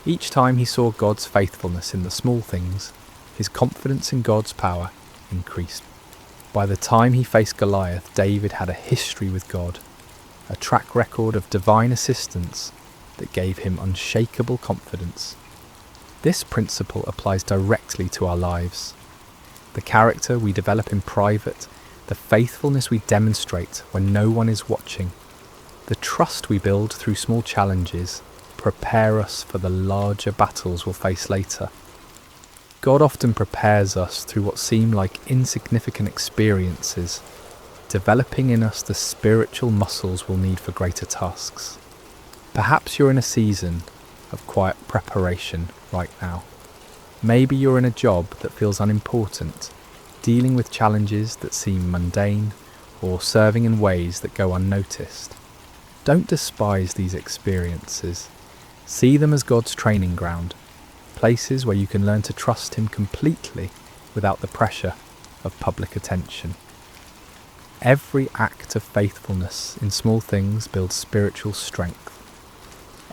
Each time he saw God's faithfulness in the small things, his confidence in God's power increased. By the time he faced Goliath, David had a history with God, a track record of divine assistance that gave him unshakable confidence. This principle applies directly to our lives. The character we develop in private, the faithfulness we demonstrate when no one is watching, the trust we build through small challenges prepare us for the larger battles we'll face later. God often prepares us through what seem like insignificant experiences, developing in us the spiritual muscles we'll need for greater tasks. Perhaps you're in a season of quiet preparation right now. Maybe you're in a job that feels unimportant, dealing with challenges that seem mundane, or serving in ways that go unnoticed. Don't despise these experiences. See them as God's training ground, places where you can learn to trust him completely without the pressure of public attention. Every act of faithfulness in small things builds spiritual strength.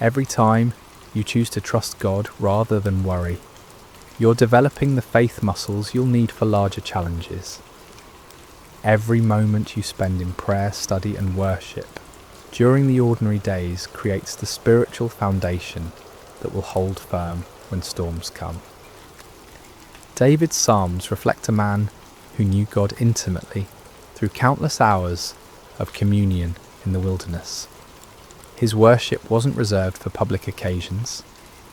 Every time you choose to trust God rather than worry, you're developing the faith muscles you'll need for larger challenges. Every moment you spend in prayer, study and worship during the ordinary days creates the spiritual foundation that will hold firm when storms come. David's Psalms reflect a man who knew God intimately through countless hours of communion in the wilderness. His worship wasn't reserved for public occasions.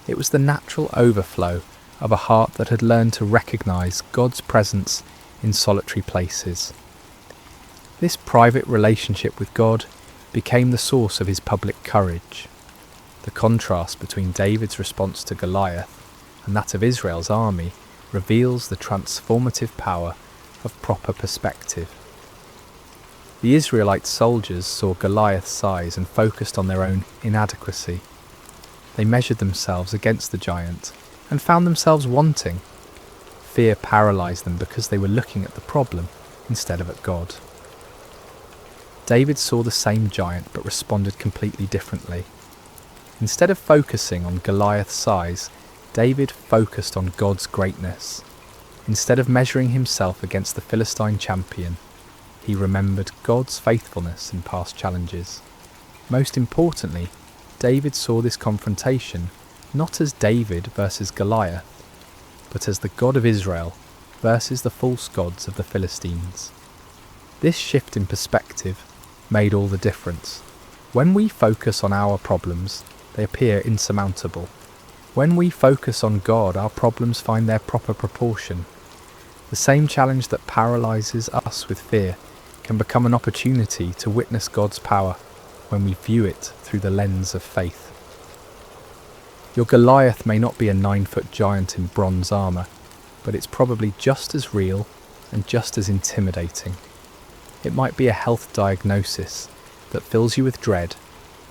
It was the natural overflow of a heart that had learned to recognize God's presence in solitary places. This private relationship with God became the source of his public courage. The contrast between David's response to Goliath and that of Israel's army reveals the transformative power of proper perspective. The Israelite soldiers saw Goliath's size and focused on their own inadequacy. They measured themselves against the giant and found themselves wanting. Fear paralysed them because they were looking at the problem instead of at God. David saw the same giant but responded completely differently. Instead of focusing on Goliath's size, David focused on God's greatness. Instead of measuring himself against the Philistine champion, he remembered God's faithfulness in past challenges. Most importantly, David saw this confrontation not as David versus Goliath, but as the God of Israel versus the false gods of the Philistines. This shift in perspective made all the difference. When we focus on our problems, they appear insurmountable. When we focus on God, our problems find their proper proportion. The same challenge that paralyses us with fear can become an opportunity to witness God's power when we view it through the lens of faith. Your Goliath may not be a 9-foot giant in bronze armour, but it's probably just as real and just as intimidating. It might be a health diagnosis that fills you with dread,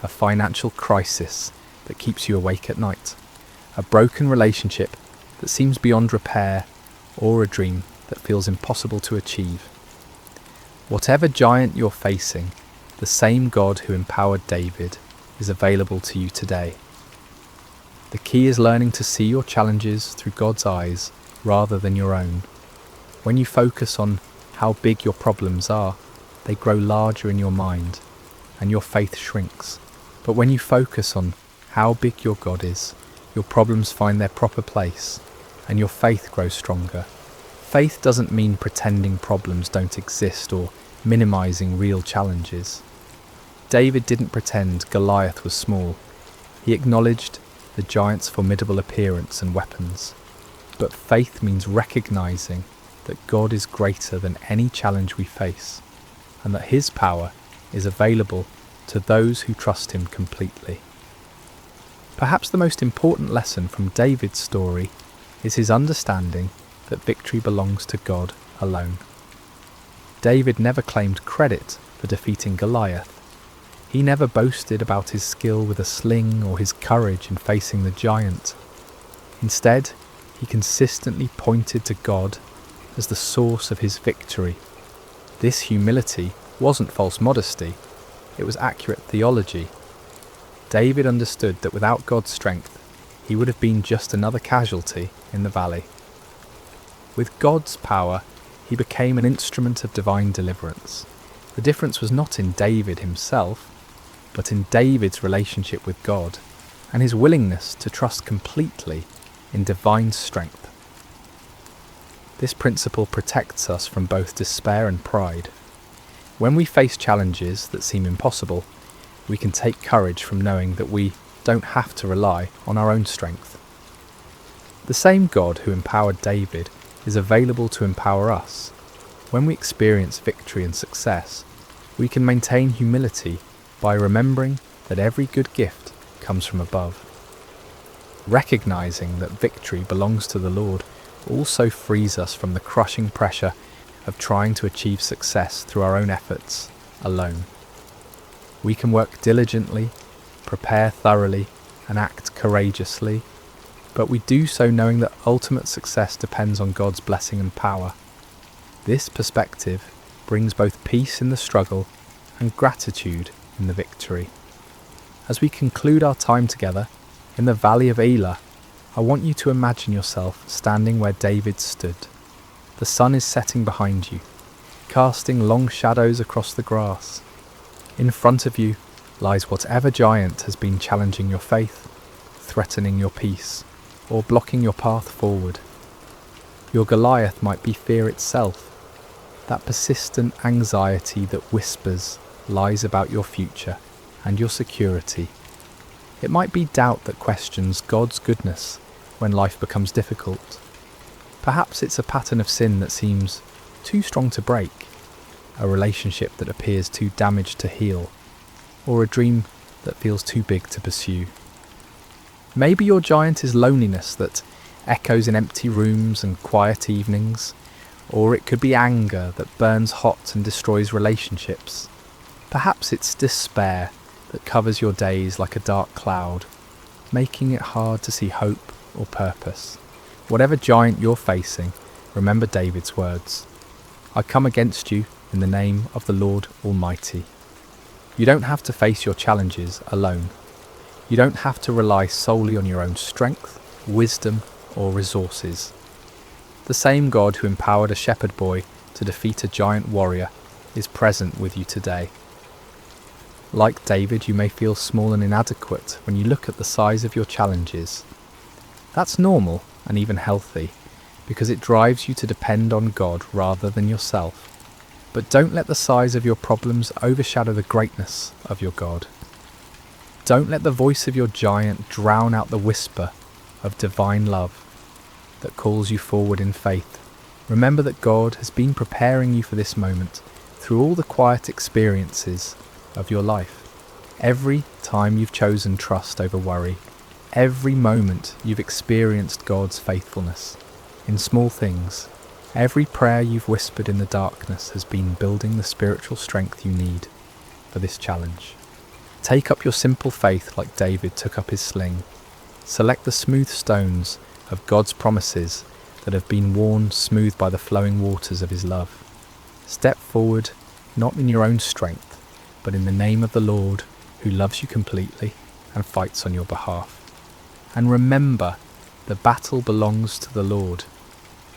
a financial crisis that keeps you awake at night, a broken relationship that seems beyond repair, or a dream that feels impossible to achieve. Whatever giant you're facing, the same God who empowered David is available to you today. The key is learning to see your challenges through God's eyes rather than your own. When you focus on how big your problems are, they grow larger in your mind, and your faith shrinks. But when you focus on how big your God is, your problems find their proper place, and your faith grows stronger. Faith doesn't mean pretending problems don't exist or minimizing real challenges. David didn't pretend Goliath was small. He acknowledged the giant's formidable appearance and weapons. But faith means recognizing that God is greater than any challenge we face, and that his power is available to those who trust him completely. Perhaps the most important lesson from David's story is his understanding that victory belongs to God alone. David never claimed credit for defeating Goliath. He never boasted about his skill with a sling or his courage in facing the giant. Instead, he consistently pointed to God as the source of his victory. This humility wasn't false modesty, it was accurate theology. David understood that without God's strength, he would have been just another casualty in the valley. With God's power, he became an instrument of divine deliverance. The difference was not in David himself, but in David's relationship with God and his willingness to trust completely in divine strength. This principle protects us from both despair and pride. When we face challenges that seem impossible, we can take courage from knowing that we don't have to rely on our own strength. The same God who empowered David is available to empower us. When we experience victory and success, we can maintain humility by remembering that every good gift comes from above. Recognizing that victory belongs to the Lord also frees us from the crushing pressure of trying to achieve success through our own efforts alone. We can work diligently, prepare thoroughly, and act courageously, but we do so knowing that ultimate success depends on God's blessing and power. This perspective brings both peace in the struggle and gratitude in the victory. As we conclude our time together in the valley of Elah, I want you to imagine yourself standing where David stood. The sun is setting behind you, casting long shadows across the grass. In front of you lies whatever giant has been challenging your faith, threatening your peace, or blocking your path forward. Your Goliath might be fear itself, that persistent anxiety that whispers lies about your future and your security. It might be doubt that questions God's goodness when life becomes difficult. Perhaps it's a pattern of sin that seems too strong to break, a relationship that appears too damaged to heal, or a dream that feels too big to pursue. Maybe your giant is loneliness that echoes in empty rooms and quiet evenings, or it could be anger that burns hot and destroys relationships. Perhaps it's despair that covers your days like a dark cloud. making it hard to see hope or purpose. Whatever giant you're facing, remember David's words. I come against you in the name of the Lord Almighty. You don't have to face your challenges alone. You don't have to rely solely on your own strength, wisdom, or resources. The same God who empowered a shepherd boy to defeat a giant warrior is present with you today. Like David, you may feel small and inadequate when you look at the size of your challenges. That's normal and even healthy, because it drives you to depend on God rather than yourself. But don't let the size of your problems overshadow the greatness of your God. Don't let the voice of your giant drown out the whisper of divine love that calls you forward in faith. Remember that God has been preparing you for this moment through all the quiet experiences of your life. Every time you've chosen trust over worry, every moment you've experienced God's faithfulness in small things, every prayer you've whispered in the darkness has been building the spiritual strength you need for this challenge. Take up your simple faith like David took up his sling. Select the smooth stones of God's promises that have been worn smooth by the flowing waters of his love. Step forward, not in your own strength, but in the name of the Lord who loves you completely and fights on your behalf. And remember, the battle belongs to the Lord.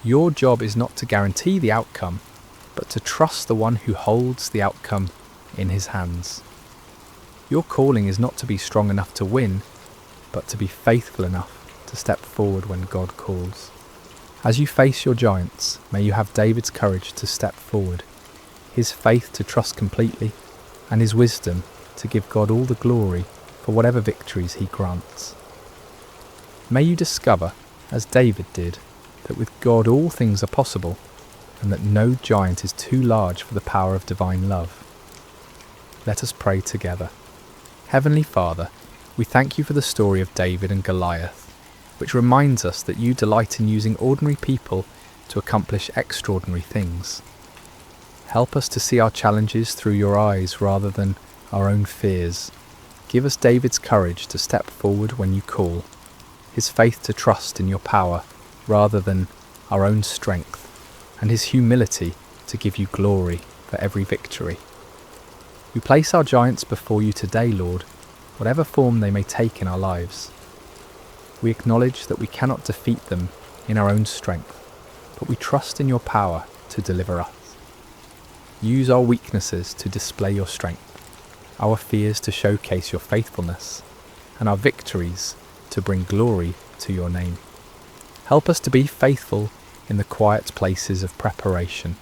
Your job is not to guarantee the outcome, but to trust the one who holds the outcome in his hands. Your calling is not to be strong enough to win, but to be faithful enough to step forward when God calls. As you face your giants, may you have David's courage to step forward, his faith to trust completely, and his wisdom to give God all the glory for whatever victories he grants. May you discover, as David did, that with God all things are possible, and that no giant is too large for the power of divine love. Let us pray together. Heavenly Father, we thank you for the story of David and Goliath, which reminds us that you delight in using ordinary people to accomplish extraordinary things. Help us to see our challenges through your eyes rather than our own fears. Give us David's courage to step forward when you call, his faith to trust in your power rather than our own strength, and his humility to give you glory for every victory. We place our giants before you today, Lord, whatever form they may take in our lives. We acknowledge that we cannot defeat them in our own strength, but we trust in your power to deliver us. Use our weaknesses to display your strength, our fears to showcase your faithfulness, and our victories to bring glory to your name. Help us to be faithful in the quiet places of preparation,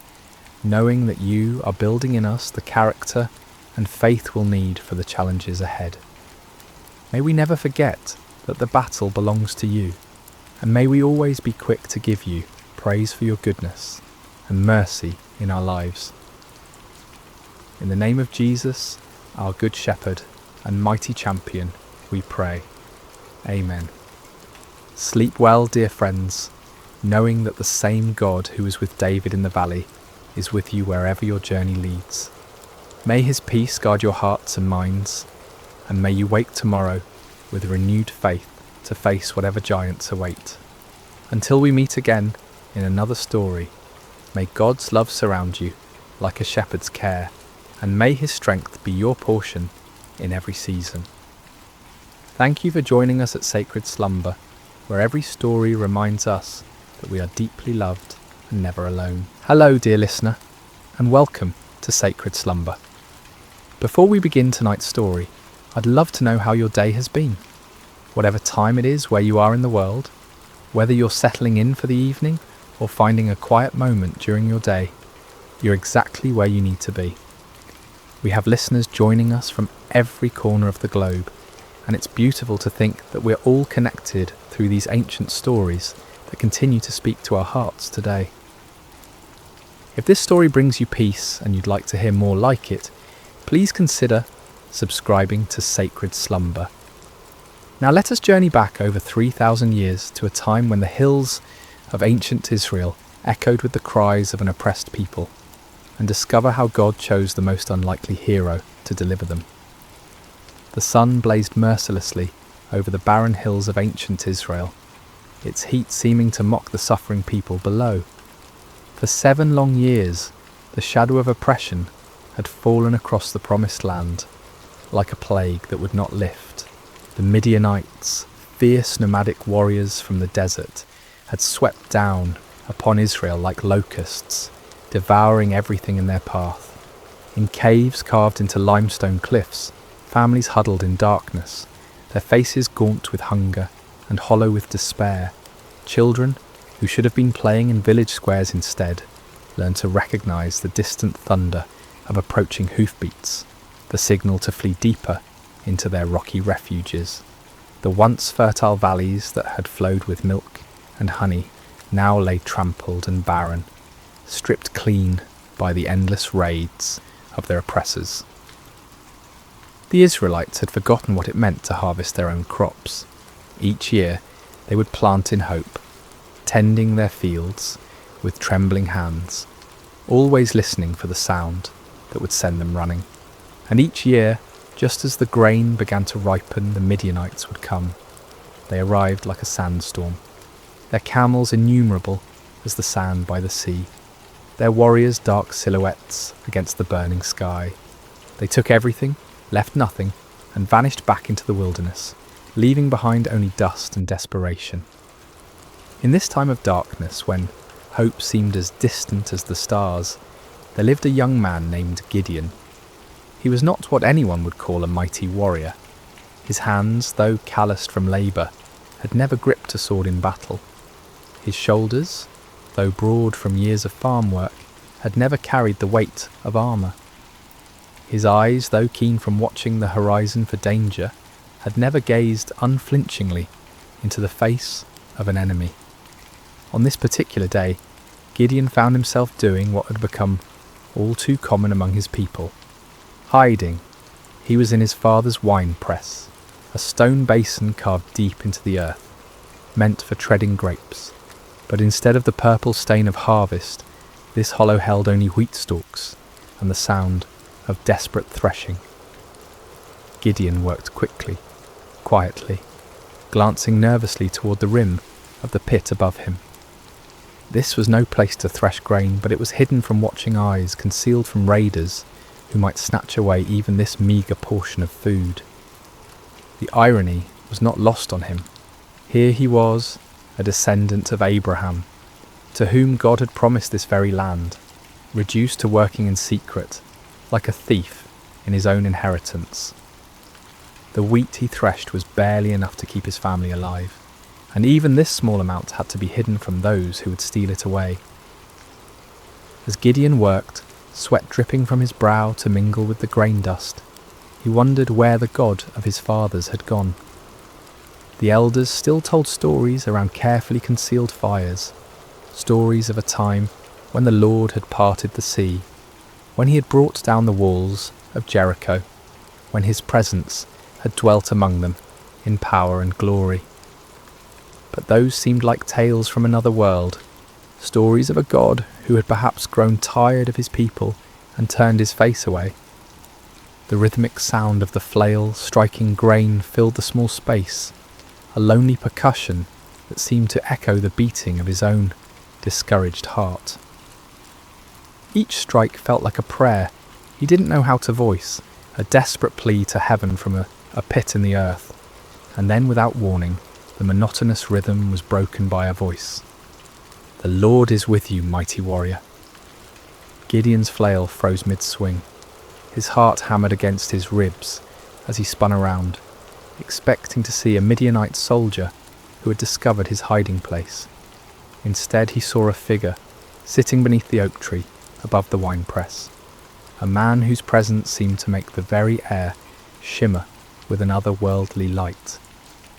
knowing that you are building in us the character and faith we'll need for the challenges ahead. May we never forget that the battle belongs to you, and may we always be quick to give you praise for your goodness and mercy in our lives. In the name of Jesus, our Good Shepherd and mighty champion, we pray. Amen. Sleep well, dear friends, knowing that the same God who was with David in the valley is with you wherever your journey leads. May his peace guard your hearts and minds, and may you wake tomorrow with renewed faith to face whatever giants await. Until we meet again in another story, may God's love surround you like a shepherd's care, and may his strength be your portion in every season. Thank you for joining us at Sacred Slumber, where every story reminds us that we are deeply loved and never alone. Hello, dear listener, and welcome to Sacred Slumber. Before we begin tonight's story, I'd love to know how your day has been. Whatever time it is where you are in the world, whether you're settling in for the evening or finding a quiet moment during your day, you're exactly where you need to be. We have listeners joining us from every corner of the globe, and it's beautiful to think that we're all connected through these ancient stories that continue to speak to our hearts today. If this story brings you peace and you'd like to hear more like it, please consider subscribing to Sacred Slumber. Now let us journey back over 3,000 years to a time when the hills of ancient Israel echoed with the cries of an oppressed people, and discover how God chose the most unlikely hero to deliver them. The sun blazed mercilessly over the barren hills of ancient Israel, its heat seeming to mock the suffering people below. For 7 long years, the shadow of oppression had fallen across the promised land, like a plague that would not lift. The Midianites, fierce nomadic warriors from the desert, had swept down upon Israel like locusts, devouring everything in their path. In caves carved into limestone cliffs, families huddled in darkness, their faces gaunt with hunger and hollow with despair. Children, who should have been playing in village squares instead, learned to recognise the distant thunder of approaching hoofbeats, the signal to flee deeper into their rocky refuges. The once fertile valleys that had flowed with milk and honey now lay trampled and barren, stripped clean by the endless raids of their oppressors. The Israelites had forgotten what it meant to harvest their own crops. Each year they would plant in hope, tending their fields with trembling hands, always listening for the sound that would send them running. And each year, just as the grain began to ripen, the Midianites would come. They arrived like a sandstorm, their camels innumerable as the sand by the sea, their warriors dark silhouettes against the burning sky. They took everything, left nothing, and vanished back into the wilderness, leaving behind only dust and desperation. In this time of darkness, when hope seemed as distant as the stars, there lived a young man named Gideon. He was not what anyone would call a mighty warrior. His hands, though calloused from labour, had never gripped a sword in battle. His shoulders, though broad from years of farm work, had never carried the weight of armour. His eyes, though keen from watching the horizon for danger, had never gazed unflinchingly into the face of an enemy. On this particular day, Gideon found himself doing what had become all too common among his people. Hiding. He was in his father's wine press, a stone basin carved deep into the earth, meant for treading grapes. But instead of the purple stain of harvest, this hollow held only wheat stalks and the sound of desperate threshing. Gideon worked quickly, quietly, glancing nervously toward the rim of the pit above him. This was no place to thresh grain, but it was hidden from watching eyes, concealed from raiders who might snatch away even this meagre portion of food. The irony was not lost on him. Here he was, a descendant of Abraham, to whom God had promised this very land, reduced to working in secret, like a thief in his own inheritance. The wheat he threshed was barely enough to keep his family alive, and even this small amount had to be hidden from those who would steal it away. As Gideon worked, sweat dripping from his brow to mingle with the grain dust, he wondered where the God of his fathers had gone. The elders still told stories around carefully concealed fires, stories of a time when the Lord had parted the sea, when he had brought down the walls of Jericho, when his presence had dwelt among them in power and glory. But those seemed like tales from another world, stories of a God who had perhaps grown tired of his people and turned his face away. The rhythmic sound of the flail striking grain filled the small space, a lonely percussion that seemed to echo the beating of his own discouraged heart. Each strike felt like a prayer he didn't know how to voice, a desperate plea to heaven from a pit in the earth, and then without warning, the monotonous rhythm was broken by a voice. "The Lord is with you, mighty warrior." Gideon's flail froze mid-swing. His heart hammered against his ribs as he spun around, expecting to see a Midianite soldier who had discovered his hiding place. Instead he saw a figure sitting beneath the oak tree above the winepress, a man whose presence seemed to make the very air shimmer with an otherworldly light.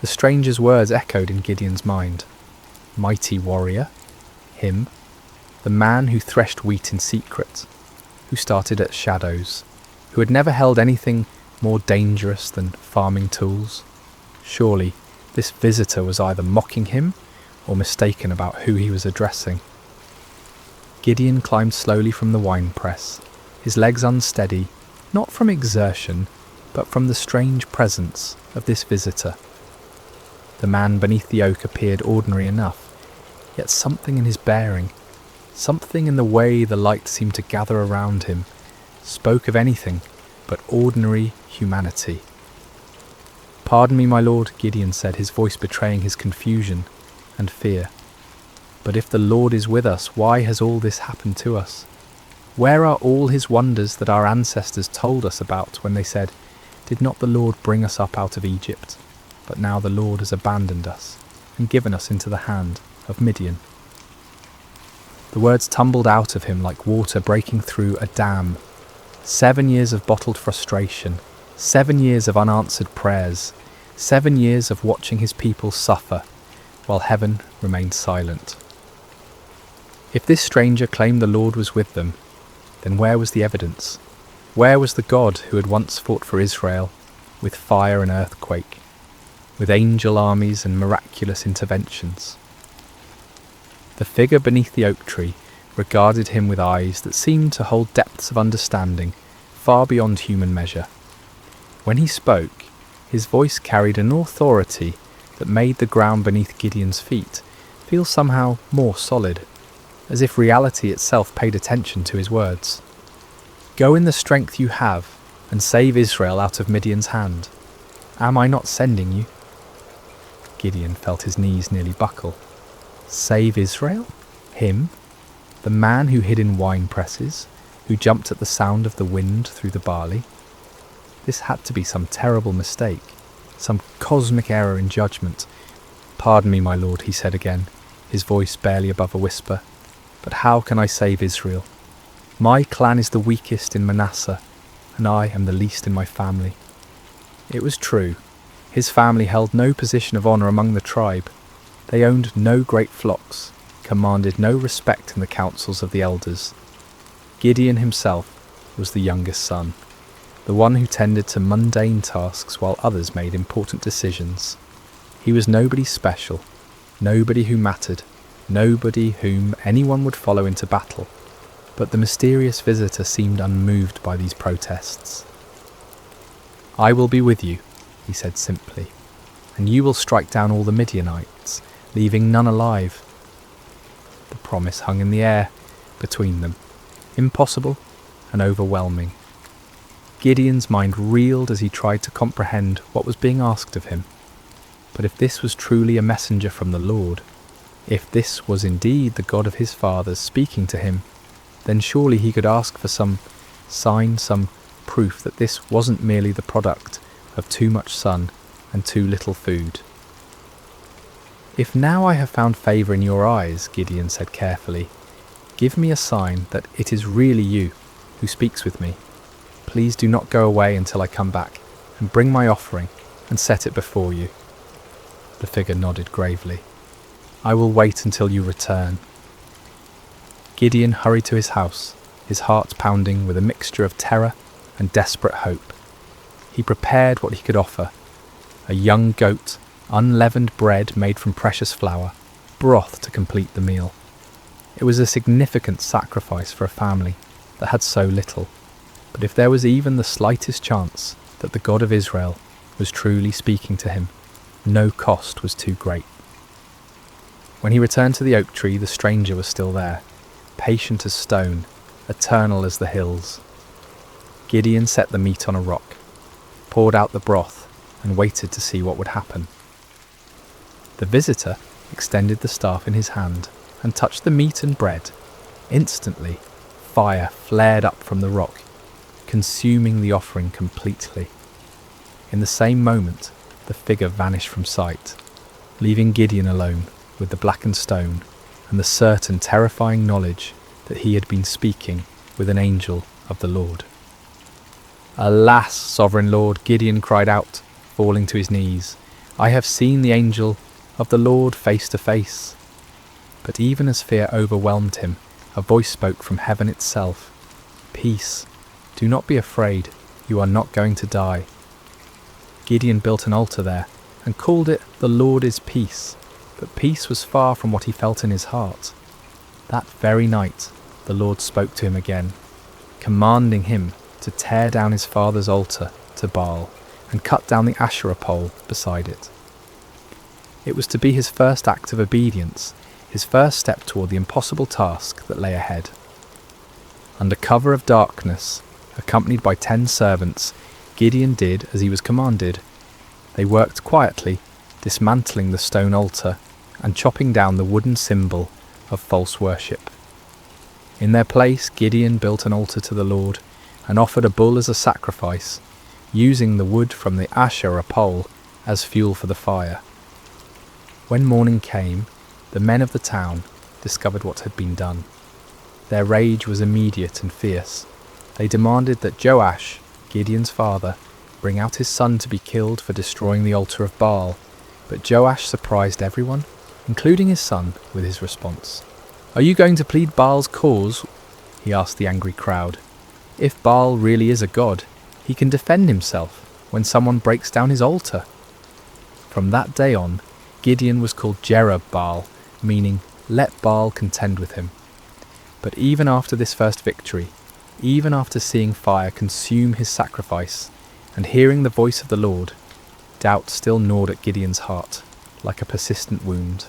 The stranger's words echoed in Gideon's mind. Mighty warrior? Him? The man who threshed wheat in secret, who started at shadows, who had never held anything more dangerous than farming tools? Surely this visitor was either mocking him or mistaken about who he was addressing. Gideon climbed slowly from the winepress, his legs unsteady, not from exertion, but from the strange presence of this visitor. The man beneath the oak appeared ordinary enough, yet something in his bearing, something in the way the light seemed to gather around him, spoke of anything but ordinary humanity. "Pardon me, my lord," Gideon said, his voice betraying his confusion and fear. "But if the Lord is with us, why has all this happened to us? Where are all his wonders that our ancestors told us about when they said, 'Did not the Lord bring us up out of Egypt?' But now the Lord has abandoned us and given us into the hand of Midian." The words tumbled out of him like water breaking through a dam. 7 years of bottled frustration, 7 years of unanswered prayers, 7 years of watching his people suffer, while heaven remained silent. If this stranger claimed the Lord was with them, then where was the evidence? Where was the God who had once fought for Israel with fire and earthquake, with angel armies and miraculous interventions? The figure beneath the oak tree regarded him with eyes that seemed to hold depths of understanding far beyond human measure. When he spoke, his voice carried an authority that made the ground beneath Gideon's feet feel somehow more solid, as if reality itself paid attention to his words. "Go in the strength you have and save Israel out of Midian's hand. Am I not sending you?" Gideon felt his knees nearly buckle. Save Israel? Him? The man who hid in wine presses, who jumped at the sound of the wind through the barley? This had to be some terrible mistake, some cosmic error in judgment. "Pardon me, my lord," he said again, his voice barely above a whisper, "but how can I save Israel? My clan is the weakest in Manasseh, and I am the least in my family." It was true. His family held no position of honour among the tribe. They owned no great flocks, commanded no respect in the councils of the elders. Gideon himself was the youngest son, the one who tended to mundane tasks while others made important decisions. He was nobody special, nobody who mattered, nobody whom anyone would follow into battle. But the mysterious visitor seemed unmoved by these protests. "I will be with you," he said simply, "and you will strike down all the Midianites, leaving none alive." The promise hung in the air between them, impossible and overwhelming. Gideon's mind reeled as he tried to comprehend what was being asked of him. But if this was truly a messenger from the Lord, if this was indeed the God of his fathers speaking to him, then surely he could ask for some sign, some proof that this wasn't merely the product of too much sun and too little food. "If now I have found favour in your eyes," Gideon said carefully, "give me a sign that it is really you who speaks with me. Please do not go away until I come back and bring my offering and set it before you." The figure nodded gravely. "I will wait until you return." Gideon hurried to his house, his heart pounding with a mixture of terror and desperate hope. He prepared what he could offer: a young goat, unleavened bread made from precious flour, broth to complete the meal. It was a significant sacrifice for a family that had so little, but if there was even the slightest chance that the God of Israel was truly speaking to him, no cost was too great. When he returned to the oak tree, the stranger was still there, patient as stone, eternal as the hills. Gideon set the meat on a rock, poured out the broth, and waited to see what would happen. The visitor extended the staff in his hand and touched the meat and bread. Instantly, fire flared up from the rock, consuming the offering completely. In the same moment, the figure vanished from sight, leaving Gideon alone with the blackened stone and the certain terrifying knowledge that he had been speaking with an angel of the Lord. "Alas, sovereign Lord," Gideon cried out, falling to his knees, "I have seen the angel of the Lord face to face." But even as fear overwhelmed him, a voice spoke from heaven itself. "Peace, do not be afraid, you are not going to die." Gideon built an altar there and called it "The Lord is Peace," but peace was far from what he felt in his heart. That very night, the Lord spoke to him again, commanding him to tear down his father's altar to Baal and cut down the Asherah pole beside it. It was to be his first act of obedience, his first step toward the impossible task that lay ahead. Under cover of darkness, accompanied by 10 servants, Gideon did as he was commanded. They worked quietly, dismantling the stone altar and chopping down the wooden symbol of false worship. In their place, Gideon built an altar to the Lord and offered a bull as a sacrifice, using the wood from the Asherah pole as fuel for the fire. When morning came, the men of the town discovered what had been done. Their rage was immediate and fierce. They demanded that Joash, Gideon's father, bring out his son to be killed for destroying the altar of Baal. But Joash surprised everyone, including his son, with his response. "Are you going to plead Baal's cause?" he asked the angry crowd. "If Baal really is a god, he can defend himself when someone breaks down his altar." From that day on, Gideon was called Jerub-Baal, meaning, "Let Baal contend with him." But even after this first victory, even after seeing fire consume his sacrifice and hearing the voice of the Lord, doubt still gnawed at Gideon's heart like a persistent wound.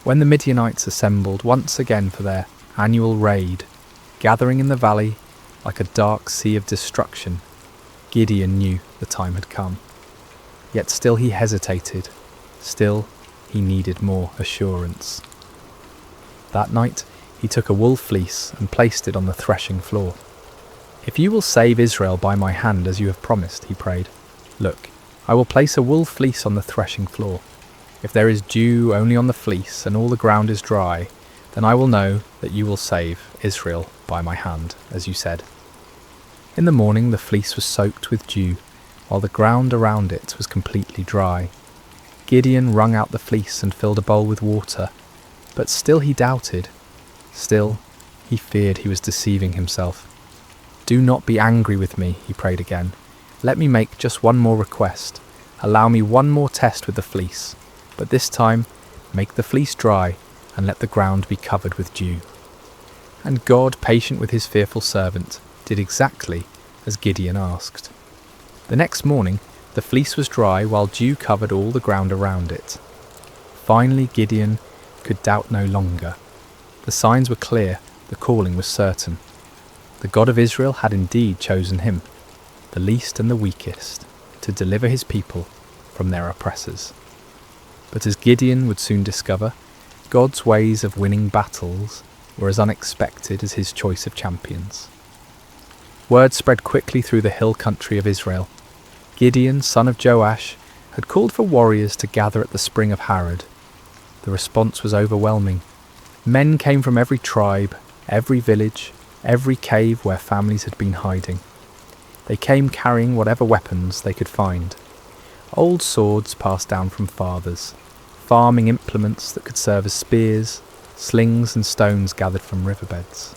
When the Midianites assembled once again for their annual raid, gathering in the valley like a dark sea of destruction, Gideon knew the time had come. Yet still he hesitated, still he needed more assurance. That night he took a wool fleece and placed it on the threshing floor. "If you will save Israel by my hand as you have promised," he prayed, "look, I will place a wool fleece on the threshing floor. If there is dew only on the fleece and all the ground is dry, then I will know that you will save Israel by my hand, as you said." In the morning the fleece was soaked with dew, while the ground around it was completely dry. Gideon wrung out the fleece and filled a bowl with water, but still he doubted. Still, he feared he was deceiving himself. "Do not be angry with me," he prayed again. "Let me make just one more request. Allow me one more test with the fleece, but this time make the fleece dry and let the ground be covered with dew." And God, patient with his fearful servant, did exactly as Gideon asked. The next morning, the fleece was dry while dew covered all the ground around it. Finally, Gideon could doubt no longer. The signs were clear, the calling was certain. The God of Israel had indeed chosen him, the least and the weakest, to deliver his people from their oppressors. But as Gideon would soon discover, God's ways of winning battles were as unexpected as his choice of champions. Word spread quickly through the hill country of Israel. Gideon, son of Joash, had called for warriors to gather at the spring of Harod. The response was overwhelming. Men came from every tribe, every village, every cave where families had been hiding. They came carrying whatever weapons they could find. Old swords passed down from fathers, farming implements that could serve as spears, slings and stones gathered from riverbeds.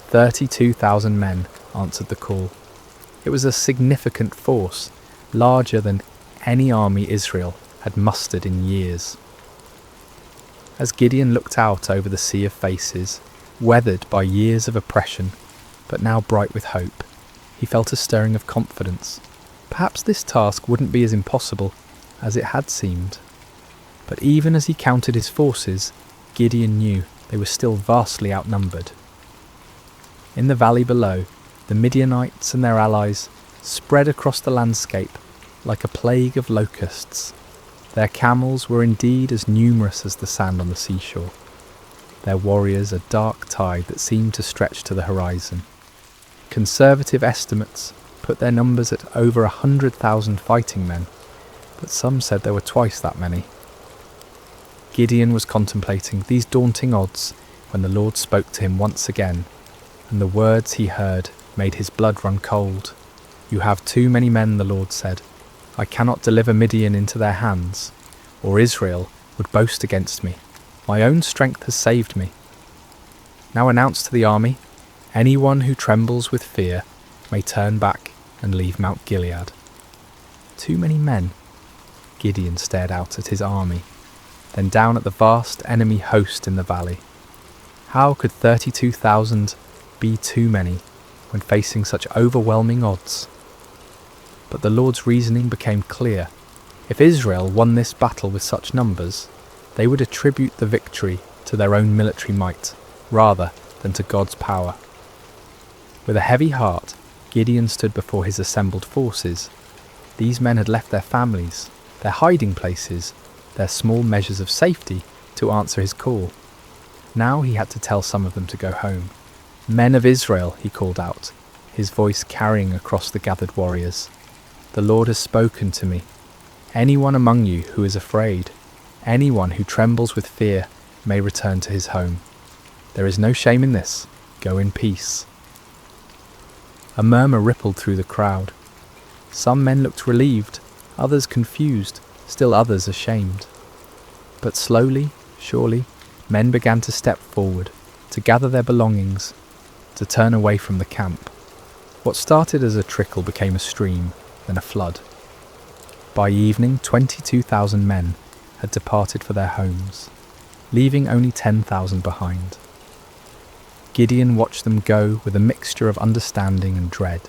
32,000 men answered the call. It was a significant force, larger than any army Israel had mustered in years. As Gideon looked out over the sea of faces, weathered by years of oppression, but now bright with hope, he felt a stirring of confidence. Perhaps this task wouldn't be as impossible as it had seemed. But even as he counted his forces, Gideon knew they were still vastly outnumbered. In the valley below, the Midianites and their allies spread across the landscape like a plague of locusts. Their camels were indeed as numerous as the sand on the seashore. Their warriors a dark tide that seemed to stretch to the horizon. Conservative estimates put their numbers at over 100,000 fighting men, but some said there were twice that many. Gideon was contemplating these daunting odds when the Lord spoke to him once again, and the words he heard made his blood run cold. "You have too many men," the Lord said. "I cannot deliver Midian into their hands, or Israel would boast against me. My own strength has saved me. Now announce to the army, anyone who trembles with fear may turn back and leave Mount Gilead." Too many men? Gideon stared out at his army, then down at the vast enemy host in the valley. How could 32,000 be too many when facing such overwhelming odds? But the Lord's reasoning became clear. If Israel won this battle with such numbers, they would attribute the victory to their own military might, rather than to God's power. With a heavy heart, Gideon stood before his assembled forces. These men had left their families, their hiding places, their small measures of safety to answer his call. Now he had to tell some of them to go home. "Men of Israel," he called out, his voice carrying across the gathered warriors. "The Lord has spoken to me. Anyone among you who is afraid, anyone who trembles with fear, may return to his home. There is no shame in this. Go in peace." A murmur rippled through the crowd. Some men looked relieved, others confused, still others ashamed. But slowly, surely, men began to step forward, to gather their belongings, to turn away from the camp. What started as a trickle became a stream, then a flood. By evening, 22,000 men had departed for their homes, leaving only 10,000 behind. Gideon watched them go with a mixture of understanding and dread.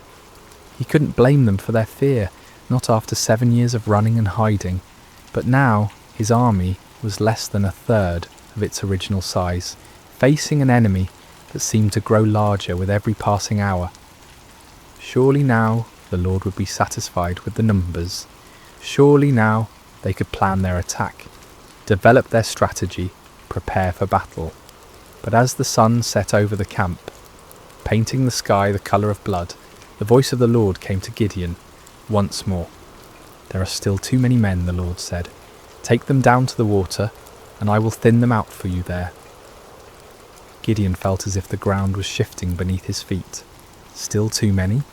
He couldn't blame them for their fear, not after 7 years of running and hiding, but now his army was less than a third of its original size, facing an enemy that seemed to grow larger with every passing hour. Surely now the Lord would be satisfied with the numbers. Surely now they could plan their attack, develop their strategy, prepare for battle. But as the sun set over the camp, painting the sky the colour of blood, the voice of the Lord came to Gideon once more. "There are still too many men," the Lord said. "Take them down to the water, and I will thin them out for you there." Gideon felt as if the ground was shifting beneath his feet. Still too many?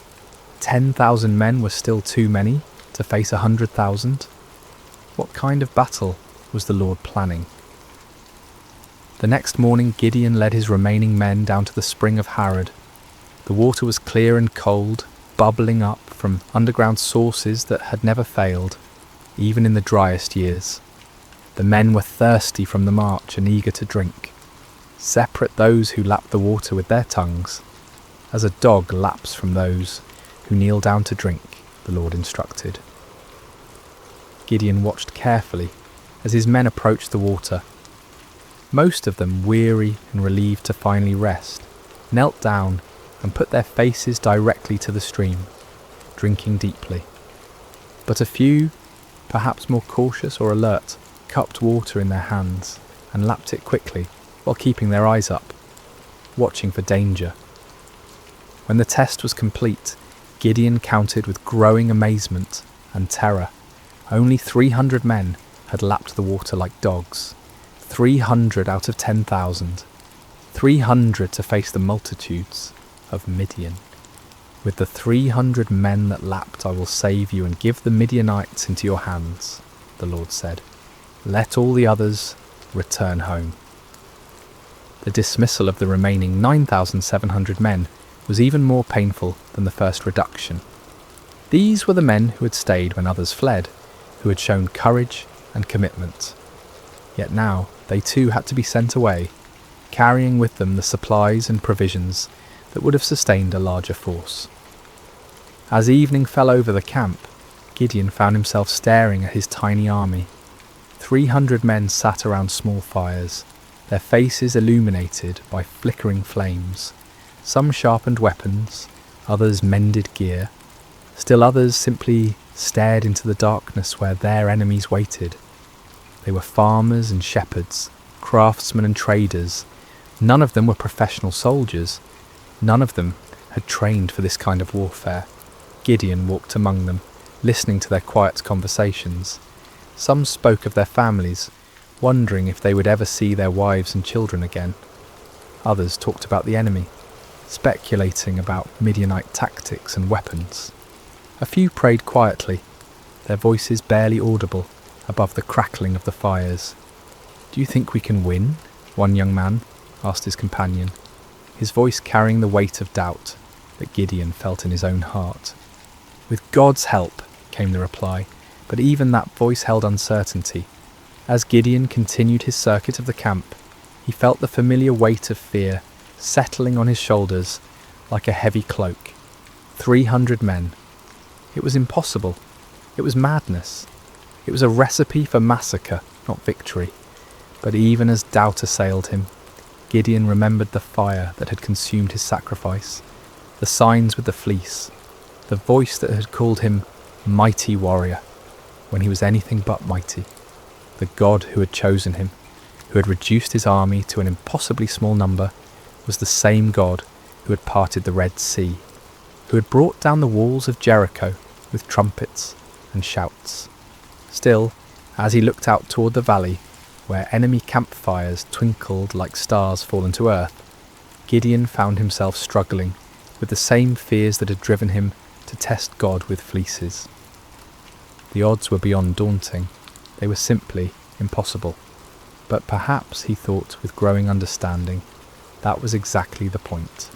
10,000 men were still too many to face 100,000? What kind of battle was the Lord planning? The next morning Gideon led his remaining men down to the spring of Harod. The water was clear and cold, bubbling up from underground sources that had never failed, even in the driest years. The men were thirsty from the march and eager to drink. Separate those who lapped the water with their tongues, as a dog laps from those who kneel down to drink, the Lord instructed. Gideon watched carefully as his men approached the water. Most of them, weary and relieved to finally rest, knelt down and put their faces directly to the stream, drinking deeply. But a few, perhaps more cautious or alert, cupped water in their hands and lapped it quickly while keeping their eyes up, watching for danger. When the test was complete, Gideon counted with growing amazement and terror. Only 300 men had lapped the water like dogs. 300 out of 10,000. 300 to face the multitudes of Midian. "With the 300 men that lapped I will save you and give the Midianites into your hands," the Lord said. "Let all the others return home." The dismissal of the remaining 9,700 men was even more painful than the first reduction. These were the men who had stayed when others fled, who had shown courage and commitment. Yet now they too had to be sent away, carrying with them the supplies and provisions that would have sustained a larger force. As evening fell over the camp, Gideon found himself staring at his tiny army. 300 men sat around small fires, their faces illuminated by flickering flames. Some sharpened weapons, others mended gear, still others simply stared into the darkness where their enemies waited. They were farmers and shepherds, craftsmen and traders. None of them were professional soldiers. None of them had trained for this kind of warfare. Gideon walked among them, listening to their quiet conversations. Some spoke of their families, wondering if they would ever see their wives and children again. Others talked about the enemy, speculating about Midianite tactics and weapons. A few prayed quietly, their voices barely audible above the crackling of the fires. "Do you think we can win?" one young man asked his companion, his voice carrying the weight of doubt that Gideon felt in his own heart. "With God's help," came the reply, but even that voice held uncertainty. As Gideon continued his circuit of the camp, he felt the familiar weight of fear settling on his shoulders like a heavy cloak. 300 men. It was impossible. It was madness. It was a recipe for massacre, not victory. But even as doubt assailed him, Gideon remembered the fire that had consumed his sacrifice, the signs with the fleece, the voice that had called him mighty warrior when he was anything but mighty, the God who had chosen him, who had reduced his army to an impossibly small number, was the same God who had parted the Red Sea, who had brought down the walls of Jericho with trumpets and shouts. Still, as he looked out toward the valley, where enemy campfires twinkled like stars fallen to earth, Gideon found himself struggling with the same fears that had driven him to test God with fleeces. The odds were beyond daunting. They were simply impossible. But perhaps, he thought with growing understanding, that was exactly the point.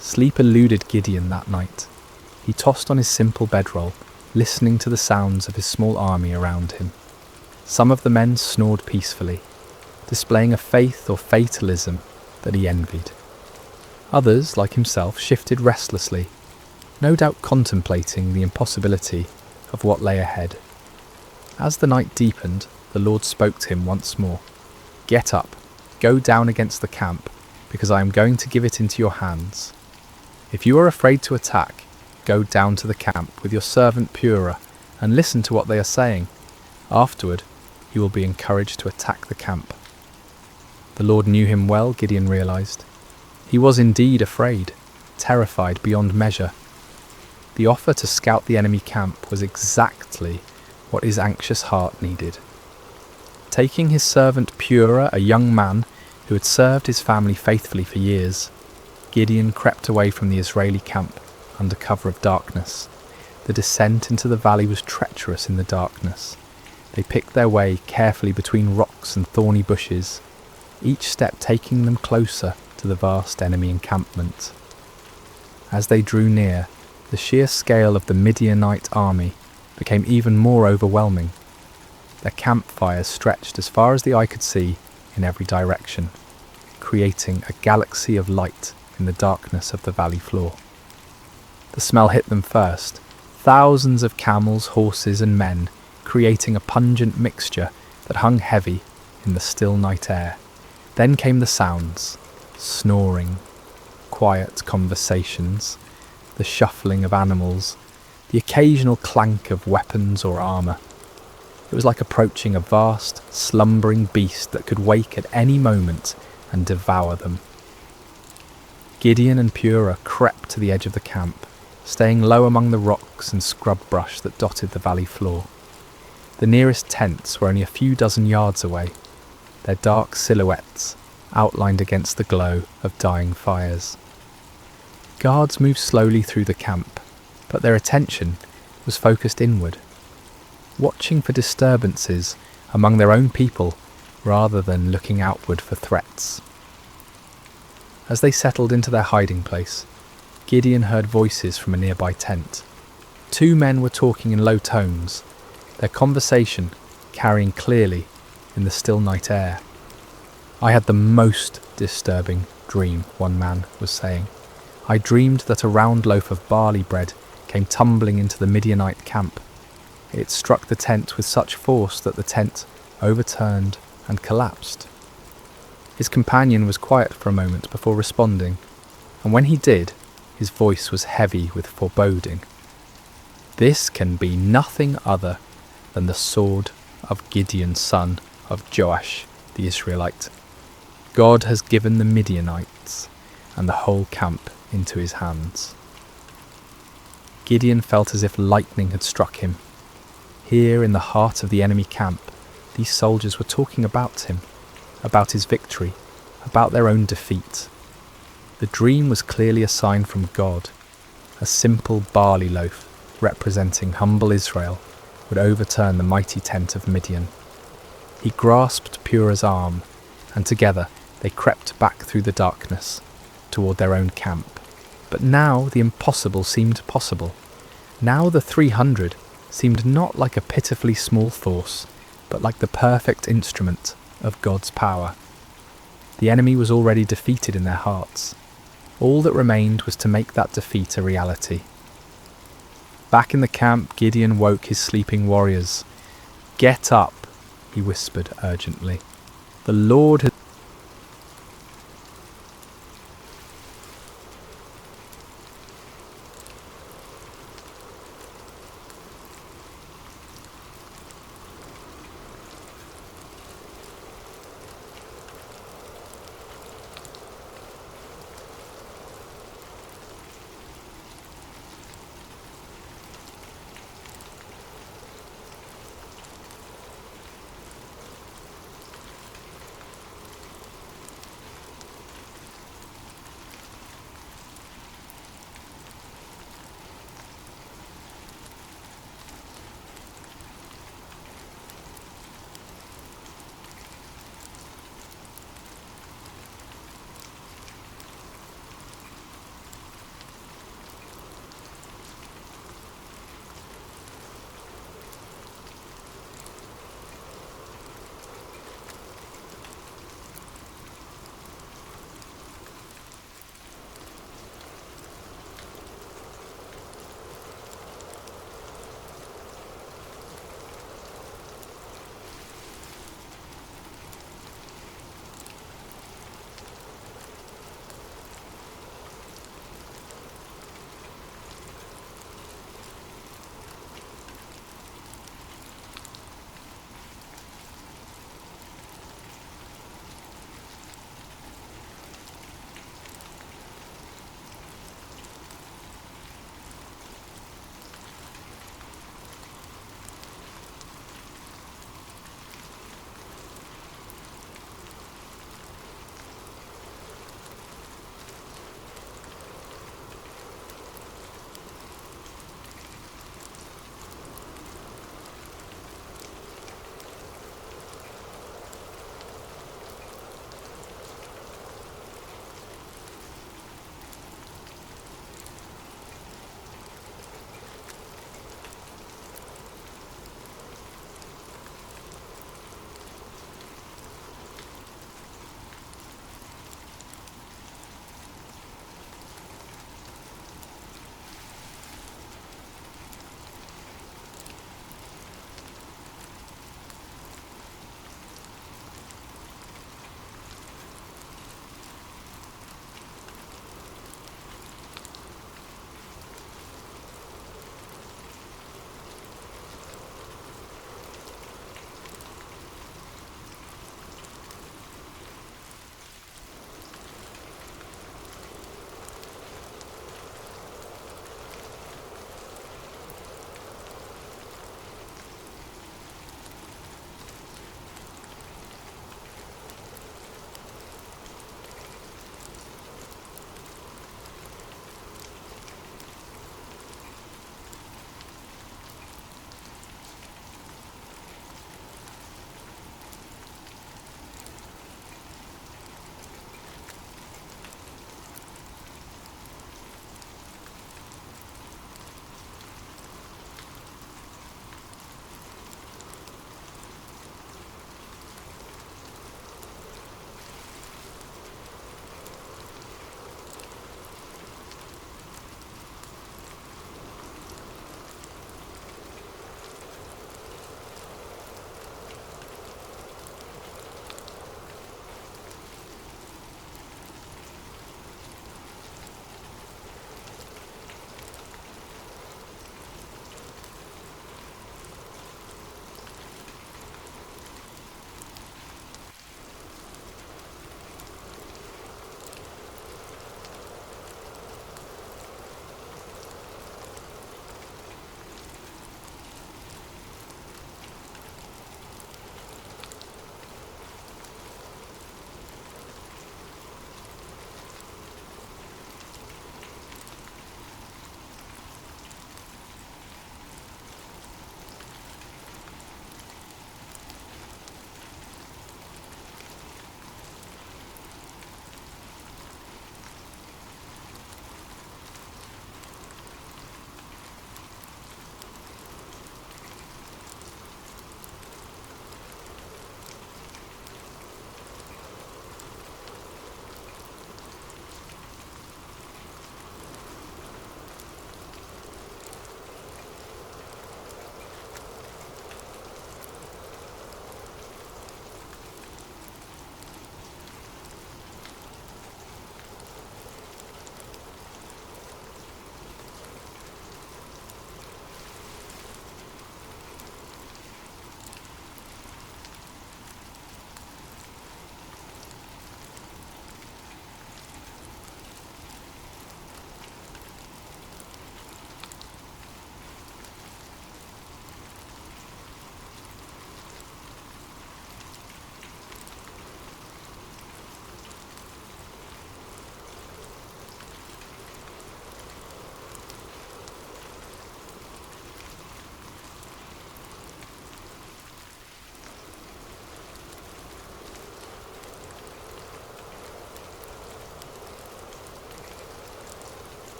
Sleep eluded Gideon that night. He tossed on his simple bedroll, listening to the sounds of his small army around him. Some of the men snored peacefully, displaying a faith or fatalism that he envied. Others, like himself, shifted restlessly, no doubt contemplating the impossibility of what lay ahead. As the night deepened, the Lord spoke to him once more. "Get up, go down against the camp, because I am going to give it into your hands. If you are afraid to attack, go down to the camp with your servant Purah and listen to what they are saying. Afterward, you will be encouraged to attack the camp." The Lord knew him well, Gideon realized. He was indeed afraid, terrified beyond measure. The offer to scout the enemy camp was exactly what his anxious heart needed. Taking his servant Purah, a young man who had served his family faithfully for years, Gideon crept away from the Israeli camp under cover of darkness. The descent into the valley was treacherous in the darkness. They picked their way carefully between rocks and thorny bushes, each step taking them closer to the vast enemy encampment. As they drew near, the sheer scale of the Midianite army became even more overwhelming. Their campfires stretched as far as the eye could see in every direction, creating a galaxy of light in the darkness of the valley floor. The smell hit them first, thousands of camels, horses and men, creating a pungent mixture that hung heavy in the still night air. Then came the sounds, snoring, quiet conversations, the shuffling of animals, the occasional clank of weapons or armour. It was like approaching a vast, slumbering beast that could wake at any moment and devour them. Gideon and Purah crept to the edge of the camp, staying low among the rocks and scrub brush that dotted the valley floor. The nearest tents were only a few dozen yards away, their dark silhouettes outlined against the glow of dying fires. Guards moved slowly through the camp, but their attention was focused inward, watching for disturbances among their own people rather than looking outward for threats. As they settled into their hiding place, Gideon heard voices from a nearby tent. Two men were talking in low tones, their conversation carrying clearly in the still night air. "I had the most disturbing dream," one man was saying. "I dreamed that a round loaf of barley bread came tumbling into the Midianite camp. It struck the tent with such force that the tent overturned and collapsed." His companion was quiet for a moment before responding, and when he did, his voice was heavy with foreboding. "This can be nothing other than the sword of Gideon, son of Joash the Israelite. God has given the Midianites and the whole camp into his hands." Gideon felt as if lightning had struck him. Here in the heart of the enemy camp, these soldiers were talking about him, about his victory, about their own defeat. The dream was clearly a sign from God. A simple barley loaf, representing humble Israel, would overturn the mighty tent of Midian. He grasped Purah's arm, and together they crept back through the darkness, toward their own camp. But now the impossible seemed possible. Now the 300 seemed not like a pitifully small force, but like the perfect instrument of God's power. The enemy was already defeated in their hearts. All that remained was to make that defeat a reality. Back in the camp, Gideon woke his sleeping warriors. "Get up," he whispered urgently. "The Lord has